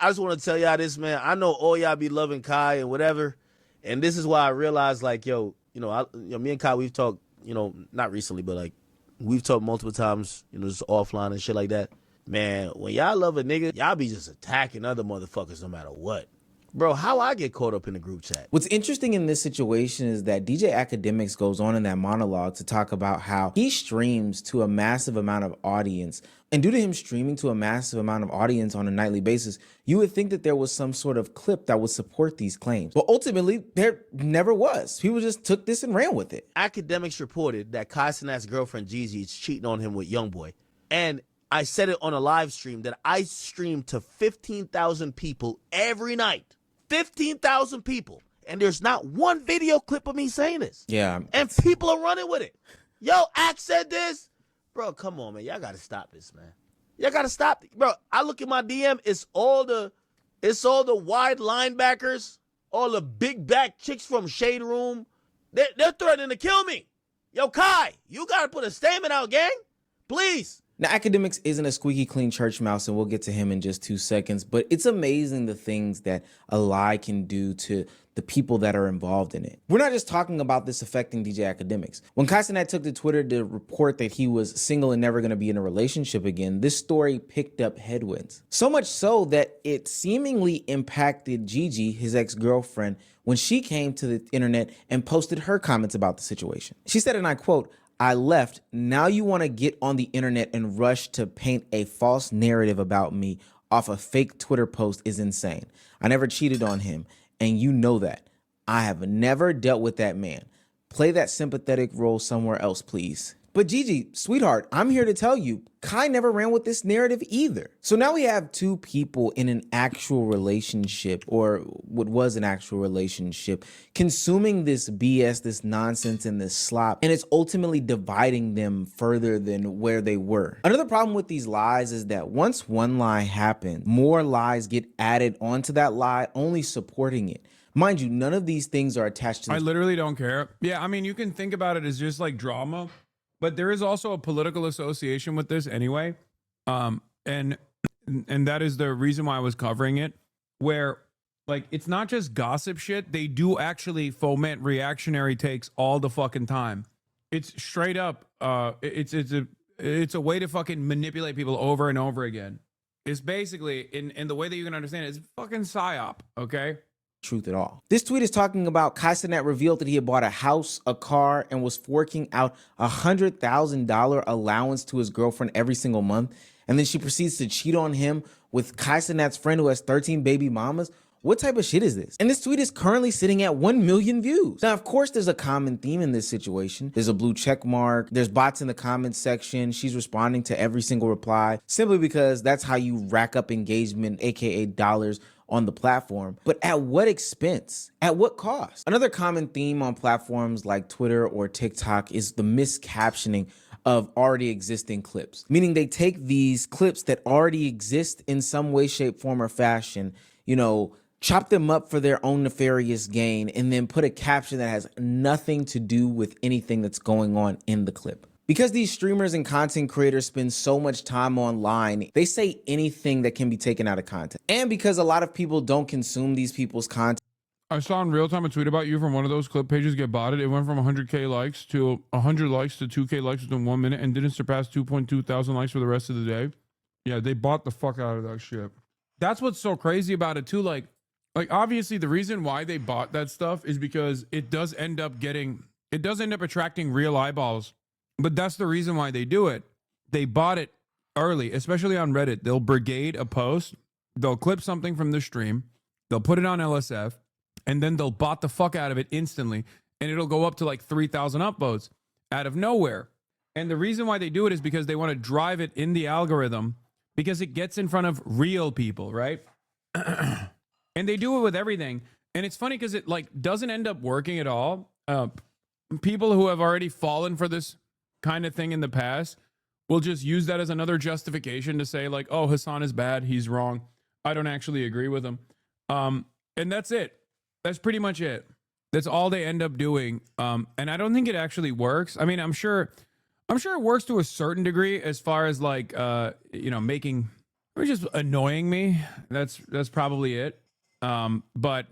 just want to tell y'all this, man. I know all y'all be loving Kai and whatever, and this is why I realized, like, me and Kai, we've talked, not recently, but like we've talked multiple times, just offline and shit like that. Man, when y'all love a nigga, y'all be just attacking other motherfuckers no matter what. Bro, how I get caught up in the group chat? What's interesting in this situation is that DJ Academics goes on in that monologue to talk about how he streams to a massive amount of audience. And due to him streaming to a massive amount of audience on a nightly basis, you would think that there was some sort of clip that would support these claims. But ultimately, there never was. People just took this and ran with it. Academics reported that Kai Cenat's girlfriend Gigi is cheating on him with YoungBoy. And I said it on a live stream that I stream to 15,000 people every night. 15,000 people. And there's not one video clip of me saying this. Yeah. And people are running with it. Yo, Axe said this. Bro, come on, man. Y'all got to stop this, man. Y'all got to stop. Bro, I look at my DM. It's all the wide linebackers, all the big back chicks from Shade Room. They're threatening to kill me. Yo, Kai, you got to put a statement out, gang. Please. Now, Academics isn't a squeaky clean church mouse, and we'll get to him in just 2 seconds, but it's amazing the things that a lie can do to the people that are involved in it. We're not just talking about this affecting DJ Academics. When Kai Cenat took to Twitter to report that he was single and never going to be in a relationship again, this story picked up headwinds. So much so that it seemingly impacted Gigi, his ex-girlfriend, when she came to the internet and posted her comments about the situation. She said, and I quote, "I left. Now you want to get on the internet and rush to paint a false narrative about me off a fake Twitter post is insane. I never cheated on him, and you know that. I have never dealt with that man. Play that sympathetic role somewhere else, please." But Gigi, sweetheart, I'm here to tell you, Kai never ran with this narrative either. So now we have two people in an actual relationship, or what was an actual relationship, consuming this BS, this nonsense, and this slop, and it's ultimately dividing them further than where they were. Another problem with these lies is that once one lie happens, more lies get added onto that lie, only supporting it. Mind you, none of these things are attached to this. I literally don't care. Yeah, I mean, you can think about it as just like drama, but there is also a political association with this anyway. And that is the reason why I was covering it, where like it's not just gossip shit. They do actually foment reactionary takes all the fucking time. It's straight up it's a way to fucking manipulate people over and over again. It's basically in the way that you can understand it, it's fucking psyop, okay? Truth at all. This tweet is talking about Kai Cenat revealed that he had bought a house, a car, and was forking out $100,000 allowance to his girlfriend every single month. And then she proceeds to cheat on him with Kai Cenat's friend who has 13 baby mamas. What type of shit is this? And this tweet is currently sitting at 1 million views. Now, of course, there's a common theme in this situation. There's a blue check mark. There's bots in the comments section. She's responding to every single reply simply because that's how you rack up engagement, aka dollars, on the platform. But at what expense? At what cost? Another common theme on platforms like Twitter or TikTok is the miscaptioning of already existing clips, meaning they take these clips that already exist in some way, shape, form, or fashion, chop them up for their own nefarious gain, and then put a caption that has nothing to do with anything that's going on in the clip. Because these streamers and content creators spend so much time online, they say anything that can be taken out of context. And because a lot of people don't consume these people's content. I saw in real time a tweet about you from one of those clip pages get botted. It went from 100K likes to 100 likes to 2K likes within 1 minute and didn't surpass 2.2 thousand likes for the rest of the day. Yeah, they bought the fuck out of that shit. That's what's so crazy about it too. Like obviously the reason why they bought that stuff is because it does end up attracting real eyeballs. But that's the reason why they do it. They bought it early, especially on Reddit. They'll brigade a post, they'll clip something from the stream, they'll put it on LSF, and then they'll bot the fuck out of it instantly, and it'll go up to like 3,000 upvotes out of nowhere. And the reason why they do it is because they want to drive it in the algorithm because it gets in front of real people, right? And they do it with everything. And it's funny because it like doesn't end up working at all. People who have already fallen for this kind of thing in the past will just use that as another justification to say like, oh, Hasan is bad, he's wrong, I don't actually agree with him. And that's it. That's pretty much it. That's all they end up doing. And I don't think it actually works. I mean, I'm sure it works to a certain degree as far as like, making, or just annoying me. That's probably it. But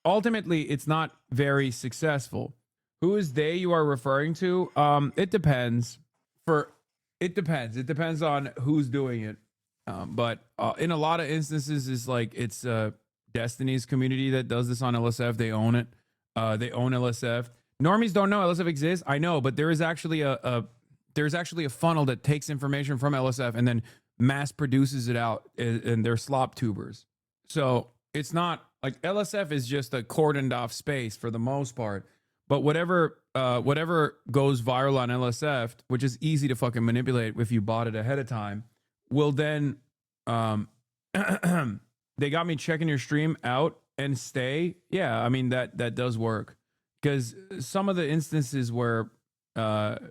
ultimately it's not very successful. Who is they you are referring to? It depends. It depends on who's doing it. But in a lot of instances, it's Destiny's community that does this on LSF. They own it. They own LSF. Normies don't know LSF exists. I know, but there is actually a funnel that takes information from LSF and then mass produces it out, and they're slop tubers. So it's not like LSF is just a cordoned off space for the most part. But whatever goes viral on LSF, which is easy to fucking manipulate if you bought it ahead of time, will then they got me checking your stream out and stay. Yeah, I mean that does work. Because some of the instances where Headmon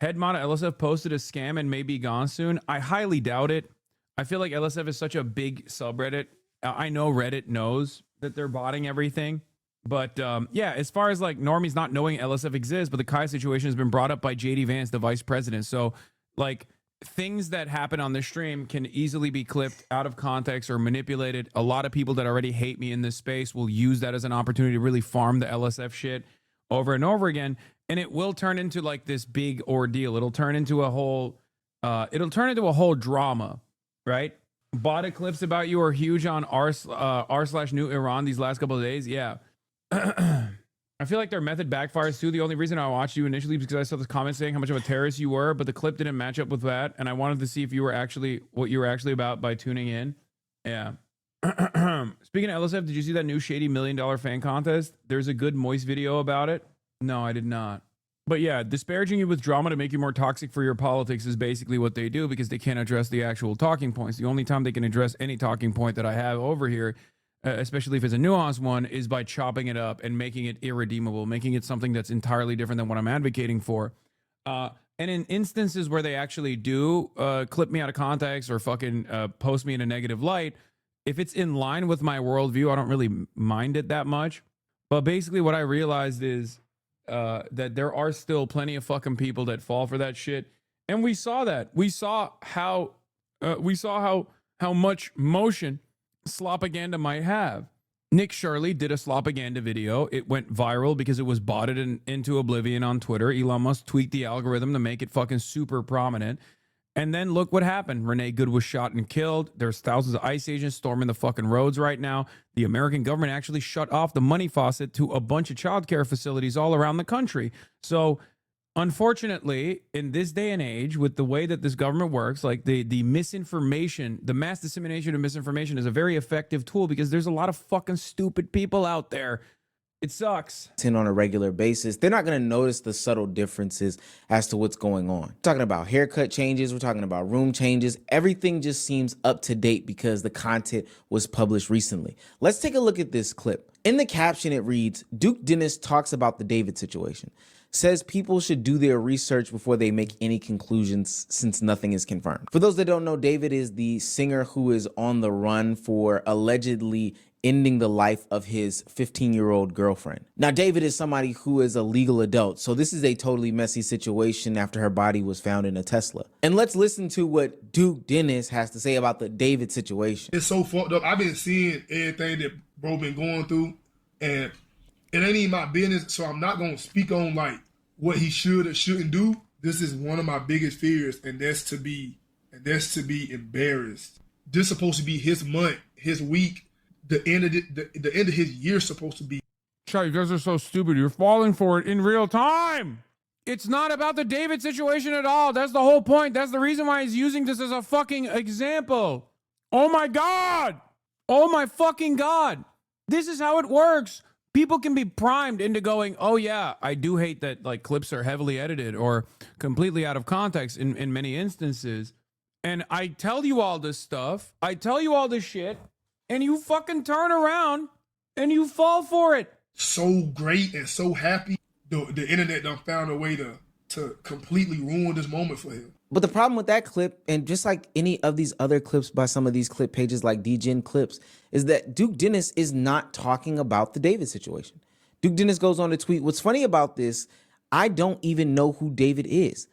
at LSF posted a scam and may be gone soon, I highly doubt it. I feel like LSF is such a big subreddit. I know Reddit knows that they're botting everything. But yeah, as far as like normies not knowing LSF exists, but the Kai situation has been brought up by JD Vance, the vice president. So like things that happen on this stream can easily be clipped out of context or manipulated. A lot of people that already hate me in this space will use that as an opportunity to really farm the LSF shit over and over again. And it will turn into like this big ordeal. It'll turn into a whole drama, right? Botted clips about you are huge on r/new Iran these last couple of days. Yeah. I feel like their method backfires too. The only reason I watched you initially was because I saw the comment saying how much of a terrorist you were, but the clip didn't match up with that, and I wanted to see if you were actually what you were actually about by tuning in. Yeah. Speaking of LSF, did you see that new shady $1 million fan contest? There's a good moist video about it. No, I did not. But yeah, disparaging you with drama to make you more toxic for your politics is basically what they do because they can't address the actual talking points. The only time they can address any talking point that I have over here, especially if it's a nuanced one, is by chopping it up and making it irredeemable, making it something that's entirely different than what I'm advocating for. And in instances where they actually do clip me out of context or fucking post me in a negative light, if it's in line with my worldview, I don't really mind it that much. But basically what I realized is that there are still plenty of fucking people that fall for that shit. And we saw that. We saw how much motion slopaganda might have. Nick Shirley did a slopaganda video. It went viral because it was botted into oblivion on Twitter. Elon Musk tweaked the algorithm to make it fucking super prominent. And then look what happened. Renee Good was shot and killed. There's thousands of ICE agents storming the fucking roads right now. The American government actually shut off the money faucet to a bunch of childcare facilities all around the country. So unfortunately, in this day and age, with the way that this government works, like the misinformation, the mass dissemination of misinformation is a very effective tool because there's a lot of fucking stupid people out there. It sucks. On a regular basis, they're not going to notice the subtle differences as to what's going on. We're talking about haircut changes. We're talking about room changes. Everything just seems up to date because the content was published recently. Let's take a look at this clip. In the caption, it reads, Duke Dennis talks about the David situation. Says people should do their research before they make any conclusions since nothing is confirmed. For those that don't know, David is the singer who is on the run for allegedly ending the life of his 15-year-old girlfriend. Now, David is somebody who is a legal adult, so this is a totally messy situation after her body was found in a Tesla. And let's listen to what Duke Dennis has to say about the David situation. It's so fucked up. I've been seeing everything that bro been going through, and it ain't even my business, so I'm not gonna speak on like what he should or shouldn't do. This is one of my biggest fears, and that's to be embarrassed. This is supposed to be his month, his week, the end of his year supposed to be. Charlie, you guys are so stupid. You're falling for it in real time. It's not about the David situation at all. That's the whole point. That's the reason why he's using this as a fucking example. Oh my God. Oh my fucking God. This is how it works. People can be primed into going, oh yeah, I do hate that like clips are heavily edited or completely out of context in many instances. And I tell you all this stuff. I tell you all this shit. And you fucking turn around and you fall for it. So great and so happy. The internet done found a way to completely ruin this moment for him. But the problem with that clip, and just like any of these other clips by some of these clip pages like DGen Clips, is that Duke Dennis is not talking about the David situation. Duke Dennis goes on to tweet, what's funny about this, I don't even know who David is.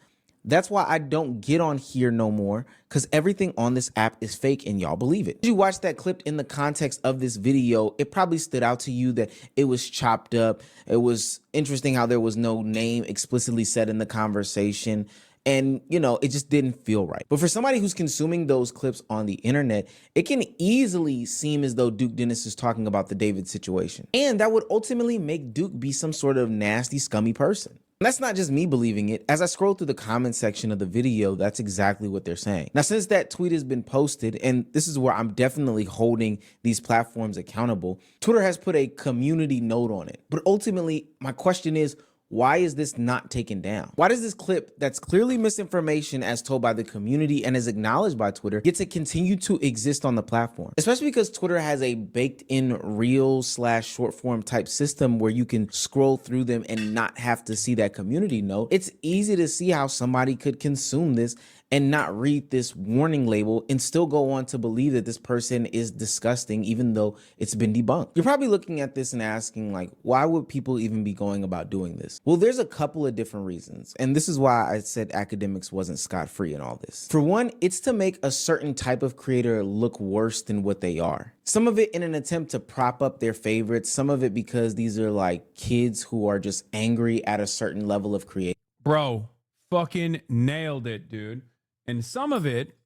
That's why I don't get on here no more, because everything on this app is fake and y'all believe it. If you watch that clip in the context of this video, it probably stood out to you that it was chopped up. It was interesting how there was no name explicitly said in the conversation. And, you know, it just didn't feel right. But for somebody who's consuming those clips on the internet, it can easily seem as though Duke Dennis is talking about the David situation. And that would ultimately make Duke be some sort of nasty, scummy person. And that's not just me believing it. As I scroll through the comment section of the video, that's exactly what they're saying. Now, since that tweet has been posted, and this is where I'm definitely holding these platforms accountable, Twitter has put a community note on it. But ultimately, my question is, why is this not taken down? Why does this clip that's clearly misinformation as told by the community and is acknowledged by Twitter get to continue to exist on the platform? Especially because Twitter has a baked in reel/short form type system where you can scroll through them and not have to see that community note. It's easy to see how somebody could consume this and not read this warning label and still go on to believe that this person is disgusting, even though it's been debunked. You're probably looking at this and asking, like, why would people even be going about doing this? Well, there's a couple of different reasons. And this is why I said academics wasn't scot-free in all this. For one, it's to make a certain type of creator look worse than what they are. Some of it in an attempt to prop up their favorites. Some of it because these are like kids who are just angry at a certain level of creativity. Bro, fucking nailed it, dude. And some of it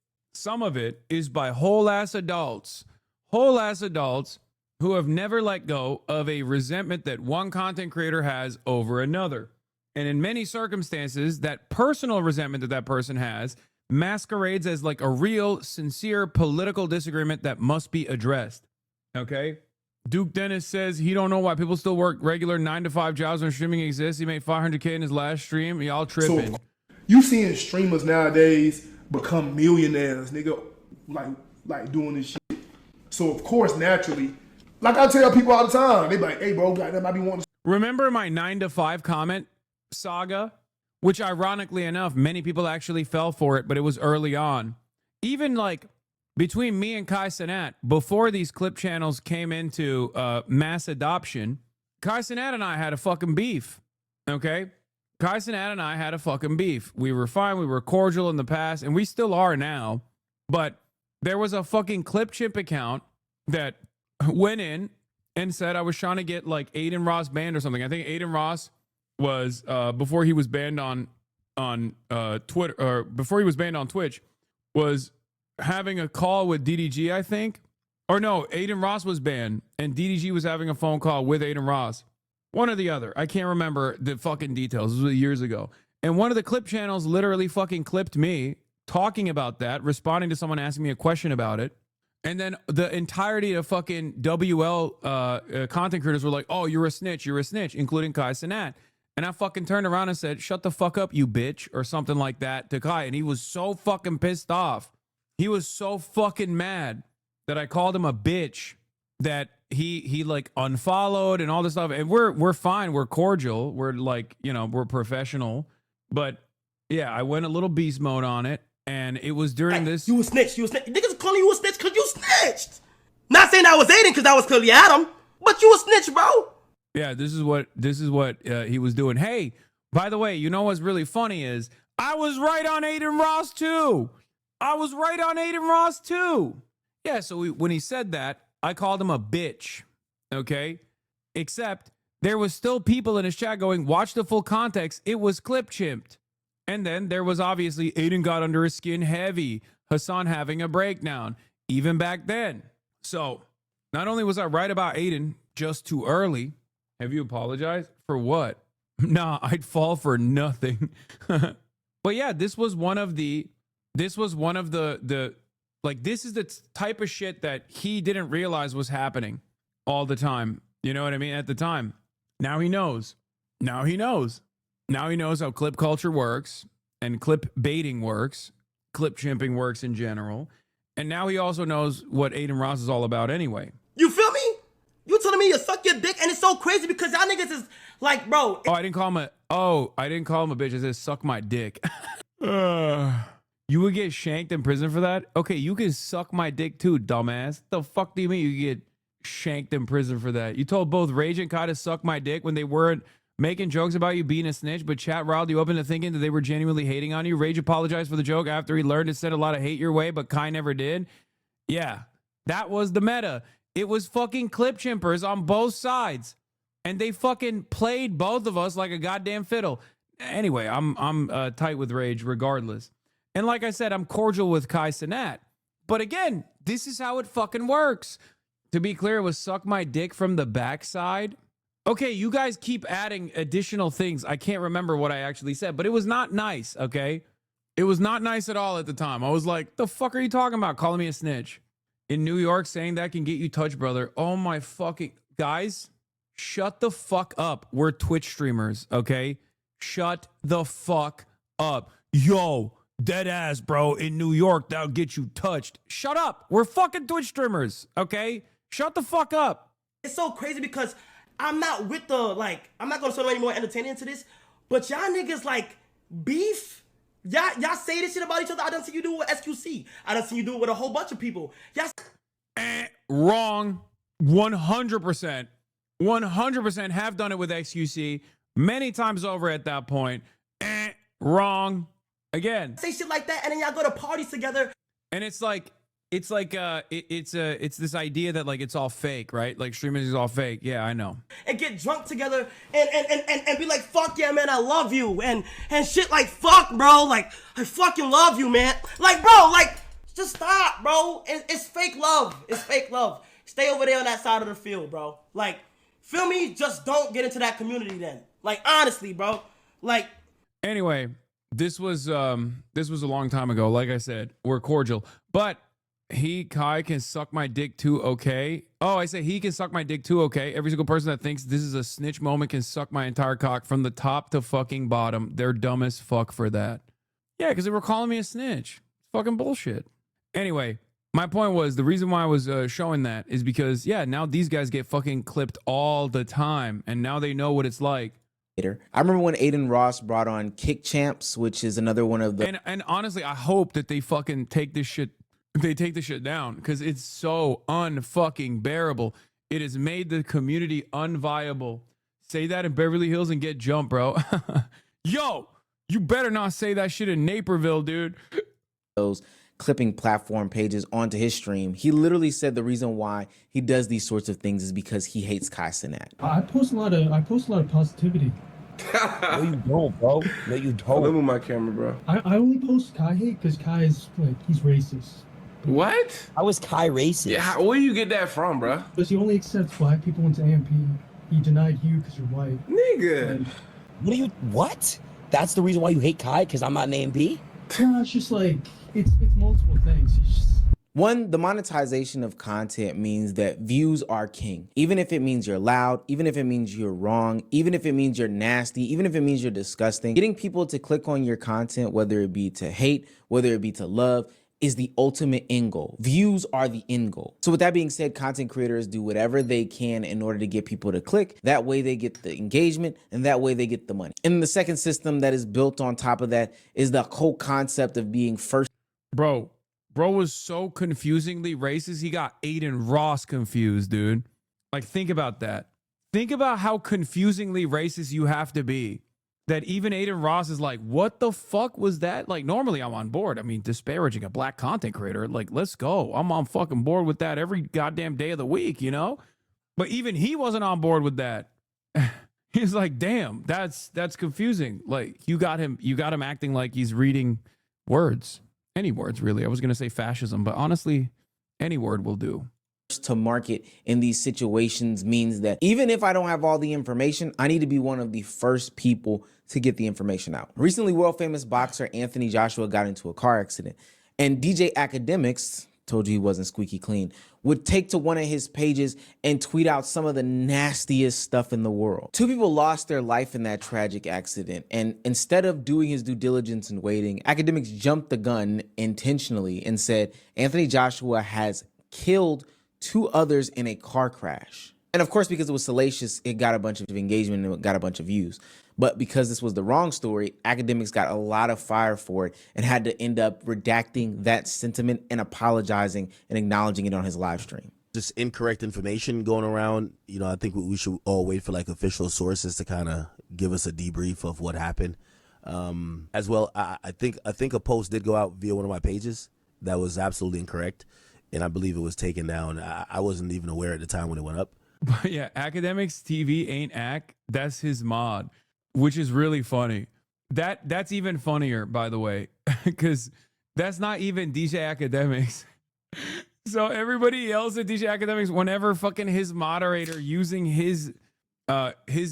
is by whole ass adults who have never let go of a resentment that one content creator has over another. And in many circumstances, that personal resentment that that person has masquerades as like a real, sincere political disagreement that must be addressed. Okay? Duke Dennis says he don't know why people still work regular 9-to-5 jobs when streaming exists. He made $500K in his last stream. Y'all tripping. So, you seeing streamers nowadays become millionaires, nigga, like doing this shit. So of course, naturally, like I tell people all the time, they be like, hey bro, goddamn, I be wanting to. Remember my 9-to-5 comment saga? Which ironically enough, many people actually fell for it, but it was early on. Even like between me and Kai Cenat, before these clip channels came into mass adoption, Kai Cenat and I had a fucking beef, okay? Kai Cenat and I had a fucking beef. We were fine. We were cordial in the past, and we still are now. But there was a fucking Clip Chimp account that went in and said I was trying to get like Aiden Ross banned or something. I think Aiden Ross was before he was banned on Twitter, or before he was banned on Twitch, was having a call with DDG, I think. Or no, Aiden Ross was banned, and DDG was having a phone call with Aiden Ross. One or the other. I can't remember the fucking details. This was years ago. And one of the clip channels literally fucking clipped me talking about that, responding to someone asking me a question about it. And then the entirety of fucking WL content creators were like, oh, you're a snitch, including Kai Cenat. And I fucking turned around and said, shut the fuck up, you bitch, or something like that to Kai. And he was so fucking pissed off. He was so fucking mad that I called him a bitch that he like unfollowed and all this stuff. And we're fine. We're cordial. We're like, you know, we're professional. But yeah, I went a little beast mode on it. And it was during this. You a snitch. You a snitch. Niggas calling you a snitch because you snitched. Not saying I was Aiden because I was clearly Adam, but you a snitch, bro. Yeah, this is what he was doing. Hey, by the way, you know what's really funny is I was right on Aiden Ross too. Yeah, so when he said that, I called him a bitch. Okay, except there was still people in his chat going, watch the full context. It was clip chimped. And then there was obviously Aiden got under his skin heavy. Hasan having a breakdown, even back then. So not only was I right about Aiden just too early, have you apologized? For what? Nah, I'd fall for nothing. But yeah, this was one of the this is the type of shit that he didn't realize was happening all the time. You know what I mean? At the time. Now he knows. Now he knows. Now he knows how clip culture works and clip baiting works, clip chimping works in general. And now he also knows what Aiden Ross is all about anyway. You feel me? You telling me you suck your dick, and it's so crazy because y'all niggas is like, bro. I didn't call him a bitch. I said suck my dick. You would get shanked in prison for that? Okay, you can suck my dick too, dumbass. The fuck do you mean you get shanked in prison for that? You told both Rage and Kai to suck my dick when they weren't making jokes about you being a snitch, but chat riled you up into thinking that they were genuinely hating on you. Rage apologized for the joke after he learned to send a lot of hate your way, but Kai never did. Yeah, that was the meta. It was fucking clip chimpers on both sides. And they fucking played both of us like a goddamn fiddle. Anyway, I'm tight with Rage regardless. And like I said, I'm cordial with Kai Cenat. But again, this is how it fucking works. To be clear, it was suck my dick from the backside. Okay, you guys keep adding additional things. I can't remember what I actually said, but it was not nice, okay? It was not nice at all at the time. I was like, the fuck are you talking about? Calling me a snitch. In New York, saying that can get you touched, brother. Oh my fucking... Guys, shut the fuck up. We're Twitch streamers, okay? Shut the fuck up. Yo, dead ass, bro. In New York, that'll get you touched. Shut up. We're fucking Twitch streamers, okay? Shut the fuck up. It's so crazy because I'm not with the, like, I'm not going to throw any more entertaining into this, but y'all niggas, like, beef. Y'all say this shit about each other. I done see you do it with SQC. I done see you do it with a whole bunch of people. Y'all... Wrong. 100%. 100% have done it with XQC many times over at that point. Wrong. Again. Say shit like that, and then y'all go to parties together. And it's this idea that like it's all fake, right? Like streaming is all fake. Yeah, I know. And get drunk together and be like, fuck yeah, man, I love you. And shit like, fuck, bro. Like, I fucking love you, man. Like, bro, like, just stop, bro. It's fake love. It's fake love. Stay over there on that side of the field, bro. Like, feel me? Just don't get into that community then. Like, honestly, bro. Like. Anyway, this was a long time ago. Like I said, we're cordial. But Kai can suck my dick too, okay? Oh, I say he can suck my dick too, okay? Every single person that thinks this is a snitch moment can suck my entire cock from the top to fucking bottom. They're dumb as fuck for that. Yeah, because they were calling me a snitch. It's fucking bullshit. Anyway, my point was, the reason why I was showing that is because, yeah, now these guys get fucking clipped all the time, and now they know what it's like. I remember when Aiden Ross brought on Kick Champs, which is another one of the... And honestly, I hope that they fucking take this shit down, because it's so unfucking bearable. It has made the community unviable. Say that in Beverly Hills and get jumped, bro. Yo, you better not say that shit in Naperville, dude. Those clipping platform pages onto his stream. He literally said the reason why he does these sorts of things is because he hates Kai Cenat. I post a lot of positivity. No, you don't, bro. No, you don't. Let me move my camera, bro. I only post Kai hate because Kai is like, he's racist. What? How is Kai racist? Yeah, where do you get that from, bro? Because he only accepts black people into AMP. He denied you because you're white. Nigga. What? That's the reason why you hate Kai? Because I'm not an AMP? No, it's just like, it's multiple things. One, the monetization of content means that views are king. Even if it means you're loud, even if it means you're wrong, even if it means you're nasty, even if it means you're disgusting, getting people to click on your content, whether it be to hate, whether it be to love, is the ultimate end goal. Views are the end goal. So with that being said, content creators do whatever they can in order to get people to click. That way they get the engagement, and that way they get the money. And the second system that is built on top of that is the whole concept of being first. Bro was so confusingly racist, he got Aiden Ross confused, dude. Like, think about that. Think about how confusingly racist you have to be, that even Aiden Ross is like, what the fuck was that? Like, normally I'm on board. I mean, disparaging a black content creator, like, let's go. I'm on fucking board with that every goddamn day of the week, you know? But even he wasn't on board with that. He's like, damn, that's confusing. Like you got him acting like he's reading words. Any words, really. I was going to say fascism, but honestly, any word will do. To market in these situations means that even if I don't have all the information, I need to be one of the first people to get the information out. Recently, world famous boxer Anthony Joshua got into a car accident, and DJ Academics, told you he wasn't squeaky clean, would take to one of his pages and tweet out some of the nastiest stuff in the world. 2 people lost their life in that tragic accident, and instead of doing his due diligence and waiting, Academics jumped the gun intentionally and said Anthony Joshua has killed 2 others in a car crash. And of course, because it was salacious, it got a bunch of engagement and it got a bunch of views. But because this was the wrong story, Academics got a lot of fire for it and had to end up redacting that sentiment and apologizing and acknowledging it on his live stream. Just incorrect information going around. You know, I think we should all wait for like official sources to kind of give us a debrief of what happened. As well, I think a post did go out via one of my pages that was absolutely incorrect, and I believe it was taken down. I wasn't even aware at the time when it went up. But yeah, Academics TV ain't ack. That's his mod, which is really funny. That's even funnier, by the way, because that's not even DJ Academics. So everybody yells at DJ Academics whenever fucking his moderator using his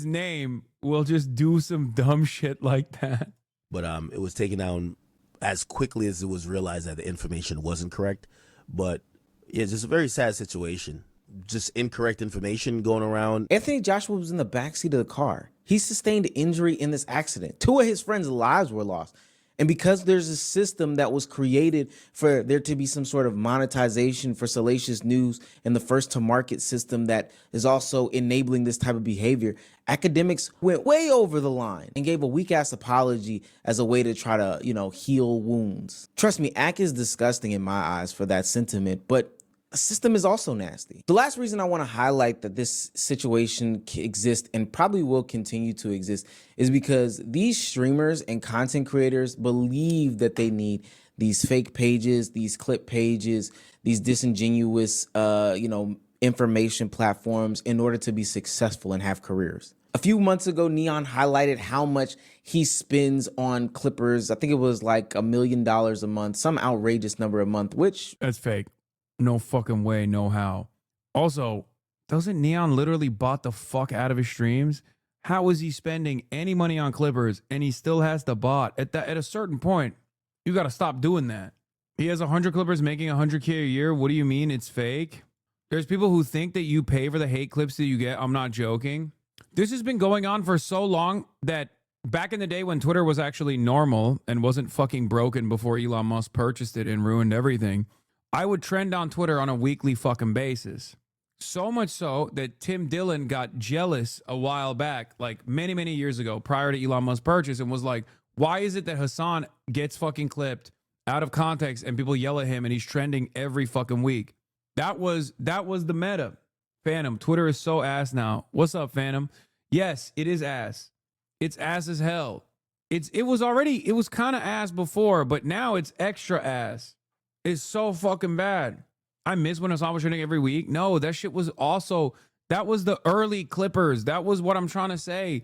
name will just do some dumb shit like that. But it was taken down as quickly as it was realized that the information wasn't correct. But yeah, it's just a very sad situation. Just incorrect information going around. Anthony Joshua was in the backseat of the car. He sustained injury in this accident. 2 of his friends' lives were lost. And because there's a system that was created for there to be some sort of monetization for salacious news and the first to market system that is also enabling this type of behavior, Academics went way over the line and gave a weak ass apology as a way to try to, heal wounds. Trust me, Ack is disgusting in my eyes for that sentiment, but the system is also nasty. The last reason I want to highlight that this situation exists and probably will continue to exist is because these streamers and content creators believe that they need these fake pages, these clip pages, these disingenuous, information platforms in order to be successful and have careers. A few months ago, Neon highlighted how much he spends on clippers. I think it was like $1 million a month, some outrageous number a month, which... That's fake. No fucking way, no how. Also, doesn't Neon literally bought the fuck out of his streams? How is he spending any money on clippers and he still has the bot? At a certain point, you got to stop doing that. He has 100 clippers making 100K a year. What do you mean it's fake? There's people who think that you pay for the hate clips that you get. I'm not joking. This has been going on for so long that back in the day when Twitter was actually normal and wasn't fucking broken before Elon Musk purchased it and ruined everything, I would trend on Twitter on a weekly fucking basis. So much so that Tim Dillon got jealous a while back, like many, many years ago, prior to Elon Musk's purchase, and was like, why is it that Hasan gets fucking clipped out of context and people yell at him and he's trending every fucking week? That was the meta. Phantom, Twitter is so ass now. What's up, Phantom? Yes, it is ass. It's ass as hell. It was kind of ass before, but now it's extra ass. It's so fucking bad. I miss when Hasan was trending every week. No, that shit was also, that was the early clippers. That was what I'm trying to say.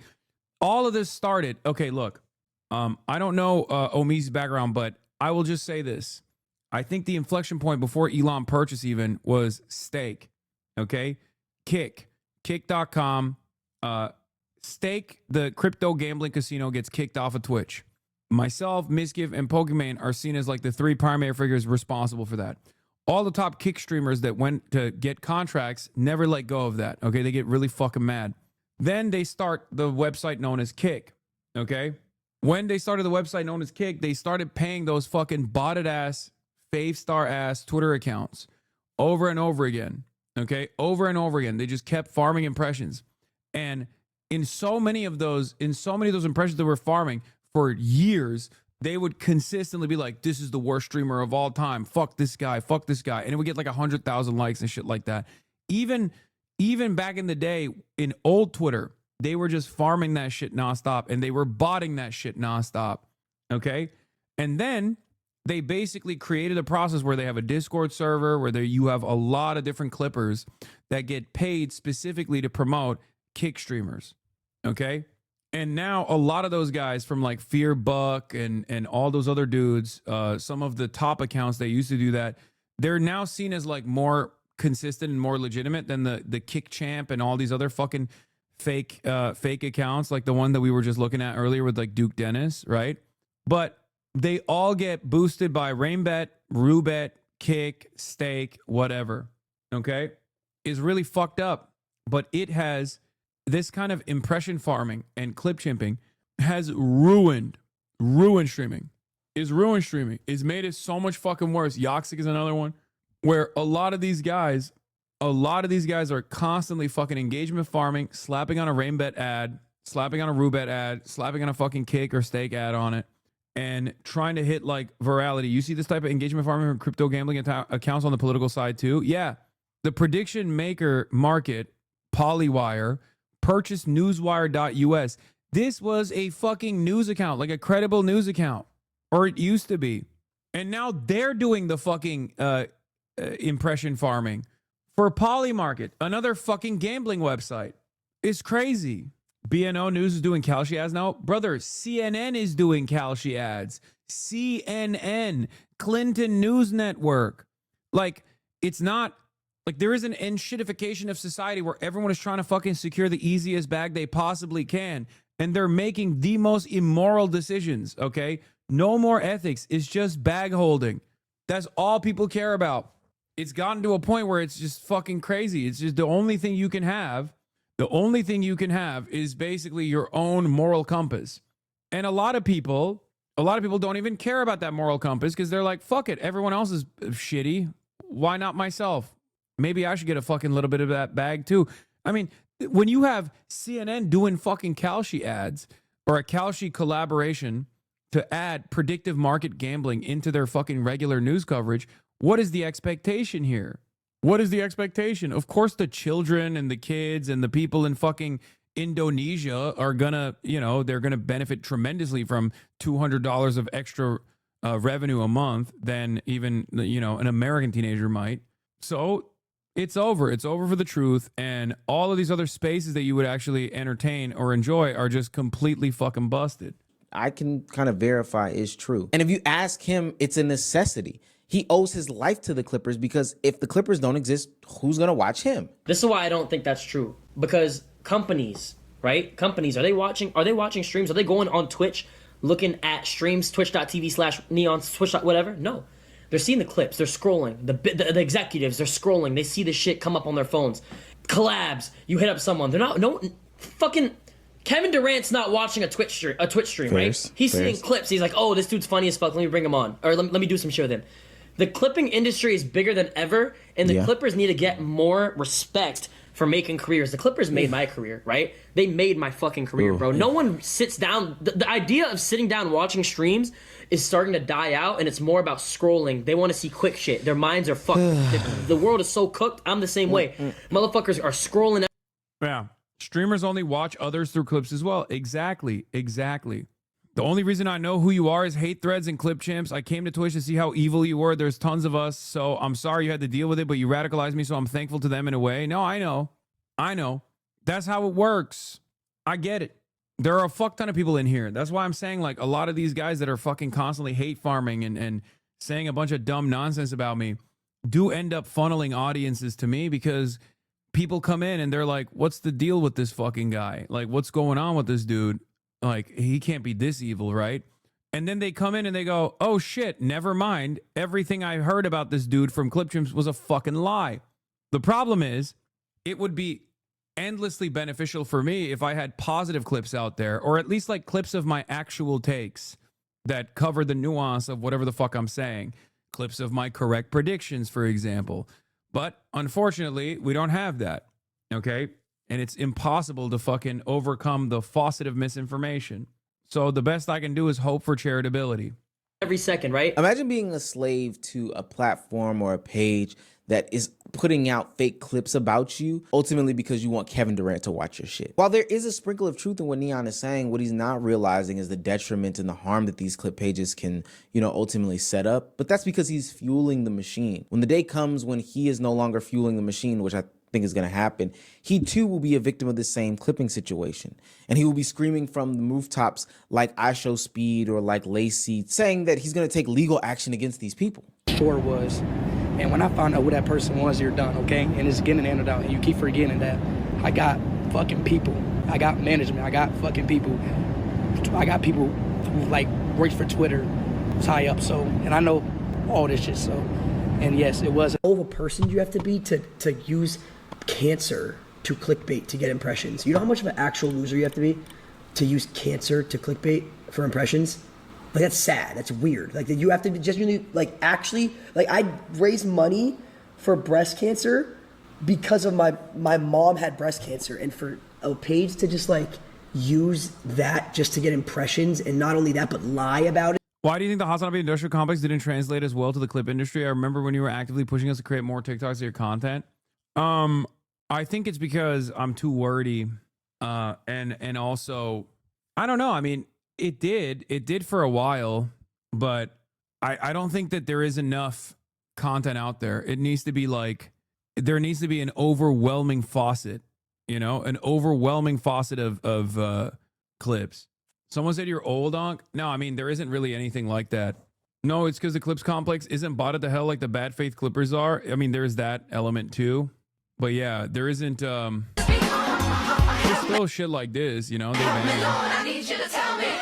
All of this started. Okay, look, I don't know Omi's background, but I will just say this. I think the inflection point before Elon purchase even was Stake. Okay? Kick.com. Stake, the crypto gambling casino, gets kicked off of Twitch. Myself, Miskiv, and Pokimane are seen as like the 3 primary figures responsible for that. All the top Kick streamers that went to get contracts never let go of that. Okay, they get really fucking mad. Then they start the website known as Kick. Okay, when they started the website known as Kick, they started paying those fucking botted ass, fave-star ass Twitter accounts over and over again. Okay, over and over again. They just kept farming impressions, and in so many of those impressions that were farming for years, they would consistently be like, this is the worst streamer of all time. Fuck this guy. And it would get like 100,000 likes and shit like that. Even back in the day in old Twitter, they were just farming that shit nonstop and they were botting that shit nonstop. Okay. And then they basically created a process where they have a Discord server where you have a lot of different clippers that get paid specifically to promote Kick streamers. Okay. And now a lot of those guys from like Fear Buck and all those other dudes, some of the top accounts that used to do that, they're now seen as like more consistent and more legitimate than the Kick Champ and all these other fucking fake accounts, like the one that we were just looking at earlier with like Duke Dennis, right? But they all get boosted by Rainbet, Roobet, Kick, Stake, whatever. Okay, is really fucked up, but it has this kind of impression farming and clip chimping has ruined streaming. It's made it so much fucking worse. Yoxic is another one where a lot of these guys are constantly fucking engagement farming, slapping on a Rainbet ad, slapping on a Roobet ad, slapping on a fucking Kick or Stake ad on it, and trying to hit like virality. You see this type of engagement farming from crypto gambling accounts on the political side too? Yeah. The prediction maker market, Polywire, purchased newswire.us. This was a fucking news account, like a credible news account, or it used to be. And now they're doing the fucking impression farming for Polymarket, another fucking gambling website. It's crazy. BNO News is doing Kalshi ads now. Brother, CNN is doing Kalshi ads. CNN, Clinton News Network. Like, it's not... Like, there is an enshittification of society where everyone is trying to fucking secure the easiest bag they possibly can. And they're making the most immoral decisions, okay? No more ethics. It's just bag holding. That's all people care about. It's gotten to a point where it's just fucking crazy. It's just the only thing you can have. The only thing you can have is basically your own moral compass. And a lot of people don't even care about that moral compass because they're like, fuck it. Everyone else is shitty. Why not myself? Maybe I should get a fucking little bit of that bag too. I mean, when you have CNN doing fucking Kalshi ads or a Kalshi collaboration to add predictive market gambling into their fucking regular news coverage, what is the expectation here? What is the expectation? Of course, the children and the kids and the people in fucking Indonesia are gonna, they're gonna benefit tremendously from $200 of extra revenue a month than even, an American teenager might. So it's over. It's over for the truth. And all of these other spaces that you would actually entertain or enjoy are just completely fucking busted. I can kind of verify is true. And if you ask him, it's a necessity. He owes his life to the Clippers because if the Clippers don't exist, who's going to watch him? This is why I don't think that's true. Because companies, right? Companies, are they watching streams? Are they going on Twitch looking at streams, twitch.tv/neon, twitch. Whatever? No. They're seeing the clips. They're scrolling. The executives, they're scrolling. They see the shit come up on their phones. Collabs. You hit up someone. They're not, fucking Kevin Durant's not watching a Twitch stream, right? He's seeing clips. He's like, oh, this dude's funny as fuck. Let me bring him on. Or let me do some shit with him. The clipping industry is bigger than ever, and the Clippers need to get more respect for making careers. The Clippers made my career, right? They made my fucking career, bro. No one sits down. The idea of sitting down watching streams is starting to die out, and it's more about scrolling. They want to see quick shit. Their minds are fucked. The world is so cooked. I'm the same way. Motherfuckers are scrolling. Yeah. Streamers only watch others through clips as well. Exactly. The only reason I know who you are is hate threads and clip champs. I came to Twitch to see how evil you were. There's tons of us, so I'm sorry you had to deal with it, but you radicalized me, so I'm thankful to them in a way. No, I know. That's how it works. I get it. There are a fuck ton of people in here. That's why I'm saying, like, a lot of these guys that are fucking constantly hate farming and saying a bunch of dumb nonsense about me do end up funneling audiences to me because people come in and they're like, what's the deal with this fucking guy? Like, what's going on with this dude? Like, he can't be this evil, right? And then they come in and they go, oh shit, never mind. Everything I heard about this dude from Clip Chimps was a fucking lie. The problem is, it would be endlessly beneficial for me if I had positive clips out there, or at least like clips of my actual takes that cover the nuance of whatever the fuck I'm saying. Clips of my correct predictions, for example. But unfortunately, we don't have that, okay? And it's impossible to fucking overcome the faucet of misinformation. So the best I can do is hope for charitability. Every second, right? Imagine being a slave to a platform or a page that is putting out fake clips about you, ultimately because you want Kevin Durant to watch your shit. While there is a sprinkle of truth in what Neon is saying, what he's not realizing is the detriment and the harm that these clip pages can, ultimately set up. But that's because he's fueling the machine. When the day comes when he is no longer fueling the machine, which think is going to happen, he too will be a victim of the same clipping situation. And he will be screaming from the rooftops like I Show Speed or like Lacey, saying that he's going to take legal action against these people. Sure was. And when I found out who that person was, you're done, okay? And it's getting handed out. And you keep forgetting that I got fucking people. I got management. I got fucking people. I got people who like works for Twitter, tie up. So, and I know all this shit. So, and yes, it was. Of a person you have to be to use cancer to clickbait to get impressions. You know how much of an actual loser you have to be to use cancer to clickbait for impressions? Like, that's sad. That's weird. Like, you have to be genuinely, like, actually, like, I raised money for breast cancer because of my mom had breast cancer, and for a page to just, like, use that just to get impressions, and not only that, but lie about it. Why do you think the HasanAbi industrial complex didn't translate as well to the clip industry? I remember when you were actively pushing us to create more TikToks of your content. I think it's because I'm too wordy, and also, I don't know. I mean, it did for a while, but I don't think that there is enough content out there. It needs to be like, there needs to be an overwhelming faucet, you know, an overwhelming faucet of clips. Someone said you're old, Onk. No, I mean, there isn't really anything like that. No, it's because the Clips complex isn't botted to hell like the bad faith Clippers are. I mean, there's that element too. But yeah, there isn't, there's still shit like this, you know, they bang. I need you to tell me, baby,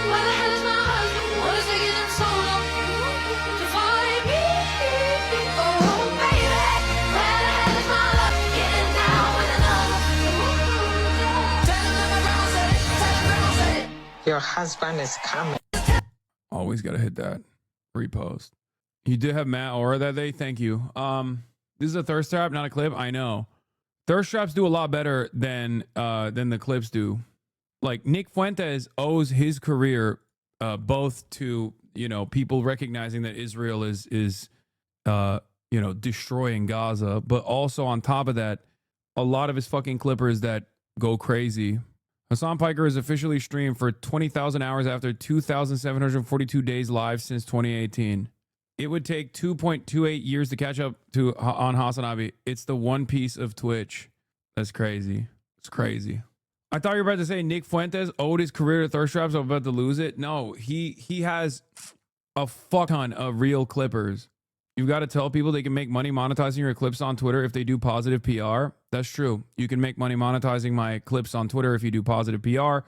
where the hell is my husband? What is taking him so long to find me? Oh, baby, where the hell is my love? Getting down with another. Tell him that my grandma said it. Tell him grandma said it. Your husband is coming. Always gotta hit that repost. You did have Matt Aura that day. Thank you. This is a thirst trap, not a clip. I know. Thirst traps do a lot better than the clips do. Like Nick Fuentes owes his career both to, you know, people recognizing that Israel is you know, destroying Gaza, but also on top of that, a lot of his fucking clippers that go crazy. Hassan Piker is officially streamed for 20,000 hours after 2,742 days live since 2018. It would take 2.28 years to catch up to on HasanAbi. It's the One Piece of Twitch. That's crazy. It's crazy. I thought you were about to say Nick Fuentes owed his career to thirst traps. I'm about to lose it. No, he has a fuck ton of real clippers. You've got to tell people they can make money monetizing your clips on Twitter if they do positive PR. That's true. You can make money monetizing my clips on Twitter if you do positive PR.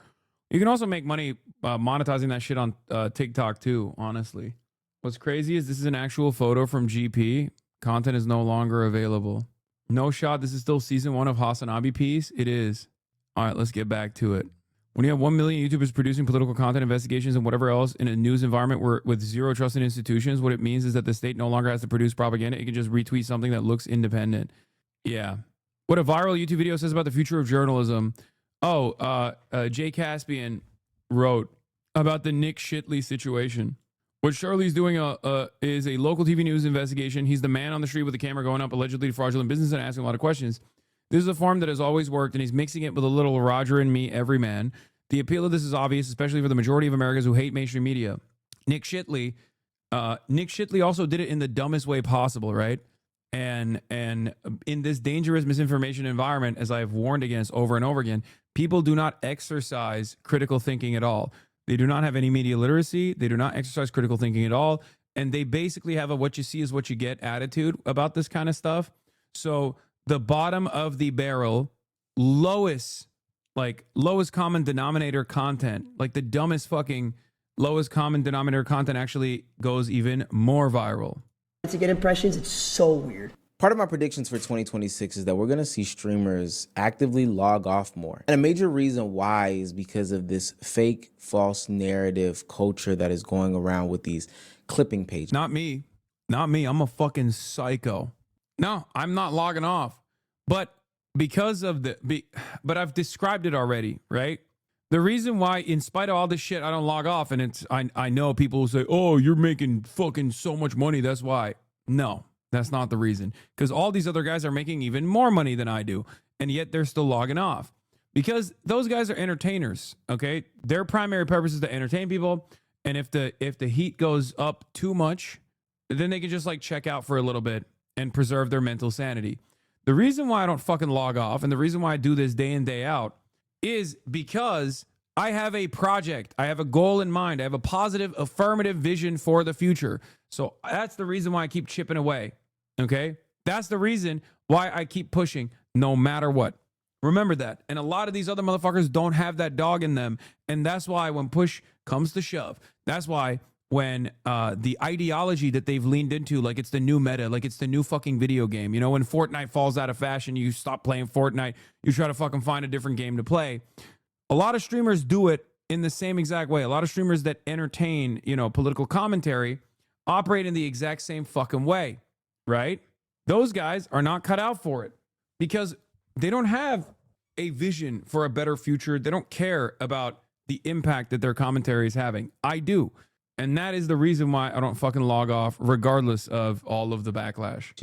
You can also make money monetizing that shit on TikTok too, honestly. What's crazy is this is an actual photo from GP. Content is no longer available. No shot. This is still season 1 of HasanAbi piece. It is. All right, let's get back to it. When you have 1 million YouTubers producing political content, investigations, and whatever else in a news environment where with zero trust in institutions, what it means is that the state no longer has to produce propaganda. It can just retweet something that looks independent. Yeah. What a viral YouTube video says about the future of journalism. Oh, Jay Caspian wrote about the Nick Shitley situation. What Charlie's doing is a local TV news investigation. He's the man on the street with the camera going up allegedly fraudulent business and asking a lot of questions. This is a form that has always worked, and he's mixing it with a little Roger and me everyman. The appeal of this is obvious, especially for the majority of Americans who hate mainstream media. Nick Shitley also did it in the dumbest way possible, right? And in this dangerous misinformation environment, as I've warned against over and over again, people do not exercise critical thinking at all. They do not have any media literacy. They do not exercise critical thinking at all. And they basically have a what you see is what you get attitude about this kind of stuff. So the bottom of the barrel, lowest common denominator content, like the dumbest fucking lowest common denominator content actually goes even more viral. To get impressions, it's so weird. Part of my predictions for 2026 is that we're going to see streamers actively log off more. And a major reason why is because of this fake, false narrative culture that is going around with these clipping pages. Not me. I'm a fucking psycho. No, I'm not logging off. But because of but I've described it already, right? The reason why, in spite of all this shit, I don't log off, and it's I know people will say, oh, you're making fucking so much money, that's why. No, that's not the reason. Because all these other guys are making even more money than I do, and yet they're still logging off. Because those guys are entertainers, okay? Their primary purpose is to entertain people, and if the heat goes up too much, then they can just like check out for a little bit and preserve their mental sanity. The reason why I don't fucking log off and the reason why I do this day in, day out is because I have a project. I have a goal in mind. I have a positive, affirmative vision for the future. So that's the reason why I keep chipping away. Okay? That's the reason why I keep pushing no matter what. Remember that. And a lot of these other motherfuckers don't have that dog in them. And that's why when push comes to shove, that's why when the ideology that they've leaned into, like it's the new meta, like it's the new fucking video game. You know, when Fortnite falls out of fashion, you stop playing Fortnite, you try to fucking find a different game to play. A lot of streamers do it in the same exact way. A lot of streamers that entertain, you know, political commentary operate in the exact same fucking way, right? Those guys are not cut out for it because they don't have a vision for a better future. They don't care about the impact that their commentary is having. I do. And that is the reason why I don't fucking log off, regardless of all of the backlash.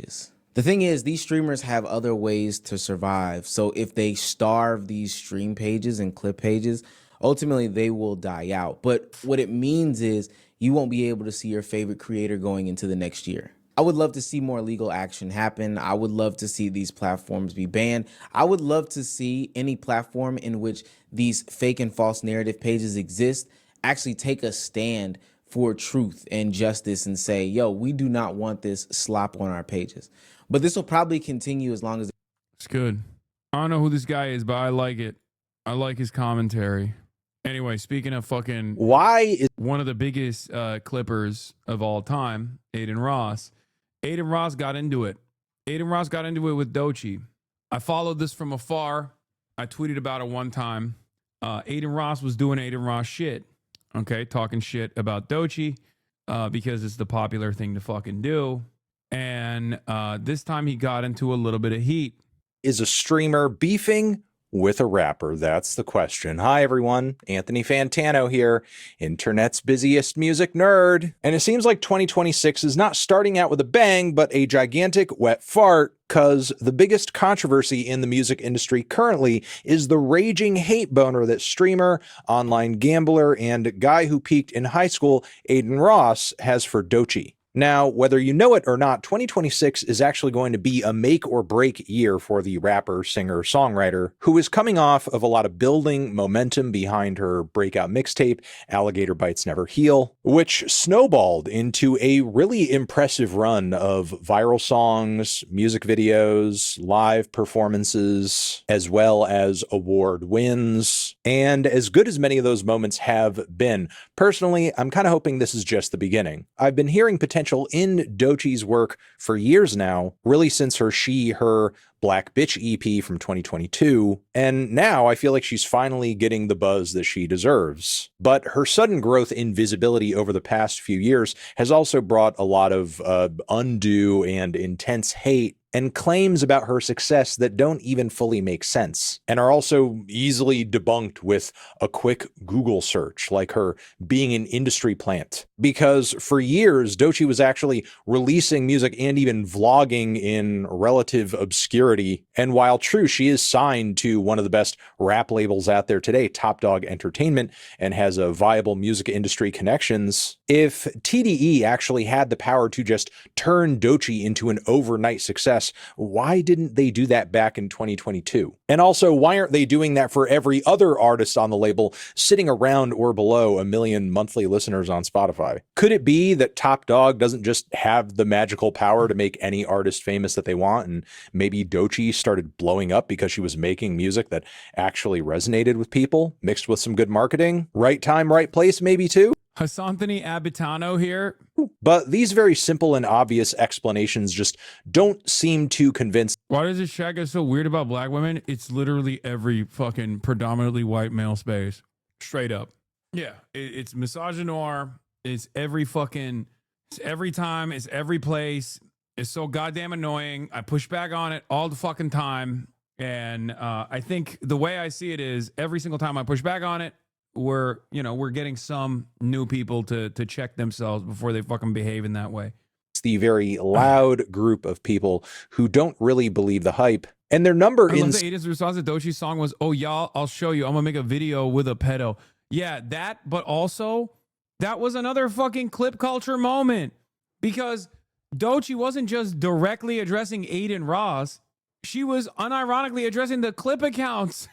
The thing is, these streamers have other ways to survive. So if they starve these stream pages and clip pages, ultimately they will die out. But what it means is you won't be able to see your favorite creator going into the next year. I would love to see more legal action happen. I would love to see these platforms be banned. I would love to see any platform in which these fake and false narrative pages exist actually take a stand for truth and justice and say, yo, we do not want this slop on our pages. But this will probably continue as long as it's good. I don't know who this guy is, but I like it. I like his commentary. Anyway, speaking of fucking one of the biggest clippers of all time, Aiden Ross. Aiden Ross got into it. Aiden Ross got into it with Doechii. I followed this from afar. I tweeted about it one time. Aiden Ross was doing Aiden Ross shit. Okay, talking shit about Doechii because it's the popular thing to fucking do. And this time he got into a little bit of heat. Is a streamer beefing with a rapper? That's the question. Hi, everyone. Anthony Fantano here, internet's busiest music nerd. And it seems like 2026 is not starting out with a bang, but a gigantic wet fart, because the biggest controversy in the music industry currently is the raging hate boner that streamer, online gambler, and guy who peaked in high school, Aiden Ross, has for Doechii. Now, whether you know it or not, 2026 is actually going to be a make or break year for the rapper, singer, songwriter, who is coming off of a lot of building momentum behind her breakout mixtape, Alligator Bites Never Heal, which snowballed into a really impressive run of viral songs, music videos, live performances, as well as award wins. And as good as many of those moments have been, personally, I'm kind of hoping this is just the beginning. I've been hearing potential in Doechii's work for years now, really since her Black Bitch EP from 2022, and now I feel like she's finally getting the buzz that she deserves. But her sudden growth in visibility over the past few years has also brought a lot of undue and intense hate and claims about her success that don't even fully make sense, and are also easily debunked with a quick Google search, like her being an industry plant. Because for years, Doechii was actually releasing music and even vlogging in relative obscurity. And while true, she is signed to one of the best rap labels out there today, Top Dog Entertainment, and has a viable music industry connections, if TDE actually had the power to just turn Doechii into an overnight success, why didn't they do that back in 2022? And also, why aren't they doing that for every other artist on the label sitting around or below 1 million monthly listeners on Spotify? Could it be that Top Dog doesn't just have the magical power to make any artist famous that they want, and maybe Doechii started blowing up because she was making music that actually resonated with people, mixed with some good marketing? Right time, right place, maybe too? HasanAbi here. But these very simple and obvious explanations just don't seem to convince. Why does this chat get so weird about black women? It's literally every fucking predominantly white male space. Straight up. Yeah, it's misogynoir. It's every fucking, it's every time, it's every place. It's so goddamn annoying. I push back on it all the fucking time. And I think the way I see it is every single time I push back on it, we're getting some new people to check themselves before they fucking behave in that way. It's the very loud group of people who don't really believe the hype. And their number I love that Aiden's response to Doechii's song was, oh, y'all, I'll show you. I'm going to make a video with a pedo. Yeah, that, but also, that was another fucking clip culture moment. Because Doechii wasn't just directly addressing Aiden Ross. she was unironically addressing the clip accounts.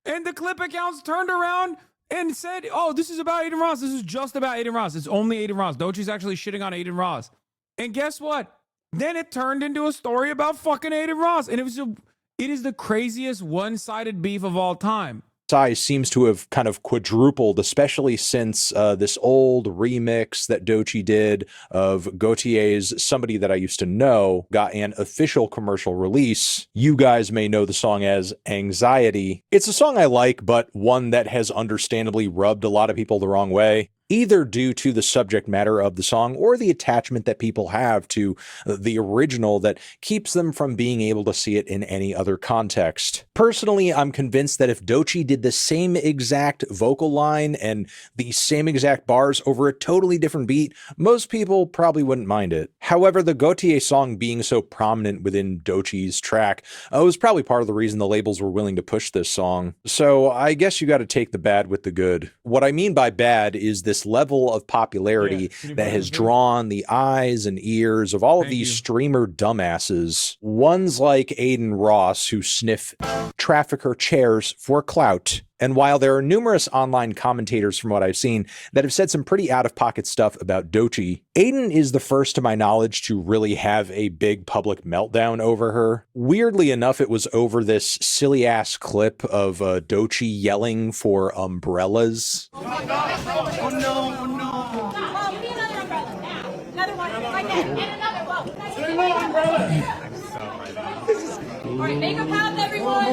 And the clip accounts turned around and said, oh, this is about Aiden Ross. This is just about Aiden Ross. It's only Aiden Ross. Dochi's actually shitting on Aiden Ross. And guess what? Then it turned into a story about fucking Aiden Ross. And it is the craziest one-sided beef of all time. Size seems to have kind of quadrupled, especially since this old remix that Doechii did of Gautier's Somebody That I Used to Know got an official commercial release. You guys may know the song as Anxiety. It's a song I like, but one that has understandably rubbed a lot of people the wrong way, either due to the subject matter of the song or the attachment that people have to the original that keeps them from being able to see it in any other context. Personally, I'm convinced that if Doechii did the same exact vocal line and the same exact bars over a totally different beat, most people probably wouldn't mind it. However, the Gautier song being so prominent within Doechii's track was probably part of the reason the labels were willing to push this song. So I guess you got to take the bad with the good. What I mean by bad is this level of popularity that has drawn the eyes and ears of all of these streamer dumbasses. Ones like Aiden Ross, who sniff trafficker chairs for clout. And while there are numerous online commentators from what I've seen that have said some pretty out-of-pocket stuff about Doechii, Aiden is the first to my knowledge to really have a big public meltdown over her. Weirdly enough, it was over this silly-ass clip of Doechii yelling for umbrellas. Oh no, oh no. Give me another umbrella now. Another one. Right there. And another one. Three more umbrellas. All right, make a path, everyone.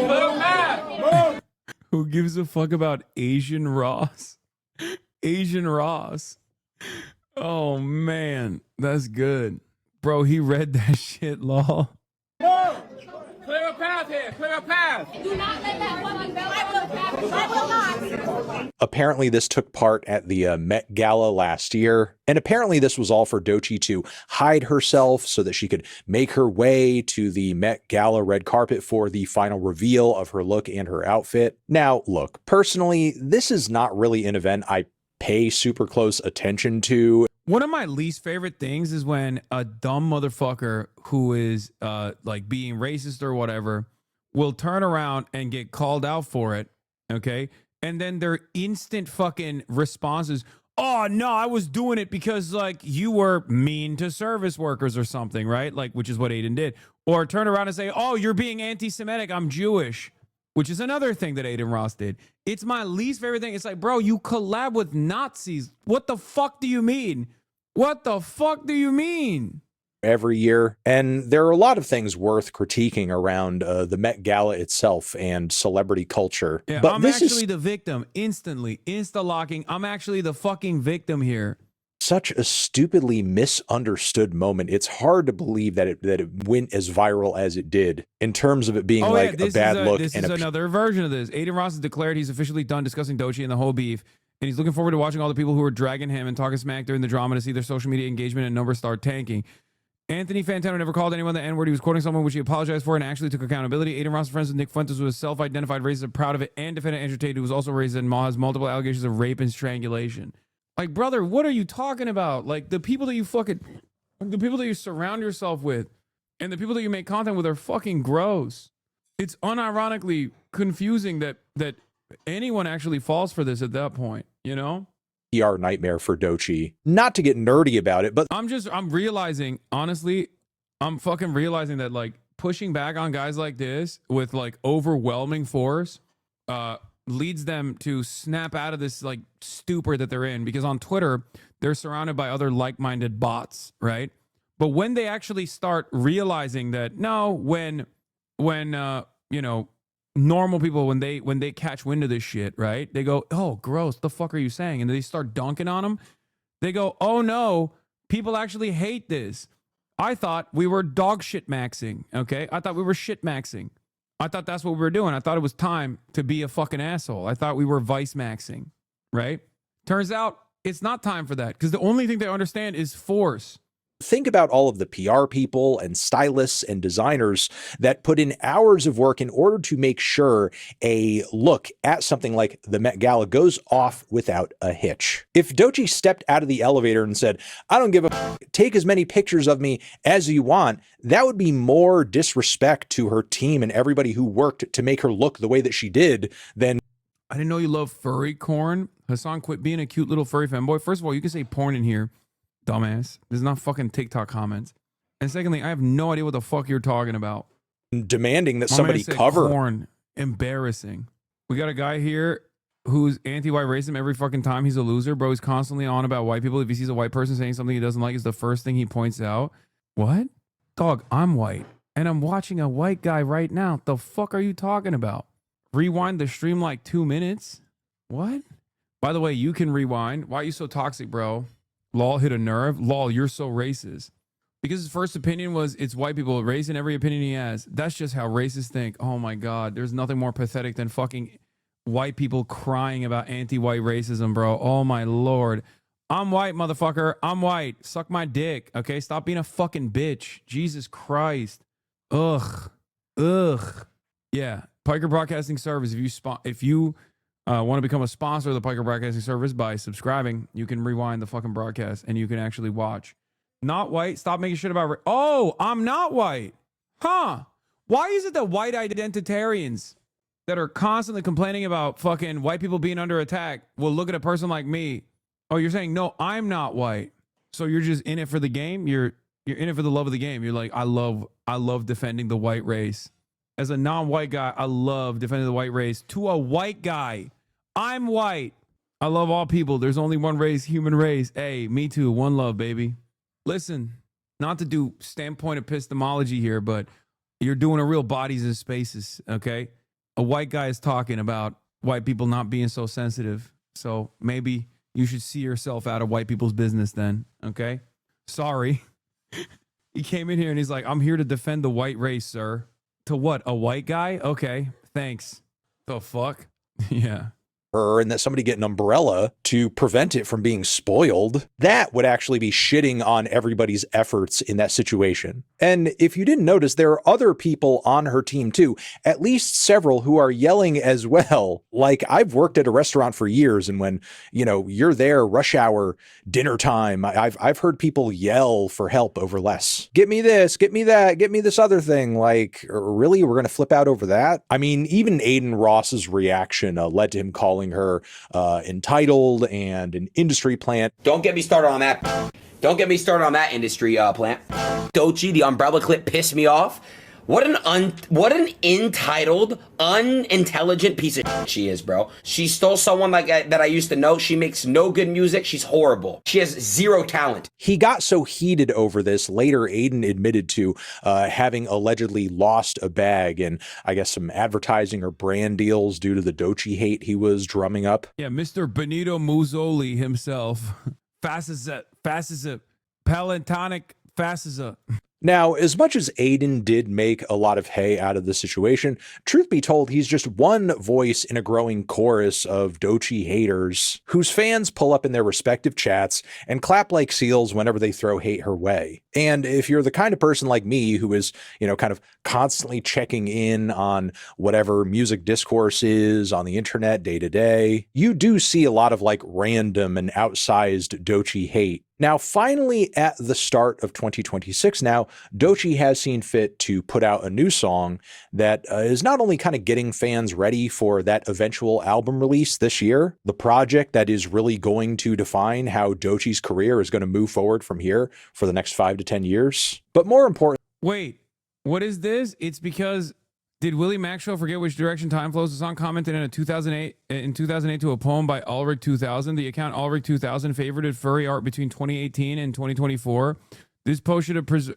Who gives a fuck about Asian Ross? Asian Ross. Oh, man. That's good. Bro, he read that shit, lol. Clear a path here. Clear a path. Do not let that woman go. I will not. Apparently this took part at the Met Gala last year, and apparently this was all for Doechii to hide herself so that she could make her way to the Met Gala red carpet for the final reveal of her look and her outfit. Now, look, personally, this is not really an event I pay super close attention to. One of my least favorite things is when a dumb motherfucker who is like being racist or whatever will turn around and get called out for it, okay? And then their instant fucking response is, oh, no, I was doing it because, like, you were mean to service workers or something, right? Like, which is what Aiden did. Or turn around and say, oh, you're being anti-Semitic, I'm Jewish, which is another thing that Aiden Ross did. It's my least favorite thing. It's like, bro, you collab with Nazis. What the fuck do you mean? What the fuck do you mean? Every year. And there are a lot of things worth critiquing around the Met Gala itself and celebrity culture. Yeah, but I'm this actually is the victim. Instantly, insta-locking. I'm actually the fucking victim here. such a stupidly misunderstood moment. It's hard to believe that it went as viral as it did in terms of it being like a bad look. This and is another version of this. Aiden Ross has declared he's officially done discussing Doechii and the whole beef. And he's looking forward to watching all the people who are dragging him and talking smack during the drama to see their social media engagement and numbers start tanking. Anthony Fantano never called anyone the N-word. He was quoting someone which he apologized for and actually took accountability. Aiden Ross is friends with Nick Fuentes, who is self-identified racist and proud of it, and defendant Andrew Tate, who was also racist and has multiple allegations of rape and strangulation. Like, brother, what are you talking about? Like, the people that you surround yourself with and the people that you make content with are fucking gross. It's unironically confusing that anyone actually falls for this at that point, you know? PR nightmare for Doechii. Not to get nerdy about it, but I'm realizing, honestly, I'm fucking realizing that, like, pushing back on guys like this with, like, overwhelming force leads them to snap out of this, like, stupor that they're in, because on Twitter they're surrounded by other like-minded bots, right? But when they actually start realizing that, no, when you know, normal people, when they catch wind of this shit, right, they go, oh, gross, the fuck are you saying? And they start dunking on them. They go, oh no, people actually hate this. I thought we were dog shit maxing, okay? I thought we were shit maxing. I thought that's what we were doing. I thought it was time to be a fucking asshole. I thought we were vice maxing, right? Turns out it's not time for that, because the only thing they understand is force. Think about all of the PR people and stylists and designers that put in hours of work in order to make sure a look at something like the Met Gala goes off without a hitch. If Doechii stepped out of the elevator and said, I don't give a f- take as many pictures of me as you want, that would be more disrespect to her team and everybody who worked to make her look the way that she did than. I didn't know you love furry corn. Hasan, quit being a cute little furry fanboy. First of all, you can say porn in here, dumbass. This is not fucking TikTok comments. And secondly, I have no idea what the fuck you're talking about. Demanding that My somebody man said cover. corn. Embarrassing. We got a guy here who's anti-white racism every fucking time. He's a loser, bro. He's constantly on about white people. If he sees a white person saying something he doesn't like, is the first thing he points out. What? Dog, I'm white. And I'm watching a white guy right now. The fuck are you talking about? Rewind the stream like 2 minutes? What? By the way, you can rewind. Why are you so toxic, bro? Lol hit a nerve. Lol, you're so racist. Because his first opinion was it's white people, race in every opinion he has. That's just how racists think. Oh my God, there's nothing more pathetic than fucking white people crying about anti-white racism, bro. Oh my Lord. I'm white, motherfucker. I'm white. Suck my dick, okay? Stop being a fucking bitch. Jesus Christ. Ugh. Yeah, Piker Broadcasting Service. If you want to become a sponsor of the Piker Broadcasting Service by subscribing, you can rewind the fucking broadcast and you can actually watch. Not white. Stop making shit about. Oh, I'm not white. Huh? Why is it that white identitarians that are constantly complaining about fucking white people being under attack will look at a person like me? Oh, you're saying no, I'm not white. So you're just in it for the game. You're in it for the love of the game. You're like, I love defending the white race. As a non-white guy, I love defending the white race. To a white guy, I'm white. I love all people. There's only one race, human race. Hey, me too. One love, baby. Listen, not to do standpoint epistemology here, but you're doing a real bodies and spaces, okay? A white guy is talking about white people not being so sensitive. So maybe you should see yourself out of white people's business then, okay? Sorry. He came in here and he's like, I'm here to defend the white race, sir. To what? A white guy? Okay, thanks. The fuck? Yeah. Her and that somebody get an umbrella to prevent it from being spoiled, that would actually be shitting on everybody's efforts in that situation. And if you didn't notice, there are other people on her team too, at least several who are yelling as well. Like, I've worked at a restaurant for years, and when, you know, you're there rush hour, dinner time, I've heard people yell for help over less. Get me this, get me that, get me this other thing. Like, really? We're going to flip out over that? I mean, even Aiden Ross's reaction led to him calling her entitled and an industry plant. Don't get me started on that. Don't get me started on that industry plant. Doechii, the umbrella clip pissed me off. What an entitled, unintelligent piece of shit she is, bro. She stole someone that I used to know. She makes no good music. She's horrible. She has zero talent. He got so heated over this. Later, Aiden admitted to having allegedly lost a bag and I guess some advertising or brand deals due to the Doechii hate he was drumming up. Yeah, Mr. Benito Mussolini himself. Fascist, Palintonic, fascist. Now, as much as Aiden did make a lot of hay out of the situation, truth be told, he's just one voice in a growing chorus of Doechii haters whose fans pull up in their respective chats and clap like seals whenever they throw hate her way. And if you're the kind of person like me who is, you know, kind of constantly checking in on whatever music discourse is on the internet day to day, you do see a lot of like random and outsized Doechii hate. Now, finally, at the start of 2026 now, Doechii has seen fit to put out a new song that is not only kind of getting fans ready for that eventual album release this year, the project that is really going to define how Doechii's career is going to move forward from here for the next 5 to 10 years, but more important. Wait, what is this? It's because did Willie Maxwell forget which direction time flows? The song commented in 2008 to a poem by Ulrich 2000. The account Ulrich 2000 favorited furry art between 2018 and 2024. This post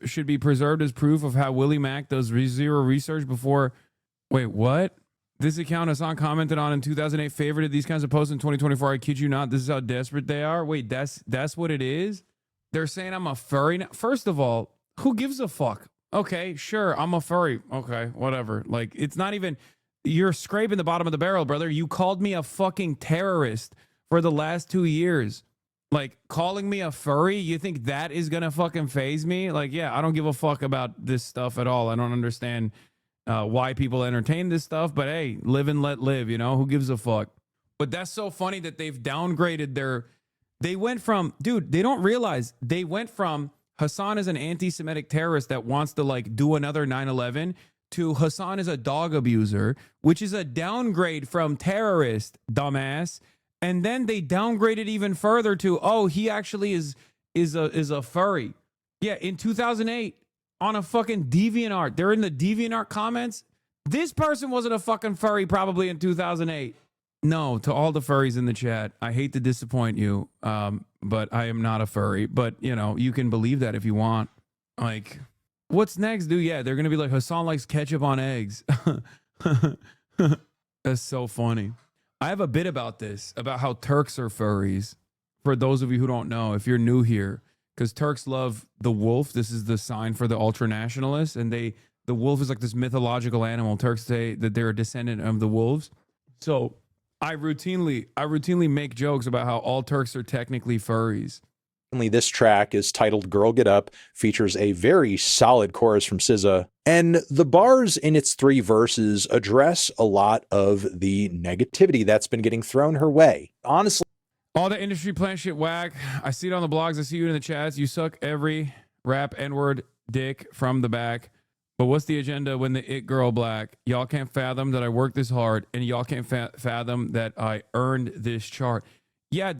should be preserved as proof of how Willie Mac does zero research before. Wait, what? This account Hasan commented on in 2008 favorited these kinds of posts in 2024. I kid you not. This is how desperate they are. Wait, that's what it is? They're saying I'm a furry now. First of all, who gives a fuck? Okay, sure, I'm a furry. Okay, whatever. Like, it's not even, you're scraping the bottom of the barrel, brother. You called me a fucking terrorist for the last 2 years. Like, calling me a furry, you think that is gonna fucking phase me? Like, yeah, I don't give a fuck about this stuff at all. I don't understand why people entertain this stuff, but hey, live and let live, you know? Who gives a fuck? But that's so funny that they've downgraded their... They went from... Dude, they don't realize. They went from Hasan is an anti-Semitic terrorist that wants to, like, do another 9/11 to Hasan is a dog abuser, which is a downgrade from terrorist, dumbass. And then they downgraded even further to, oh, he actually is a furry. Yeah, in 2008, on a fucking DeviantArt, they're in the DeviantArt comments. This person wasn't a fucking furry probably in 2008. No, to all the furries in the chat, I hate to disappoint you, but I am not a furry. But, you know, you can believe that if you want. Like, what's next, dude? Yeah, they're going to be like, Hasan likes ketchup on eggs. That's so funny. I have a bit about this, about how Turks are furries. For those of you who don't know, if you're new here, because Turks love the wolf. This is the sign for the ultra-nationalists. And the wolf is like this mythological animal. Turks say that they're a descendant of the wolves. So I routinely make jokes about how all Turks are technically furries. This track is titled Girl Get Up, features a very solid chorus from SZA, and the bars in its 3 verses address a lot of the negativity that's been getting thrown her way. Honestly, all the industry plan shit whack. I see it on the blogs. I see you in the chats. You suck every rap N-word dick from the back. But what's the agenda when the it girl black? Y'all can't fathom that I worked this hard, and y'all can't fathom that I earned this chart. Yeah,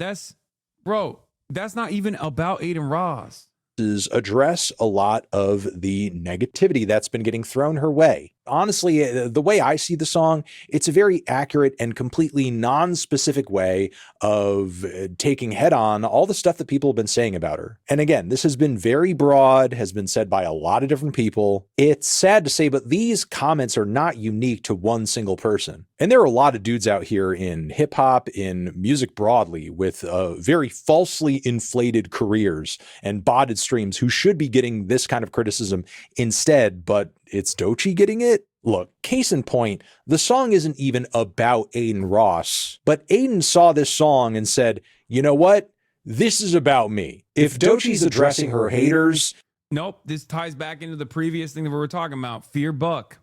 bro. That's not even about Aiden Ross. Address a lot of the negativity that's been getting thrown her way. Honestly, the way I see the song, it's a very accurate and completely non-specific way of taking head on all the stuff that people have been saying about her. And again, this has been very broad, has been said by a lot of different people. It's sad to say, but these comments are not unique to one single person. And there are a lot of dudes out here in hip hop, in music broadly, with very falsely inflated careers and botted streams who should be getting this kind of criticism instead, but it's Doechii getting it? Look, case in point, the song isn't even about Aiden Ross, but Aiden saw this song and said, you know what? This is about me. If Doechii's addressing her haters... Nope, this ties back into the previous thing that we were talking about. Feared Buck,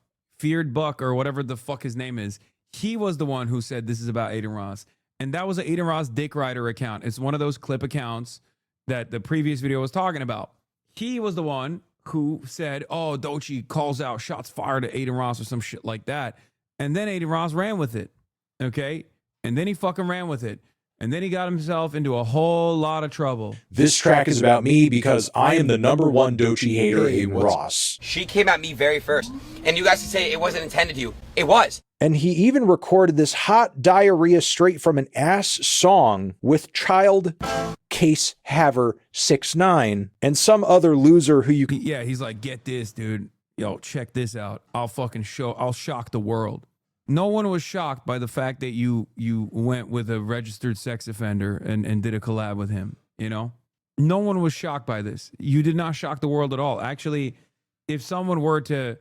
or whatever the fuck his name is. He was the one who said this is about Aiden Ross. And that was an Aiden Ross Dick Rider account. It's one of those clip accounts that the previous video was talking about. He was the one who said, oh, Doechii calls out shots fired at Aiden Ross or some shit like that. And then Aiden Ross ran with it. Okay? And then he fucking ran with it. And then he got himself into a whole lot of trouble. This track is about me because I am the #1 Doechii hater, Aiden Ross. She came at me very first. And you guys can say it wasn't intended to you. It was. And he even recorded this hot diarrhea straight from an ass song with Child Case Haver 6ix9ine and some other loser who you can... Yeah, he's like, get this, dude. Yo, check this out. I'll shock the world. No one was shocked by the fact that you went with a registered sex offender and did a collab with him, you know? No one was shocked by this. You did not shock the world at all. Actually, if someone were to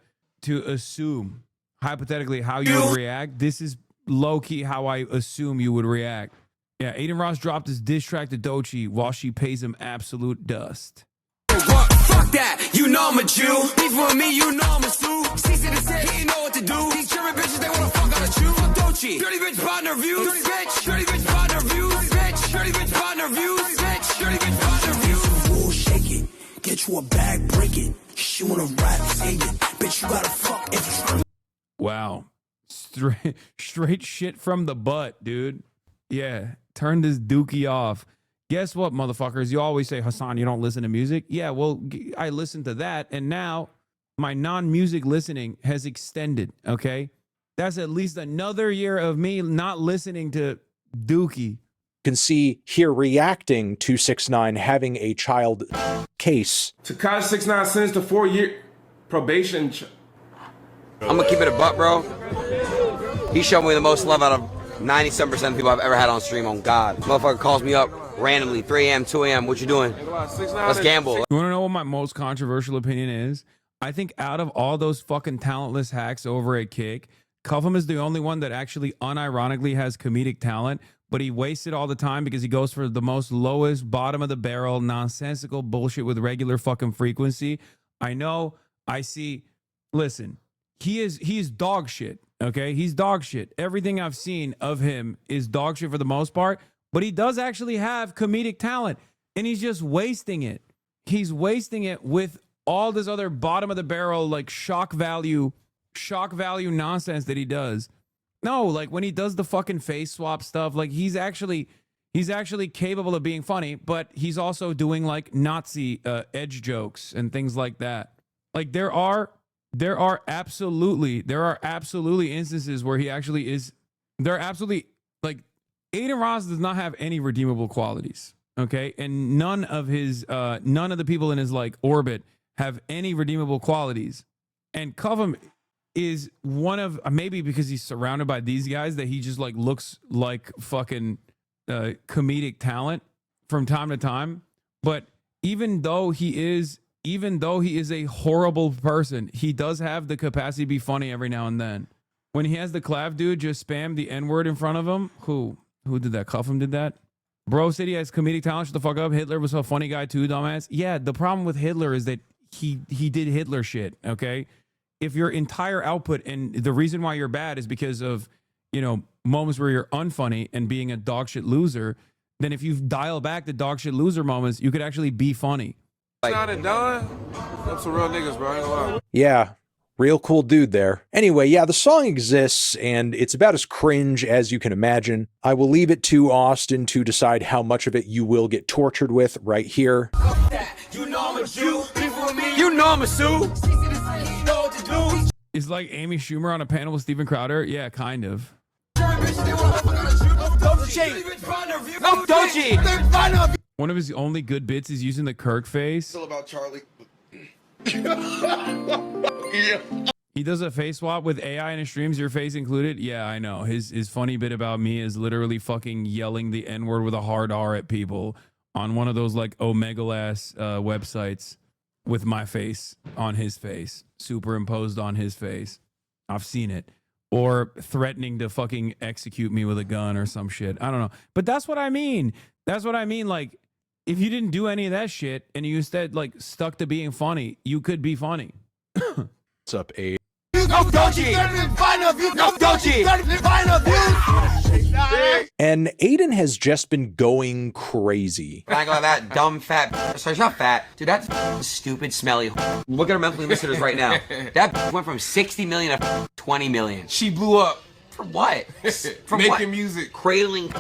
assume, hypothetically, how you would react, this is low-key how I assume you would react. Yeah, Aiden Ross dropped his diss track to Doechii while she pays him absolute dust. Fuck that, you know I'm a Jew. Beef with me, you know I'm a Sue. Season is it, he ain't know what to do. These German bitches, they wanna fuck out of you. Fuck Doechii. Dirty bitch partner views. Dirty bitch. Dirty bitch partner views. Bitch. Dirty bitch partner views. Bitch. Dirty bitch partner views. Ooh, shake it. Get you a bag, break it. She wanna rap, say it. Bitch, you gotta fuck if you... Wow. Straight shit from the butt, dude. Yeah. Turn this dookie off. Guess what, motherfuckers? You always say, Hasan, you don't listen to music. Yeah, well, I listened to that, and now my non-music listening has extended, okay? That's at least another year of me not listening to Dookie. Can see here reacting to 6ix9ine having a child case. Tekashi 6ix9ine sentenced to 4-year probation. I'm gonna keep it a buck, bro. He showed me the most love out of 97% of people I've ever had on stream, on God. Motherfucker calls me up randomly, 3 a.m., 2 a.m., what you doing? Let's gamble. You wanna know what my most controversial opinion is? I think out of all those fucking talentless hacks over at Kick, Cuffham is the only one that actually unironically has comedic talent, but he wastes it all the time because he goes for the most lowest, bottom of the barrel, nonsensical bullshit with regular fucking frequency. I know, I see. Listen, he's dog shit, okay? He's dog shit. Everything I've seen of him is dog shit for the most part, but he does actually have comedic talent, and he's just wasting it. He's wasting it with all this other bottom of the barrel, like shock value nonsense that he does. No, like when he does the fucking face swap stuff, like he's actually capable of being funny, but he's also doing like Nazi edge jokes and things like that. Like there are absolutely instances where he actually is. There are absolutely, like, Adin Ross does not have any redeemable qualities. Okay, and none of the people in his like orbit have any redeemable qualities. And Cuffham is one of, maybe because he's surrounded by these guys, that he just like looks like fucking comedic talent from time to time. But even though he is a horrible person, he does have the capacity to be funny every now and then. When he has the Clav dude just spam the N-word in front of him, who did that? Cuffham did that? Bro said he has comedic talent. Shut the fuck up. Hitler was a funny guy too, dumbass. Yeah, the problem with Hitler is that he did Hitler shit, okay? If your entire output and the reason why you're bad is because of, moments where you're unfunny and being a dog shit loser, then if you dial back the dog shit loser moments, you could actually be funny. Not and done. Them some real niggas, bro. I ain't gonna lie. Yeah, real cool dude there. Anyway, yeah, the song exists, and it's about as cringe as you can imagine. I will leave it to Austin to decide how much of it you will get tortured with right here. You know I'm a Jew. You know I'm a Sue. It's like Amy Schumer on a panel with Steven Crowder. Yeah, kind of. One of his only good bits is using the Kirk face. Still about Charlie. He does a face swap with AI in his streams, your face included. Yeah, I know. His funny bit about me is literally fucking yelling the N-word with a hard R at people on one of those like Omegle-ass websites with my face on his face, superimposed on his face. I've seen it. Or threatening to fucking execute me with a gun or some shit. I don't know. But that's what I mean. That's what I mean. Like, if you didn't do any of that shit and you instead like stuck to being funny, you could be funny. What's up, Abe? And Aiden has just been going crazy. I go that dumb fat. Sorry, she's not fat, dude. That's stupid, smelly. Look at her monthly listeners right now. That went from 60 million to 20 million. She blew up. For what? From making what? music, cradling.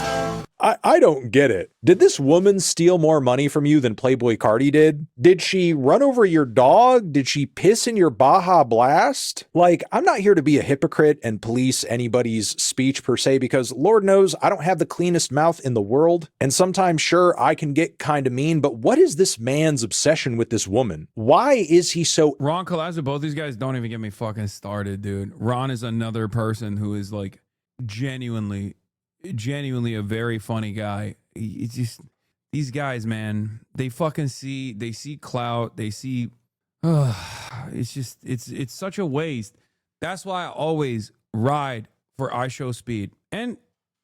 I don't get it. Did this woman steal more money from you than Playboy Cardi did? Did she run over your dog? Did she piss in your Baja Blast? Like, I'm not here to be a hypocrite and police anybody's speech per se, because Lord knows I don't have the cleanest mouth in the world. And sometimes, sure, I can get kind of mean, but what is this man's obsession with this woman? Why is he so... Ron Collazo, both these guys don't even get me fucking started, dude. Ron is another person who is like genuinely a very funny guy. It's just, these guys, man, they see clout, they see, it's such a waste. That's why I always ride for iShowSpeed and,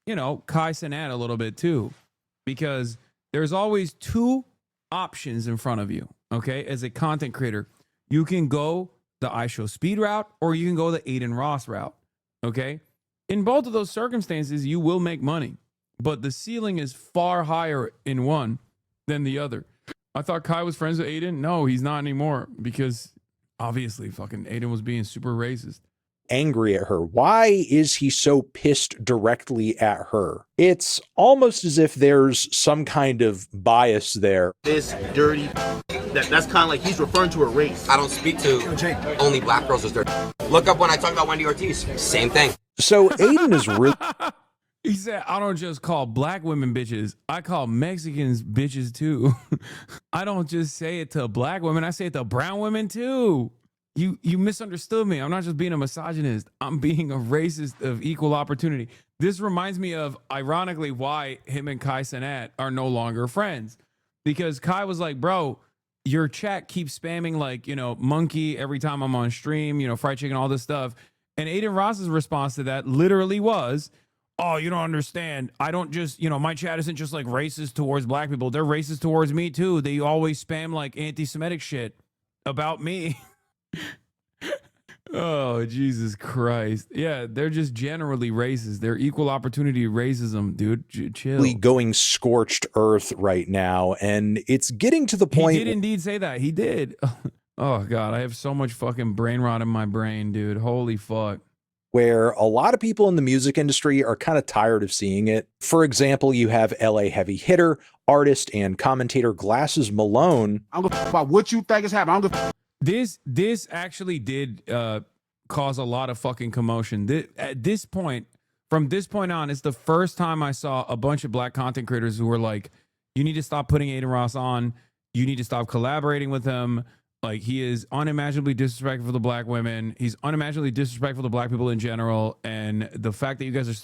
Kai Cenat a little bit too, because there's always two options in front of you. Okay. As a content creator, you can go the iShowSpeed route or you can go the Adin Ross route. Okay. In both of those circumstances, you will make money, but the ceiling is far higher in one than the other. I thought Kai was friends with Adin. No, he's not anymore, because obviously fucking Adin was being super racist. Angry at her. Why is he so pissed directly at her? It's almost as if there's some kind of bias there. This dirty, that's kind of like he's referring to a race. I don't speak to only black girls as dirty. Look up when I talk about Wendy Ortiz. Same thing. So Aiden is really... He said, I don't just call black women bitches. I call Mexicans bitches too. I don't just say it to black women. I say it to brown women too. You misunderstood me. I'm not just being a misogynist. I'm being a racist of equal opportunity. This reminds me of, ironically, why him and Kai Cenat are no longer friends. Because Kai was like, bro, your chat keeps spamming like, monkey every time I'm on stream, fried chicken, all this stuff. And Adin Ross's response to that literally was, oh, you don't understand. I don't just, my chat isn't just like racist towards black people. They're racist towards me too. They always spam like anti-Semitic shit about me. Oh, Jesus Christ. Yeah, they're just generally racist. They're equal opportunity racism, dude. Chill. Going scorched earth right now, and it's getting to the point. He did indeed say that. He did. Oh, God, I have so much fucking brain rot in my brain, dude. Holy fuck. Where a lot of people in the music industry are kind of tired of seeing it. For example, you have LA heavy hitter, artist, and commentator Glasses Malone. I'm gonna talk about what you think is happening. This actually did cause a lot of fucking commotion. At this point, from this point on, it's the first time I saw a bunch of black content creators who were like, you need to stop putting Aiden Ross on. You need to stop collaborating with him. Like, he is unimaginably disrespectful to black women. He's unimaginably disrespectful to black people in general. And the fact that you guys are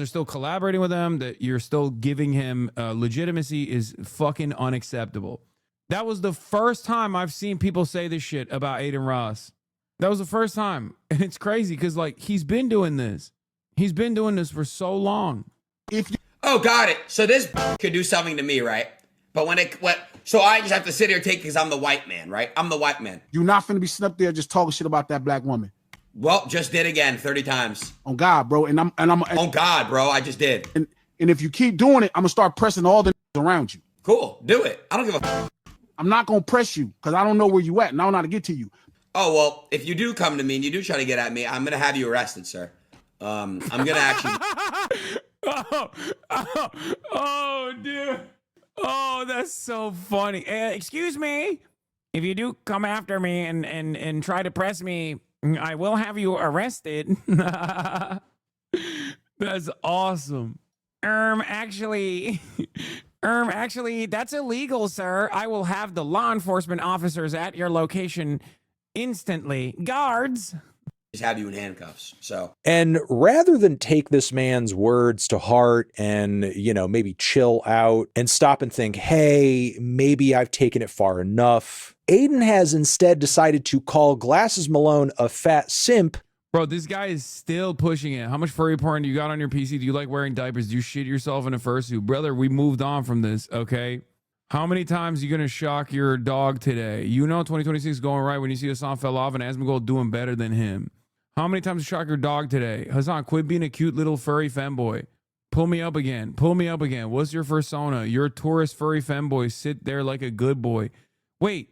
still collaborating with him, that you're still giving him legitimacy is fucking unacceptable. That was the first time I've seen people say this shit about Aiden Ross. That was the first time. And it's crazy because, like, he's been doing this. He's been doing this for so long. Oh, got it. So this could do something to me, right? But so I just have to sit here and take it because I'm the white man, right? I'm the white man. You're not finna be sitting up there just talking shit about that black woman. Well, just did again 30 times. On God, bro. And I'm on God, bro. I just did. And if you keep doing it, I'm gonna start pressing all the around you. Cool. Do it. I don't give a I'm not gonna press you because I don't know where you at and I don't know how to get to you. Oh, well, if you do come to me and you do try to get at me, I'm gonna have you arrested, sir. I'm gonna actually Oh, dude. Oh, that's so funny. Excuse me. If you do come after me and try to press me, I will have you arrested. That's awesome. Actually, that's illegal, sir. I will have the law enforcement officers at your location instantly. Guards. just have you in handcuffs. So, and rather than take this man's words to heart and, maybe chill out and stop and think, hey, maybe I've taken it far enough, Aiden has instead decided to call Glasses Malone a fat simp. Bro, this guy is still pushing it. How much furry porn do you got on your PC? Do you like wearing diapers? Do you shit yourself in a fursuit? Brother, we moved on from this, okay? How many times are you going to shock your dog today? 2026 is going right when you see Hasan fell off and Asmongold doing better than him. How many times you shock your dog today? Hasan, quit being a cute little furry femboy. Pull me up again. Pull me up again. What's your persona? You're a tourist furry femboy. Sit there like a good boy. Wait,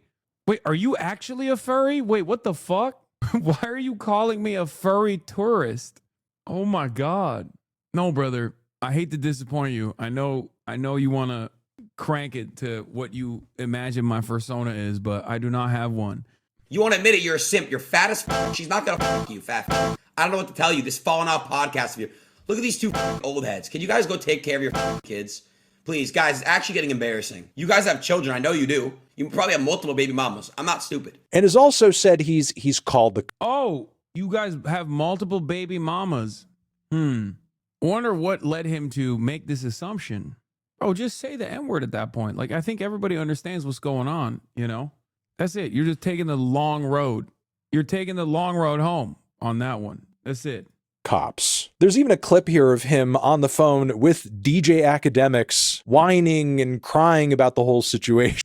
are you actually a furry? Wait, what the fuck? Why are you calling me a furry tourist? Oh my God. No, brother. I hate to disappoint you. I know you want to crank it to what you imagine my persona is, but I do not have one. You want to admit it, you're a simp. You're fat as f***. She's not going to f*** you, fat f***. I don't know what to tell you. This falling off podcast of you. Look at these two old heads. Can you guys go take care of your kids? Please, guys, it's actually getting embarrassing. You guys have children. I know you do. You probably have multiple baby mamas. I'm not stupid. And has also said he's called the... Oh, you guys have multiple baby mamas. Wonder what led him to make this assumption. Oh, just say the N-word at that point. Like, I think everybody understands what's going on, That's it. You're just taking the long road. You're taking the long road home on that one. That's it. Cops. There's even a clip here of him on the phone with DJ Academics whining and crying about the whole situation.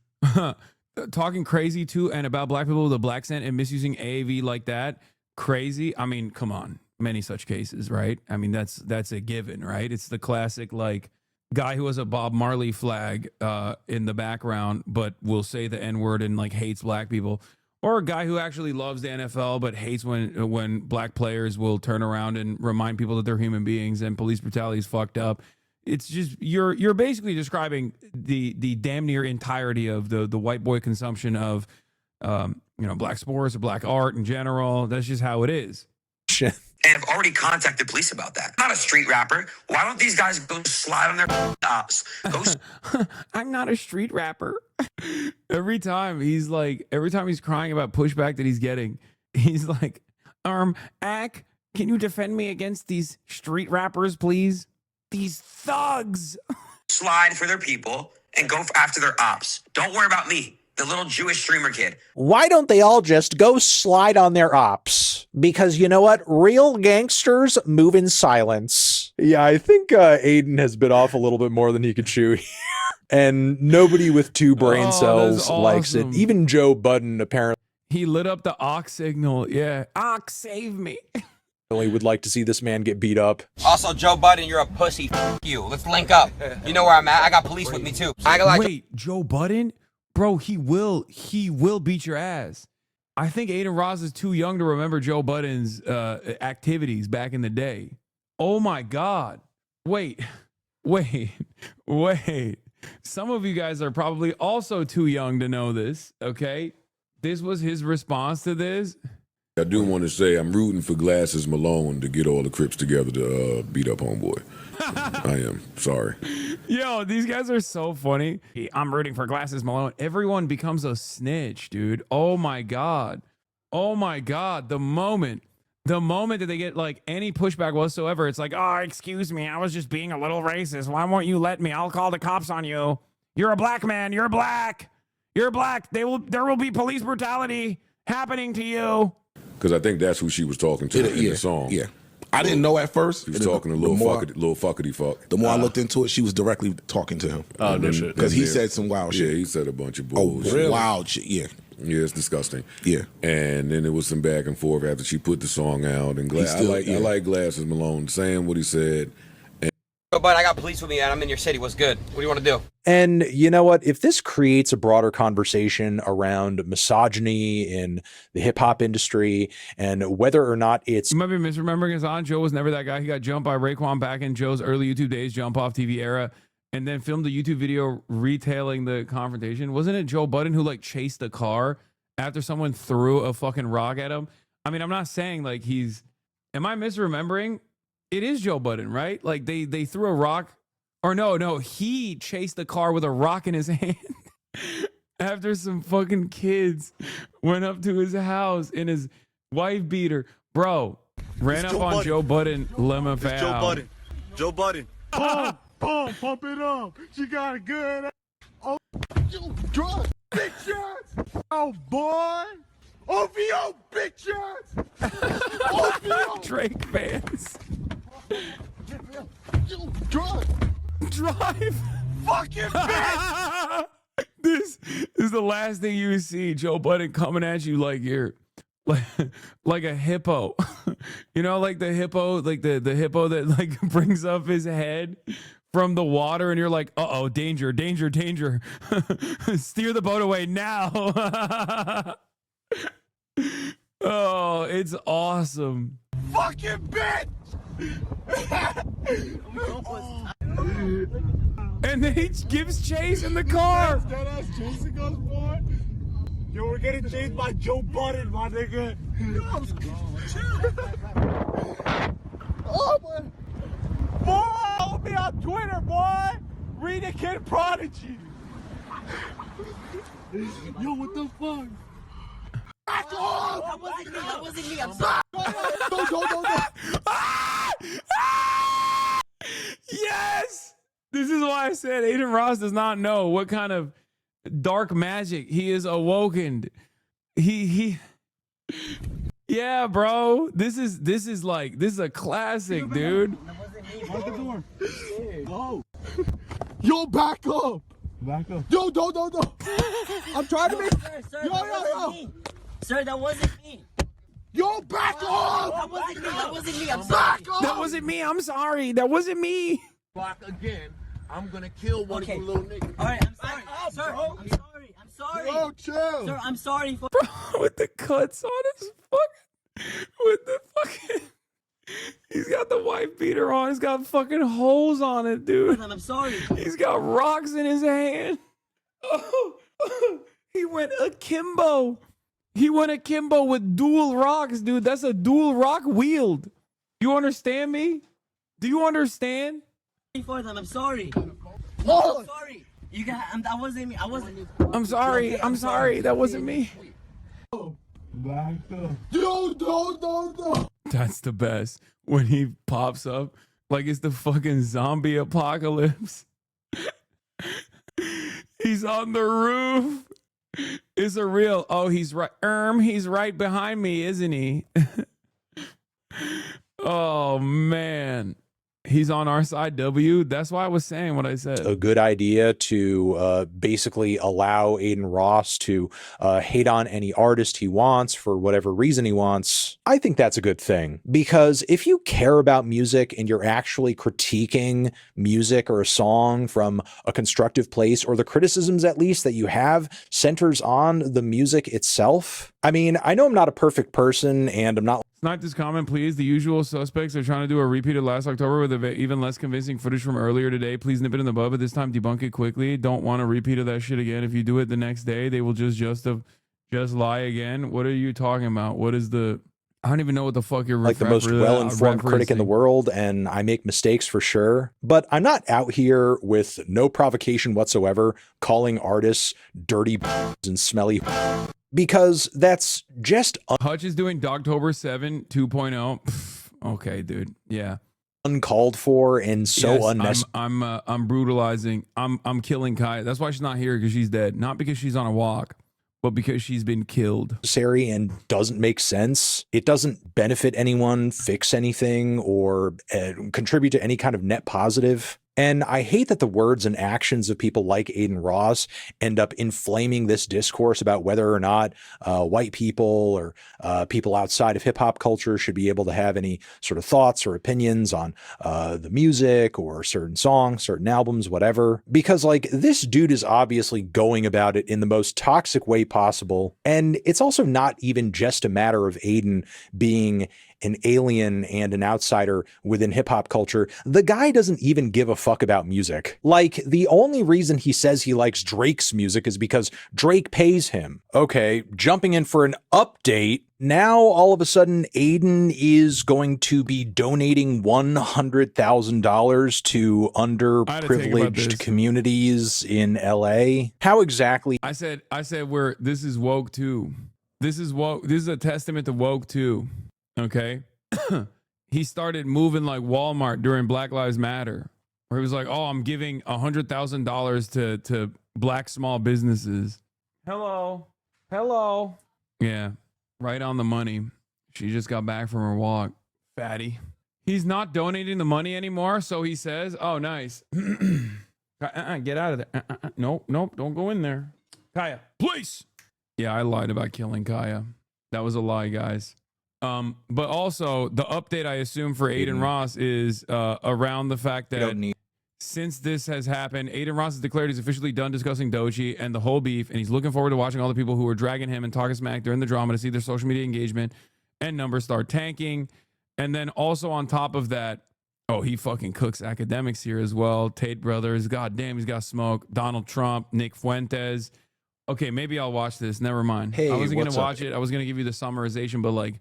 Talking crazy too, and about black people with a black scent and misusing AAV like that. Crazy. I mean, come on. Many such cases, right? I mean, that's a given, right? It's the classic, like, guy who has a Bob Marley flag in the background, but will say the N-word and like hates black people. Or a guy who actually loves the NFL, but hates when black players will turn around and remind people that they're human beings and police brutality is fucked up. It's just, you're basically describing the damn near entirety of the white boy consumption of, black sports or black art in general. That's just how it is. And I've already contacted police about that. I'm not a street rapper. Why don't these guys go slide on their ass? I'm not a street rapper. Every time he's crying about pushback that he's getting, he's like, Ack, can you defend me against these street rappers, please? These thugs. Slide for their people and go after their ops. Don't worry about me, the little Jewish streamer kid. Why don't they all just go slide on their ops? Because you know what? Real gangsters move in silence. Yeah, I think Aiden has bit off a little bit more than he could chew here. And nobody with 2 brain cells likes it. Even Joe Budden apparently. He lit up the ox signal. Yeah. Ox, save me. Would like to see this man get beat up. Also, Joe Budden, you're a pussy. F you. Let's link up. You know where I'm at. I got police with me too. Wait, Joe Budden? Bro, he will beat your ass. I think Aiden Ross is too young to remember Joe Budden's activities back in the day. Oh my God. Wait. Some of you guys are probably also too young to know this, okay? This was his response to this. I do want to say I'm rooting for Glasses Malone to get all the Crips together to beat up homeboy. I am. Sorry. Yo, these guys are so funny. I'm rooting for Glasses Malone. Everyone becomes a snitch, dude. Oh my God. Oh my God. The moment that they get like any pushback whatsoever, it's like, oh, excuse me, I was just being a little racist. Why won't you let me? I'll call the cops on you. You're a black man. You're black. You're black. There will be police brutality happening to you. Because I think that's who she was talking to in the song. Yeah. I didn't know at first. She was talking to little fuckity fuck. The more I looked into it, she was directly talking to him. Oh, no shit. Because he said some wild shit. Yeah, he said a bunch of bullshit. Oh, really? Wild shit, yeah. Yeah, it's disgusting. Yeah. And then there was some back and forth after she put the song out. And I like Glasses Malone saying what he said. But I got police with me and I'm in your city. What's good? What do you want to do? And you know what? If this creates a broader conversation around misogyny in the hip hop industry and whether or not it's... You might be misremembering Hassan. Joe was never that guy. He got jumped by Raekwon back in Joe's early YouTube days, jump off TV era, and then filmed a YouTube video retailing the confrontation. Wasn't it Joe Budden who like chased the car after someone threw a fucking rock at him? I mean, I'm not saying like he's... Am I misremembering? It is Joe Budden, right? Like they threw a rock, or no, he chased the car with a rock in his hand after some fucking kids went up to his house in his wife beater. Bro, ran up on Joe Budden, lemma foul. Joe Budden. Pump it up. She got a good. Oh, you drunk. Big shots. Oh, boy. OVO, big shots. OVO. Drake fans. Drive. Fucking bitch. This is the last thing you see. Joe Budden coming at you like you're like a hippo. You know, like the hippo, like the hippo that like brings up his head from the water, and you're like, uh-oh, danger, danger, danger. Steer the boat away now. Oh, it's awesome. Fucking bitch. And then he gives chase in the car. That ass chasing us, boy. Yo, we're getting chased by Joe Budden, my nigga. Oh, boy. Boy, follow me on Twitter, boy. Read a Kid Prodigy. Yo, what the fuck? Back off! That wasn't me. I'm sorry. Yes! This is why I said Aiden Ross does not know what kind of dark magic he is awoken. Yeah, bro. This is a classic, dude. Out the door. Whoa. Yo, back up. Back up. Yo, don't. I'm trying to make. Sir, Yo. Sir, that wasn't me. Yo, back up. That wasn't me. I'm sorry. Back up. That wasn't me. I'm sorry. That wasn't me. Back again. I'm gonna kill one of you little niggas. All right, I'm sorry. Sir, I'm sorry. Yo, chill. Sir, I'm sorry for... Bro, with the cuts on his fucking... With the fucking... He's got the wife beater on. He's got fucking holes on it, dude. I'm sorry. He's got rocks in his hand. Oh, he went akimbo. He went akimbo with dual rocks, dude. That's a dual rock wield. You understand me? Do you understand? For them, I'm sorry. Oh. I'm sorry. You got. That wasn't me. I wasn't. I'm sorry. I'm sorry. That wasn't me. Back up. Yo, don't. That's the best. When he pops up like it's the fucking zombie apocalypse. He's on the roof. It's a real. Oh, he's right. He's right behind me, isn't he? Oh man. He's on our side, W. That's why I was saying what I said. A good idea to basically allow Aiden Ross to hate on any artist he wants for whatever reason he wants. I think that's a good thing, because if you care about music and you're actually critiquing music or a song from a constructive place, or the criticisms at least that you have centers on the music itself. I mean, I know I'm not a perfect person and I'm not. Snipe this comment, please. The usual suspects are trying to do a repeat of last October with even less convincing footage from earlier today. Please nip it in the bud, but this time debunk it quickly. Don't want a repeat of that shit again. If you do it the next day, they will just lie again. What are you talking about? What is the... I don't even know what the fuck you're like the most well-informed critic in the world, and I make mistakes for sure. But I'm not out here with no provocation whatsoever calling artists dirty and smelly, because that's just Hutch is doing Dogtober 7 2.0. Okay, dude. Yeah. Uncalled for and so unnecessary. I'm brutalizing. I'm killing Kai. That's why she's not here, because she's dead. Not because she's on a walk, but because she's been killed. And doesn't make sense. It doesn't benefit anyone, fix anything, or contribute to any kind of net positive. And I hate that the words and actions of people like Aiden Ross end up inflaming this discourse about whether or not white people or people outside of hip hop culture should be able to have any sort of thoughts or opinions on the music or certain songs, certain albums, whatever. Because like this dude is obviously going about it in the most toxic way possible. And it's also not even just a matter of Aiden being an alien and an outsider within hip hop culture. The guy doesn't even give a fuck about music. Like, the only reason he says he likes Drake's music is because Drake pays him. Okay, jumping in for an update. Now, all of a sudden, Aiden is going to be donating $100,000 to underprivileged communities in LA. How exactly? I said this is woke too. This is woke. This is a testament to woke too. Okay. He started moving like Walmart during Black Lives Matter, where he was like, oh, I'm giving $100,000 to black small businesses. Hello. Yeah. Right on the money. She just got back from her walk. Fatty. He's not donating the money anymore. So he says, oh, nice. Get out of there. Nope. Don't go in there. Kaya, please. Yeah, I lied about killing Kaya. That was a lie, guys. But also the update, I assume, for Aiden Ross is around the fact that since this has happened, Aiden Ross has declared he's officially done discussing Doechii and the whole beef, and he's looking forward to watching all the people who are dragging him and talking smack during the drama to see their social media engagement and numbers start tanking. And then also on top of that, oh, he fucking cooks academics here as well. Tate Brothers, goddamn, he's got smoke. Donald Trump, Nick Fuentes. Okay, maybe I'll watch this. Never mind. Hey, I wasn't gonna what's watch up? it. I was gonna give you the summarization, but like,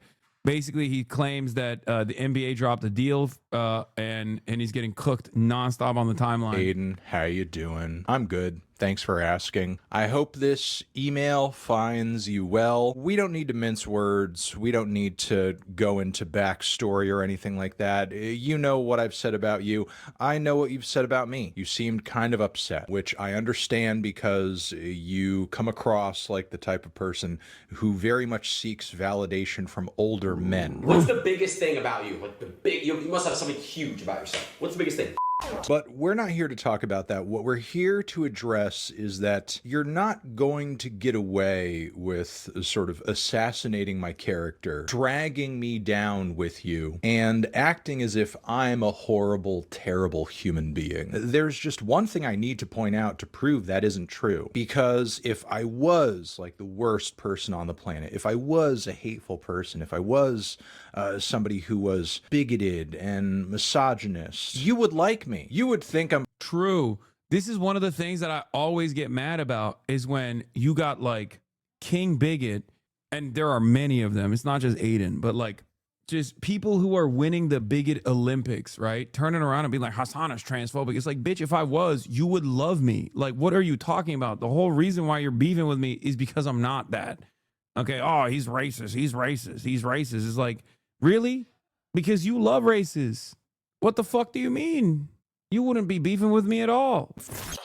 basically, he claims that the NBA dropped a deal and he's getting cooked nonstop on the timeline. Aiden, how you doing? I'm good. Thanks for asking. I hope this email finds you well. We don't need to mince words. We don't need to go into backstory or anything like that. You know what I've said about you. I know what you've said about me. You seemed kind of upset, which I understand because you come across like the type of person who very much seeks validation from older men. What's the biggest thing about you? Like you must have something huge about yourself. What's the biggest thing? But we're not here to talk about that. What we're here to address is that you're not going to get away with sort of assassinating my character, dragging me down with you, and acting as if I'm a horrible, terrible human being. There's just one thing I need to point out to prove that isn't true. Because if I was like the worst person on the planet, if I was a hateful person, if I was somebody who was bigoted and misogynist, you would like me. You would think I'm true. This is one of the things that I always get mad about is when you got like King Bigot, and there are many of them. It's not just Aiden, but like just people who are winning the Bigot Olympics, right? Turning around and being like, Hasan is transphobic. It's like, bitch, if I was, you would love me. Like, what are you talking about? The whole reason why you're beefing with me is because I'm not that. Okay, oh, he's racist. He's racist. He's racist. It's like, really? Because you love races. What the fuck do you mean? You wouldn't be beefing with me at all.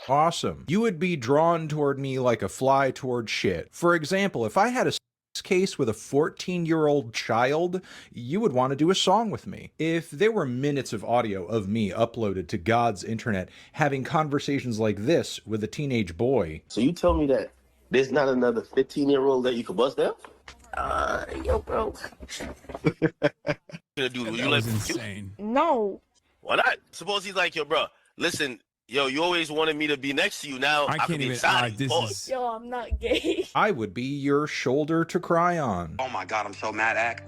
awesome. You would be drawn toward me like a fly toward shit. For example, if I had a case with a 14-year-old child, you would want to do a song with me. If there were minutes of audio of me uploaded to God's internet having conversations like this with a teenage boy. So you tell me that there's not another 15-year-old that you could bust down? Yo, bro. That was insane. No. Why not? Suppose he's like, yo, bro, listen, yo, you always wanted me to be next to you. Now I can't can be even- inside this you. is- Yo, I'm not gay. I would be your shoulder to cry on. Oh my God, I'm so mad at.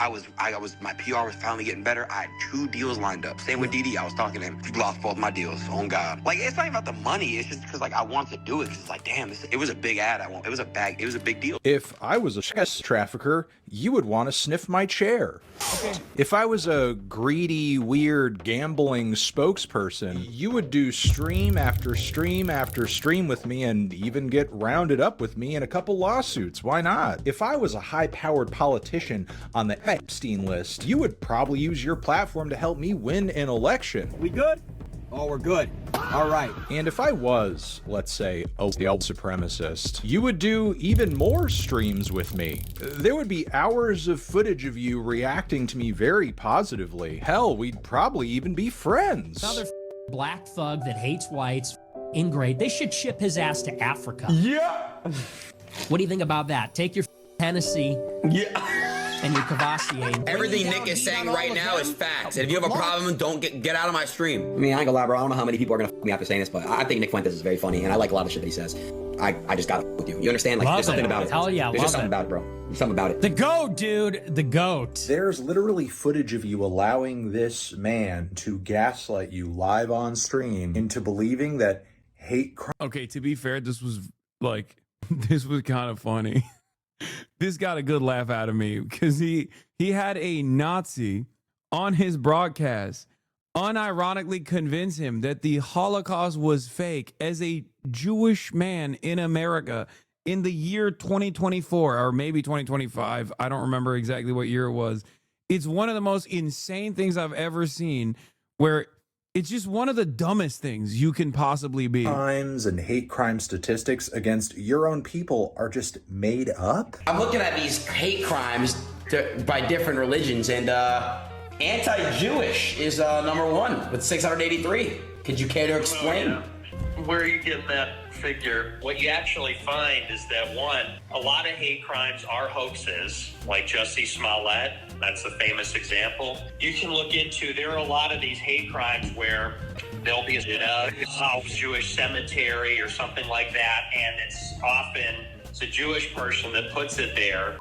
My PR was finally getting better. I had 2 deals lined up. Same with DD. I was talking to him. He lost both my deals. Oh God. Like, it's not even about the money. It's just because I want to do it. Cause it's like, damn, it was a big ad. It was a big deal. If I was a sex trafficker, you would want to sniff my chair. Okay. If I was a greedy, weird, gambling spokesperson, you would do stream after stream after stream with me and even get rounded up with me in a couple lawsuits. Why not? If I was a high-powered politician on the Epstein list, you would probably use your platform to help me win an election. We good? Oh, we're good. All right. And if I was, let's say, a white supremacist, you would do even more streams with me. There would be hours of footage of you reacting to me very positively. Hell, we'd probably even be friends. Another black thug that hates whites, ingrate. They should ship his ass to Africa. Yeah. What do you think about that? Take your Hennessy. Yeah. And your Cavassier. Everything Nick is saying right now is facts. And if you have a problem, don't get out of my stream. I mean, I ain't gonna lie, bro. I don't know how many people are gonna me after saying this, but I think Nick Fuentes is very funny, and I like a lot of shit that he says. I just gotta with you. You understand? Like, there's something about it. Hell yeah, there's just something about it, bro. There's something about it. The GOAT, dude. The GOAT. There's literally footage of you allowing this man to gaslight you live on stream into believing that hate crime. Okay, to be fair, this was kind of funny. This got a good laugh out of me because he had a Nazi on his broadcast unironically convince him that the Holocaust was fake as a Jewish man in America in the year 2024 or maybe 2025. I don't remember exactly what year it was. It's one of the most insane things I've ever seen, where it's just one of the dumbest things you can possibly be. Crimes and hate crime statistics against your own people are just made up. I'm looking at these hate crimes by different religions, and anti-Jewish is number 1 with 683. Could you care to explain? Where are you getting that figure? What you actually find is that, one, a lot of hate crimes are hoaxes, like Jussie Smollett. That's the famous example. You can look into, there are a lot of these hate crimes where there'll be a Jewish cemetery or something like that, and it's a Jewish person that puts it there.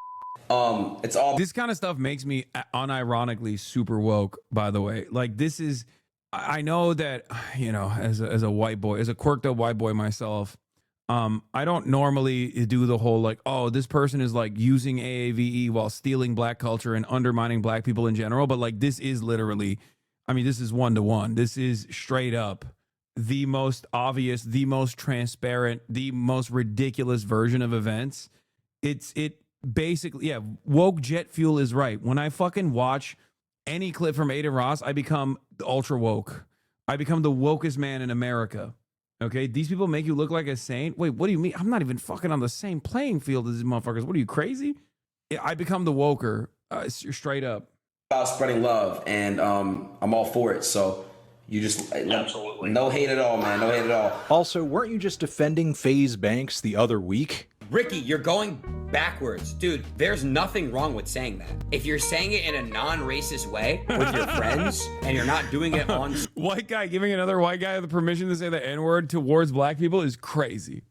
It's all this kind of stuff makes me unironically super woke, by the way. Like, this is, I know that, you know, as a white boy, as a quirked up white boy myself, I don't normally do the whole like, oh, this person is like using AAVE while stealing black culture and undermining black people in general. But like, this is literally, I mean, this is 1-to-1. This is straight up the most obvious, the most transparent, the most ridiculous version of events. It basically, yeah, woke jet fuel is right. When I fucking watch any clip from Aiden Ross, I become ultra woke. I become the wokest man in America. Okay, these people make you look like a saint. Wait, what do you mean? I'm not even fucking on the same playing field as these motherfuckers. What are you, crazy? I become the woker, straight up. About spreading love, and I'm all for it. So you just absolutely no hate at all, man. No hate at all. Also, weren't you just defending FaZe Banks the other week? Ricky, you're going backwards. Dude, there's nothing wrong with saying that. If you're saying it in a non-racist way with your friends and you're not doing it on... White guy giving another white guy the permission to say the N-word towards black people is crazy.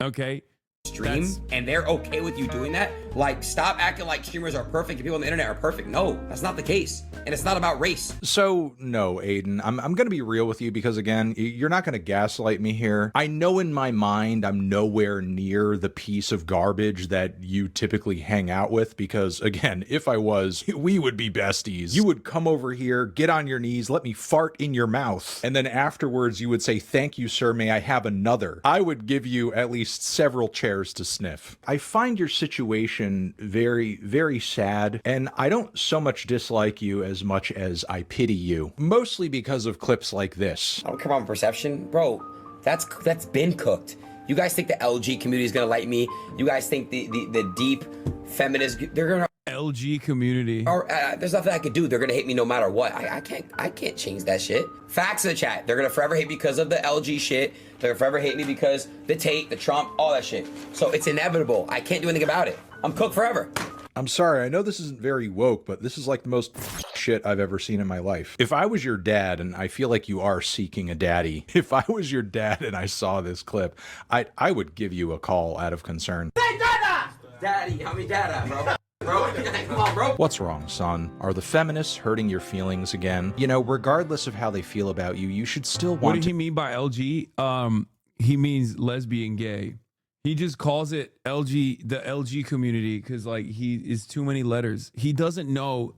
Okay? Stream, and they're okay with you doing that? Like, stop acting like streamers are perfect and people on the internet are perfect. No, that's not the case. And it's not about race. So, no, Aiden, I'm going to be real with you because, again, you're not going to gaslight me here. I know in my mind I'm nowhere near the piece of garbage that you typically hang out with because, again, if I was, we would be besties. You would come over here, get on your knees, let me fart in your mouth, and then afterwards you would say, "Thank you, sir, may I have another?" I would give you at least several chairs to sniff. I find your situation very, very sad, and I don't so much dislike you as much as I pity you, mostly because of clips like this. I don't care about perception, bro. That's been cooked. You guys think the LG community is gonna like me? You guys think the deep feminist, they're gonna LG community. or there's nothing I could do. They're gonna hate me no matter what. I can't change that shit. Facts in the chat. They're gonna forever hate me because of the LG shit. They're gonna forever hate me because the Tate, the Trump, all that shit. So it's inevitable. I can't do anything about it. I'm cooked forever. I'm sorry, I know this isn't very woke, but this is like the most shit I've ever seen in my life. If I was your dad, and I feel like you are seeking a daddy, if I was your dad and I saw this clip, I would give you a call out of concern. Hey, Dada! Daddy, how me Dada, bro? Bro, come on, bro. What's wrong, son? Are the feminists hurting your feelings again? You know, regardless of how they feel about you, you should still want What did he mean by LG? He means lesbian gay. He just calls it LG, the LG community, because like he is too many letters. He doesn't know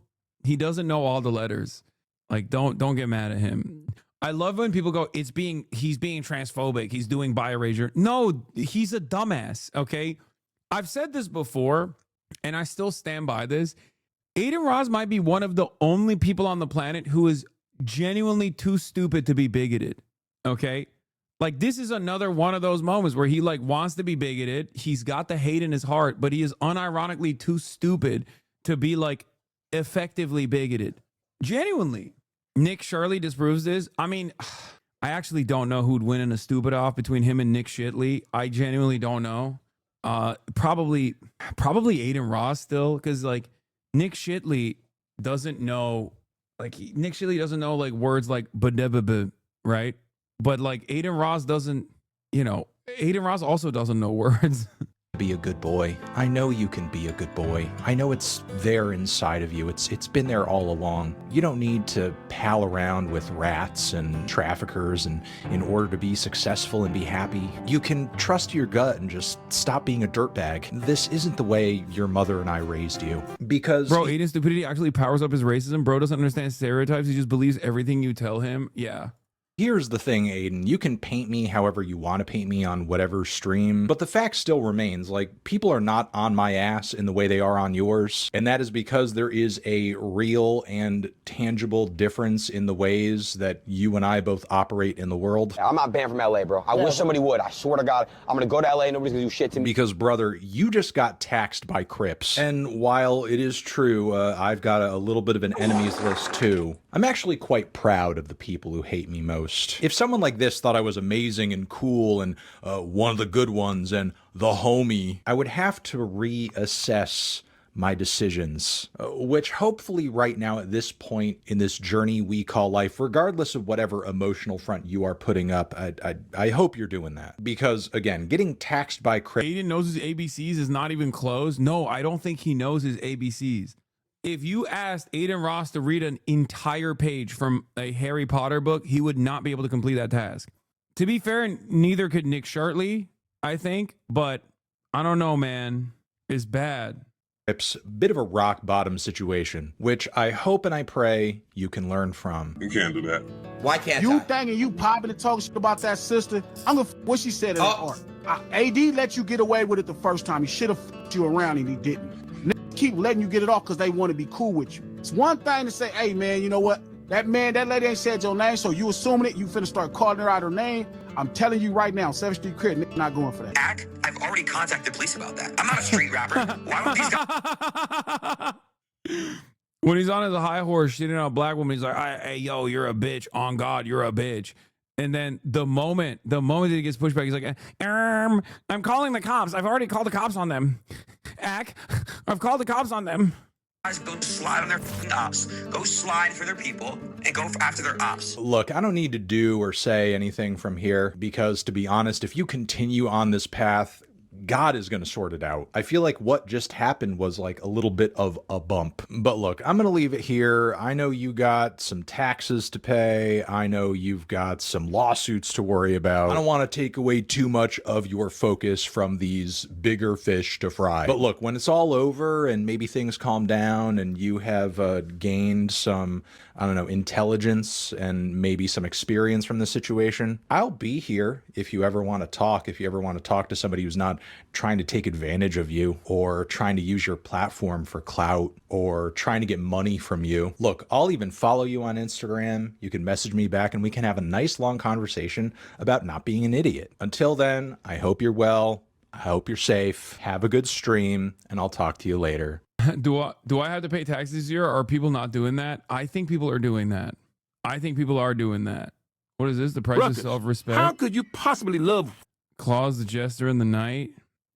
all the letters. Like, don't get mad at him. I love when people go, he's being transphobic, he's doing bi erasure. No, he's a dumbass. Okay. I've said this before, and I still stand by this. Aiden Ross might be one of the only people on the planet who is genuinely too stupid to be bigoted. Okay. Like, this is another one of those moments where he like wants to be bigoted. He's got the hate in his heart, but he is unironically too stupid to be like effectively bigoted. Genuinely. Nick Shirley disproves this. I mean, I actually don't know who'd win in a stupid off between him and Nick Shitley. I genuinely don't know. Probably Aiden Ross still, because like Nick Shitley doesn't know like words like ba-da-ba-ba, right? But like Aiden Ross doesn't, Aiden Ross also doesn't know words. Be a good boy. I know you can be a good boy. I know it's there inside of you. It's been there all along. You don't need to pal around with rats and traffickers and in order to be successful and be happy. You can trust your gut and just stop being a dirtbag. This isn't the way your mother and I raised you. Because bro, Aiden's stupidity actually powers up his racism. Bro doesn't understand stereotypes. He just believes everything you tell him. Yeah. Here's the thing, Aiden. You can paint me however you want to paint me on whatever stream, but the fact still remains, like, people are not on my ass in the way they are on yours, and that is because there is a real and tangible difference in the ways that you and I both operate in the world. I'm not banned from LA, bro. I wish somebody would. I swear to God, I'm gonna go to LA, nobody's gonna do shit to me. Because, brother, you just got taxed by Crips. And while it is true, I've got a little bit of an enemies list too, I'm actually quite proud of the people who hate me most. If someone like this thought I was amazing and cool and one of the good ones and the homie, I would have to reassess my decisions, which hopefully right now at this point in this journey we call life, regardless of whatever emotional front you are putting up, I hope you're doing that. Because again, getting taxed by Aiden knows his ABCs is not even close. No, I don't think he knows his ABCs. If you asked Aiden Ross to read an entire page from a Harry Potter book, he would not be able to complete that task. To be fair, neither could Nick Shirtley, I think, but I don't know, man. It's bad. It's a bit of a rock bottom situation, which I hope and I pray you can learn from. You can't do that. Why can't you thinking you popping and talking shit about that sister? I'm gonna what she said in the art. AD let you get away with it the first time. He should have you around and he didn't. Keep letting you get it off because they want to be cool with you. It's one thing to say, hey man, you know what? That lady ain't said your name, so you assuming it, you finna start calling her out her name. I'm telling you right now, 7th Street Crit, not going for that. I've already contacted the police about that. I'm not a street rapper. Why would these guys... When he's on his high horse shitting on a black woman, he's like, hey, yo, you're a bitch. On God, you're a bitch. And then the moment that he gets pushed back, he's like, I'm calling the cops. I've already called the cops on them. I've called the cops on them. Go slide on their ops. Go slide for their people and go after their ops. Look, I don't need to do or say anything from here because, to be honest, if you continue on this path, God is going to sort it out. I feel like what just happened was like a little bit of a bump. But look, I'm going to leave it here. I know you got some taxes to pay. I know you've got some lawsuits to worry about. I don't want to take away too much of your focus from these bigger fish to fry. But look, when it's all over and maybe things calm down and you have gained some, I don't know, intelligence and maybe some experience from the situation, I'll be here if you ever want to talk, if you ever want to talk to somebody who's not trying to take advantage of you or trying to use your platform for clout or trying to get money from you. Look, I'll even follow you on Instagram. You can message me back and we can have a nice long conversation about not being an idiot. Until then, I hope you're well. I hope you're safe. Have a good stream, and I'll talk to you later. Do I have to pay taxes this year? Are people not doing that? I think people are doing that. I think people are doing that. What is this? The price of self-respect? How could you possibly love Claus the Jester in the Night?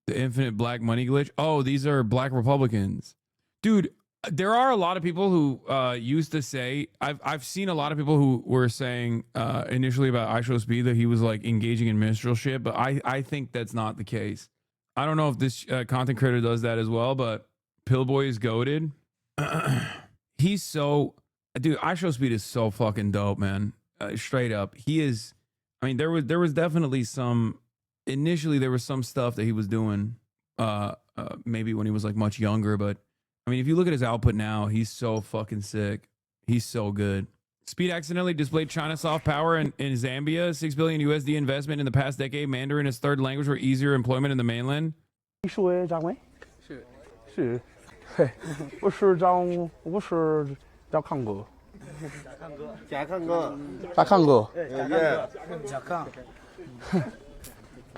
The infinite black money glitch? Oh, these are black Republicans. Dude, there are a lot of people who used to say, I've seen a lot of people who were saying initially about iShowSpeed that he was like engaging in minstrelship, but I think that's not the case. I don't know if this content creator does that as well, but Pillboy is goated. He's so, dude, iShowSpeed is so fucking dope, man. Straight up. He is, I mean, there was definitely some, initially there was some stuff that he was doing maybe when he was like much younger, but I mean, if you look at his output now, he's so fucking sick. He's so good. Speed accidentally displayed China soft power in Zambia. 6 billion USD investment in the past decade. Mandarin as third language for easier employment in the mainland. 你说掌柜？是，嘿，我是找康哥。贾康哥。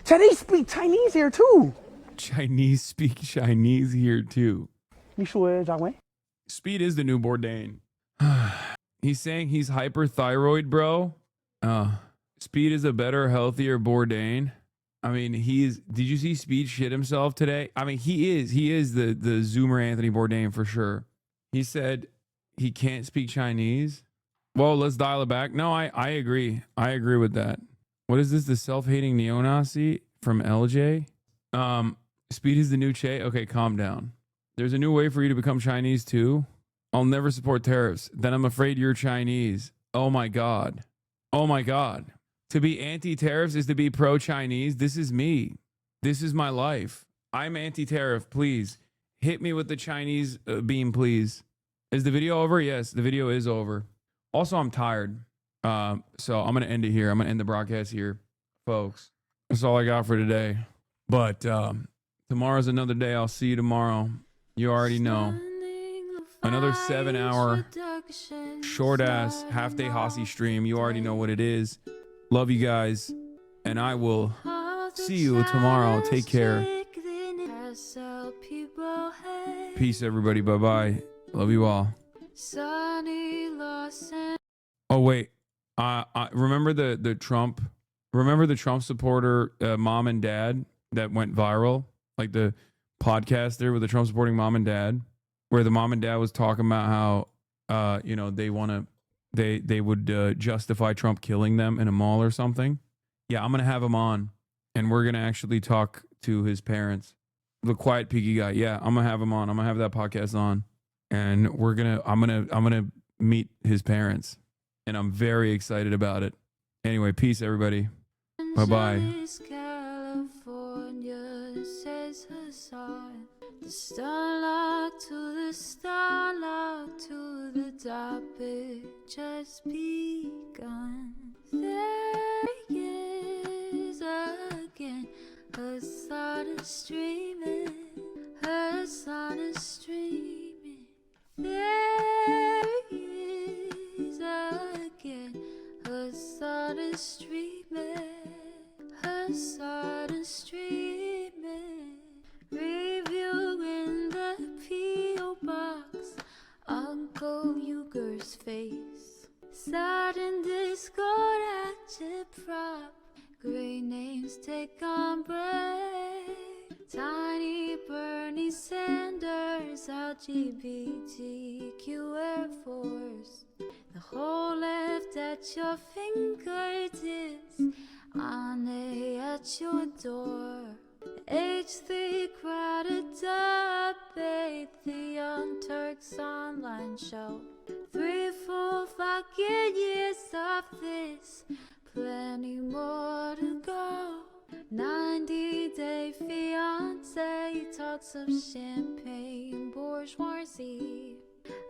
Chinese speak Chinese here too. Chinese speak Chinese here too. 你说掌柜？ Speed is the new Bourdain. He's saying he's hyperthyroid, bro. Speed is a better, healthier Bourdain. I mean, did you see Speed shit himself today? I mean, he is the Zoomer Anthony Bourdain for sure. He said he can't speak Chinese. Well, let's dial it back. No, I agree. I agree with that. What is this? The self-hating neo-Nazi from LJ? Speed is the new Che. Okay, calm down. There's a new way for you to become Chinese too. I'll never support tariffs. Then I'm afraid you're Chinese. Oh my God. Oh my God. To be anti-tariffs is to be pro-Chinese. This is me. This is my life. I'm anti-tariff. Please hit me with the Chinese beam, please. Is the video over? Yes, the video is over. Also, I'm tired. So I'm going to end it here. I'm going to end the broadcast here, folks. That's all I got for today. But tomorrow's another day. I'll see you tomorrow. You already know. Another 7-hour, short-ass, half-day Hasi stream. You already know what it is. Love you guys. And I will see you tomorrow. Take care. Peace, everybody. Bye-bye. Love you all. Oh, wait. Remember the Trump... Remember the Trump supporter mom and dad that went viral? Like the podcast there with the Trump supporting mom and dad? Where the mom and dad was talking about how, they would justify Trump killing them in a mall or something. Yeah, I'm going to have him on and we're going to actually talk to his parents. The quiet, peaky guy. Yeah, I'm going to have him on. I'm going to have that podcast on and I'm going to meet his parents and I'm very excited about it. Anyway, peace, everybody. Bye-bye. The starlight to the starlight to the topic just begun. There he is again, her sun is streaming, her sun is streaming. There he is again, her sun is streaming, her sun is streaming. Reviewing the P.O. box, Uncle Uger's face. Sat in Discord at your prop, great names take on break. Tiny Bernie Sanders, LGBTQ Air Force. The whole left at your fingertips, Ane at your door. H3 crowded debate, the Young Turks online show. 3 full fucking years of this, plenty more to go. 90-day fiance, talks of champagne bourgeoisie.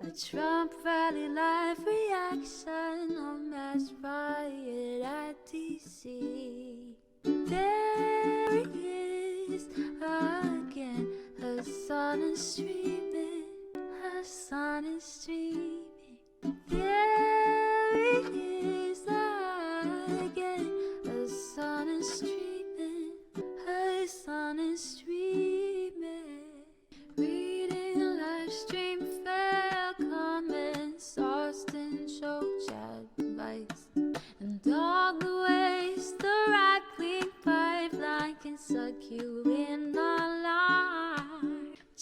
A Trump rally live reaction, a mass riot at DC. There he is sun is streaming, the sun is streaming. There he is again. The sun is streaming, the sun is streaming. Reading live stream fail comments, Austin show chat advice, and all the ways the right wing pipeline can suck you in online.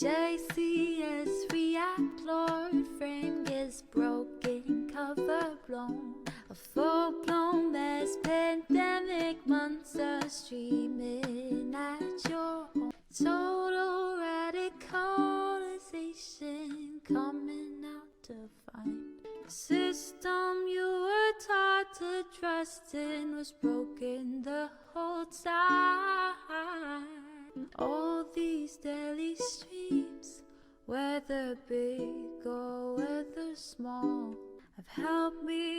JCS react, Lord frame gets broken, cover blown. A full-blown mass pandemic, monster streaming at your home. Total radicalization coming out to find. The system you were taught to trust in was broken the whole time. All these daily streams, whether big or whether small, have helped me